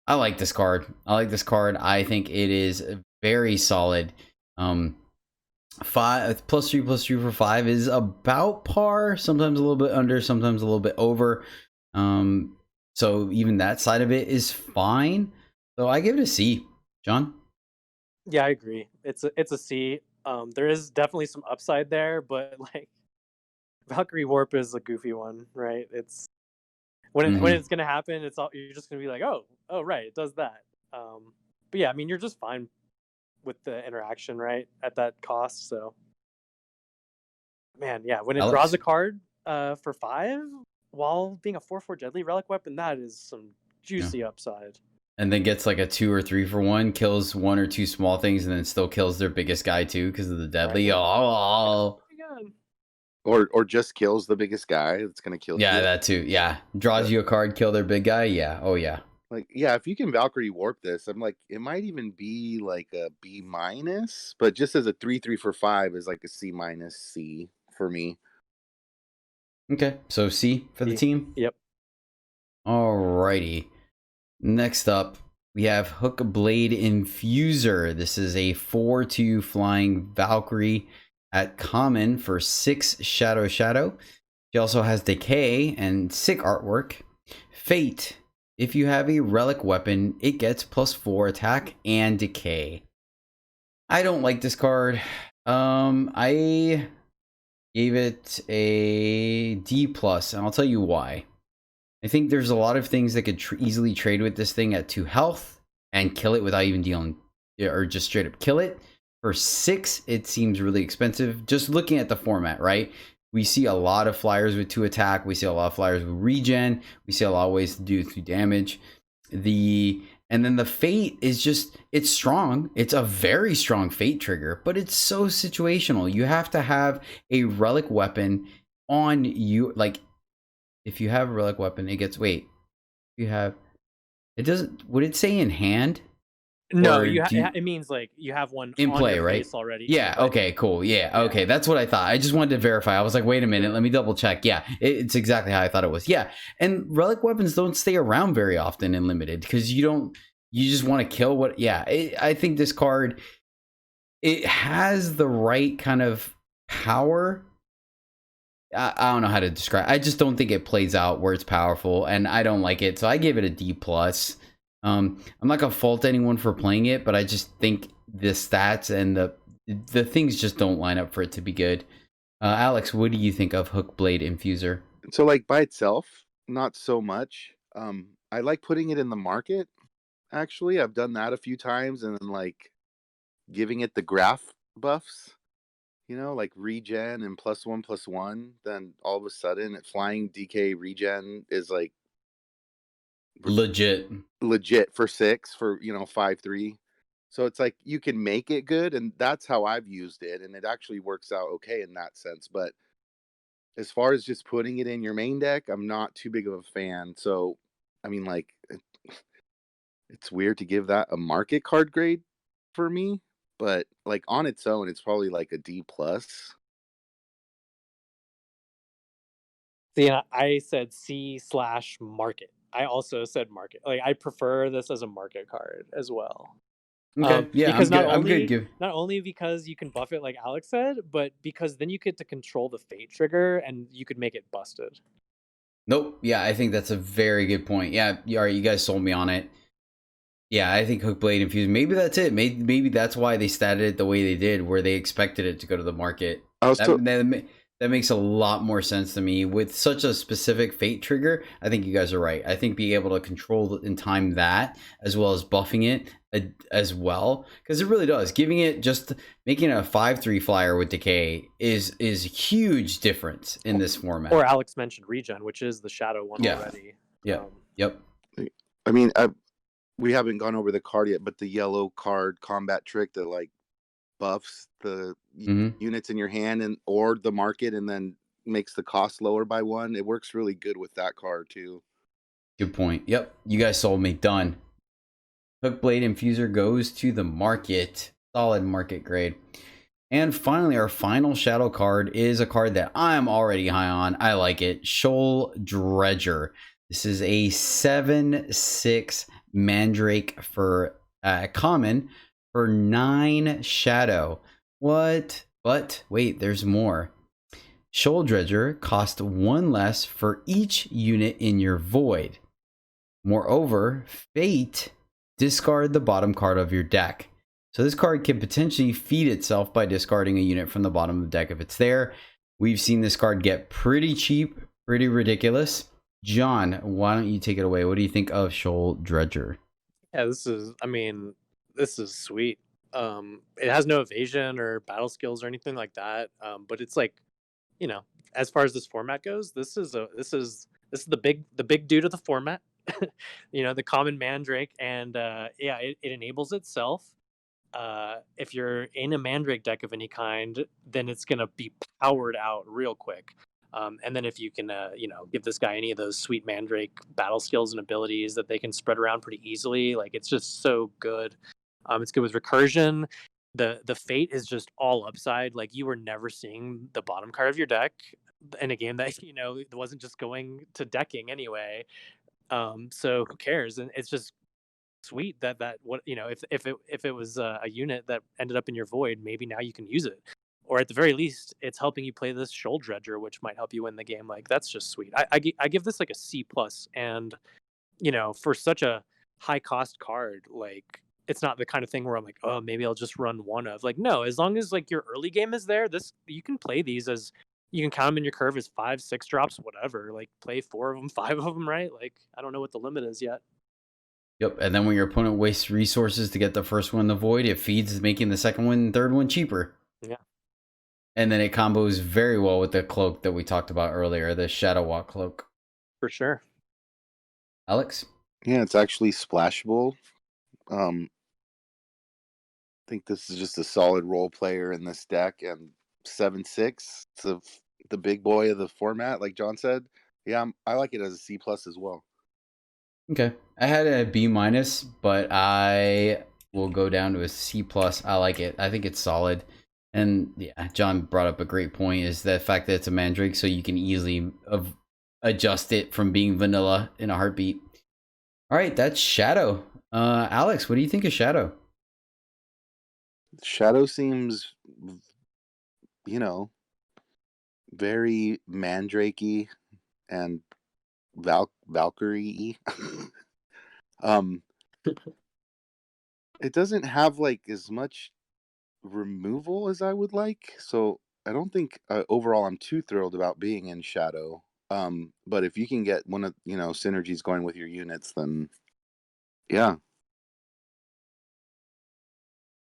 I like this card. I think it is very solid. 5 +3/+3 for 5 is about par, sometimes a little bit under, sometimes a little bit over. So even that side of it is fine. So I give it a C. John? Yeah, I agree. It's a C. There is definitely some upside there, but like Valkyrie Warp is a goofy one, right? It's when it's gonna happen, you're just gonna be like, oh right, it does that. But yeah, I mean, you're just fine with the interaction, right, at that cost. So man, yeah, when it draws a card for 5 while being a 4/4 deadly relic weapon, that is some juicy upside. And then gets like a 2 or 3 for 1, kills 1 or 2 small things, and then still kills their biggest guy too because of the deadly. Or just kills the biggest guy that's gonna kill you. Yeah, that too. Yeah, draws you a card, kill their big guy. Yeah, oh yeah. Like, yeah, if you can Valkyrie Warp this, I'm like, it might even be like a B-, but just as a 3/3 for 5 is like a C-, C for me. Okay, so C for the team. Yep. Alrighty. Next up, we have Hook Blade Infuser. This is a 4/2 flying Valkyrie at common for 6 Shadow. She also has Decay and sick artwork. Fate. If you have a relic weapon, it gets +4 attack and decay. I don't like this card. I gave it a D+, and I'll tell you why. I think there's a lot of things that could easily trade with this thing at 2 health and kill it without even dealing, or just straight up kill it. For 6, it seems really expensive. Just looking at the format, right? We see a lot of flyers with 2 attack. We see a lot of flyers with regen. We see a lot of ways to do 2 damage. And then the fate is just, it's strong. It's a very strong fate trigger, but it's so situational. You have to have a relic weapon on you. Like, if you have a relic weapon, it gets, it doesn't, would it say in hand? No, it means like you have one in on play, your right? face already. Yeah. Okay. Cool. Yeah. Okay. That's what I thought. I just wanted to verify. I was like, wait a minute. Let me double check. Yeah. It's exactly how I thought it was. Yeah. And relic weapons don't stay around very often in limited because you just want to kill what. Yeah. I think this card, it has the right kind of power. I don't know how to describe. I just don't think it plays out where it's powerful, and I don't like it. So I give it a D+. I'm not gonna fault anyone for playing it, but I just think the stats and the things just don't line up for it to be good. Alex, what do you think of Hook Blade Infuser? So like by itself, not so much. I like putting it in the market. Actually, I've done that a few times, and then like giving it the graph buffs, like regen and +1/+1. Then all of a sudden, flying DK regen is like legit for 6 for 5/3. So it's like you can make it good, and that's how I've used it, and it actually works out okay in that sense. But as far as just putting it in your main deck, I'm not too big of a fan. So I mean, like, it's weird to give that a market card grade for me, but like on its own, it's probably like a D+. See, I said C/market. I also said market. Like, I prefer this as a market card as well. Okay. Yeah, I'm Because good. I'm good. not only because you can buff it like Alex said, but because then you get to control the fate trigger and you could make it busted. Nope. Yeah, I think that's a very good point. Yeah. All right. You guys sold me on it. Yeah, I think Hook Blade Infusion. Maybe that's it. Maybe that's why they statted it the way they did, where they expected it to go to the market. That makes a lot more sense to me. With such a specific fate trigger, I think you guys are right. I think being able to control and time that, as well as buffing it as well, because it really does. Giving it just making a 5/3 flyer with decay is a huge difference in this format. Or Alex mentioned regen, which is the shadow one already. Yeah. Yep. I mean, we haven't gone over the card yet, but the yellow card combat trick that like buffs the units in your hand or the market and then makes the cost lower by 1. It works really good with that card too. Good point. Yep. You guys sold me. Done. Hook Blade Infuser goes to the market. Solid market grade. And finally, our final shadow card is a card that I'm already high on. I like it. Shoal Dredger. This is a 7/6 Mandrake for common for 9 shadow. What? But wait, there's more. Shoal Dredger costs 1 less for each unit in your void. Moreover, Fate, discard the bottom card of your deck. So this card can potentially feed itself by discarding a unit from the bottom of the deck if it's there. We've seen this card get pretty cheap, pretty ridiculous. John, why don't you take it away? What do you think of Shoal Dredger? Yeah, this is sweet. It has no evasion or battle skills or anything like that. But it's like, as far as this format goes, this is the big dude of the format. The common Mandrake, and it enables itself. If you're in a Mandrake deck of any kind, then it's gonna be powered out real quick. And then if you can, give this guy any of those sweet Mandrake battle skills and abilities that they can spread around pretty easily, like it's just so good. It's good with recursion. The fate is just all upside. Like you were never seeing the bottom card of your deck in a game that it wasn't just going to decking anyway. So who cares? And it's just sweet that what if it was a unit that ended up in your void, maybe now you can use it. Or at the very least, it's helping you play this Shoal Dredger, which might help you win the game. Like that's just sweet. I give this like a C+, and for such a high cost card, like it's not the kind of thing where I'm like, oh, maybe I'll just run one of. Like no, as long as like your early game is there, you can play these as you can count them in your curve as 5-6 drops, whatever. Like play 4 of them, 5 of them, right? Like I don't know what the limit is yet. Yep, and then when your opponent wastes resources to get the first one in the void, it feeds making the second one and third one cheaper. Yeah. And then it combos very well with the cloak that we talked about earlier, the Shadow Walk cloak. For sure. Alex? Yeah, it's actually splashable. I think this is just a solid role player in this deck, and 7/6. It's the big boy of the format, like John said. Yeah, I like it as a C+ as well. Okay, I had a B-, but I will go down to a C+. I like it. I think it's solid. And yeah, John brought up a great point, is the fact that it's a Mandrake, so you can easily adjust it from being vanilla in a heartbeat. All right, that's Shadow. Alex, what do you think of Shadow? Shadow seems, very Mandrake-y and Valkyrie. It doesn't have like as much removal as I would like, so I don't think overall I'm too thrilled about being in Shadow. But if you can get one of synergies going with your units, then yeah.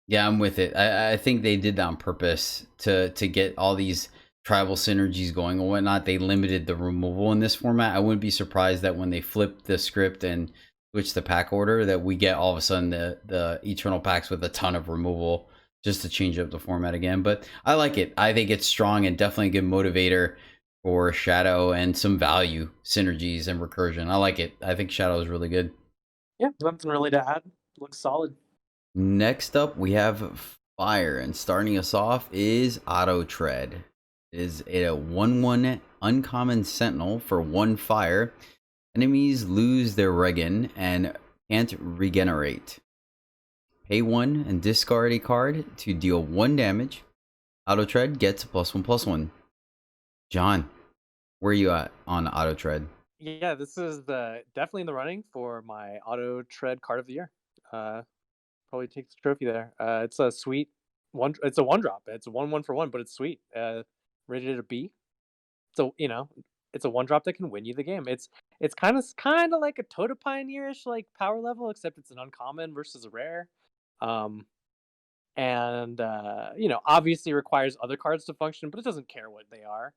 Yeah, I'm with it. I think they did that on purpose to get all these tribal synergies going and whatnot. They limited the removal in this format. I wouldn't be surprised that when they flip the script and switch the pack order, that we get all of a sudden the Eternal packs with a ton of removal, just to change up the format again. But I like it. I think it's strong and definitely a good motivator for Shadow and some value synergies and recursion. I like it. I think Shadow is really good. Yeah, nothing really to add. Looks solid. Next up, we have Fire, and starting us off is Auto Tread. It is a 1/1 uncommon Sentinel for 1 fire. Enemies lose their regen and can't regenerate. Pay 1 and discard a card to deal 1 damage. Auto Tread gets +1/+1. John, where are you at on Auto Tread? Yeah, this is definitely in the running for my auto tread card of the year. Probably takes the trophy there. It's a sweet one. It's a one drop. It's a 1/1 for one, but it's sweet. Rated a B. So it's a one drop that can win you the game. It's kind of like a Totem Pioneerish like power level, except it's an uncommon versus a rare. Um, and obviously requires other cards to function, but it doesn't care what they are.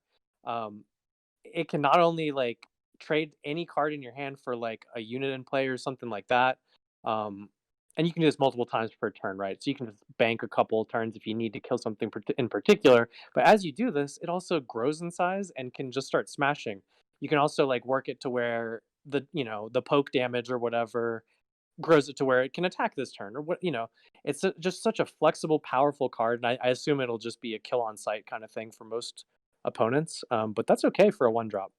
It can not only like trade any card in your hand for like a unit in play or something like that. And you can do this multiple times per turn, right? So you can just bank a couple turns if you need to kill something in particular. But as you do this, it also grows in size and can just start smashing. You can also like work it to where the poke damage or whatever grows it to where it can attack this turn or it's just such a flexible, powerful card, and I assume it'll just be a kill on sight kind of thing for most opponents. But that's okay for a one drop.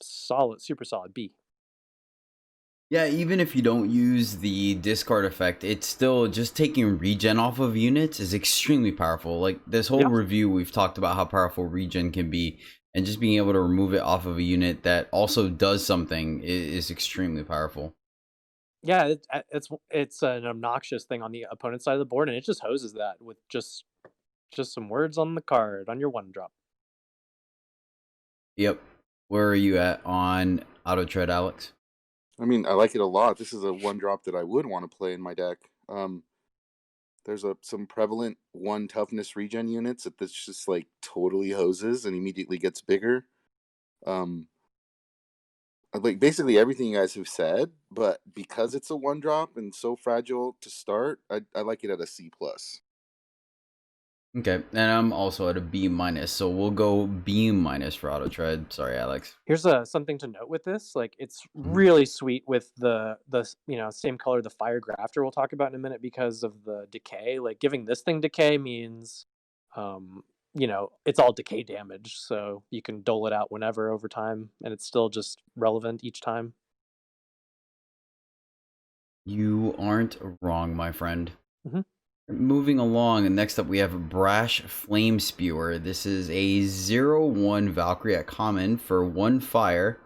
Solid, super solid B. Yeah, even if you don't use the discard effect, it's still just taking regen off of units is extremely powerful. Like this whole Yeah. review, we've talked about how powerful regen can be, and just being able to remove it off of a unit that also does something is extremely powerful. Yeah, it's an obnoxious thing on the opponent's side of the board, and it just hoses that with just some words on the card on your one drop. Yep. Where are you at on Auto Tread, Alex? I mean, I like it a lot. This is a one drop that I would want to play in my deck. There's some prevalent 1 toughness regen units that's just like totally hoses and immediately gets bigger. Like basically everything you guys have said, but because it's a one drop and so fragile to start, I like it at a C+. Okay, and I'm also at a B-, so we'll go B- for Auto Tread. Sorry, Alex. Here's something to note with this. Like, it's Mhm. really sweet with the same color, the fire grafter we'll talk about in a minute because of the decay. Like, giving this thing decay means, it's all decay damage, so you can dole it out whenever over time, and it's still just relevant each time. You aren't wrong, my friend. Mhm. Moving along, and next up we have Brash Flame Spewer. This is a 0/1 Valkyrie at common for 1 fire,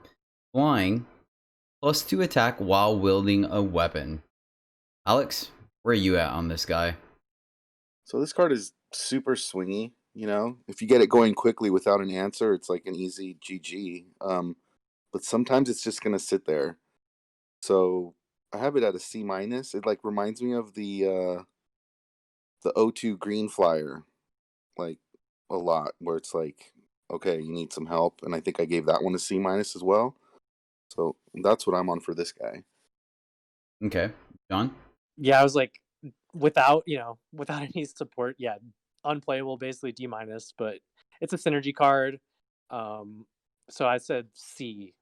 flying, +2 attack while wielding a weapon. Alex, where are you at on this guy? So this card is super swingy. If you get it going quickly without an answer, it's like an easy GG. But sometimes it's just gonna sit there. So I have it at a C-. It like reminds me of the O2 green flyer, like a lot, where it's like, okay, you need some help, and I think I gave that one a C- as well. So that's what I'm on for this guy. Okay, John? Yeah, I was like, without without any support, yeah, unplayable, basically D-, but it's a synergy card. So I said C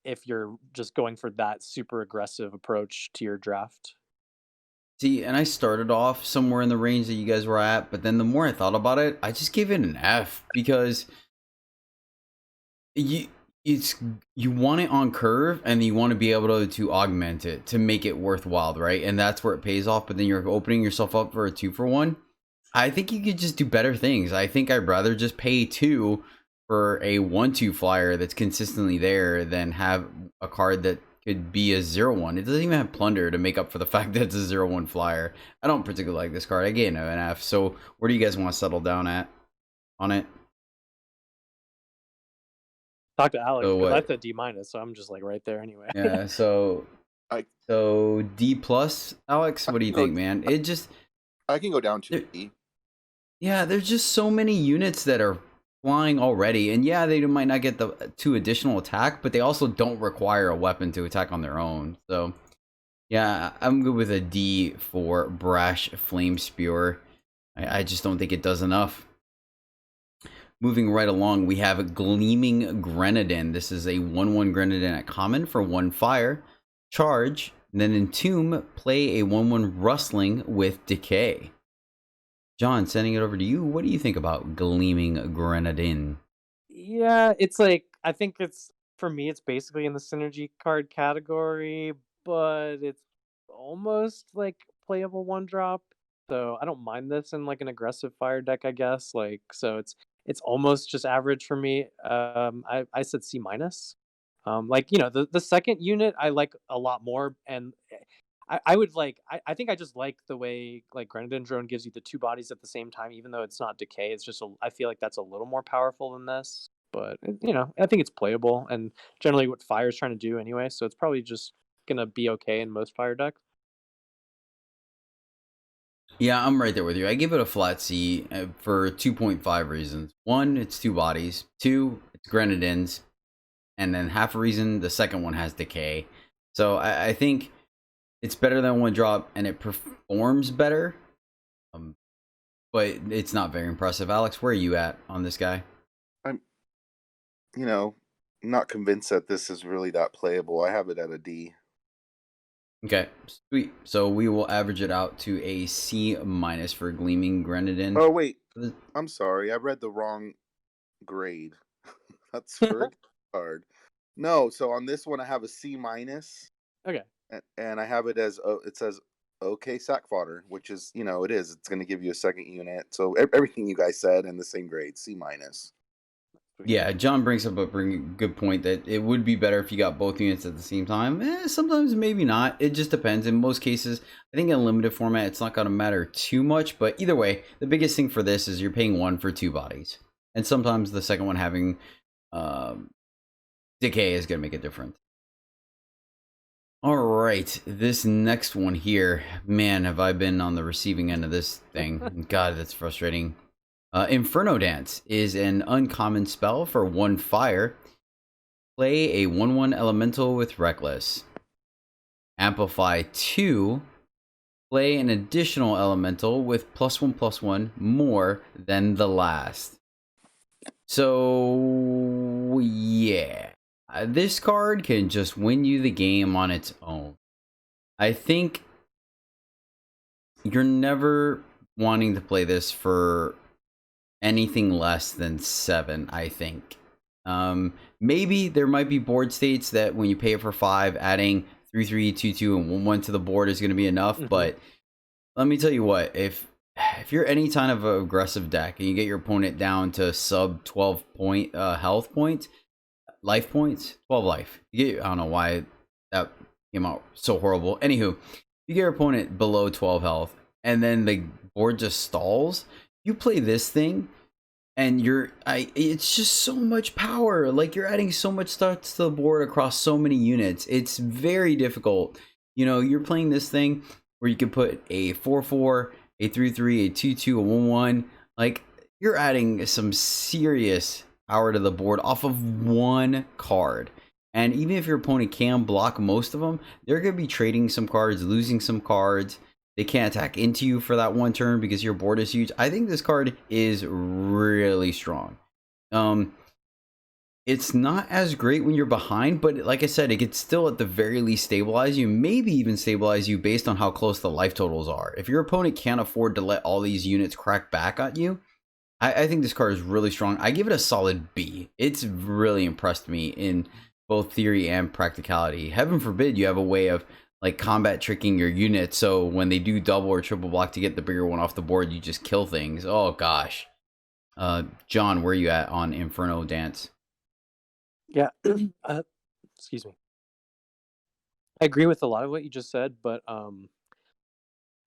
if you're just going for that super aggressive approach to your draft. See, and I started off somewhere in the range that you guys were at, but then the more I thought about it, I just gave it an F because you you want it on curve and you want to be able to augment it to make it worthwhile, right? And that's where it pays off, but then you're opening yourself up for a 2-for-1. I think you could just do better things. I think I'd rather just pay 2 for a 1/2 flyer that's consistently there than have a card that could be a 0/1. It doesn't even have plunder to make up for the fact that it's a 0/1 flyer. I don't particularly like this card. I gave it an F. So where do you guys want to settle down at on it? Talk to Alex So because I what? said D-, so I'm just like right there anyway. Yeah, so I D+, Alex, what do you think, man? It just I can go down to there, E. yeah, there's just so many units that are flying already, and yeah, they might not get the 2 additional attack, but they also don't require a weapon to attack on their own. So yeah, I'm good with a D for Brash Flame Spewer. I just don't think it does enough. Moving right along, we have Gleaming Grenadine. This is a 1/1 Grenadine at common for 1 fire. Charge, and then entomb, play a 1/1 Rustling with Decay. John, sending it over to you. What do you think about Gleaming Grenadine? Yeah, it's like, I think it's, for me, it's basically in the synergy card category, but it's almost like playable one drop. So I don't mind this in like an aggressive fire deck, I guess. Like so it's almost just average for me. I said C minus. Like the second unit I like a lot more, and I would like I think I just like the way like Grenadine Drone gives you the two bodies at the same time, even though it's not decay. It's just I feel like that's a little more powerful than this. But I think it's playable and generally what fire is trying to do anyway. So it's probably just gonna be okay in most fire decks. Yeah, I'm right there with you. I give it a flat C for 2.5 reasons. One, it's two bodies. Two, it's Grenadines. And then half a reason, the second one has decay. So I think it's better than one drop and it performs better. But it's not very impressive. Alex, where are you at on this guy? I'm, not convinced that this is really that playable. I have it at a D. Okay, sweet. So we will average it out to a C minus for Gleaming Grenadine. Oh, wait. I'm sorry. I read the wrong grade. That's for a card. No, so on this one, I have a C minus. Okay. And I have it as, it says, okay, sack fodder, which is, it is. It's going to give you a second unit. So everything you guys said in the same grade, C minus. Yeah, John brings up a good point that it would be better if you got both units at the same time. Sometimes maybe not. It just depends. In most cases, I think in a limited format, it's not going to matter too much. But either way, the biggest thing for this is you're paying one for two bodies. And sometimes the second one having decay is going to make a difference. All right, this next one here, man, have I been on the receiving end of this thing. God, that's frustrating. Inferno Dance is an uncommon spell for 1 fire. Play a 1/1 elemental with Reckless. Amplify 2. Play an additional elemental with +1/+1 more than the last. So, yeah. This card can just win you the game on its own. I think you're never wanting to play this for anything less than 7, I think. Maybe there might be board states that when you pay it for 5, adding 3/3, 2/2, and 1/1 to the board is going to be enough. But let me tell you what, if you're any kind of an aggressive deck and you get your opponent down to sub 12 point health points, life points, 12 life. I don't know why that came out so horrible. Anywho, you get your opponent below 12 health and then the board just stalls. You play this thing and it's just so much power. Like you're adding so much stuff to the board across so many units. It's very difficult. You're playing this thing where you can put a 4/4, a 3/3, a 2/2, a 1/1. Like you're adding some serious power to the board off of one card. And even if your opponent can block most of them, they're going to be trading some cards, losing some cards. They can't attack into you for that one turn because your board is huge. I think this card is really strong. It's not as great when you're behind, but like I said, it could still at the very least stabilize you, maybe even stabilize you based on how close the life totals are. If your opponent can't afford to let all these units crack back at you, I think this card is really strong. I give it a solid B. It's really impressed me in both theory and practicality. Heaven forbid you have a way of like combat tricking your units, so when they do double or triple block to get the bigger one off the board, you just kill things. Oh gosh. John, where are you at on Inferno Dance? Yeah. Excuse me. I agree with a lot of what you just said, but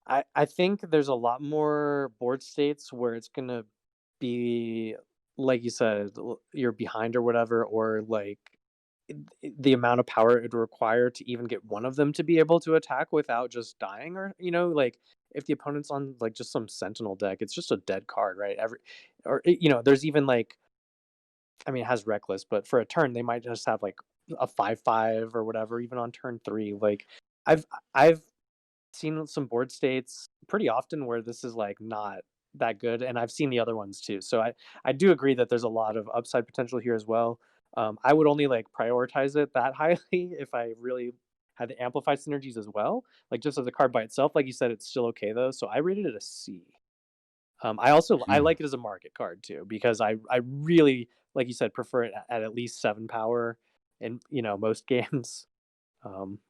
I think there's a lot more board states where it's gonna be like you said, you're behind or whatever, or like the amount of power it would require to even get one of them to be able to attack without just dying, or like if the opponent's on like just some sentinel deck, it's just a dead card, right? There's even like, I mean, it has reckless, but for a turn they might just have like a 5/5 or whatever, even on turn 3. Like I've seen some board states pretty often where this is like not that good, and I've seen the other ones too. So I do agree that there's a lot of upside potential here as well. I would only like prioritize it that highly if I really had the amplified synergies as well. Like just as a card by itself, like you said, it's still okay though. So I rated it a C. I like it as a market card too, because I really, like you said, prefer it at least 7 power in most games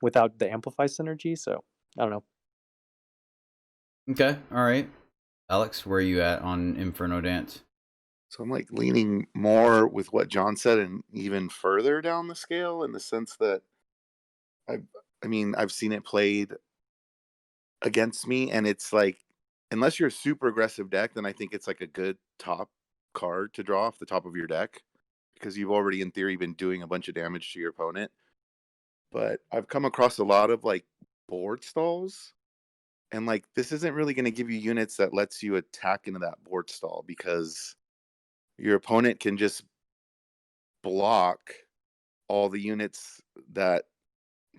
without the amplify synergy. So I don't know. Okay, all right. Alex, where are you at on Inferno Dance? So I'm like leaning more with what John said and even further down the scale in the sense that I've seen it played against me, and it's like, unless you're a super aggressive deck, then I think it's like a good top card to draw off the top of your deck because you've already in theory been doing a bunch of damage to your opponent. But I've come across a lot of like board stalls, and like this isn't really going to give you units that lets you attack into that board stall because your opponent can just block all the units that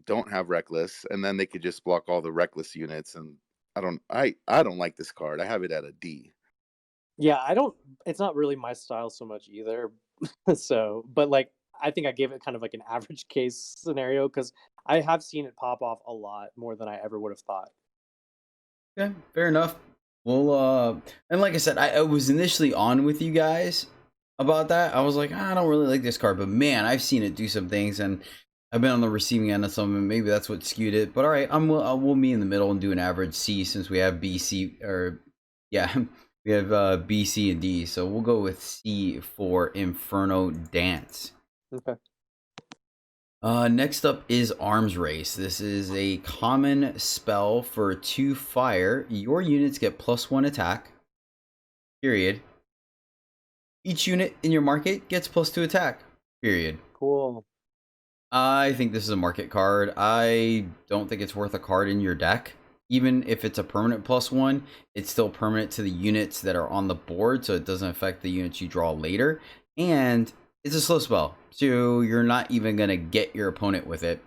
don't have reckless, and then they could just block all the reckless units. And I don't like this card. I have it at a D. Yeah, I don't. It's not really my style so much either. So, but like, I think I gave it kind of like an average case scenario because I have seen it pop off a lot more than I ever would have thought. Okay, fair enough. Well, and like I said, I was initially on with you guys about that. I was like, I don't really like this card, but man, I've seen it do some things, and I've been on the receiving end of some, and maybe that's what skewed it. But all right, we'll meet in the middle and do an average C since we have B, C, or yeah, we have B, C, and D. So we'll go with C for Inferno Dance. Okay. Next up is Arms Race. This is a common spell for 2 fire. Your units get +1 attack. Period. Each unit in your market gets +2 attack. Period. Cool. I think this is a market card. I don't think it's worth a card in your deck. Even if it's a permanent +1, it's still permanent to the units that are on the board, so it doesn't affect the units you draw later. And it's a slow spell, so you're not even going to get your opponent with it.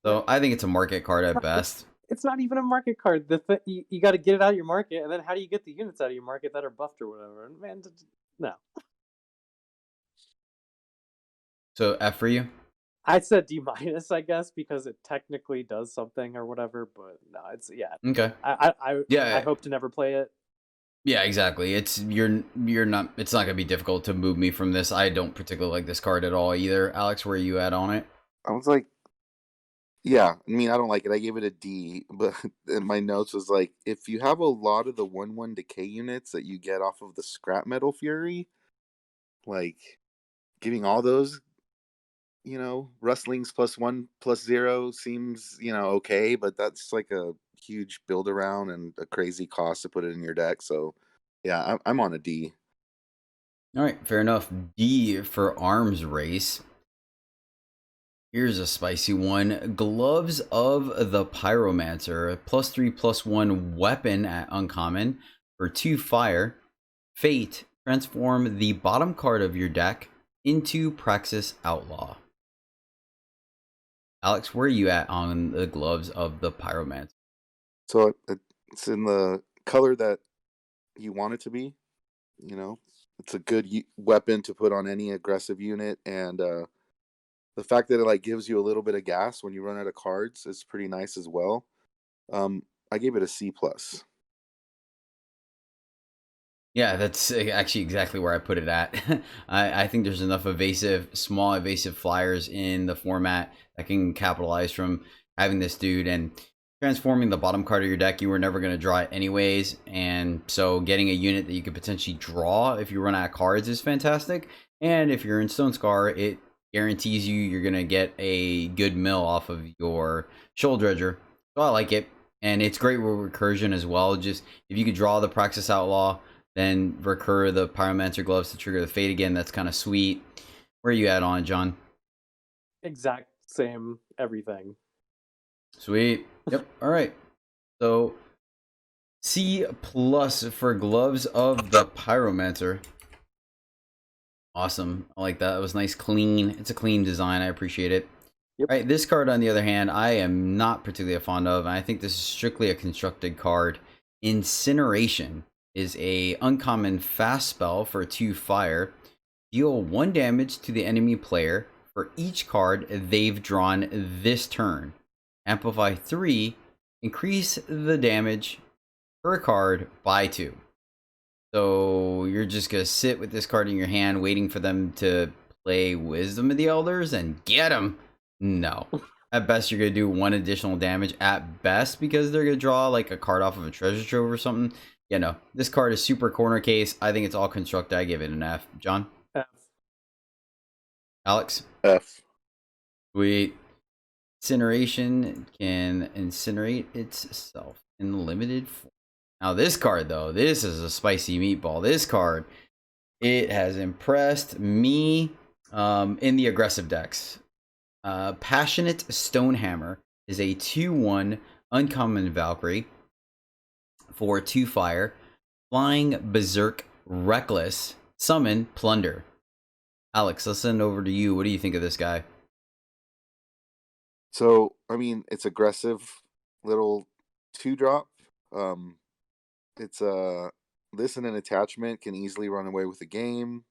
So I think it's a market card at best. It's not even a market card. You got to get it out of your market, and then how do you get the units out of your market that are buffed or whatever? Man, no. So F for you? I said D-, I guess, because it technically does something or whatever, but no, it's, yeah. Okay. I hope to never play it. Yeah, exactly. You're not. It's not gonna be difficult to move me from this. I don't particularly like this card at all either. Alex, where are you at on it? I was like, yeah, I mean, I don't like it. I gave it a D, but in my notes was like, if you have a lot of the 1/1 decay units that you get off of the Scrap Metal Fury, like giving all those, rustlings +1/+0 seems, okay, but that's like a huge build around and a crazy cost to put it in your deck. So yeah, I'm on a D. All right, fair enough. D for Arms Race. Here's a spicy one. Gloves of the Pyromancer, +3/+1 weapon at uncommon for 2 fire. Fate, transform the bottom card of your deck into Praxis Outlaw. Alex, where are you at on the Gloves of the Pyromancer? So it's in the color that you want it to be. It's a good weapon to put on any aggressive unit, and the fact that it like gives you a little bit of gas when you run out of cards is pretty nice as well. I gave it a C+. Yeah, that's actually exactly where I put it at. I think there's enough small evasive flyers in the format that can capitalize from having this dude, and transforming the bottom card of your deck, you were never going to draw it anyways, and so getting a unit that you could potentially draw if you run out of cards is fantastic. And if you're in Stone Scar, it guarantees you're going to get a good mill off of your Shoal Dredger. So I like it, and it's great with recursion as well. Just if you could draw the Praxis Outlaw, then recur the Pyromancer Gloves to trigger the Fate again, that's kind of sweet. Where are you at on it, John? Exact same everything. Sweet. Yep. All right. So C+ for Gloves of the Pyromancer. Awesome. I like that. It was nice, clean. It's a clean design. I appreciate it. Yep. All right. This card, on the other hand, I am not particularly fond of. And I think this is strictly a constructed card. Incineration is a uncommon fast spell for 2 fire. Deal 1 damage to the enemy player for each card they've drawn this turn. Amplify 3, increase the damage per card by 2. So you're just going to sit with this card in your hand waiting for them to play Wisdom of the Elders and get them? No. At best, you're going to do 1 additional damage at best because they're going to draw like a card off of a treasure trove or something. Yeah, no. This card is super corner case. I think it's all constructed. I give it an F. John? F. Alex? F. Sweet. Incineration can incinerate itself in limited form. Now, this card, though, this is a spicy meatball. This card, it has impressed me in the aggressive decks. Passionate Stonehammer is a 2/1 uncommon Valkyrie for 2 fire. Flying Berserk Reckless. Summon Plunder. Alex, let's send it over to you. What do you think of this guy? So, I mean, it's aggressive little 2-drop. It's a this and an attachment can easily run away with the game.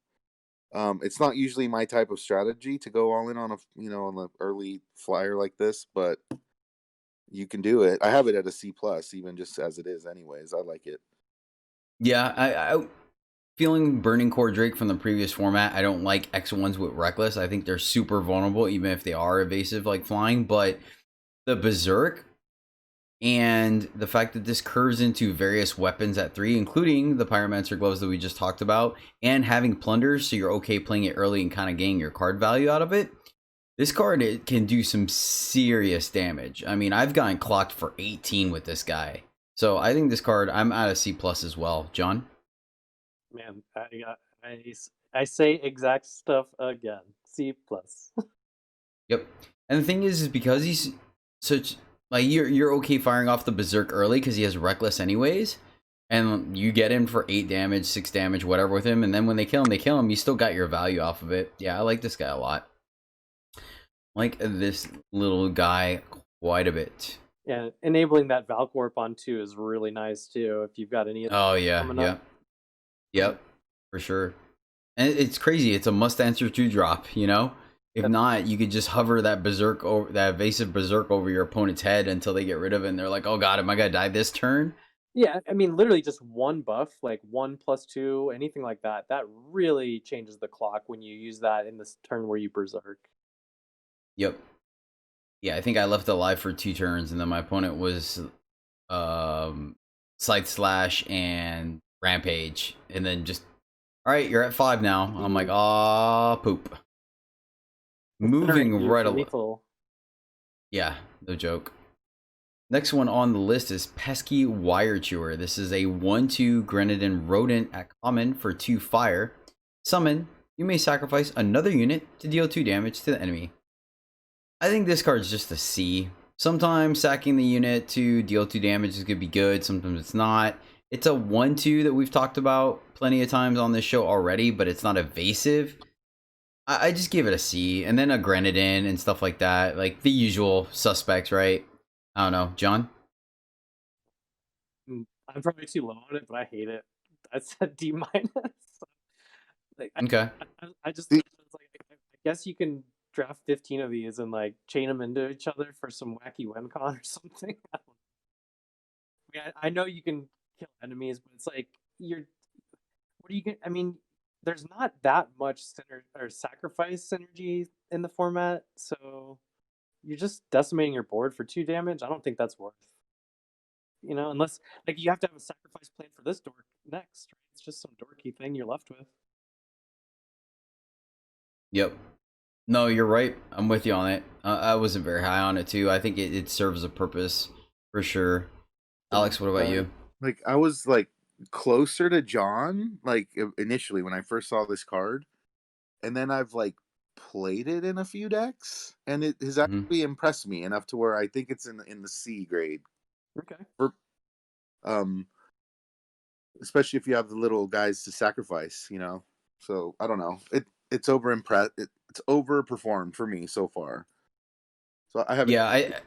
It's not usually my type of strategy to go all in on on the early flyer like this, but you can do it. I have it at a C+, even just as it is anyways. I like it. Yeah, I feeling Burning Core Drake from the previous format. I don't like X1s with Reckless. I think they're super vulnerable, even if they are evasive like flying. But the Berserk and the fact that this curves into various weapons at 3, including the Pyromancer gloves that we just talked about, and having plunders, so you're okay playing it early and kind of getting your card value out of it. This card, it can do some serious damage. I mean, I've gotten clocked for 18 with this guy. So I think this card, I'm at a C+ as well. John? Man, I say exact stuff again. C+. Yep. And the thing is because he's such... Like, you're okay firing off the Berserk early because he has Reckless anyways. And you get him for 8 damage, 6 damage, whatever with him. And then when they kill him, you still got your value off of it. Yeah, I like this guy a lot. I like this little guy quite a bit. Yeah, enabling that Valk Warp on 2 is really nice, too, if you've got any of Oh, yeah, yeah. Yep, for sure. And it's crazy. It's a must-answer 2-drop, you know? If not, you could just hover that Berserk over that evasive Berserk over your opponent's head until they get rid of it, and they're like, "Oh God, am I gonna die this turn?" Yeah, I mean, literally just 1 buff, like 1+2, anything like that. That really changes the clock when you use that in this turn where you Berserk. Yep. Yeah, I think I left alive for 2 turns, and then my opponent was Scythe Slash and Rampage, and then just, all right, you're at 5 now. I'm like, ah, poop. Moving right along. Yeah, no joke. Next one on the list is Pesky Wire Chewer. This is a 1/2 Grenadine Rodent at common for 2 fire. Summon, you may sacrifice another unit to deal 2 damage to the enemy. I think this card's just a C. Sometimes sacking the unit to deal 2 damage is going to be good, sometimes it's not. It's a 1/2 that we've talked about plenty of times on this show already, but it's not evasive. I just give it a C, and then a Grenadine and stuff like that. Like the usual suspects, right? I don't know. John? I'm probably too low on it, but I hate it. That's a D-. Like, Okay. I just like, I guess you can draft 15 of these and like chain them into each other for some wacky WinCon or something. I know you can kill enemies, but it's like what do you get? I mean, there's not that much sacrifice synergy in the format, so you're just decimating your board for 2 damage. I don't think that's worth. Unless like you have to have a sacrifice plan for this dork next, right? It's just some dorky thing you're left with. Yep. No, you're right. I'm with you on it. I wasn't very high on it too. I think it serves a purpose for sure. Alex, what about you? Like I was like closer to John, like initially when I first saw this card, and then I've like played it in a few decks, and it has actually impressed me enough to where I think it's in the C grade. Okay. Especially if you have the little guys to sacrifice, So I don't know. It's overperformed for me so far. So I have. Yeah,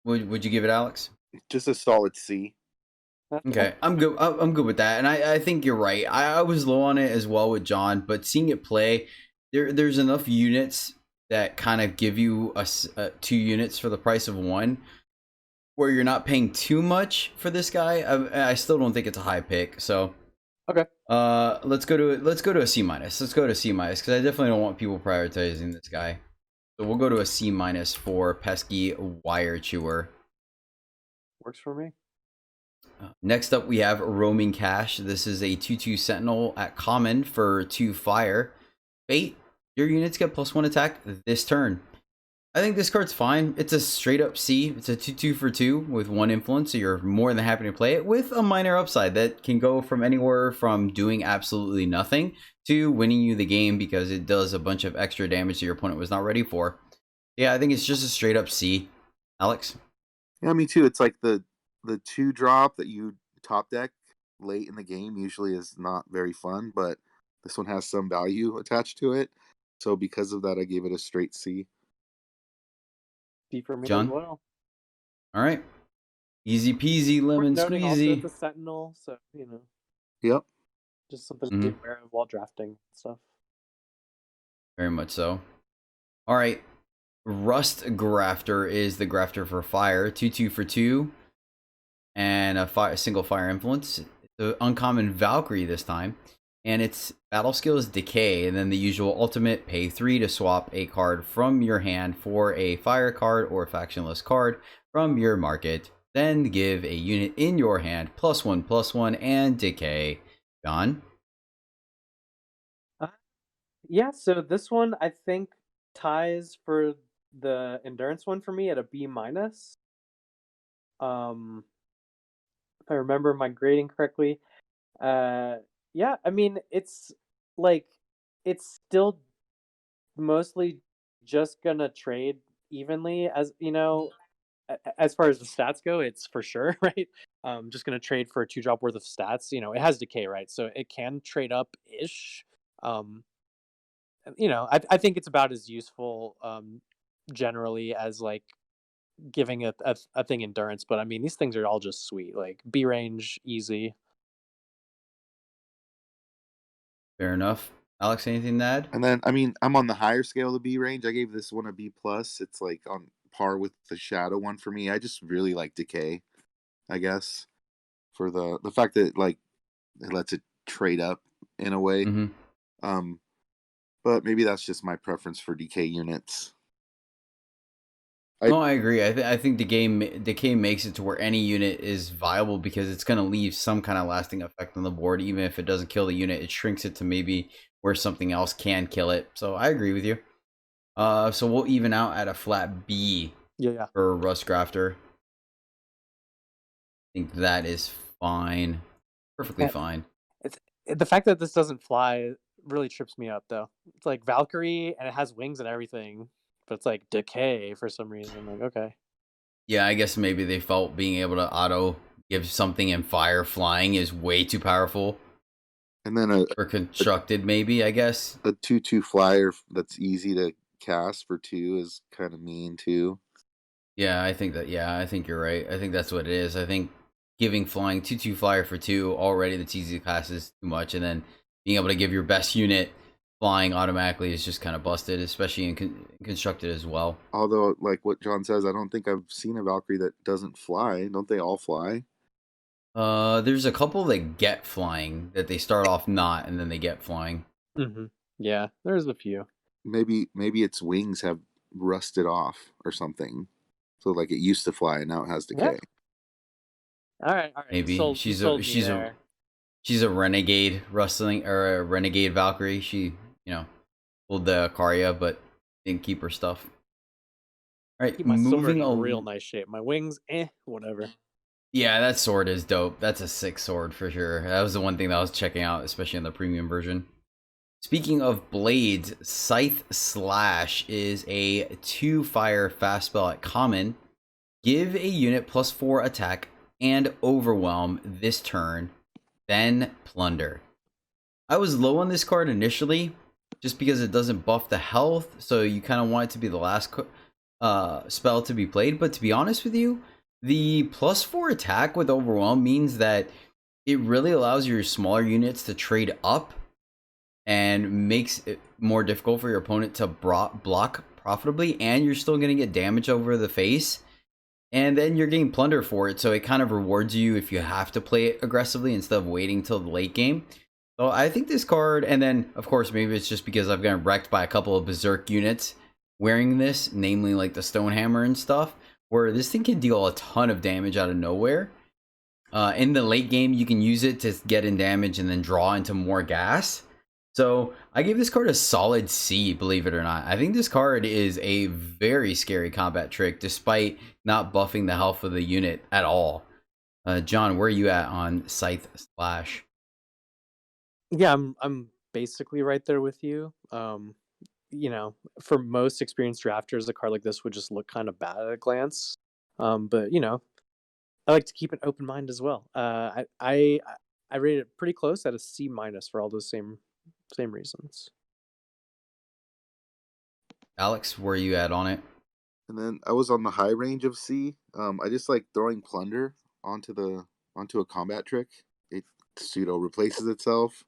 would you give it, Alex? Just a solid C. Okay, I'm good. I'm good with that, and I think you're right. I was low on it as well with John, but seeing it play, there's enough units that kind of give you 2 units for the price of 1, where you're not paying too much for this guy. I still don't think it's a high pick. So okay, let's go to a C-. Let's go to a C- because I definitely don't want people prioritizing this guy. So we'll go to a C- for Pesky Wire Chewer. Works for me. Next up, we have Roaming Cache. This is a 2/2 Sentinel at common for 2 fire. Bait, your units get +1 attack this turn. I think this card's fine. It's a straight up C. It's a 2/2 for 2 with 1 influence, so you're more than happy to play it with a minor upside that can go from anywhere from doing absolutely nothing to winning you the game because it does a bunch of extra damage that your opponent was not ready for. Yeah, I think it's just a straight up C. Alex? Yeah, me too. It's like the 2-drop that you top deck late in the game usually is not very fun, but this one has some value attached to it. So because of that, I gave it a straight C. D for me John? as well. All right. Easy peasy, lemon Noting also squeezy. it's a Sentinel, so, Yep. just something to be aware of while drafting and stuff. Very much so. All right. Rust Grafter is the Grafter for fire. 2/2 for 2. And a single fire influence. The uncommon Valkyrie this time. And its battle skill is Decay. And then the usual ultimate, pay 3 to swap a card from your hand for a fire card or factionless card from your market. Then give a unit in your hand +1/+1 and Decay. John? Yeah, so this one I think ties for the endurance one for me at a B-. If I remember my grading correctly. Yeah, I mean it's still mostly just gonna trade evenly, as as far as the stats go. It's for sure, right? Just gonna trade for a 2-drop worth of stats. It has decay, right? So it can trade up ish. I think it's about as useful generally as like giving a thing endurance, but I mean these things are all just sweet, like B range, easy. Fair enough. Alex, anything to add? And then, I mean, I'm on the higher scale of the B range. I gave this one a B+. It's like on par with the Shadow one for me. I just really like Decay, I guess, for the fact that like it lets it trade up in a way. But maybe that's just my preference for Decay units. No, I agree. I think Decay makes it to where any unit is viable because it's going to leave some kind of lasting effect on the board. Even if it doesn't kill the unit, it shrinks it to maybe where something else can kill it. So I agree with you. So we'll even out at a flat B for Rust Grafter. I think that is fine. Perfectly fine. It's the fact that this doesn't fly really trips me up, though. It's like Valkyrie and it has wings and everything, but it's like Decay for some reason. I'm like, okay. Yeah, I guess maybe they felt being able to auto give something in fire flying is way too powerful. And then or constructed, maybe, I guess. A 2/2 flyer that's easy to cast for 2 is kind of mean too. Yeah, I think you're right. I think that's what it is. I think giving flying 2/2 flyer for 2 already that's easy to cast is too much, and then being able to give your best unit flying automatically is just kind of busted, especially in constructed as well. Although, like what John says, I don't think I've seen a Valkyrie that doesn't fly. Don't they all fly? There's a couple that get flying that they start off not, and then they get flying. Yeah, there's a few. Maybe its wings have rusted off or something. So like it used to fly and now it has decay. Yeah. All right. Maybe she's a renegade rustling or a renegade Valkyrie. She pulled the Karya but didn't keep her stuff. All right, keep my sword in a real nice shape. My wings, whatever. Yeah, that sword is dope. That's a sick sword for sure. That was the one thing that I was checking out, especially in the premium version. Speaking of blades, Scythe Slash is a 2-fire fast spell at common. Give a unit +4 attack and overwhelm this turn, then plunder. I was low on this card initially, just because it doesn't buff the health, so you kind of want it to be the last spell to be played. But to be honest with you, the +4 attack with overwhelm means that it really allows your smaller units to trade up and makes it more difficult for your opponent to block profitably, and you're still going to get damage over the face, and then you're getting plunder for it, so it kind of rewards you if you have to play it aggressively instead of waiting till the late game. So I think this card, and then of course maybe it's just because I've gotten wrecked by a couple of berserk units wearing this, namely like the Stone Hammer and stuff, where this thing can deal a ton of damage out of nowhere. In the late game, you can use it to get in damage and then draw into more gas. So I gave this card a solid C, believe it or not. I think this card is a very scary combat trick, despite not buffing the health of the unit at all. John, where are you at on Scythe Slash? Yeah, I'm basically right there with you. You know, for most experienced drafters, a card like this would just look kind of bad at a glance. But you know, I like to keep an open mind as well. I rate it pretty close at a C minus for all those same reasons. Alex, where are you at on it? And then I was on the high range of C. I just like throwing plunder onto a combat trick. It pseudo replaces itself,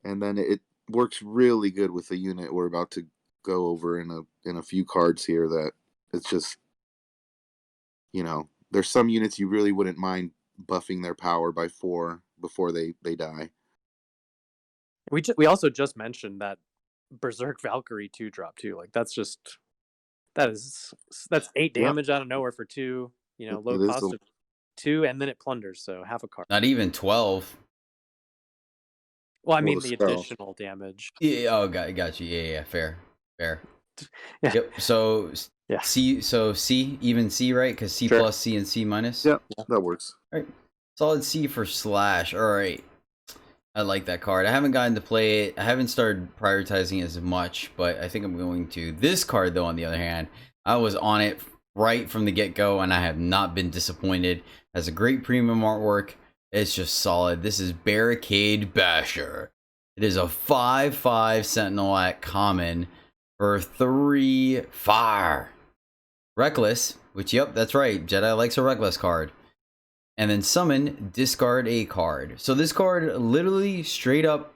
and then it works really good with the unit we're about to go over in a few cards here. That it's just, you know, there's some units you really wouldn't mind buffing their power by 4 before they die. We also just mentioned that Berserk Valkyrie 2-drop too. Like that's 8 damage out of nowhere for 2. You know, low cost of 2, and then it plunders, so half a card. Not even 12. Well, I mean the additional damage. Yeah. Oh, got you. Yeah. Fair. Yeah. Yep. So Yeah. C. So C, even C, right? Because C Sure. plus C and C minus. Yeah, that works. All right. Solid C for Slash. All right. I like that card. I haven't gotten to play it. I haven't started prioritizing as much, but I think I'm going to. This card, though, on the other hand, I was on it right from the get-go, and I have not been disappointed. Has a great premium artwork. It's just solid. This is Barricade Basher. It is a 5/5 Sentinel at common for 3 fire. Reckless, which, yep, that's right. Jedi likes a Reckless card. And then summon, discard a card. So this card literally straight up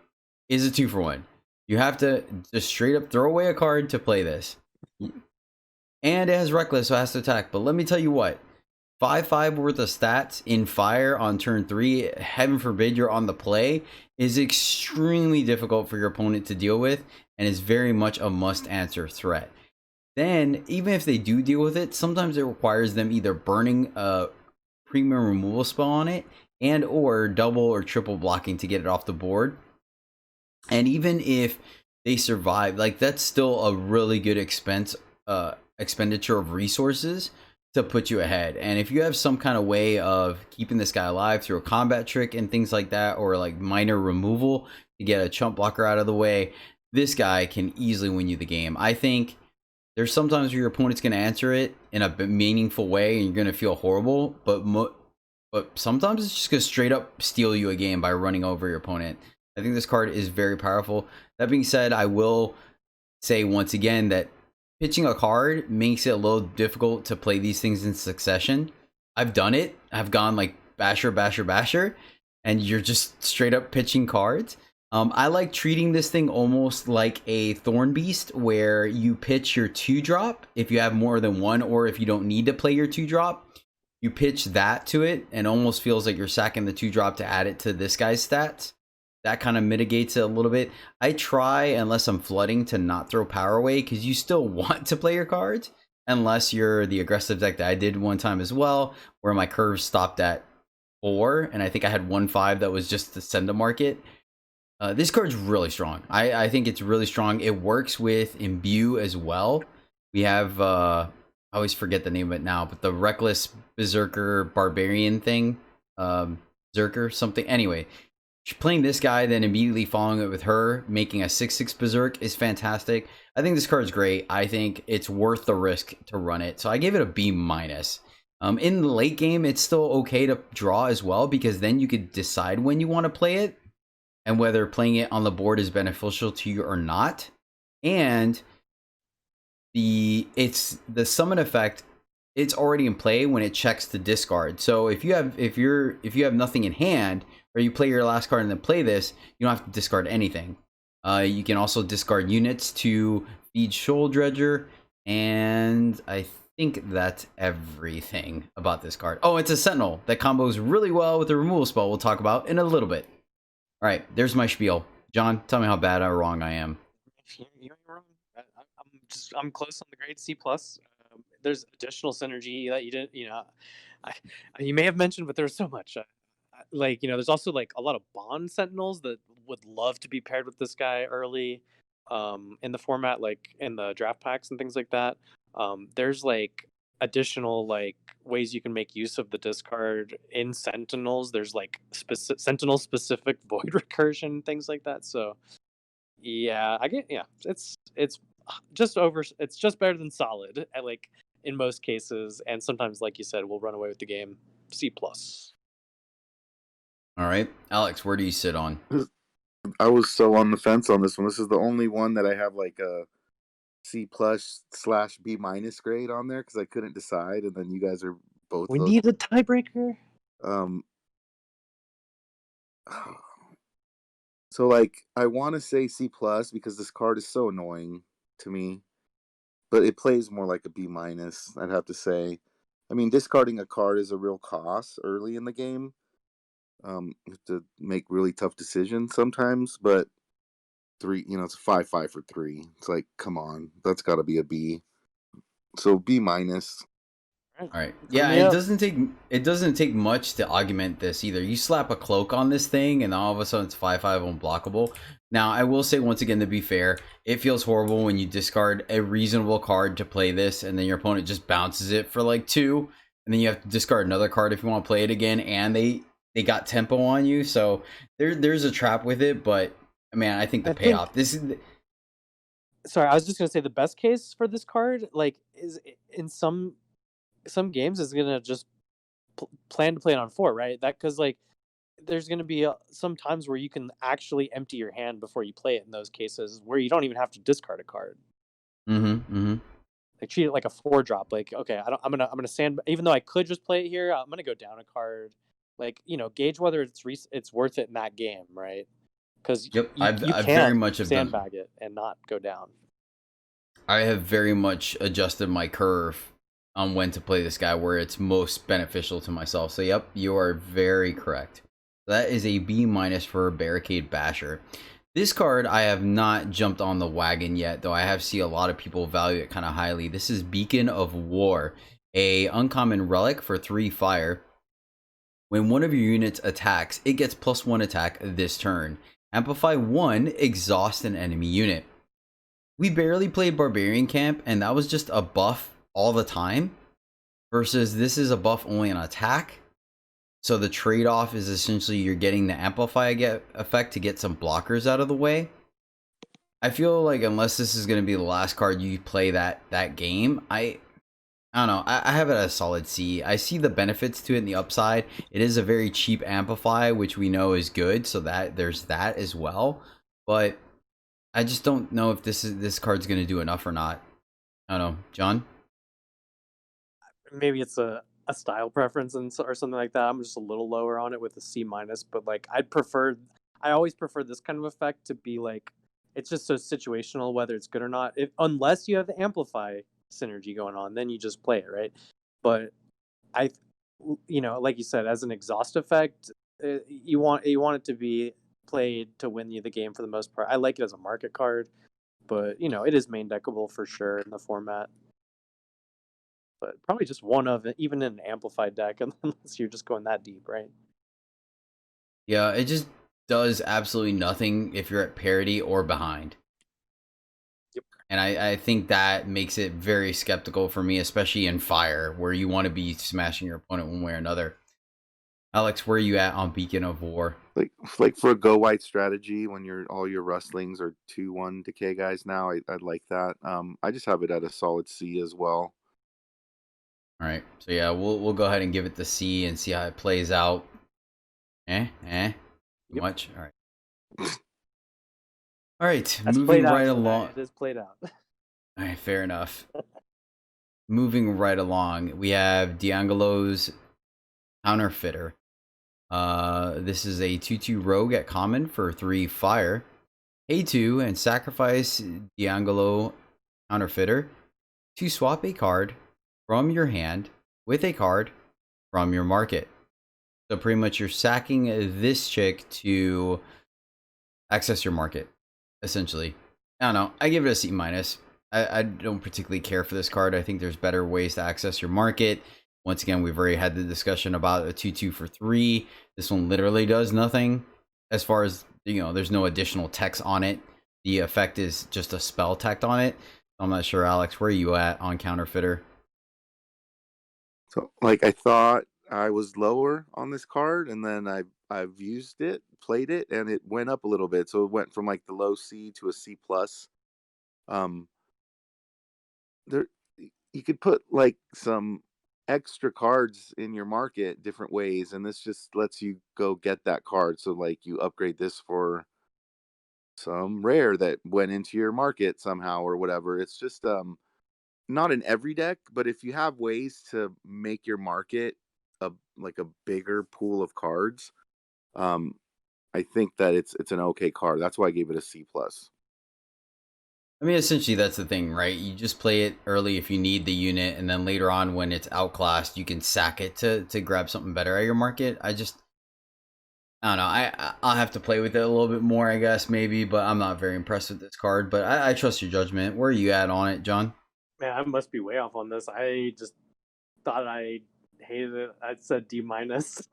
is a 2-for-1. You have to just straight up throw away a card to play this. And it has Reckless, so it has to attack. But let me tell you what. 5/5 worth of stats in fire on turn 3, heaven forbid you're on the play, is extremely difficult for your opponent to deal with and is very much a must-answer threat. Then, even if they do deal with it, sometimes it requires them either burning a premium removal spell on it and or double or triple blocking to get it off the board. And even if they survive, like that's still a really good expenditure of resources to put you ahead. And if you have some kind of way of keeping this guy alive through a combat trick and things like that, or like minor removal to get a chump blocker out of the way, this guy can easily win you the game. I think there's sometimes where your opponent's going to answer it in a meaningful way and you're going to feel horrible, but sometimes it's just going to straight up steal you a game by running over your opponent. I think this card is very powerful. That being said, I will say once again that pitching a card makes it a little difficult to play these things in succession. I've done it. I've gone like basher, basher, basher, and you're just straight up pitching cards. I like treating this thing almost like a Thorn Beast, where you pitch your 2-drop if you have more than one, or if you don't need to play your 2-drop, you pitch that to it, and almost feels like you're sacking the 2-drop to add it to this guy's stats. That kind of mitigates it a little bit. I try, unless I'm flooding, to not throw power away, because you still want to play your cards, unless you're the aggressive deck that I did one time as well, where my curve stopped at 4, and I think I had 1/5 that was just to send to market. This card's really strong. I think it's really strong. It works with Imbue as well. We have, I always forget the name of it now, but the Reckless Berserker Barbarian thing. Berserker something. Anyway, playing this guy, then immediately following it with her, making a 6/6 Berserk is fantastic. I think this card's great. I think it's worth the risk to run it. So I gave it a B-. In the late game, it's still okay to draw as well, because then you could decide when you want to play it and whether playing it on the board is beneficial to you or not. And the summon effect, it's already in play when it checks the discard. So if you have nothing in hand, or you play your last card and then play this, you don't have to discard anything. You can also discard units to feed Shoal Dredger, and I think that's everything about this card. Oh, it's a Sentinel that combos really well with the removal spell we'll talk about in a little bit. All right, there's my spiel. John, tell me how bad or wrong I am. You ain't wrong. I'm I'm close on the grade C plus. There's additional synergy that you didn't, I, you may have mentioned, but there's so much. Like, there's also like a lot of bond sentinels that would love to be paired with this guy early, in the format, like in the draft packs and things like that. There's like additional like ways you can make use of the discard in sentinels. There's like sentinel specific void recursion, things like that. So yeah, it's it's just better than solid at like in most cases, and sometimes, like you said, we'll run away with the game. C plus. All right, Alex, where do you sit on? I was so on the fence on this one. This is the only one that I have like a C plus / B minus grade on there because I couldn't decide, and then you guys are both. We need a tiebreaker. So like I want to say C plus because this card is so annoying to me, but it plays more like a B minus. I'd have to say. I mean, discarding a card is a real cost early in the game. You have to make really tough decisions sometimes, but 3, it's 5/5 for 3. It's like, come on, that's got to be a B. So B minus. All right. Yeah, it doesn't take much to augment this either. You slap a cloak on this thing, and all of a sudden it's 5/5 unblockable. Now, I will say once again, to be fair, it feels horrible when you discard a reasonable card to play this, and then your opponent just bounces it for like 2, and then you have to discard another card if you want to play it again, and they got tempo on you. So there's a trap with it, but man, I think the payoff. Sorry, I was just gonna say the best case for this card, like, is in some games is gonna just plan to play it on 4, right? That because like there's gonna be some times where you can actually empty your hand before you play it. In those cases, where you don't even have to discard a card. Like treat it like a 4-drop. Like, okay, I'm gonna sand. Even though I could just play it here, I'm gonna go down a card. Like, gauge whether it's worth it in that game, right? Because you I've can't very much have sandbag it and not go down. I have very much adjusted my curve on when to play this guy where it's most beneficial to myself. So yep, you are very correct. That is a B minus for Barricade Basher. This card I have not jumped on the wagon yet, though I have seen a lot of people value it kind of highly. This is Beacon of War, a uncommon relic for 3 fire. When one of your units attacks, it gets +1 attack this turn. Amplify 1, exhaust an enemy unit. We barely played Barbarian Camp, and that was just a buff all the time. Versus this is a buff only on attack. So the trade-off is essentially you're getting the Amplify effect to get some blockers out of the way. I feel like unless this is going to be the last card you play that game, I don't know. I have it at a solid C. I see the benefits to it and the upside. It is a very cheap Amplify, which we know is good, so that there's that as well. But I just don't know if this card's going to do enough or not. I don't know, John. Maybe it's a style preference or something like that. I'm just a little lower on it with a C minus, but like I always prefer this kind of effect to be like it's just so situational whether it's good or not. Unless you have the Amplify synergy going on, then you just play it, right? But like you said, as an exhaust effect, you want it to be played to win you the game for the most part. I like it as a market card, but it is main deckable for sure in the format. But probably just one of it, even in an amplified deck, unless you're just going that deep, right? Yeah, it just does absolutely nothing if you're at parity or behind. Yep. And I think that makes it very skeptical for me, especially in Fire, where you want to be smashing your opponent one way or another. Alex, where are you at on Beacon of War? Like for a go white strategy when all your rustlings are 2/1 decay guys now, I'd like that. I just have it at a solid C as well. All right, so yeah, we'll go ahead and give it the C and see how it plays out. Too much. All right. All right, That's moving right along. It is played out. All right, fair enough. Moving right along, we have D'Angelo's Counterfeiter. This is a 2/2 rogue at common for 3 fire. Pay 2 and sacrifice D'Angelo Counterfeiter to swap a card from your hand with a card from your market. So pretty much you're sacking this chick to access your market, essentially. I don't know. I give it a C minus. I don't particularly care for this card. I think there's better ways to access your market. Once again, we've already had the discussion about a 2/2 for 3. This one literally does nothing as far as, there's no additional text on it. The effect is just a spell tacked on it. I'm not sure, Alex, where are you at on Counterfeiter? So, like, I thought I was lower on this card, and then I've used it, played it, and it went up a little bit. So it went from like the low C to a C plus. There, you could put like some extra cards in your market different ways, and this just lets you go get that card. So like you upgrade this for some rare that went into your market somehow or whatever. It's just not in every deck, but if you have ways to make your market a bigger pool of cards, I think that it's an okay card. That's why I gave it a C plus. I mean, essentially, that's the thing, right? You just play it early if you need the unit, and then later on, when it's outclassed, you can sack it to grab something better at your market. I don't know. I'll have to play with it a little bit more, I guess, maybe, but I'm not very impressed with this card. But I trust your judgment. Where are you at on it, John? Man, I must be way off on this. I just thought I hated it. I said D minus.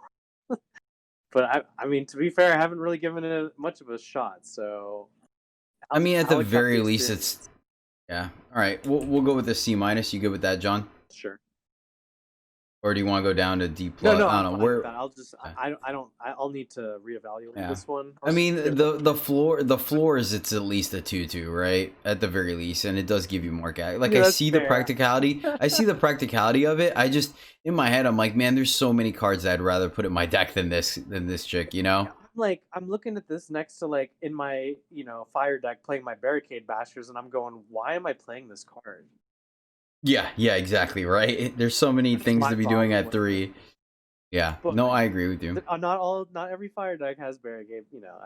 But I mean, to be fair, I haven't really given it much of a shot. So, I mean, at the I'll accept very the least, experience. yeah. All right, we'll go with the C minus. You good with that, John? Sure. Or do you want to go down to D plus? No, I I'm don't know fine with where. that. I'll just I'll need to reevaluate Yeah. this one. I mean, the floor is it's at least a 2/2, right? At the very least, and it does give you more gag. Like, Yeah, I that's see the fair. practicality. I see the practicality of it. I just, in my head, I'm like, man, there's so many cards I'd rather put in my deck than this chick, you know? I'm looking at this next to like in my fire deck playing my barricade bashers, and I'm going, why am I playing this card? Yeah, exactly, right. There's so many That's things my to be doing problem at with 3. Yeah, But no, I agree with you. not every fire deck has barricade. No,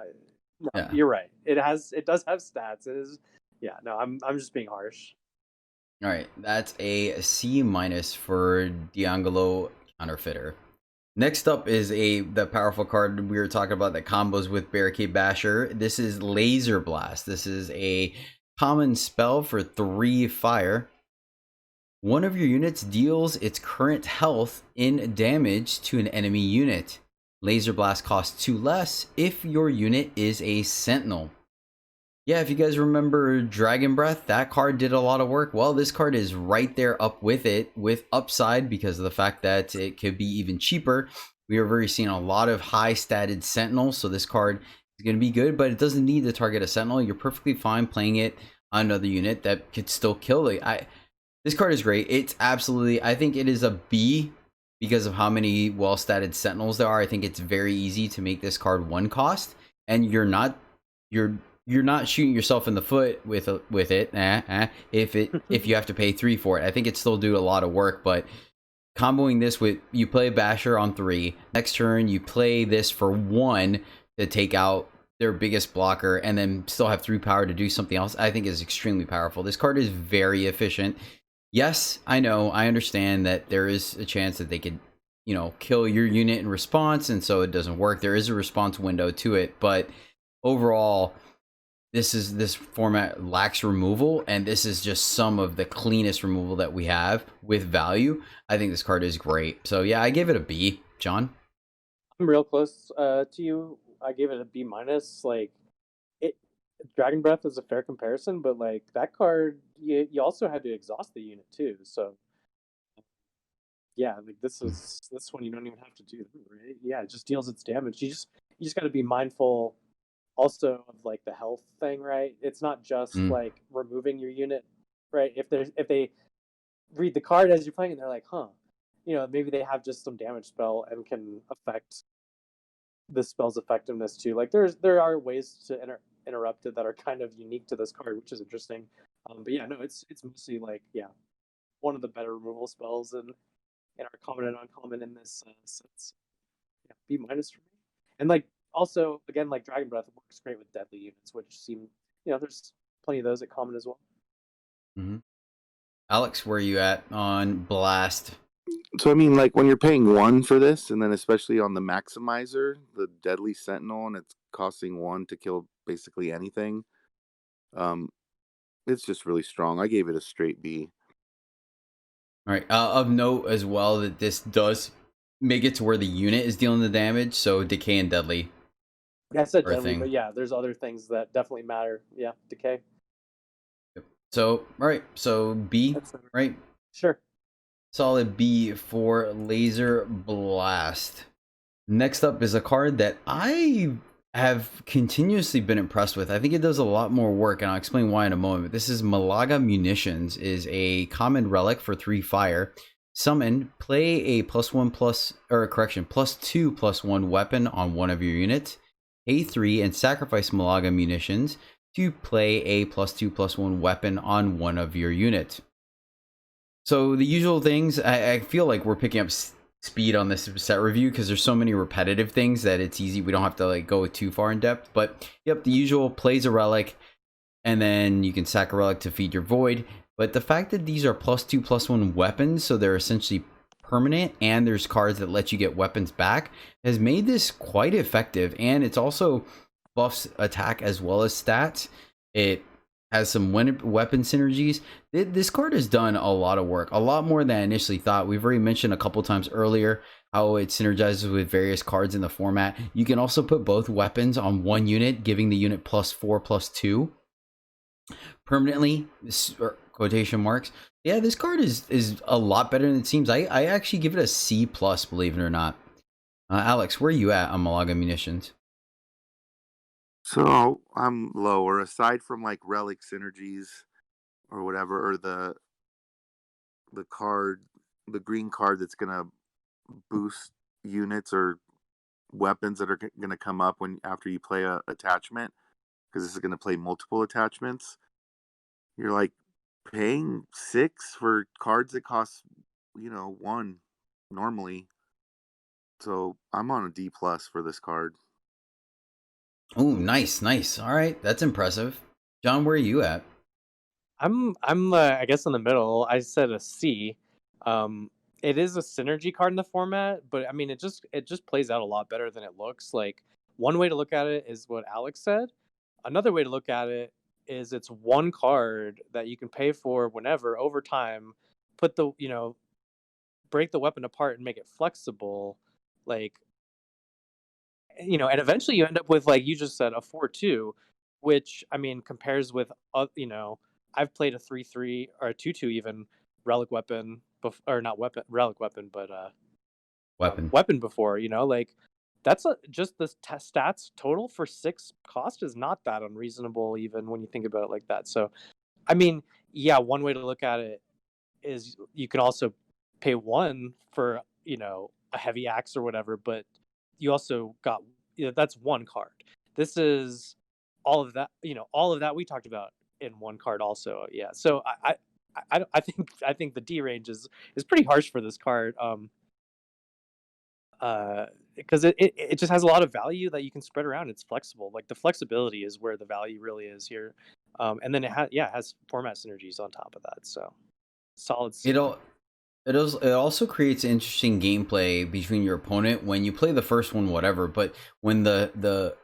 Yeah. you're right. It does have stats. It is. Yeah, no, I'm just being harsh. All right, that's a C minus for Diangolo Counterfeiter. Next up is the powerful card we were talking about that combos with Barricade Basher. This is Laser Blast. This is a common spell for 3 fire. One of your units deals its current health in damage to an enemy unit. Laser Blast costs 2 less if your unit is a Sentinel. Yeah, if you guys remember Dragon Breath, that card did a lot of work. Well, this card is right there up with it, with upside because of the fact that it could be even cheaper. We are already seeing a lot of high statted Sentinels, so this card is going to be good, but it doesn't need to target a Sentinel. You're perfectly fine playing it on another unit that could still kill it. This card is great. It's absolutely, I think it is a B because of how many well-statted Sentinels there are. I think it's very easy to make this card 1 cost, and you're not shooting yourself in the foot with it if you have to pay 3 for it. I think it still do a lot of work, but comboing this with, you play Basher on 3, next turn you play this for 1 to take out their biggest blocker, and then still have 3 power to do something else, I think is extremely powerful. This card is very efficient. Yes, I know, I understand that there is a chance that they could, kill your unit in response, and so it doesn't work. There is a response window to it, but overall, this format lacks removal, and this is just some of the cleanest removal that we have with value. I think this card is great. So yeah, I give it a B. John? I'm real close to you. I gave it a B minus. Dragon Breath is a fair comparison, but like that card, you also had to exhaust the unit too. So yeah, like this one you don't even have to do, right? Yeah, it just deals its damage. You just got to be mindful also of like the health thing, right? It's not just like removing your unit, right? If they read the card as you're playing and they're like, maybe they have just some damage spell and can affect the spell's effectiveness too. Like there are ways to interrupt it that are kind of unique to this card, which is interesting. But yeah, no, it's mostly like one of the better removal spells in our common and uncommon in this sense. Yeah, B minus for me. And like also again, like Dragon Breath works great with deadly units, which seem there's plenty of those at common as well. Mm-hmm. Alex, where are you at on Blast? So I mean, like when you're paying 1 for this, and then especially on the Maximizer, the Deadly Sentinel, and it's costing 1 to kill basically anything. It's just really strong. I gave it a straight B. All right. Of note as well that this does make it to where the unit is dealing the damage, so decay and deadly Yeah, I said are a deadly, thing. but yeah, there's other things that definitely matter. Yeah, decay. Yep. So, all right. So B, That's right? sure. Solid B for Laser Blast. Next up is a card that I have continuously been impressed with. I think it does a lot more work, and I'll explain why in a moment. This is Malaga Munitions, is a common relic for 3 fire. Summon, play a +2/+1 weapon on one of your units. A3 and sacrifice Malaga Munitions to play a +2/+1 weapon on one of your units. So the usual things, I feel like we're picking up speed on this set review because there's so many repetitive things that it's easy. We don't have to like go too far in depth. But yep, the usual, plays a relic, and then you can sack a relic to feed your void. But the fact that these are +2/+1 weapons, so they're essentially permanent, and there's cards that let you get weapons back, has made this quite effective. And it's also buffs attack as well as stats. It has some weapon synergies. This card has done a lot of work, a lot more than I initially thought. We've already mentioned a couple times earlier how it synergizes with various cards in the format. You can also put both weapons on one unit, giving the unit +4/+2 permanently, or quotation marks. Yeah, this card is a lot better than it seems. I actually give it a C+, believe it or not. Alex, where are you at on Malaga Munitions? So I'm lower, aside from like relic synergies or whatever, or the card, the green card that's gonna boost units or weapons that are gonna come up when after you play a attachment, because this is gonna play multiple attachments. You're like paying 6 for cards that cost, 1 normally. So I'm on a D plus for this card. Oh, nice, nice. All right, that's impressive. John, where are you at? I'm I guess in the middle. I said a C. Um, it is a synergy card in the format, but I mean it just plays out a lot better than it looks. Like one way to look at it is what Alex said. Another way to look at it is it's one card that you can pay for whenever over time. Put the break the weapon apart and make it flexible. Like and eventually you end up with, like you just said, a 4/2, which I mean compares with I've played a 3/3 or a 2/2 even relic weapon or not weapon relic weapon, but Weapon. weapon before. Like that's just the stats total for 6 cost is not that unreasonable even when you think about it like that. So I mean, yeah, one way to look at it is you can also pay 1 for a heavy axe or whatever, but you also got that's one card. This is all of that we talked about in one card also. Yeah. So I think the D range is pretty harsh for this card. Because it just has a lot of value that you can spread around. It's flexible. Like the flexibility is where the value really is here. And then it has format synergies on top of that. So solid C. It also creates interesting gameplay between your opponent when you play the first one, whatever. But when the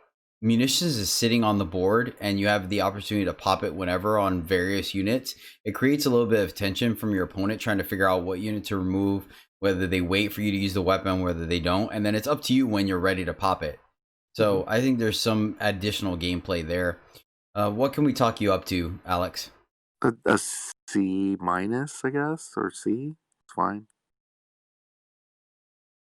munitions is sitting on the board and you have the opportunity to pop it whenever on various units, it creates a little bit of tension from your opponent trying to figure out what unit to remove, whether they wait for you to use the weapon, whether they don't, and then it's up to you when you're ready to pop it. So I think there's some additional gameplay there. What can we talk you up to, Alex? A C minus, I guess, or C. It's fine.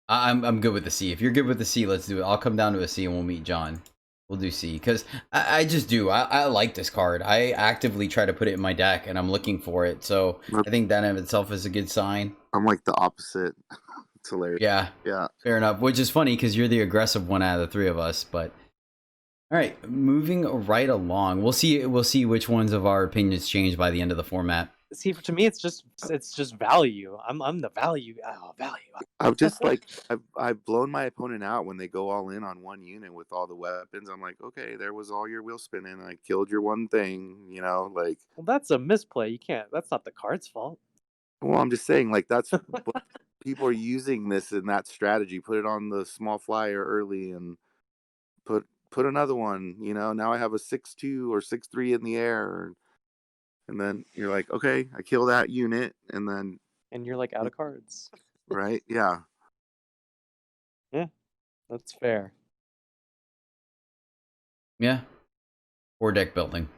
I'm good with the C. If you're good with the C, let's do it. I'll come down to a C and we'll meet John. We'll do C because I just do. I like this card. I actively try to put it in my deck and I'm looking for it. So I think that in of itself is a good sign. I'm like the opposite. It's hilarious. Yeah. Yeah. Fair enough. Which is funny because you're the aggressive one out of the 3 of us. But all right, moving right along. We'll see which ones of our opinions change by the end of the format. See, to me, it's just value. I'm the value. Value. I've just like I've blown my opponent out when they go all in on one unit with all the weapons. I'm like, okay, there was all your wheel spinning. I killed your one thing, like. Well, that's a misplay. You can't. That's not the card's fault. Well, I'm just saying, like that's what people are using this in that strategy. Put it on the small flyer early and put another one. Now I have a 6/2 or 6/3 in the air. And then you're like, okay, I kill that unit, and then And you're like out of cards. right, yeah. Yeah, that's fair. Yeah. Or deck building.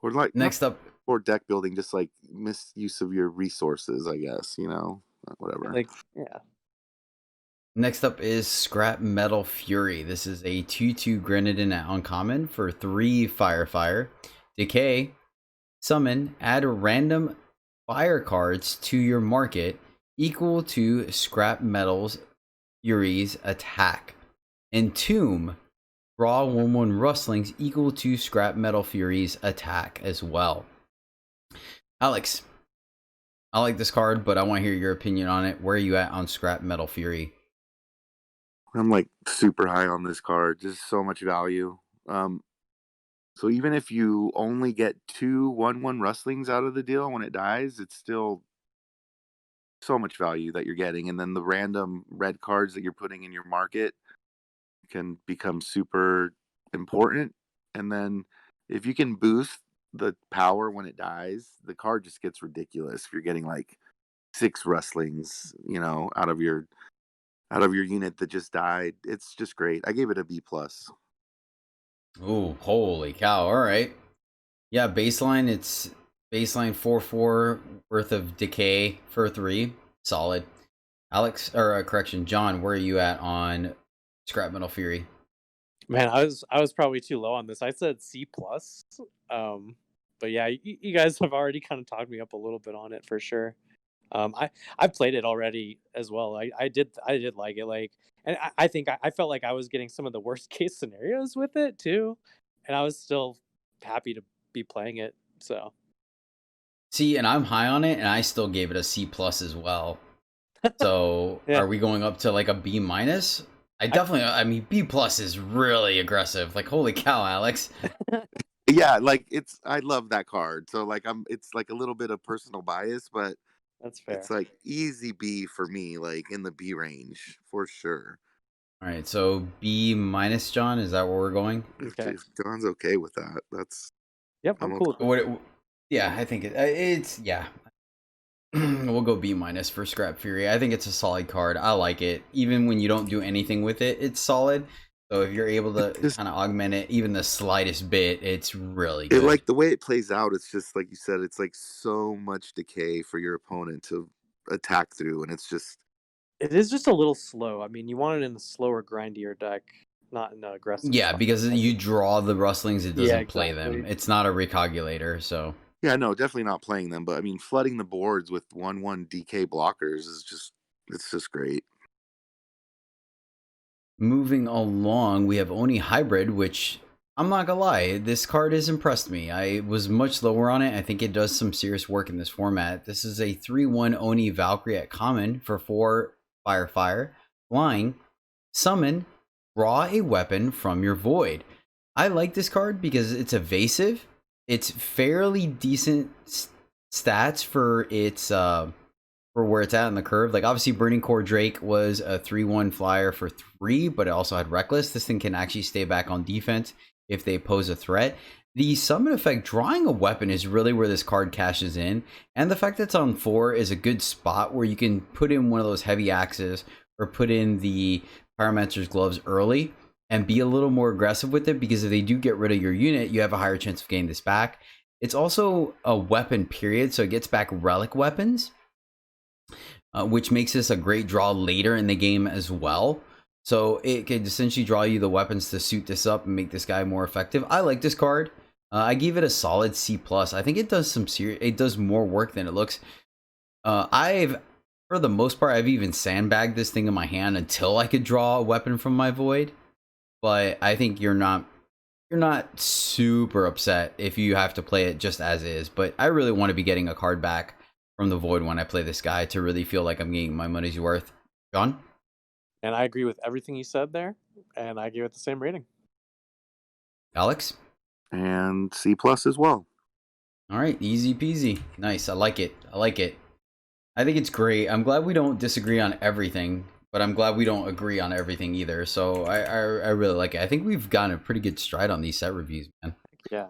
Or like Next up, or deck building, just like misuse of your resources, I guess. Whatever. Like, yeah. Next up is Scrap Metal Fury. This is a 2/2 Grenadine at uncommon for 3 fire. Decay. Summon. Add random fire cards to your market equal to Scrap Metal's Fury's attack. Entomb. Draw 1/1 rustlings equal to Scrap Metal Fury's attack as well. Alex, I like this card, but I want to hear your opinion on it. Where are you at on Scrap Metal Fury? I'm like super high on this card. Just so much value. So even if you only get 2 1/1 rustlings out of the deal when it dies, it's still so much value that you're getting. And then the random red cards that you're putting in your market can become super important. And then if you can boost the power when it dies, the card just gets ridiculous. If you're getting like 6 rustlings, out of your unit that just died, it's just great. I gave it a B+. Oh, holy cow. All right. Yeah, baseline, it's baseline 4/4 worth of decay for 3. Solid. Alex, or correction, John, where are you at on Scrap Metal Fury? Man, I was probably too low on this. I said C+. But yeah, you guys have already kind of talked me up a little bit on it for sure. I played it already as well. I did like it, like, and I think I felt like I was getting some of the worst case scenarios with it too, and I was still happy to be playing it. So See, and I'm high on it, and I still gave it a C+ as well. So Yeah. are we going up to like a B-? I mean, B+ is really aggressive. Like, holy cow, Alex. Yeah, like I love that card. So like it's like a little bit of personal bias, but that's fair. it's like easy B for me, like in the B range for sure. All right, so B-, John, is that where we're going? Okay. If John's okay with that, that's Yep, I'm cool. Yeah, I think it's yeah. We'll go B- for Scrap Fury. I think it's a solid card. I like it. Even when you don't do anything with it, it's solid. So if you're able to kind of augment it even the slightest bit, it's really good. Like the way it plays out, it's just like you said, it's like so much decay for your opponent to attack through, and it is just a little slow. I mean, you want it in a slower, grindier deck, not in an aggressive. Yeah, spot. because you draw the rustlings, it doesn't play them. exactly. It's not a recalculator, so yeah, no, definitely not playing them. But I mean, flooding the boards with 1/1 DK blockers is it's just great. moving along, we have Oni Hybrid, which I'm not gonna lie, this card has impressed me. I was much lower on it. I think it does some serious work in this format. This is a 3/1 Oni Valkyrie at common for 4 fire, flying, summon, draw a weapon from your void. I like this card because it's evasive. It's fairly decent stats for its for where it's at in the curve. Like, obviously Burning Core Drake was a 3/1 flyer for 3, but it also had Reckless. This thing can actually stay back on defense if they pose a threat. The summon effect, drawing a weapon, is really where this card cashes in, and the fact that it's on 4 is a good spot where you can put in one of those heavy axes or put in the Pyromancer's gloves early and be a little more aggressive with it, because if they do get rid of your unit, you have a higher chance of getting this back. It's also a weapon period, so it gets back relic weapons, which makes this a great draw later in the game as well. So it could essentially draw you the weapons to suit this up and make this guy more effective. I like this card. I give it a solid C+. I think it does it does more work than it looks. For the most part, I've even sandbagged this thing in my hand until I could draw a weapon from my void. But I think you're not super upset if you have to play it just as is. But I really want to be getting a card back from the void when I play this guy to really feel like I'm getting my money's worth. John? And I agree with everything you said there, and I give it the same rating. Alex? And C+ as well. All right, easy peasy. Nice. I like it. I think it's great. I'm glad we don't disagree on everything, but I'm glad we don't agree on everything either. So I really like it. I think we've gotten a pretty good stride on these set reviews, man. Yeah.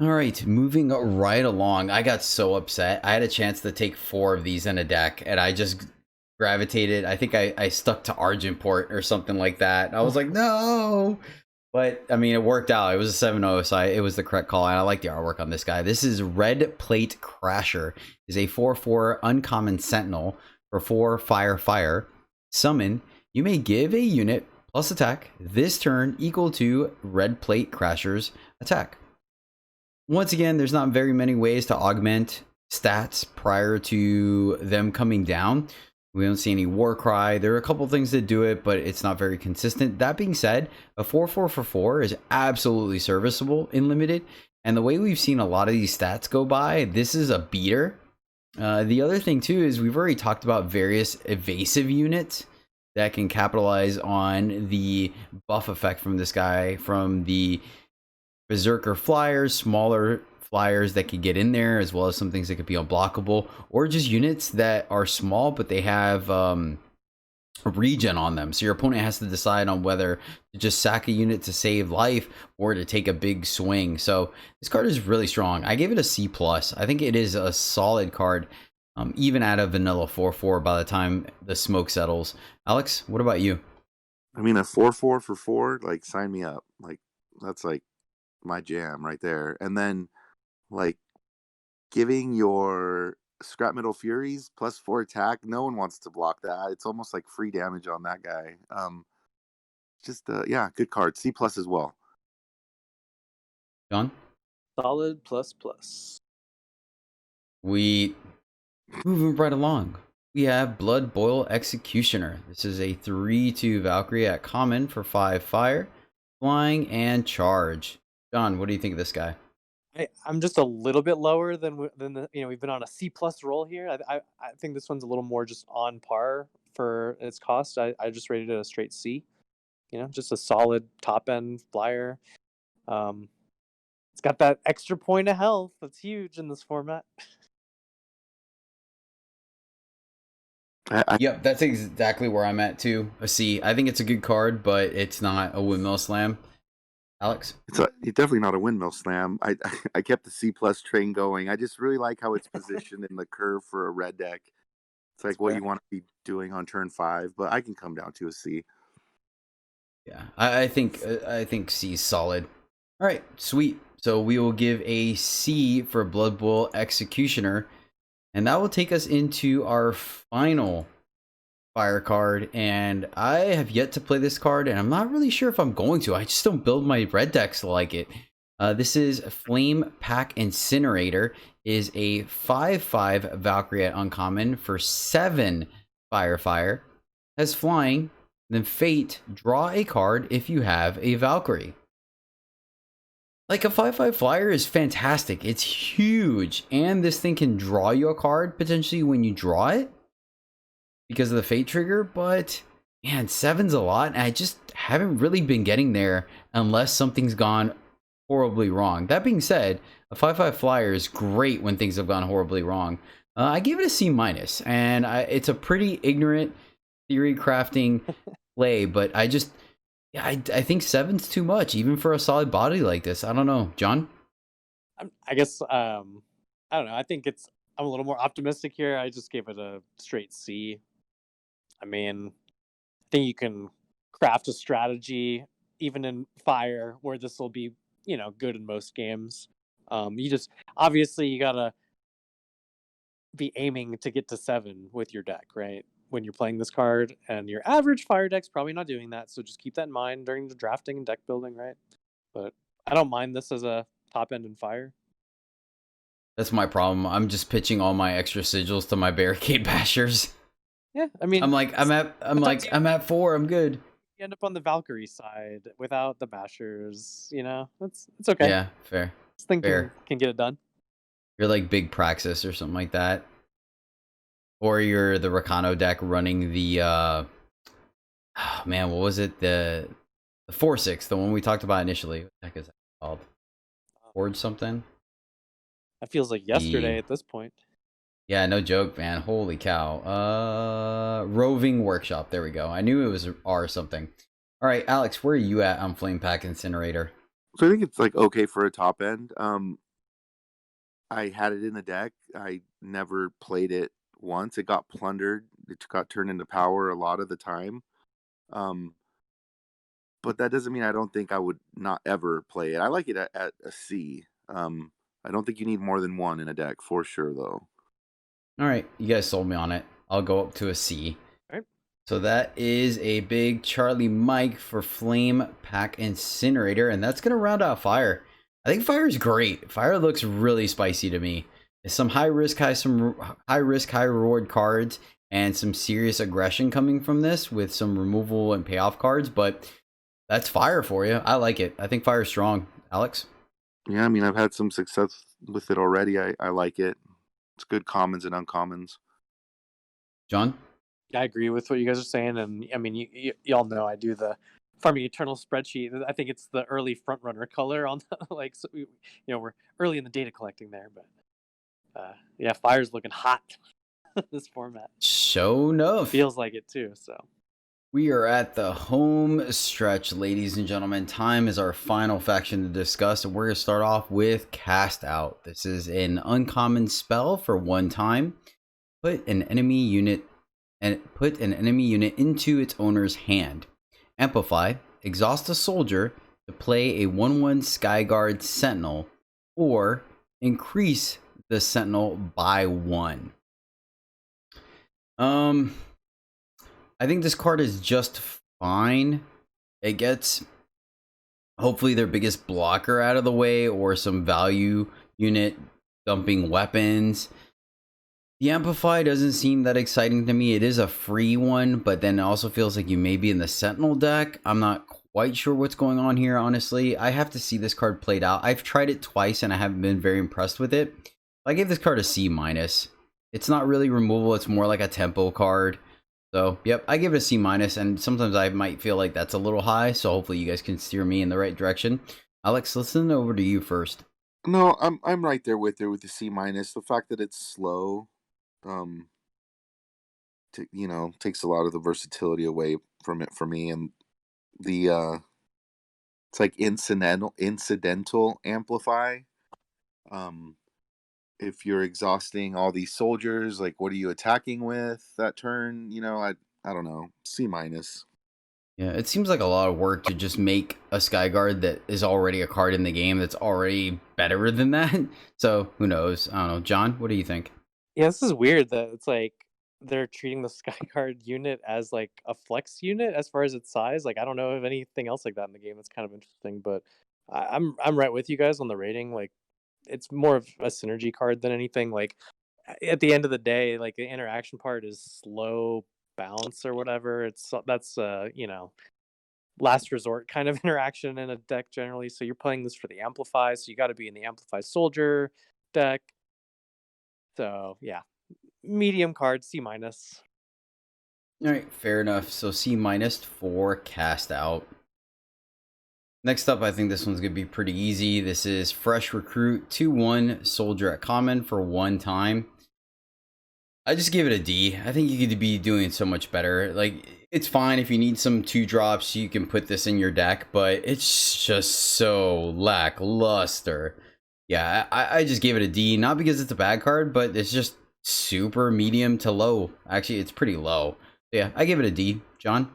All right, moving right along. I got so upset. I had a chance to take 4 of these in a deck, and I just gravitated. I think I stuck to Argentport or something like that. I was like, no. But, I mean, it worked out. It was a 7-0, so it was the correct call, and I like the artwork on this guy. This is Red Plate Crasher. Is a 4/4 uncommon sentinel for 4 fire. Summon. You may give a unit plus attack this turn equal to Red Plate Crasher's attack. Once again, there's not very many ways to augment stats prior to them coming down. We don't see any war cry. There are a couple things that do it, but it's not very consistent. That being said, a 4/4 for 4 is absolutely serviceable in limited. And the way we've seen a lot of these stats go by, this is a beater. The other thing too is we've already talked about various evasive units that can capitalize on the buff effect from this guy, from the Berserker flyers, smaller flyers that could get in there, as well as some things that could be unblockable, or just units that are small but they have a regen on them. So your opponent has to decide on whether to just sack a unit to save life or to take a big swing. So this card is really strong. I gave it a C+. I think it is a solid card, even at a vanilla 4/4 by the time the smoke settles. Alex, what about you? I mean, a 4/4 for 4, like, sign me up. Like, that's like my jam right there. And then, like, giving your Scrap Metal Furies +4 attack, no one wants to block that. It's almost like free damage on that guy. Yeah, good card. C+ as well. John? Solid plus. We moving right along. We have Blood Boil Executioner. This is a 3/2 Valkyrie at common for 5 fire, flying, and charge. John, what do you think of this guy? I'm just a little bit lower than the we've been on a C+ roll here. I think this one's a little more just on par for its cost. I just rated it a straight C. Just a solid top end flyer. It's got that extra point of health that's huge in this format. Yep, that's exactly where I'm at too. A C. I think it's a good card, but it's not a windmill slam. Alex? It's definitely not a windmill slam. I kept the C+ train going. I just really like how it's positioned in the curve for a red deck. It's like what you want to be doing on turn 5, but I can come down to a C. Yeah, I think C is solid. All right, sweet. So we will give a C for Blood Boil Executioner, and that will take us into our final fire card. And I have yet to play this card, and I'm not really sure if I'm going to. I just don't build my red decks like it. This is Flame Pack Incinerator. Is a 5/5 Valkyrie at uncommon for 7 fire. Has flying. Then Fate, draw a card if you have a Valkyrie. Like, a 5/5 flyer is fantastic. It's huge. And this thing can draw you a card potentially when you draw it because of the Fate trigger. But man, 7's a lot. And I just haven't really been getting there unless something's gone horribly wrong. That being said, a 5/5 flyer is great when things have gone horribly wrong. I gave it a C-, and it's a pretty ignorant theory crafting play, but I think 7's too much, even for a solid body like this. I don't know, John. I guess I don't know. I think I'm a little more optimistic here. I just gave it a straight C. I mean, I think you can craft a strategy even in fire where this will be, good in most games. Obviously you gotta be aiming to get to 7 with your deck, right? When you're playing this card, and your average fire deck's probably not doing that, so just keep that in mind during the drafting and deck building, right? But I don't mind this as a top end in fire. That's my problem. I'm just pitching all my extra sigils to my barricade bashers. Yeah, I mean, I'm at 4. I'm good. You end up on the Valkyrie side without the bashers. It's okay. Yeah, fair. This thing Fair. can get it done. You're like Big Praxis or something like that. Or you're the Rakano deck running the what was it? The 4/6, the one we talked about initially. What the heck is that called? Forge something? That feels like yesterday at this point. Yeah, no joke, man. Holy cow. Roving Workshop. There we go. I knew it was R something. All right, Alex, where are you at on Flame Pack Incinerator? So I think it's like okay for a top end. I had it in the deck. I never played it once. It got plundered. It got turned into power a lot of the time. But that doesn't mean I don't think I would not ever play it. I like it at a C. I don't think you need more than one in a deck for sure, though. All right, you guys sold me on it. I'll go up to a C. All right. So that is a big Charlie Mike for Flame Pack Incinerator, and that's going to round out Fire. I think Fire is great. Fire looks really spicy to me. There's some high risk, high reward cards, and some serious aggression coming from this with some removal and payoff cards, but that's Fire for you. I like it. I think Fire is strong. Alex? Yeah, I mean, I've had some success with it already. I like it. It's good commons and uncommons. John? I agree with what you guys are saying, and I mean, y'all know I do the Farming Eternal spreadsheet. I think it's the early front runner color on the, like, so we're early in the data collecting there, but yeah, Fire's looking hot this format. Show enough. Feels like it too. So we are at the home stretch, ladies and gentlemen. Time is our final faction to discuss, and we're going to start off with Cast Out. This is an uncommon spell for one time. Put an enemy unit into its owner's hand. Amplify, exhaust a soldier to play a 1/1 Skyguard Sentinel, or increase the Sentinel by 1. I think this card is just fine. It gets hopefully their biggest blocker out of the way, or some value unit dumping weapons. The Amplify doesn't seem that exciting to me. It is a free one, but then it also feels like you may be in the Sentinel deck. I'm not quite sure what's going on here, honestly. I have to see this card played out. I've tried it twice and I haven't been very impressed with it. I gave this card a C-. It's not really removal. It's more like a tempo card. So, yep, I give it a C-, and sometimes I might feel like that's a little high, so hopefully you guys can steer me in the right direction. Alex, listen over to you first. No, I'm right there with the C-. The fact that it's slow, takes a lot of the versatility away from it for me, and the it's like incidental amplify. If you're exhausting all these soldiers, like, what are you attacking with that turn? I don't know. C-. Yeah, it seems like a lot of work to just make a Skyguard that is already a card in the game that's already better than that. So who knows? I don't know. John, what do you think? yeah, this is weird that it's like they're treating the Skyguard unit as like a flex unit as far as its size. Like, I don't know of anything else like that in the game. It's kind of interesting, but I'm right with you guys on the rating. Like, it's more of a synergy card than anything. Like, at the end of the day, like, the interaction part is slow bounce or whatever. That's last resort kind of interaction in a deck generally. So you're playing this for the Amplify, so you got to be in the Amplify Soldier deck. So yeah, medium card, C-. All right, fair enough. So C- for Cast Out. Next up, I think this one's going to be pretty easy. This is Fresh Recruit, 2/1 Soldier at common for one time. I just give it a D. I think you could be doing so much better. Like, it's fine if you need some 2-drops, you can put this in your deck, but it's just so lackluster. Yeah, I just gave it a D, not because it's a bad card, but it's just super medium to low. Actually, it's pretty low. Yeah, I give it a D. John?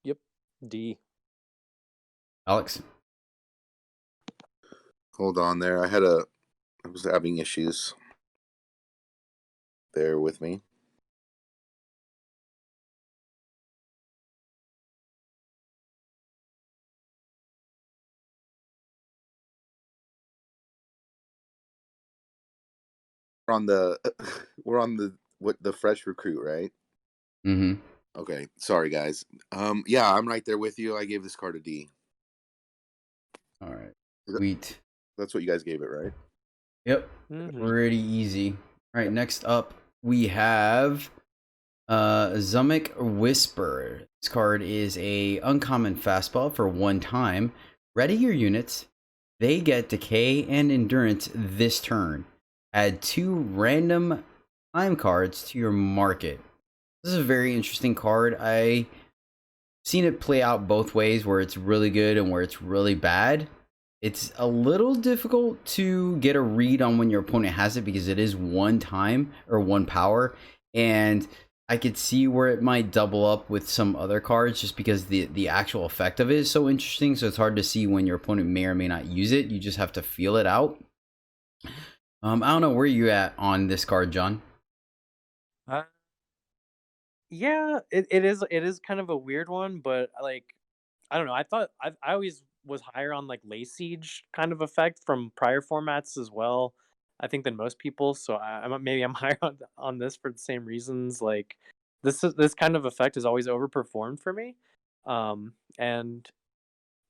Yep, D. Alex? Hold on there. I was having issues. Bear with me. We're on the Fresh Recruit, right? Mm-hmm. Okay, sorry guys. Yeah, I'm right there with you. I gave this card a D. All right. Sweet. That's what you guys gave it, right? Yep. Pretty easy. All right, next up we have Zumic Whisper. This card is a uncommon fastball for one time. Ready your units. They get Decay and Endurance this turn. Add 2 random time cards to your market. This is a very interesting card. I've seen it play out both ways, where it's really good and where it's really bad. It's a little difficult to get a read on when your opponent has it because it is one time or one power, and I could see where it might double up with some other cards just because the actual effect of it is so interesting. So it's hard to see when your opponent may or may not use it. You just have to feel it out. I don't know where you at on this card, John. Uh, yeah, it is kind of a weird one, but like I don't know. I always was higher on like Lay Siege kind of effect from prior formats as well. I think than most people, so maybe I'm higher on this for the same reasons. Like this kind of effect has always overperformed for me, and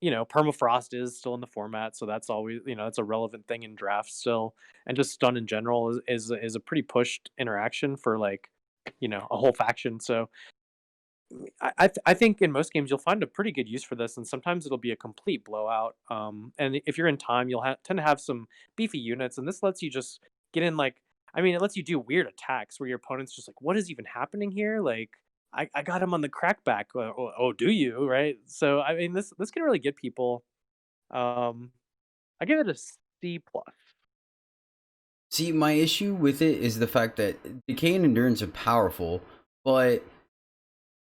permafrost is still in the format, so that's always it's a relevant thing in drafts still, and just stun in general is a pretty pushed interaction for like a whole faction. So I think in most games you'll find a pretty good use for this, and sometimes it'll be a complete blowout. And if you're in time, you'll tend to have some beefy units, and this lets you just get in like, I mean, it lets you do weird attacks where your opponent's just like, "What is even happening here?" Like, I got him on the crackback. Oh, do you? Right? So I mean, this can really get people. Um, I give it a C plus. See, my issue with it is the fact that decay and endurance are powerful, but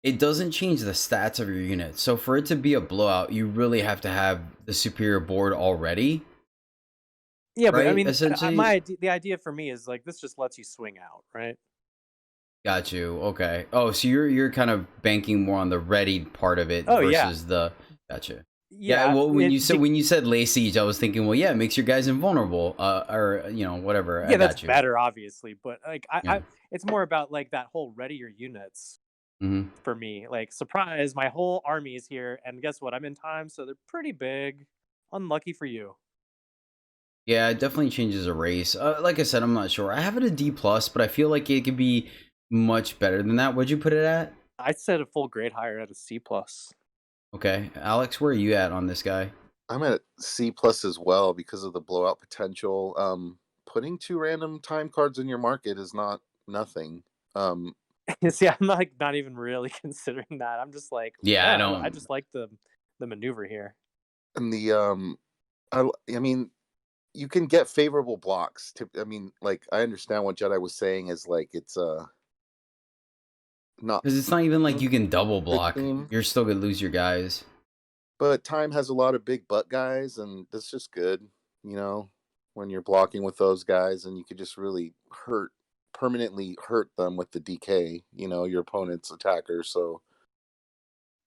it doesn't change the stats of your unit. So for it to be a blowout, you really have to have the superior board already. Yeah, but I Right? mean, Essentially, the idea for me is like this just lets you swing out, right? got you. Okay. Oh, so you're kind of banking more on the ready part of it Oh yeah, versus the gotcha. Yeah, yeah. well, when you said lay siege, I was thinking, well, yeah, it makes your guys invulnerable, or whatever. I Yeah, that's got you. better, obviously, but like Yeah. it's more about like that whole ready your units Hmm. for me. Like, surprise, my whole army is here, and guess what? I'm in time, so they're pretty big. Unlucky for you. Yeah, it definitely changes a race. Like I said, I'm not sure. I have it a D plus, but I feel like it could be much better than that. What'd you put it at? I'd set a full grade higher at a C plus. Okay, Alex, where are you at on this guy? I'm at C plus as well because of the blowout potential. Putting 2 random time cards in your market is not nothing. Um, See, I'm not even really considering that. I'm just like, Yeah, I yeah, I don't. just like the maneuver here. and the I mean, you can get favorable blocks. I mean, like I understand what Jedi was saying is like it's not Because it's not even like you can double the block. team, You're still gonna lose your guys. but time has a lot of big butt guys, and that's just good. You know, when you're blocking with those guys, and you could just really permanently hurt them with the DK. You know, your opponent's attacker. So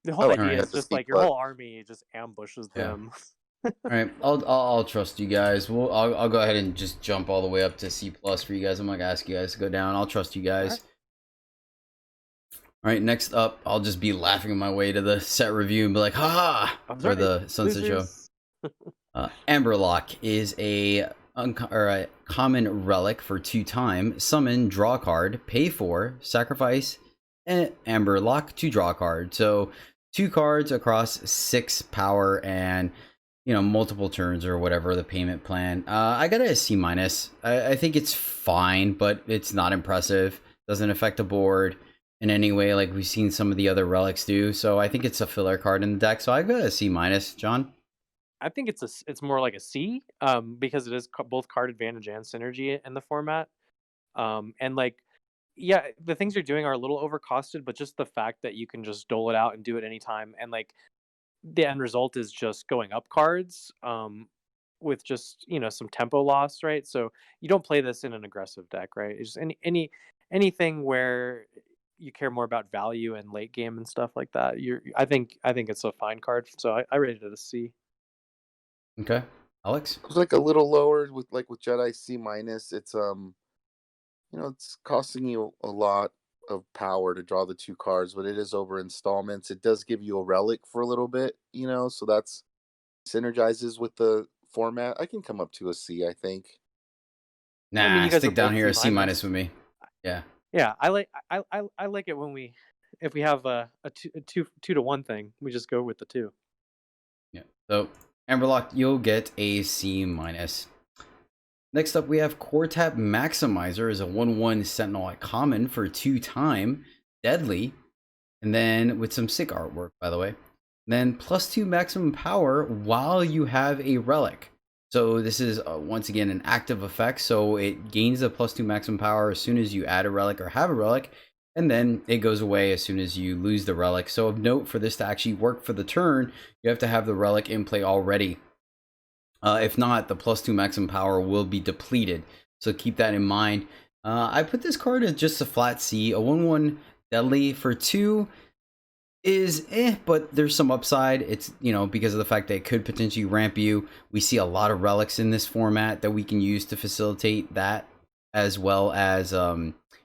The I whole like idea Alright. is that the just C like your plus. whole army just ambushes Yeah. them. All right, I'll trust you guys. I'll go ahead and just jump all the way up to C plus for you guys. I'm not gonna ask you guys to go down. I'll trust you guys. All right, next up, I'll just be laughing my way to the set review and be like, "Ha ha!" I'm for sorry, the Sunset Show. losers. Amberlock is a common relic for 2-time. Summon, draw a card, pay for, sacrifice, and Amberlock to draw a card. So 2 cards across 6 power and multiple turns or whatever the payment plan. I got it a C minus. I think it's fine, but it's not impressive. Doesn't affect the board in any way like we've seen some of the other relics do. So I think it's a filler card in the deck. So I got a C minus. John. I think it's more like a C, because it is both card advantage and synergy in the format. And like, yeah, the things you're doing are a little overcosted, but just the fact that you can just dole it out and do it anytime, and like the end result is just going up cards, with just some tempo loss, right? So you don't play this in an aggressive deck, right? It's just anything where you care more about value and late game and stuff like that. I think it's a fine card, so I rated it a C. Okay, Alex. It was like a little lower with Jedi C minus. It's it's costing you a lot of power to draw the 2 cards, but it is over installments. It does give you a relic for a little bit, so that's synergizes with the format. I can come up to a C, I think. I mean, Nah, you guys are stick down both here C a C minus minus. with me. Yeah. Yeah, I like it when if we have a 2-to-1 thing, we just go with the 2. Yeah. So Amberlock, you'll get a C minus. Next up, we have Core Tap Maximizer is a 1/1 Sentinel at common for 2-time, deadly, and then with some sick artwork, by the way. Then +2 maximum power while you have a relic. So this is once again an active effect, so it gains a +2 maximum power as soon as you add a relic or have a relic, and then it goes away as soon as you lose the relic. So of note, for this to actually work for the turn, you have to have the relic in play already. If not, the +2 maximum power will be depleted, so keep that in mind. I put this card as just a flat C. A 1/1 deadly for 2 is but there's some upside. It's, because of the fact that it could potentially ramp you. We see a lot of relics in this format that we can use to facilitate that, as well as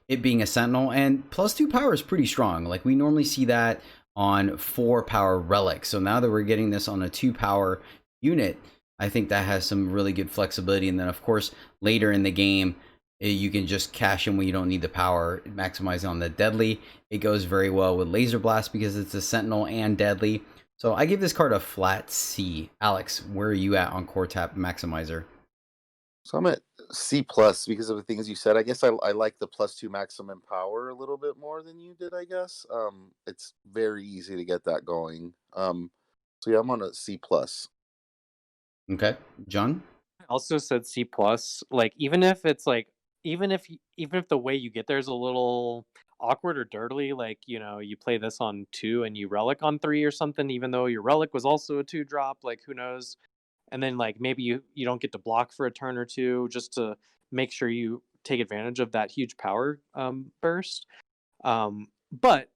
it being a sentinel. And +2 power is pretty strong. Like, we normally see that on 4 power relics. So now that we're getting this on a 2 power unit, I think that has some really good flexibility. And then of course later in the game, you can just cash in when you don't need the power, maximizing on the deadly. It goes very well with Laser Blast because it's a sentinel and deadly. So I give this card a flat C. Alex, where are you at on core tap maximizer? So I'm at C plus because of the things you said. I guess I like the +2 maximum power a little bit more than you did, I guess. It's very easy to get that going. So yeah, I'm on a C plus. Okay, John? I also said C plus. Like, even if it's like, even if the way you get there is a little awkward or dirty, like, you play this on 2 and you relic on 3 or something, even though your relic was also a 2 drop, like, who knows? And then like maybe you don't get to block for a turn or two, just to make sure you take advantage of that huge power burst. But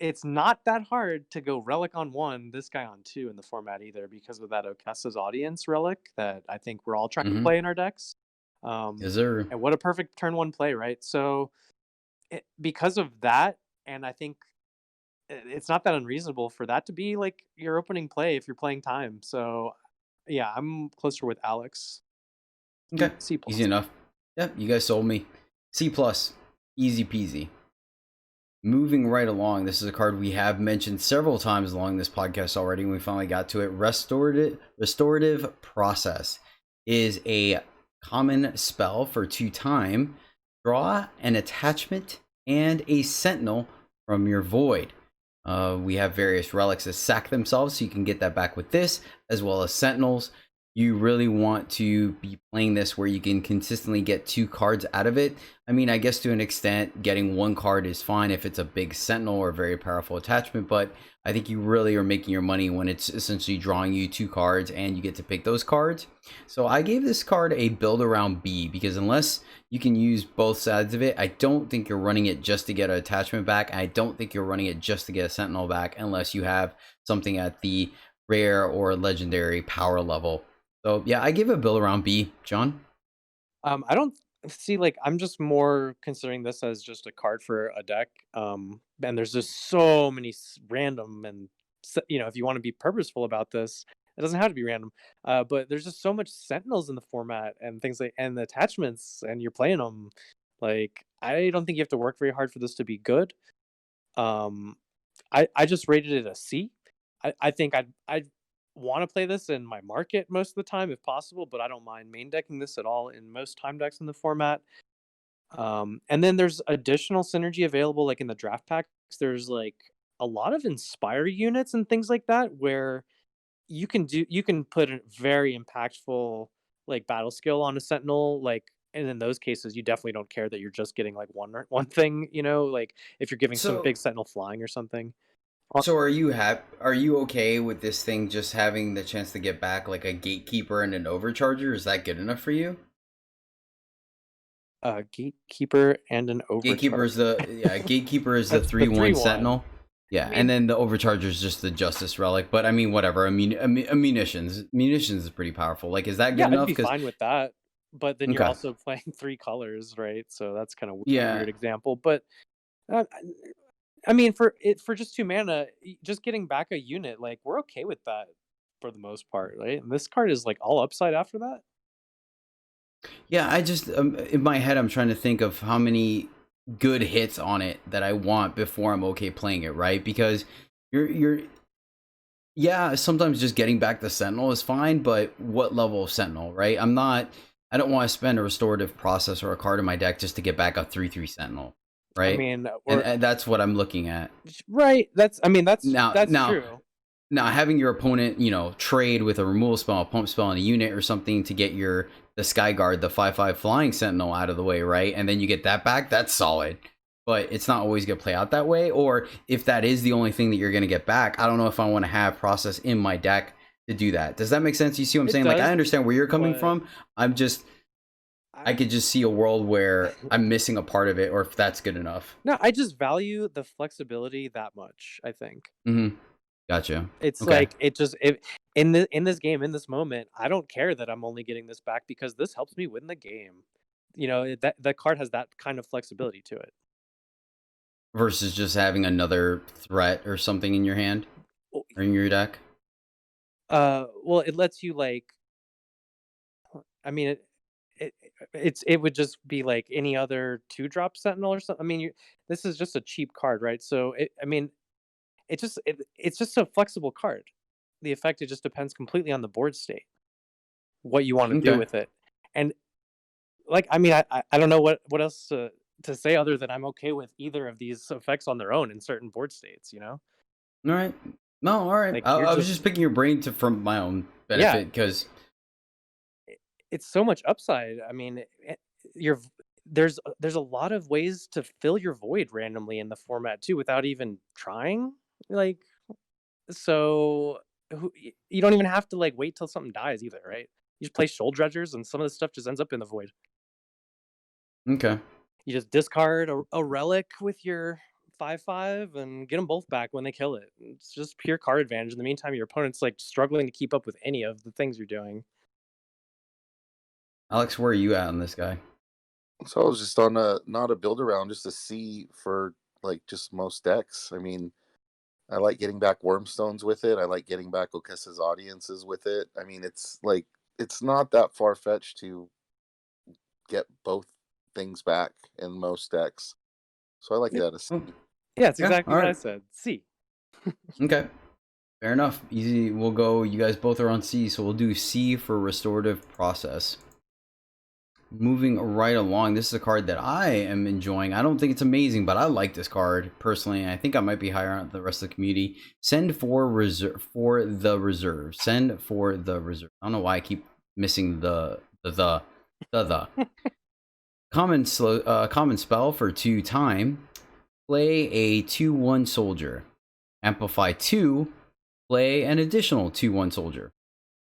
it's not that hard to go relic on 1, this guy on 2 in the format either, because of that Okessa's Audience relic that I think we're all trying to play in our decks. Yes, sir. And what a perfect turn 1 play, right? So because of that, and I think it's not that unreasonable for that to be like your opening play if you're playing time. So yeah, I'm closer with Alex. Okay, C plus. easy enough. Yep, you guys sold me. C plus, easy peasy. Moving right along, this is a card we have mentioned several times along this podcast already, and we finally got to it. Restorative Process is a common spell for 2 time. Draw an attachment and a sentinel from your void. We have various relics that sack themselves, so you can get that back with this, as well as sentinels. You really want to be playing this where you can consistently get 2 cards out of it. I mean, I guess to an extent, getting 1 card is fine if it's a big sentinel or a very powerful attachment, but I think you really are making your money when it's essentially drawing you 2 cards and you get to pick those cards. So I gave this card a build around B, because unless you can use both sides of it, I don't think you're running it just to get an attachment back. I don't think you're running it just to get a sentinel back, unless you have something at the rare or legendary power level. So yeah, I give it a build around B. John? I don't see, like, I'm just more considering this as just a card for a deck. And there's just so many random and, if you want to be purposeful about this, it doesn't have to be random. But there's just so much sentinels in the format and things like, and the attachments, and you're playing them. Like, I don't think you have to work very hard for this to be good. I just rated it a C. I think I'd want to play this in my market most of the time if possible, but I don't mind main decking this at all in most time decks in the format. And then there's additional synergy available, like in the draft packs. There's like a lot of inspire units and things like that where you can put a very impactful like battle skill on a sentinel, like, and in those cases you definitely don't care that you're just getting like one thing, like if you're giving some big sentinel flying or something. So are you okay with this thing just having the chance to get back like a Gatekeeper and an Overcharger? Is that good enough for you? Gatekeeper and an Overcharger. Gatekeeper is the 3/1 Sentinel. Yeah, and then the Overcharger is just the Justice Relic. But I mean, whatever. I mean, munitions is pretty powerful. Like, is that good enough? I'd be fine with that. But then you're also playing 3 colors, right? So that's kind of a weird example. But I mean, for just 2 mana, just getting back a unit, like, we're okay with that for the most part, right? And this card is like all upside after that. Yeah, I just in my head I'm trying to think of how many good hits on it that I want before I'm okay playing it, right? Because you're sometimes just getting back the Sentinel is fine, but what level of Sentinel, right? I don't want to spend a Restorative Process or a card in my deck just to get back a 3/3 Sentinel. Right. I mean, and that's what I'm looking at. Right. That's true. Now, having your opponent, trade with a removal spell, a pump spell, and a unit or something to get the Sky Guard, the 5/5 flying sentinel out of the way, right? And then you get that back, that's solid. But it's not always going to play out that way. Or if that is the only thing that you're going to get back, I don't know if I want to have process in my deck to do that. Does that make sense? You see what I'm saying? Like, I understand where you're coming from. I could just see a world where I'm missing a part of it, or if that's good enough. No, I just value the flexibility that much, I think. Mm-hmm. Gotcha. It's like in this game, in this moment, I don't care that I'm only getting this back because this helps me win the game. That card has that kind of flexibility to it. Versus just having another threat or something in your hand or in your deck. Well, it lets you I mean, it would just be like any other 2-drop sentinel or something. I mean, this is just a cheap card, right? So it's just a flexible card. The effect, it just depends completely on the board state, what you want to do with it. And I don't know what else to say other than I'm okay with either of these effects on their own in certain board states, All right. No, all right. I was just picking your brain from my own benefit because it's so much upside. I mean, there's a lot of ways to fill your void randomly in the format too without even trying. So you don't even have to wait till something dies either, right? You just play Shoal Dredgers and some of this stuff just ends up in the void. Okay. You just discard a relic with your 5/5 and get them both back when they kill it. It's just pure card advantage. In the meantime, your opponent's struggling to keep up with any of the things you're doing. Alex, where are you at on this guy? So I was just on not a build around, just a C for just most decks. I mean, I like getting back Wormstones with it. I like getting back Okessa's Audiences with it. I mean, it's not that far fetched to get both things back in most decks. So I like that. Yeah, it's exactly what I said. C. Okay. Fair enough. Easy. We'll go. You guys both are on C, so we'll do C for Restorative Process. Moving right along, this is a card that I am enjoying. I don't think it's amazing, but I like this card personally. I think I might be higher on the rest of the community. Send for reserve Send for the reserve. I don't know why I keep missing the. Common spell for 2 time. Play a 2/1 soldier. Amplify 2. Play an additional 2/1 soldier.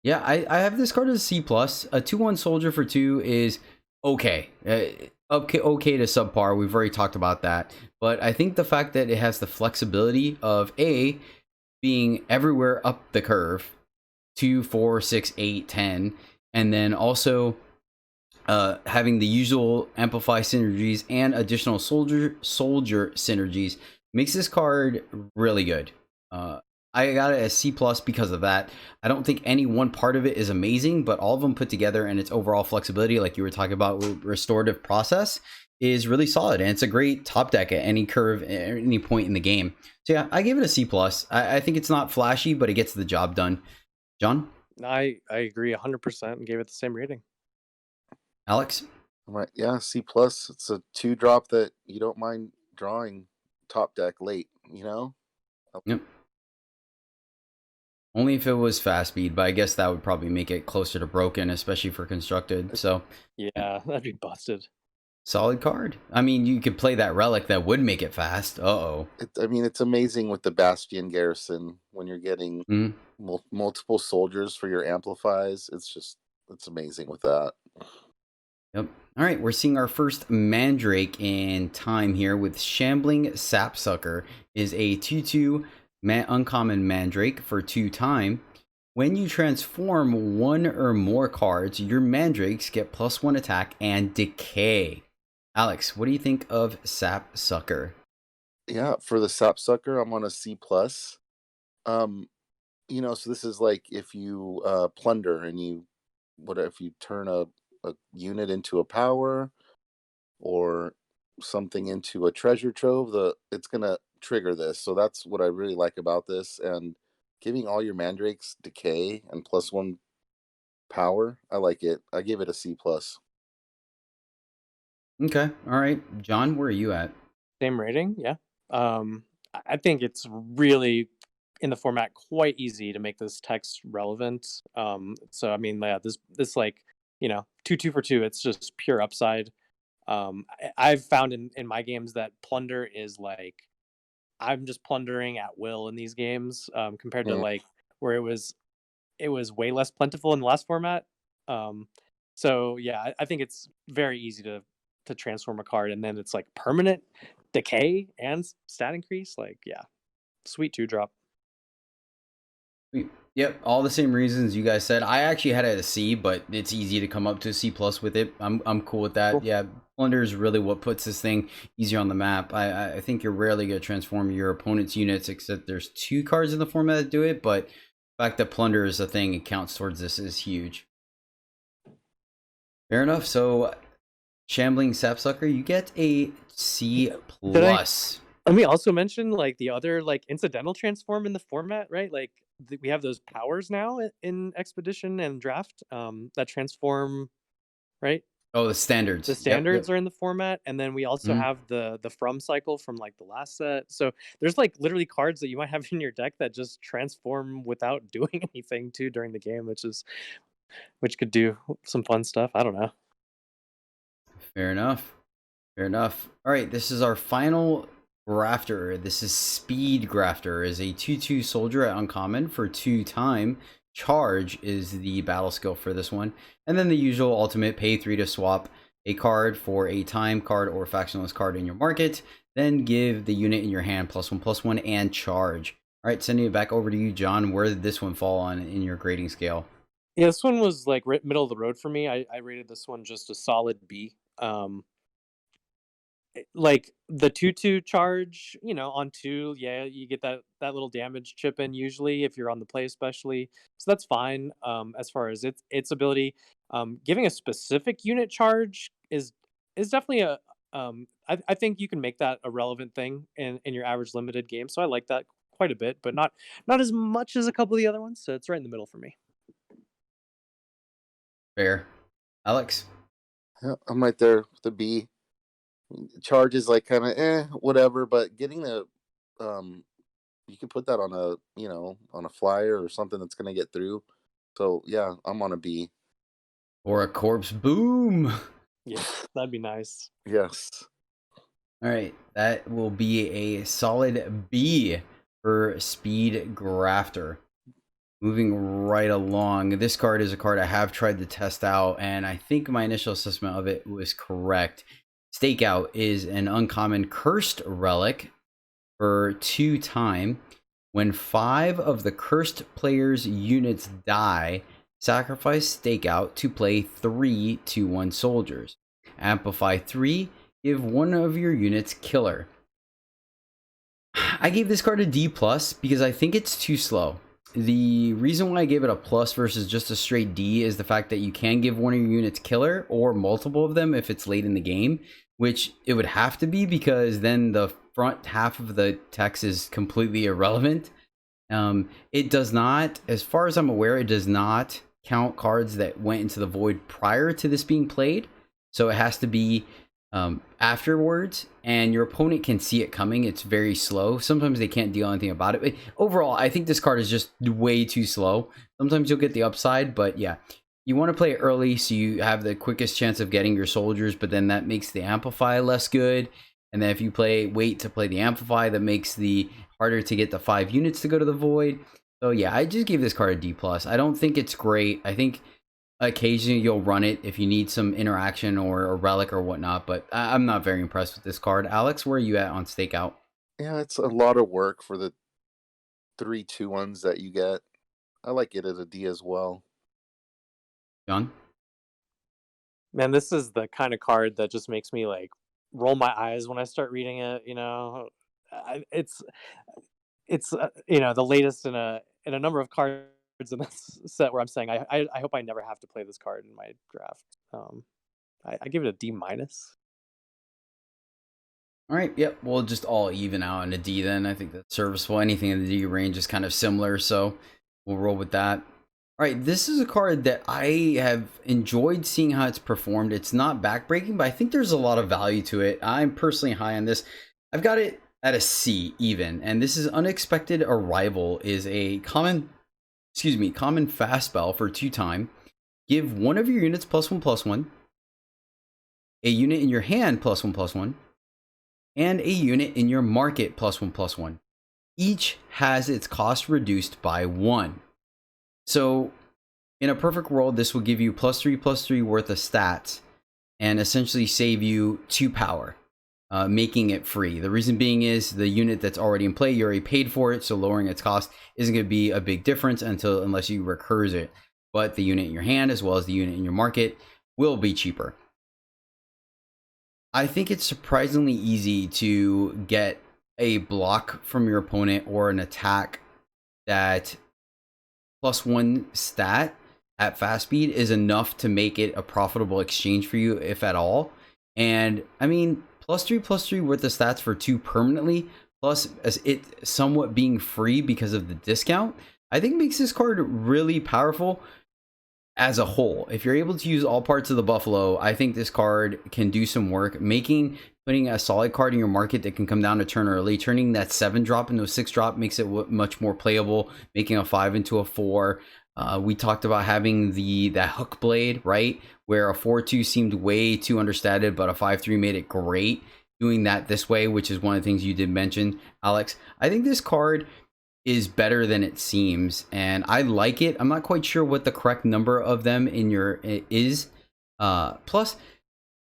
Yeah, I have this card as a C+. A 2/1 soldier for 2 is okay. Okay to subpar. We've already talked about that. But I think the fact that it has the flexibility of A, being everywhere up the curve, 2, 4, 6, 8, 10, and then also having the usual amplify synergies and additional soldier synergies makes this card really good. I got it as C+ because of that. I don't think any one part of it is amazing, but all of them put together and its overall flexibility, like you were talking about with Restorative Process, is really solid. And it's a great top deck at any curve, at any point in the game. So yeah, I give it a C+. I think it's not flashy, but it gets the job done. John? I agree 100% and gave it the same rating. Alex? Right, yeah, C+. It's a 2-drop that you don't mind drawing top deck late, Yep. Only if it was fast speed, but I guess that would probably make it closer to broken, especially for constructed. So yeah, that'd be busted. Solid card. I mean, you could play that relic that would make it fast. It's amazing with the Bastion garrison when you're getting multiple soldiers for your amplifies. It's amazing with that. Yep. All right, we're seeing our first Mandrake in time here with Shambling Sapsucker. Is a 2/2 uncommon Mandrake for 2 time. When you transform 1 or more cards, your Mandrakes get +1 attack and decay. Alex, what do you think of Sapsucker? Yeah, for the Sapsucker, I'm on a C+. So this is like if you plunder and if you turn a unit into a power or something into a treasure trove, it's gonna trigger this. So that's what I really like about this, and giving all your Mandrakes decay and +1 power. I like it. I give it a C+. Okay. All right. John, where are you at? Same rating, yeah. I think it's really in the format quite easy to make this text relevant. So I mean, yeah, this like, 2 for 2. It's just pure upside. I've found in my games that plunder is like, I'm just plundering at will in these games, compared to Mm. like where it was way less plentiful in the last format. So yeah, I think it's very easy to transform a card, and then it's like permanent decay and stat increase. Like, yeah, sweet 2-drop. Yep, all the same reasons you guys said. I actually had it at a C, but it's easy to come up to a C plus with it. I'm cool with that. Cool. Yeah, Plunder is really what puts this thing easier on the map. I think you're rarely gonna transform your opponent's units, except there's 2 cards in the format that do it. But the fact that Plunder is a thing it counts towards this is huge. Fair enough. So, Shambling Sapsucker, you get a C plus. Let me also mention like the other like incidental transform in the format, right? Like we have those powers now in Expedition and Draft that transform, right? Oh, the standards. The standards are in the format, and then we also Mhm. have the from cycle from like the last set. So there's like literally cards that you might have in your deck that just transform without doing anything too during the game, which could do some fun stuff. I don't know. Fair enough. Fair enough. All right, this is our final Grafter. This is Speed Grafter. Is a 2/2 soldier at uncommon for 2 time. Charge is the battle skill for this one. And then the usual ultimate, pay 3 to swap a card for a time card or factionless card in your market. Then give the unit in your hand +1/+1 and charge. All right, sending it back over to you, John. Where did this one fall on in your grading scale? Yeah, this one was like middle of the road for me. I rated this one just a solid B. Like the 2/2 charge, on 2, yeah, you get that little damage chip in usually if you're on the play, especially. So that's fine. As far as its ability, giving a specific unit charge is definitely I think you can make that a relevant thing in your average limited game. So I like that quite a bit, but not as much as a couple of the other ones. So it's right in the middle for me. Fair. Alex? Yeah, I'm right there with the B. Charge is like kind of whatever, but getting you can put that on a flyer or something that's gonna get through. So yeah, I'm on a B. Or a corpse boom. Yeah, that'd be nice. Yes. All right, that will be a solid B for Speed Grafter. Moving right along, this card is a card I have tried to test out, and I think my initial assessment of it was correct. Stakeout is an uncommon cursed relic for 2 time. When 5 of the cursed player's units die, sacrifice Stakeout to play 3 2/1 soldiers. Amplify 3, give one of your units killer. I gave this card a D plus because I think it's too slow. The reason why I gave it a plus versus just a straight D is the fact that you can give one of your units killer or multiple of them if it's late in the game, which it would have to be because then the front half of the text is completely irrelevant. It does not, as far as I'm aware, it does not count cards that went into the void prior to this being played. So it has to be afterwards, and your opponent can see it coming. It's very slow. Sometimes they can't do anything about it. But overall, I think this card is just way too slow. Sometimes you'll get the upside, but yeah, you want to play it early so you have the quickest chance of getting your soldiers, but then that makes the amplify less good. And then if you wait to play the amplify, that makes the harder to get the 5 units to go to the void. So yeah, I just gave this card a D plus. I don't think it's great. I think occasionally you'll run it if you need some interaction or a relic or whatnot, but I'm not very impressed with this card. Alex, where are you at on Stakeout? Yeah, it's a lot of work for the 3 2/1s that you get. I like it as a D as well. John? Man, this is the kind of card that just makes me like roll my eyes when I start reading it. It's the latest in a number of cards in this set where I'm saying I hope I never have to play this card in my draft. I give it a D minus. All right, yep, we'll just all even out in a D then. I think that's serviceable. Anything in the D range is kind of similar, so we'll roll with that. All right, this is a card that I have enjoyed seeing how it's performed. It's not backbreaking, but I think there's a lot of value to it. I'm personally high on this. I've got it at a C even. And this is Unexpected Arrival is a common fast spell for 2-time. Give one of your units +1/+1, a unit in your hand +1/+1, and a unit in your market +1/+1. Each has its cost reduced by 1. So in a perfect world, this will give you +3/+3 worth of stats and essentially save you 2 power, making it free. The reason being is the unit that's already in play, you already paid for it, so lowering its cost isn't going to be a big difference unless you recurse it. But the unit in your hand as well as the unit in your market will be cheaper. I think it's surprisingly easy to get a block from your opponent or an attack that +1 stat at fast speed is enough to make it a profitable exchange for you, if at all. And I mean, +3/+3 worth of stats for 2 permanently, plus as it somewhat being free because of the discount, I think makes this card really powerful as a whole. If you're able to use all parts of the buffalo, I think this card can do some work, putting a solid card in your market that can come down to turn early. Turning that 7-drop into a 6-drop makes it much more playable, making a 5 into a 4. We talked about having that hook blade, right? Where a 4/2 seemed way too understated, but a 5/3 made it great. Doing that this way, which is one of the things you did mention, Alex. I think this card is better than it seems, and I like it. I'm not quite sure what the correct number of them is. Plus,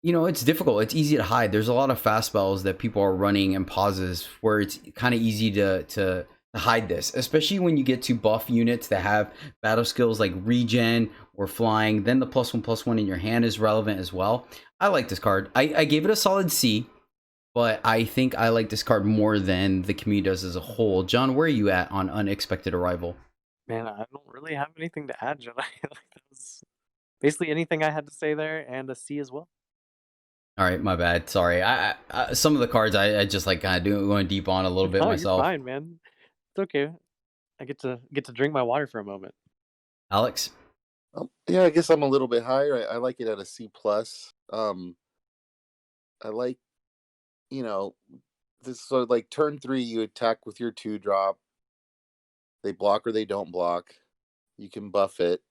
it's difficult. It's easy to hide. There's a lot of fast spells that people are running and pauses where it's kind of easy to hide this, especially when you get to buff units that have battle skills like regen or flying. Then the +1/+1 in your hand is relevant as well. I like this card. I gave it a solid C, but I think I like this card more than the community does as a whole. John, where are you at on Unexpected Arrival? Man, I don't really have anything to add, Jedi. That was basically anything I had to say there, and a C as well. All right, my bad. Sorry. I some of the cards I just like kind of going deep on a little bit No, myself. you're fine, man. It's okay. I get to drink my water for a moment. Alex? Yeah, I guess I'm a little bit higher. I like it at a C+. I like, this sort of like turn 3, you attack with your 2-drop. They block or they don't block. You can buff it.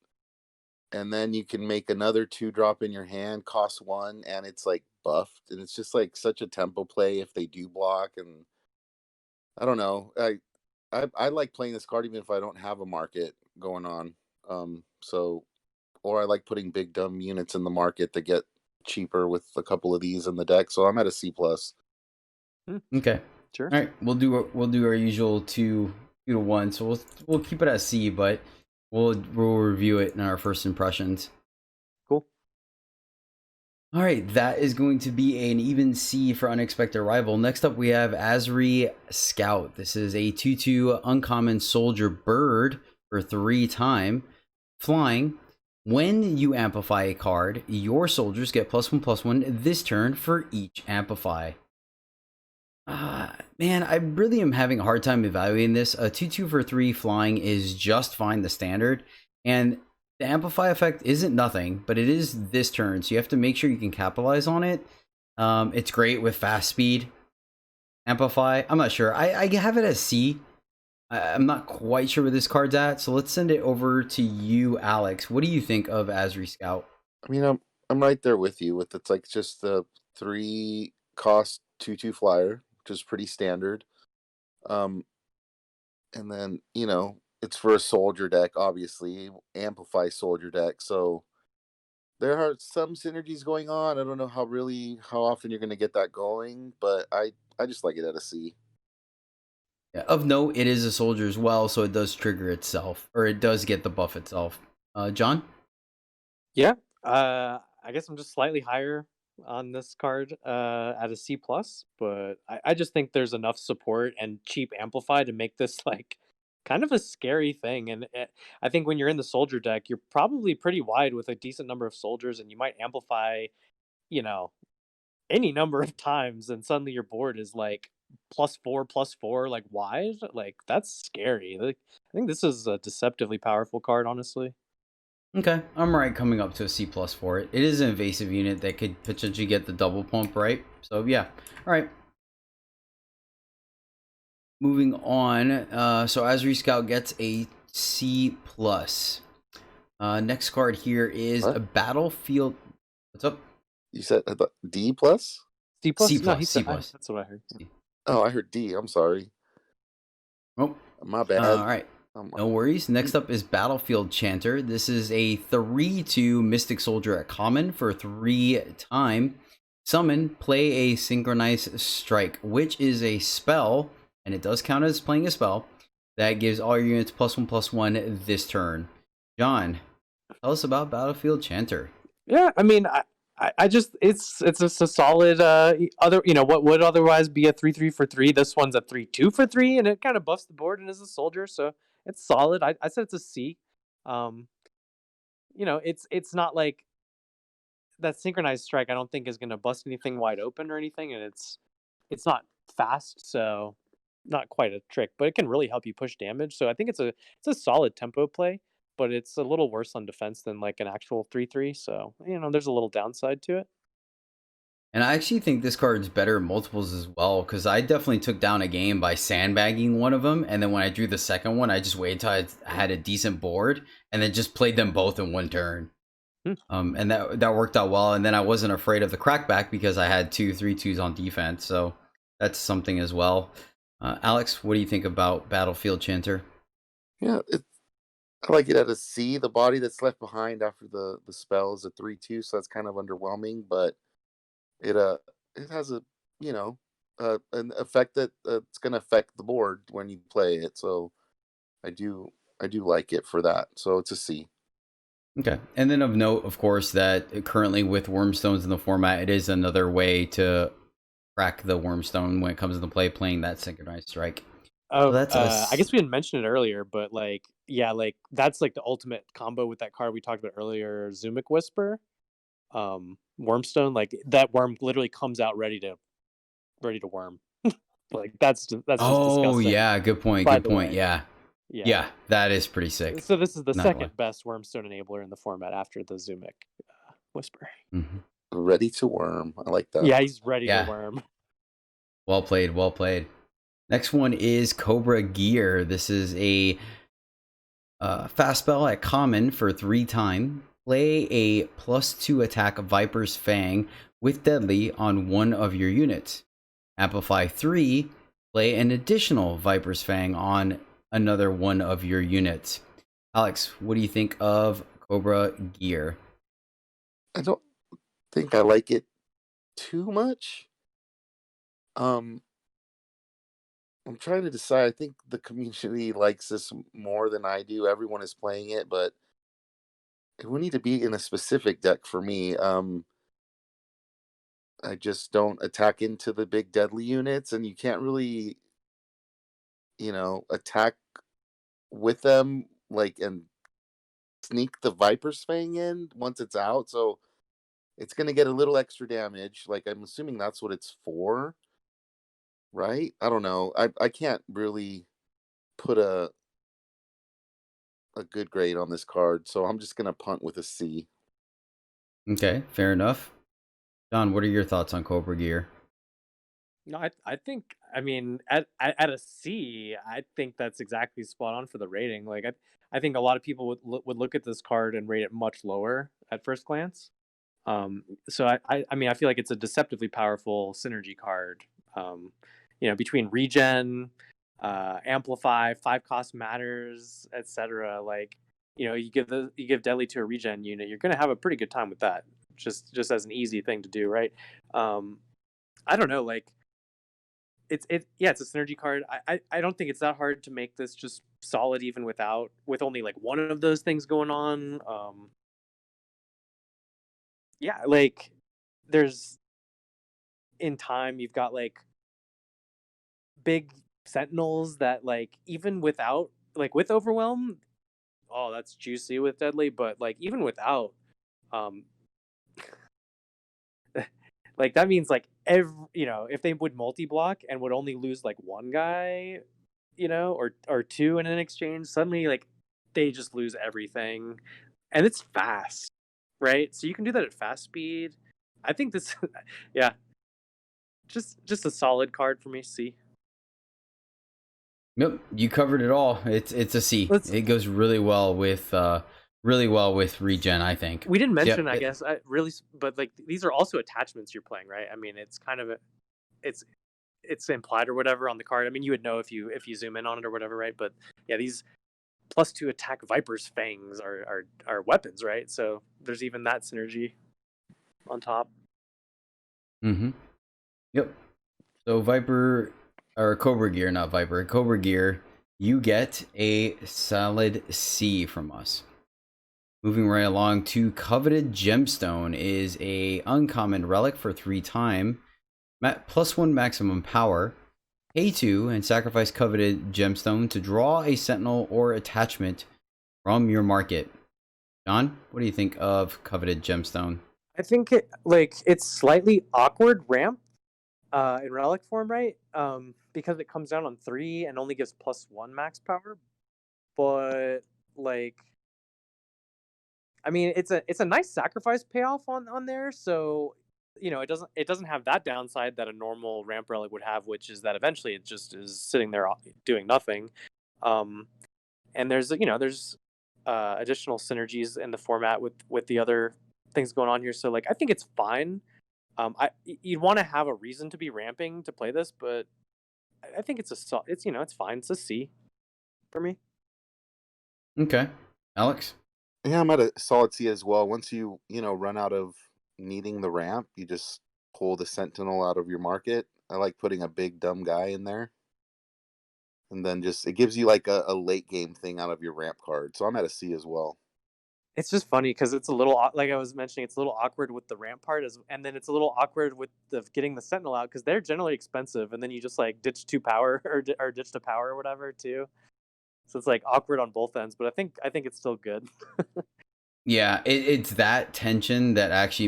And then you can make another 2-drop in your hand, cost 1, and it's like buffed. And it's just like such a tempo play if they do block. And I don't know. I like playing this card even if I don't have a market going on. Or I like putting big dumb units in the market that get cheaper with a couple of these in the deck. So I'm at a C+. Okay. Sure. All right, we'll do our usual 2 to 1. So we'll keep it at C, but we'll review it in our first impressions. Cool. All right, that is going to be an even C for Unexpected Arrival. Next up, we have Asri Scout. This is a 2/2 uncommon soldier bird for 3-time flying. When you amplify a card, your soldiers get +1/+1 this turn for each amplify. Man, I really am having a hard time evaluating this. A 2/2 for 3 flying is just fine, the standard. And the amplify effect isn't nothing, but it is this turn, so you have to make sure you can capitalize on it. It's great with fast speed. Amplify, I'm not sure. I have it as C. I'm not quite sure where this card's at, so let's send it over to you, Alex. What do you think of Asri Scout? I mean, I'm right there with you. It's like just the 3 cost 2/2 flyer, which is pretty standard. And then it's for a soldier deck, obviously amplify soldier deck. So there are some synergies going on. I don't know how often you're going to get that going, but I just like it at a C. Yeah, of note, it is a soldier as well, so it does trigger itself, or it does get the buff itself. John? Yeah. I guess I'm just slightly higher on this card at a C+, but I just think there's enough support and cheap amplify to make this like kind of a scary thing. And I think when you're in the soldier deck, you're probably pretty wide with a decent number of soldiers, and you might amplify, any number of times, and suddenly your board is like +4/+4, like wide. Like that's scary. Like, I think this is a deceptively powerful card, honestly. Okay, I'm right coming up to a C+ for it. It is an invasive unit that could potentially get the double pump, right? So yeah, all right. Moving on. So Azri Scout gets a C plus. Next card here is What? a Battlefield. What's up? You said D plus? C plus? C No, plus. he C said plus. that's what I heard. Oh, I heard D. I'm sorry. Oh, My bad. all right. No worries. Next up is Battlefield Chanter. This is a 3/2 Mystic Soldier at common for 3 time. Summon, play a Synchronized Strike, which is a spell, and it does count as playing a spell, that gives all your units +1/+1 this turn. John, tell us about Battlefield Chanter. Yeah, I mean, I just it's just a solid other what would otherwise be a 3/3 for 3. This one's a 3/2 for 3, and it kind of buffs the board and is a soldier, so it's solid. I said it's a C. It's not like that synchronized strike. I don't think is going to bust anything wide open or anything, and it's not fast, so not quite a trick, but it can really help you push damage. So I think it's a solid tempo play, but it's a little worse on defense than like an actual 3/3. So there's a little downside to it. And I actually think this card's better in multiples as well, because I definitely took down a game by sandbagging one of them, and then when I drew the second one, I just waited till I had a decent board, and then just played them both in one turn. And that worked out well, and then I wasn't afraid of the crackback because I had 2 3/2s on defense, so that's something as well. Alex, what do you think about Battlefield Chanter? Yeah, I like it at a C. The body that's left behind after the spell is a 3/2, so that's kind of underwhelming, but it has a an effect that it's going to affect the board when you play it. So I do like it for that. So it's a C. Okay. And then of note, of course, that currently with Wormstones in the format, it is another way to crack the Wormstone when it comes into play, playing that Synchronized Strike. Oh, So that's I guess we didn't mention it earlier, but that's like the ultimate combo with that card we talked about earlier, Zumic Whisper. Wormstone, like that worm literally comes out ready to worm. Like that's just disgusting. Yeah, good point. By Good the point. way. Yeah. Yeah, that is pretty sick. So this is the Not second one. best Wormstone enabler in the format after the Zumic Whisper. Mm-hmm. Ready to worm. I like that. Yeah, he's ready Yeah. to worm. Well played. Well played. Next one is Cobra Gear. This is a fast spell at common for 3 time. Play a +2 attack Viper's Fang with Deadly on one of your units. Amplify 3. Play an additional Viper's Fang on another one of your units. Alex, what do you think of Cobra Gear? I don't think I like it too much. I'm trying to decide. I think the community likes this more than I do. Everyone is playing it, but it would need to be in a specific deck for me. I just don't attack into the big deadly units, and you can't really, attack with them and sneak the Viper's Fang in once it's out. So it's going to get a little extra damage. Like, I'm assuming that's what it's for, right? I don't know. I can't really put a good grade on this card, so I'm just going to punt with a C. Okay, fair enough. John, what are your thoughts on Cobra Gear? No, I think at a C, I think that's exactly spot on for the rating. Like I think a lot of people would look at this card and rate it much lower at first glance. So I feel like it's a deceptively powerful synergy card. Between regen, amplify, 5 cost matters, etc. Like you give Deadly to a regen unit, you're gonna have a pretty good time with that. Just as an easy thing to do, right? I don't know, like it's a synergy card. I don't think it's that hard to make this just solid even with only like one of those things going on. Like there's in time you've got like big sentinels that like even without like with overwhelm, oh that's juicy with Deadly, but like even without like that means like if they would multi-block and would only lose like one guy, or two in an exchange, suddenly like they just lose everything. And it's fast, right? So you can do that at fast speed. I think this yeah. Just a solid card for me, C. Nope, you covered it all. It's a C. It goes really well with regen, I think. We didn't mention, Yep. I guess, but like these are also attachments you're playing, right? I mean, it's kind of it's implied or whatever on the card. I mean, you would know if you zoom in on it or whatever, right? But yeah, these +2 attack Viper's fangs are weapons, right? So there's even that synergy on top. Mm-hmm. Yep. So Viper or Cobra Gear, not Viper, Cobra Gear, you get a solid C from us. Moving right along to Coveted Gemstone is a uncommon relic for 3 +1 maximum power. Pay 2 and sacrifice Coveted Gemstone to draw a Sentinel or attachment from your market. John, what do you think of Coveted Gemstone? I think it's slightly awkward ramp in relic form, right? Because it comes down on 3 and only gives +1 max power. But like, I mean, it's a nice sacrifice payoff on there. So it doesn't have that downside that a normal ramp relic would have, which is that eventually it just is sitting there doing nothing. And there's additional synergies in the format with the other things going on here. So like, I think it's fine. You'd want to have a reason to be ramping to play this, but I think it's fine. It's a C for me. Okay. Alex? Yeah, I'm at a solid C as well. Once you run out of needing the ramp, you just pull the Sentinel out of your market. I like putting a big dumb guy in there. And then it gives you like a late game thing out of your ramp card. So I'm at a C as well. It's just funny because it's a little, like I was mentioning, it's a little awkward with the ramp part, and then it's a little awkward with getting the Sentinel out because they're generally expensive, and then you just like ditch 2 power or ditch the power or whatever too. So it's like awkward on both ends, but I think it's still good. Yeah, it's that tension that actually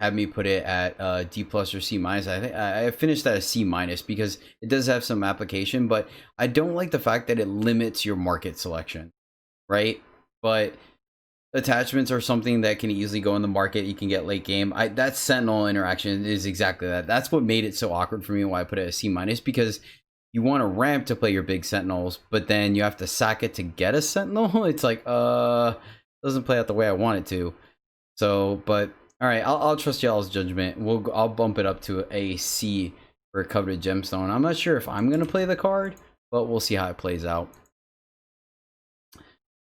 had me put it at D+ or C-. I think I finished at a C- because it does have some application, but I don't like the fact that it limits your market selection, right? But attachments are something that can easily go in the market. You can get late game. That Sentinel interaction is exactly that. That's what made it so awkward for me, why I put it at C-, because you want a ramp to play your big Sentinels, but then you have to sack it to get a Sentinel. It's like, doesn't play out the way I want it to. So, but all right, I'll trust y'all's judgment. I'll bump it up to a C for Coveted Gemstone. I'm not sure if I'm gonna play the card, but we'll see how it plays out.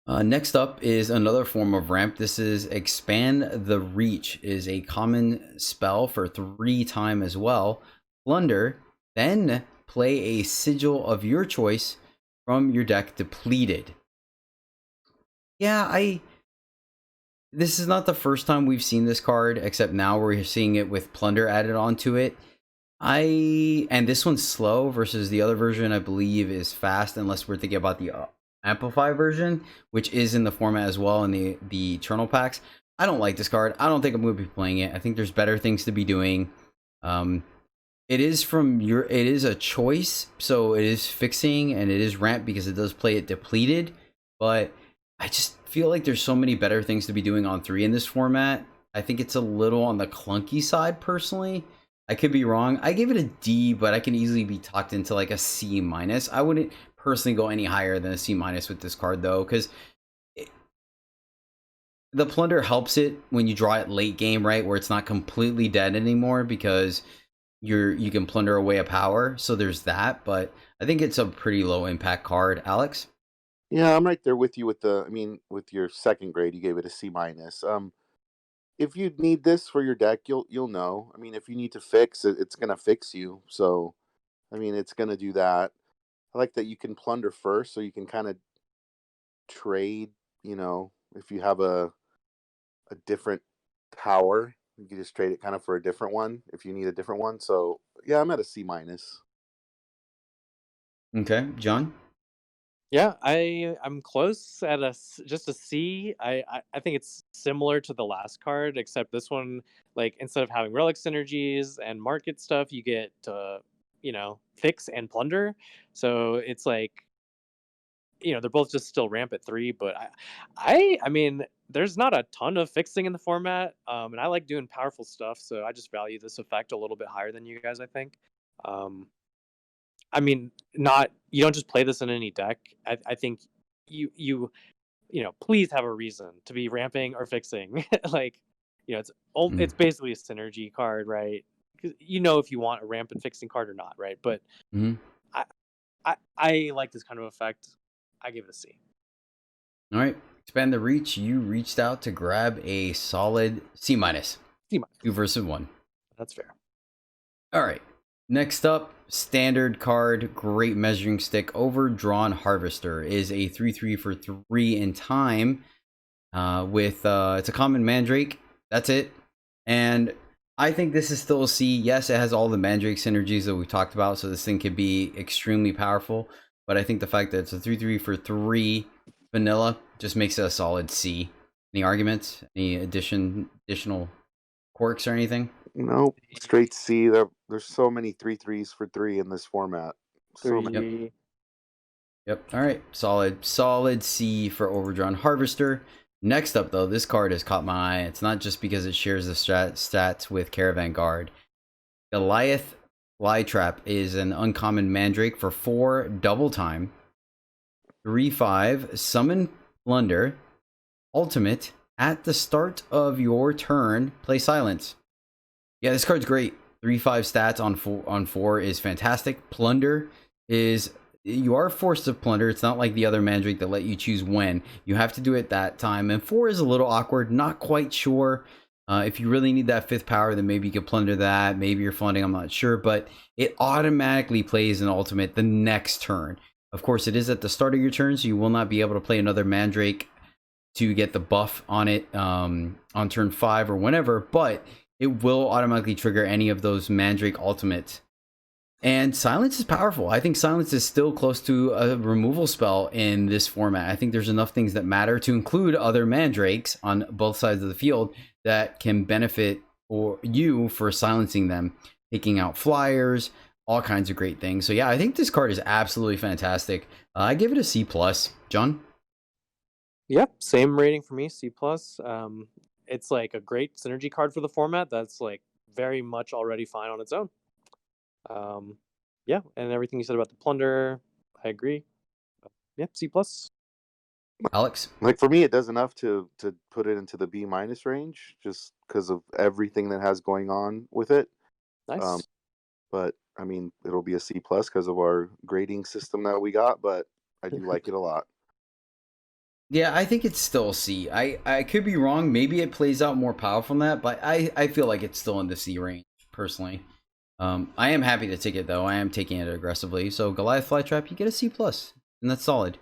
Next up is another form of ramp. This is Expand the Reach. Is a common spell for 3 as well. Plunder, then play a sigil of your choice from your deck depleted. Yeah, this is not the first time we've seen this card, except now we're seeing it with Plunder added onto it. And this one's slow versus the other version, I believe, is fast, unless we're thinking about the Amplify version, which is in the format as well in the Eternal packs. I don't like this card. I don't think I'm going to be playing it. I think there's better things to be doing. It is a choice, so it is fixing and it is ramp because it does play it depleted, but I just feel like there's so many better things to be doing on 3 in this format. I think it's a little on the clunky side personally. I could be wrong. I give it a D, but I can easily be talked into like a C-. I wouldn't personally go any higher than a C- with this card though, because the Plunder helps it when you draw it late game, right, where it's not completely dead anymore because you can plunder away a power. So there's that, but I think it's a pretty low impact card. Alex? Yeah, I'm right there with you with with your second grade, you gave it a C-. If you need this for your deck, you'll know. I mean, if you need to fix it, it's gonna fix you. So, I mean, it's gonna do that. I like that you can plunder first, so you can kind of trade. If you have a different power, you can just trade it kind of for a different one if you need a different one. So, yeah, I'm at a C-. Okay, John? Yeah, I'm close at just a C. I think it's similar to the last card, except this one, like, instead of having relic synergies and market stuff, you get to fix and plunder. So it's like, they're both just still ramp at 3, but I mean, there's not a ton of fixing in the format, and I like doing powerful stuff, so I just value this effect a little bit higher than you guys, I think. I mean, not you don't just play this in any deck. I think you know, please have a reason to be ramping or fixing. Like, you know, it's basically a synergy card, right? 'Cause you know if you want a ramp and fixing card or not, right? But I like this kind of effect. I give it a C. All right. Expand the reach. You reached out to grab a solid C minus. C minus. 2 versus 1. That's fair. All right. Next up, standard card, great measuring stick. Overdrawn Harvester is a 3/3 for 3 in time. With it's a common Mandrake. That's it. And I think this is still a C. Yes, it has all the Mandrake synergies that we talked about, so this thing could be extremely powerful. But I think the fact that it's a 3/3 for 3 vanilla just makes it a solid C. Any arguments? Any additional quirks or anything? Nope, straight C. There's so many 3/3s for 3 in this format. So many. Yep. All right. Solid C for Overdrawn Harvester. Next up, though, this card has caught my eye. It's not just because it shares the stats with Caravan Guard. Goliath Flytrap is an uncommon Mandrake for 4 double time. 3/5 summon Plunder. Ultimate, at the start of your turn, play Silence. Yeah, this card's great. 3/5 stats on 4 is fantastic. Plunder is, you are forced to plunder. It's not like the other Mandrake that let you choose when. You have to do it that time. And 4 is a little awkward. Not quite sure. If you really need that 5th power, then maybe you could plunder that. Maybe you're flooding, I'm not sure. But it automatically plays an ultimate the next turn. Of course, it is at the start of your turn, so you will not be able to play another Mandrake to get the buff on it on turn 5 or whenever. But it will automatically trigger any of those Mandrake ultimates. And Silence is powerful. I think Silence is still close to a removal spell in this format. I think there's enough things that matter to include other Mandrakes on both sides of the field that can benefit you for silencing them, taking out flyers, all kinds of great things. So yeah, I think this card is absolutely fantastic. I give it a C+. John? Yep, same rating for me, C+. It's like a great synergy card for the format that's like very much already fine on its own. Yeah, and everything you said about the plunder, I agree. Yep, C+. Alex? Like, for me, it does enough to put it into the B- range, just because of everything that has going on with it. Nice. But I mean, it'll be a C+ because of our grading system that we got. But I do like it a lot. Yeah, I think it's still C. I could be wrong. Maybe it plays out more powerful than that, but I feel like it's still in the C range, personally. I am happy to take it, though. I am taking it aggressively. So Goliath Flytrap, you get a C+, and that's solid.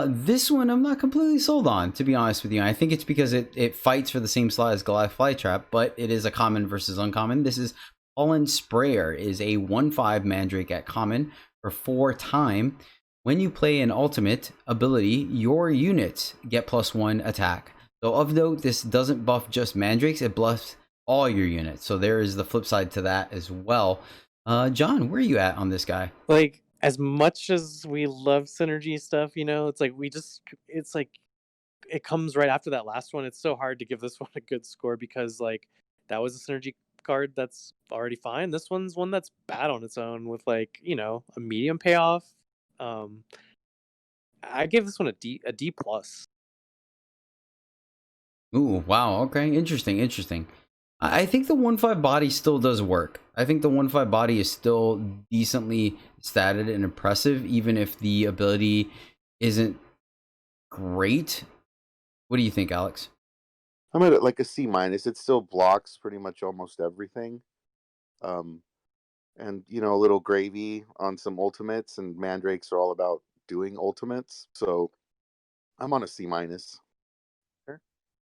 This one I'm not completely sold on, to be honest with you. I think it's because it fights for the same slot as Goliath Flytrap, but it is a common versus uncommon. This is Pollen Sprayer, is a 1/5 Mandrake at common for 4 time. When you play an ultimate ability, your units get +1 attack. So of note, this doesn't buff just Mandrakes, it buffs all your units. So there is the flip side to that as well. John, where are you at on this guy? Like, as much as we love synergy stuff, you know, it's like it's like it comes right after that last one. It's so hard to give this one a good score because like that was a synergy card that's already fine. This one's one that's bad on its own with like, you know, a medium payoff. I gave this one a D+. Ooh, wow. Okay, interesting. I think the 1/5 body still does work. I think the 1/5 body is still decently statted and impressive, even if the ability isn't great. What do you think, Alex? I'm at like a C-. It still blocks pretty much almost everything. And you know, a little gravy on some ultimates, and Mandrakes are all about doing ultimates. So I'm on a C-.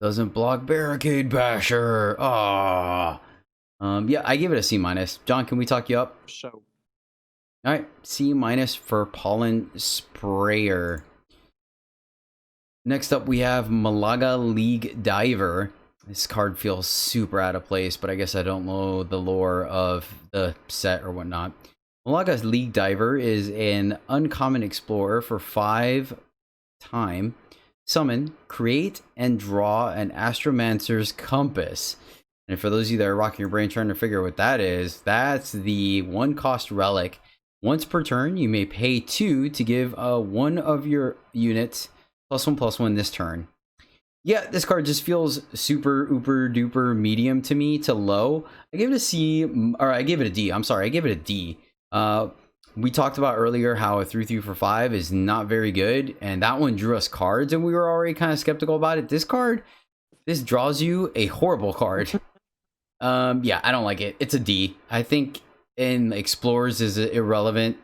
Doesn't block Barricade Basher. Ah. Yeah, I give it a C-. John, can we talk you up? Show. All right, C- for Pollen Sprayer. Next up, we have Malaga League Diver. This card feels super out of place, but I guess I don't know the lore of the set or whatnot. Malaga's League Diver is an uncommon explorer for 5 time. Summon, create, and draw an Astromancer's Compass. And for those of you that are rocking your brain trying to figure out what that is, that's the 1-cost relic Once per turn, you may pay 2 to give one of your units +1/+1 this turn. Yeah, this card just feels super uber duper medium to me to low. I gave it a C, or I gave it a D. I'm sorry, I gave it a D. We talked about earlier how a 3/3 for 5 is not very good, and that one drew us cards, and we were already kind of skeptical about it. This card, this draws you a horrible card. Yeah, I don't like it. It's a D. I think in Explorers is an irrelevant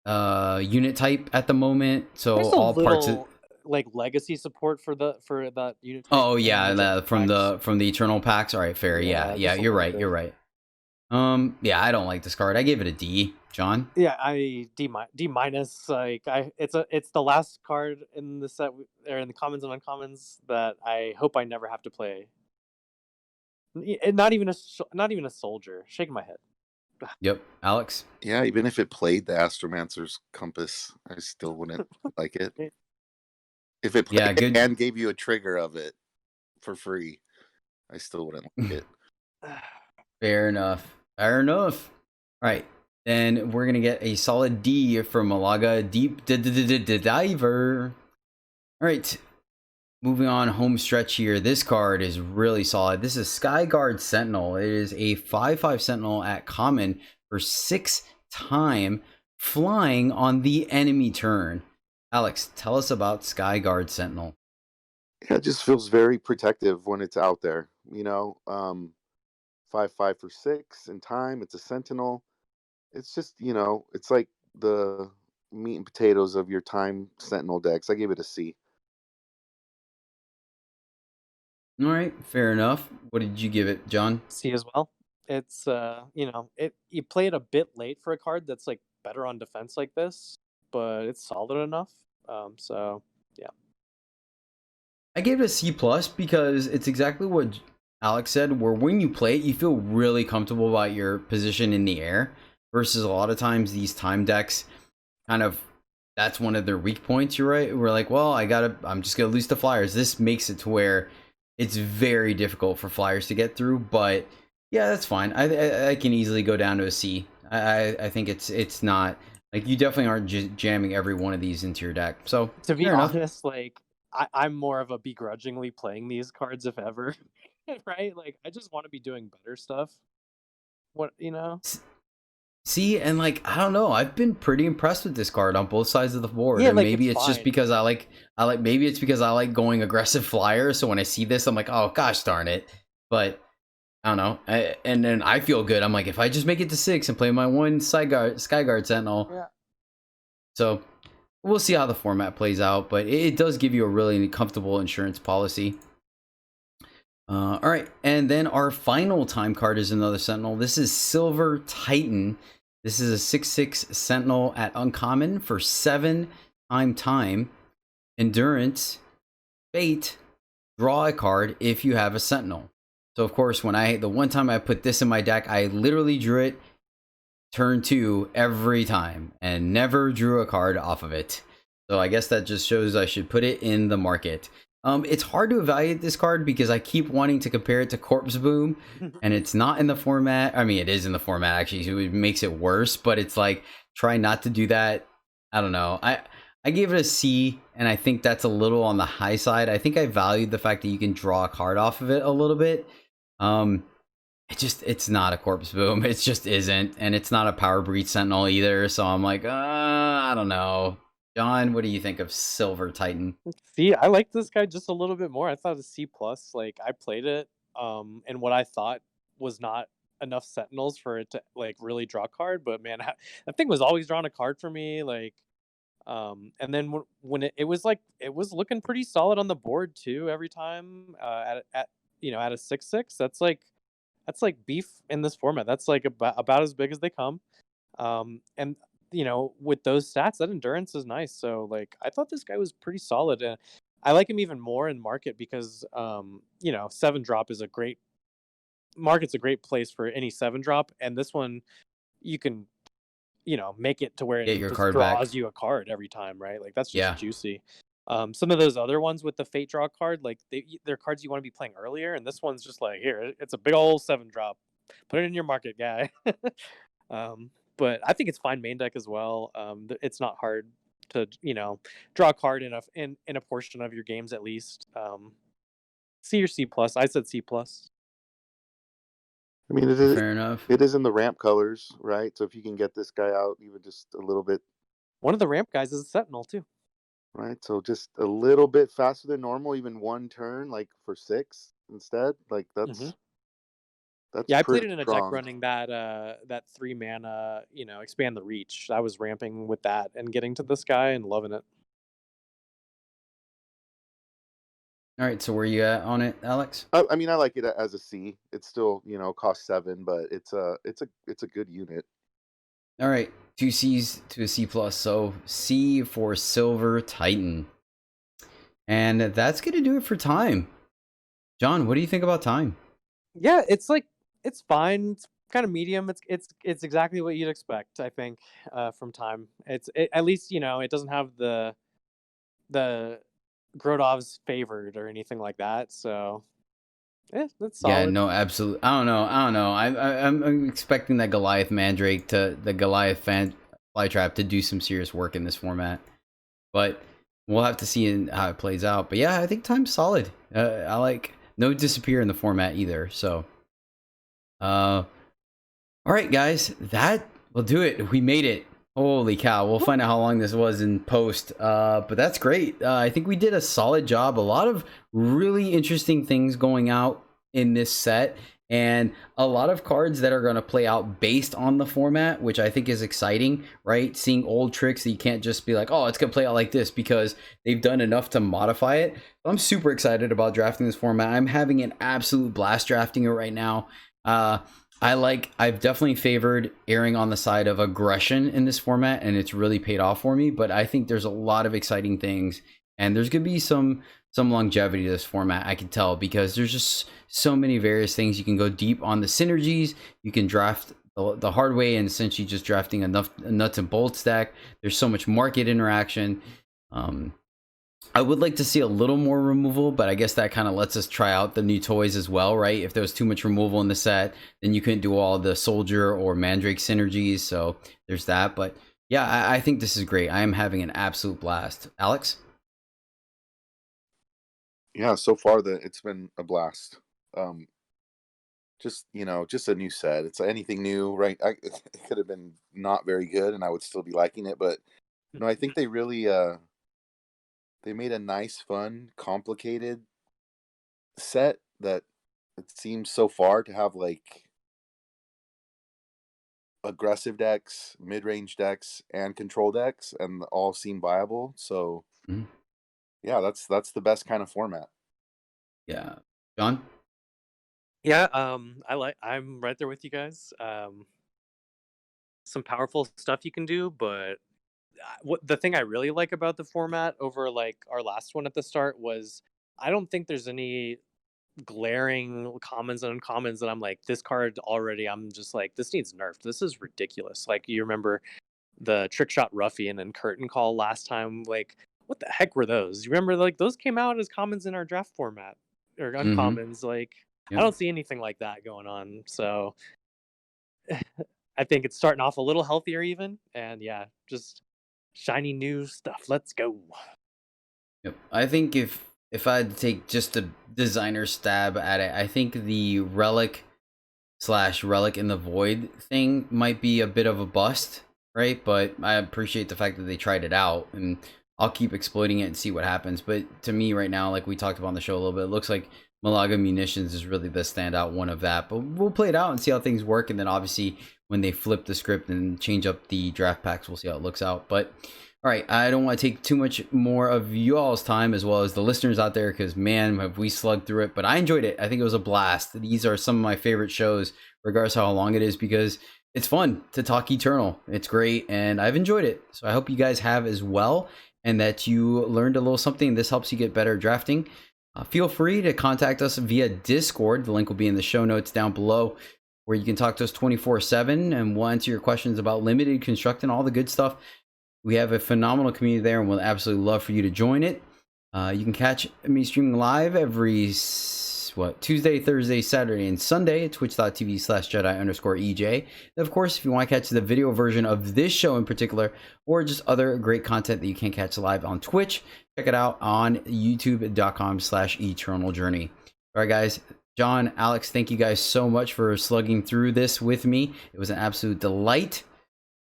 unit type at the moment. So There's a all little parts of like legacy support for that unit type. oh in yeah, the from packs. the Eternal packs. All right, fair. Yeah, Yeah, yeah, just a you're little right. bit. You're right. Yeah, I don't like this card. I gave it a D. John? Yeah, D minus. Like it's the last card in the set or in the commons and uncommons that I hope I never have to play. Not even a soldier. Shaking my head. Yep. Alex? Yeah, even if it played the Astromancer's Compass, I still wouldn't like it. If it played Yeah, good. and gave you a trigger of it for free, I still wouldn't like it. Fair enough. Fair enough. All right. Then we're going to get a solid D from Malaga Deep Diver. All right. Moving on, home stretch here. This card is really solid. This is Skyguard Sentinel. It is a 5/5 Sentinel at common for 6 time flying on the enemy turn. Alex, tell us about Skyguard Sentinel. Yeah, it just feels very protective when it's out there. 5/5 for 6 in time. It's a Sentinel. It's just, it's like the meat and potatoes of your time Sentinel decks. I gave it a C. All right, fair enough. What did you give it, John? C as well. It's you play it a bit late for a card that's like better on defense like this, but it's solid enough. So yeah. I gave it a C plus because it's exactly what Alex said, where when you play it, you feel really comfortable about your position in the air versus a lot of times these time decks kind of, that's one of their weak points. You're right. We're like, well, I'm just going to lose to flyers. This makes it to where it's very difficult for flyers to get through, but yeah, that's fine. I can easily go down to a C. I think it's not like you definitely aren't jamming every one of these into your deck. So To be fair enough. honest, like I'm more of a begrudgingly playing these cards if ever, right? Like I just want to be doing better stuff. What See, and like I don't know, I've been pretty impressed with this card on both sides of the board. Yeah, And like, maybe it's it's just fine. because I like maybe it's because I like going aggressive flyer. So when I see this, I'm like, oh gosh darn it. But I don't know. And then I feel good. I'm like, if I just make it to 6 and play my one Skyguard Sentinel. Yeah. So we'll see how the format plays out, but it does give you a really comfortable insurance policy. All right, and then our final time card is another Sentinel. This is Silver Titan. This is a 6/6 Sentinel at uncommon for 7 time. Endurance, Fate, draw a card if you have a Sentinel. So of course, the one time I put this in my deck, I literally drew it turn 2 every time and never drew a card off of it. So I guess that just shows I should put it in the market. It's hard to evaluate this card because I keep wanting to compare it to Corpse Boom, and it's not in the format. I mean, it is in the format actually, so it makes it worse. But it's like try not to do that. I don't know. I gave it a C, and I think that's a little on the high side. I think I valued the fact that you can draw a card off of it a little bit. It's not a Corpse Boom. It just isn't, and it's not a Power Breach Sentinel either. So I'm like, I don't know. John, what do you think of Silver Titan? See, I like this guy just a little bit more. I thought it was C plus. Like I played it, and what I thought was not enough Sentinels for it to like really draw a card. But man, that thing was always drawing a card for me. Like, and then when it was like it was looking pretty solid on the board too every time. At a 6/6, that's like beef in this format. That's like about as big as they come. And with those stats, that endurance is nice. So like I thought this guy was pretty solid, and I like him even more in market because 7-drop is a great market's a great place for any 7-drop, and this one you can make it to where Get it your just card draws back. you a card every time, right? Like that's just Yeah. juicy. Some of those other ones with the fate draw card, like they're cards you want to be playing earlier, and this one's just like, here, it's a big old 7-drop. Put it in your market, guy. but I think it's fine main deck as well. It's not hard to draw a card in a portion of your games at least. C or C plus. I said C plus. I mean, it is Fair enough. It is in the ramp colors, right? So if you can get this guy out even just a little bit, One of the ramp guys is a Sentinel too. right? So just a little bit faster than normal, even one turn, like for 6 instead. Like that's Yeah, I played pretty it in a deck strong. running that 3 mana, expand the reach. I was ramping with that and getting to this guy and loving it. All right, so where you at on it, Alex? I mean, I like it as a C. It's still, cost 7, but it's a good unit. All right, 2 C's to a C plus. So C for Silver Titan, and that's gonna do it for time. John, what do you think about time? Yeah, it's fine. It's kind of medium. It's exactly what you'd expect, I think, from time. At least it doesn't have the Grodov's favored or anything like that. So, that's solid. Yeah, no, absolutely. I don't know. I'm expecting that Goliath Mandrake the Goliath Flytrap to do some serious work in this format, but we'll have to see how it plays out. But yeah, I think time's solid. I like no disappear in the format either. So, all right, guys, that will do it. We made it. Holy cow. We'll find out how long this was in post. But that's great. I think we did a solid job. A lot of really interesting things going out in this set, and a lot of cards that are going to play out based on the format, which I think is exciting, right? Seeing old tricks that you can't just be like, oh, it's going to play out like this, because they've done enough to modify it. I'm super excited about drafting this format. I'm having an absolute blast drafting it right now. I've definitely favored erring on the side of aggression in this format, and it's really paid off for me. But I think there's a lot of exciting things, and there's gonna be some longevity to this format, I can tell, because there's just so many various things. You can go deep on the synergies. You can draft the hard way and essentially just drafting enough nuts and bolts deck. There's so much market interaction. I would like to see a little more removal, but I guess that kind of lets us try out the new toys as well, right? If there was too much removal in the set, then you couldn't do all the soldier or mandrake synergies. So there's that. But yeah, I think this is great. I am having an absolute blast. Alex? Yeah, so far it's been a blast. Just a new set. It's anything new, right? It could have been not very good, and I would still be liking it. But I think they really they made a nice, fun, complicated set that it seems so far to have like aggressive decks, mid-range decks, and control decks, and all seem viable. So yeah, that's the best kind of format. Yeah. John? Yeah, I'm right there with you guys. Some powerful stuff you can do, but what the thing I really like about the format over like our last one at the start was I don't think there's any glaring commons and uncommons that I'm like, this card already, I'm just like, this needs nerfed. This is ridiculous. Like, you remember the Trick Shot Ruffian and Curtain Call last time? Like, what the heck were those? You remember, like, those came out as commons in our draft format or uncommons. Like, I don't see anything like that going on. So I think it's starting off a little healthier even. And yeah, just shiny new stuff. Let's go. Yep. I think if I had to take just a designer stab at it, I think the relic in the void thing might be a bit of a bust, right? But I appreciate the fact that they tried it out, and I'll keep exploiting it and see what happens. But to me right now, like we talked about on the show a little bit, it looks like Malaga Munitions is really the standout one of that. But we'll play it out and see how things work, and then obviously when they flip the script and change up the draft packs, we'll see how it looks out. But all right, I don't want to take too much more of you all's time, as well as the listeners out there, because man, have we slugged through it. But I enjoyed it. I think it was a blast. These are some of my favorite shows, regardless of how long it is, because it's fun to talk Eternal. It's great, and I've enjoyed it. So I hope you guys have as well, and that you learned a little something. This helps you get better drafting. Feel free to contact us via Discord. The link will be in the show notes down below, where you can talk to us 24/7, and we'll answer your questions about limited constructing, all the good stuff. We have a phenomenal community there, and we'll absolutely love for you to join it. You can catch me streaming live every Tuesday, Thursday, Saturday, and Sunday at twitch.tv/Jedi_EJ. And of course, if you want to catch the video version of this show in particular, or just other great content that you can't catch live on Twitch, check it out on youtube.com/EternalJourney. All right, guys. John, Alex, thank you guys so much for slugging through this with me. It was an absolute delight.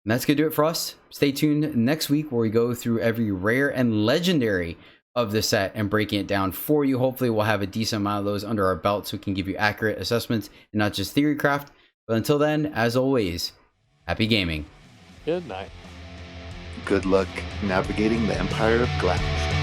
And that's going to do it for us. Stay tuned next week where we go through every rare and legendary of the set and breaking it down for you. Hopefully we'll have a decent amount of those under our belt so we can give you accurate assessments and not just theory craft. But until then, as always, happy gaming. Good night. Good luck navigating the Empire of Glass.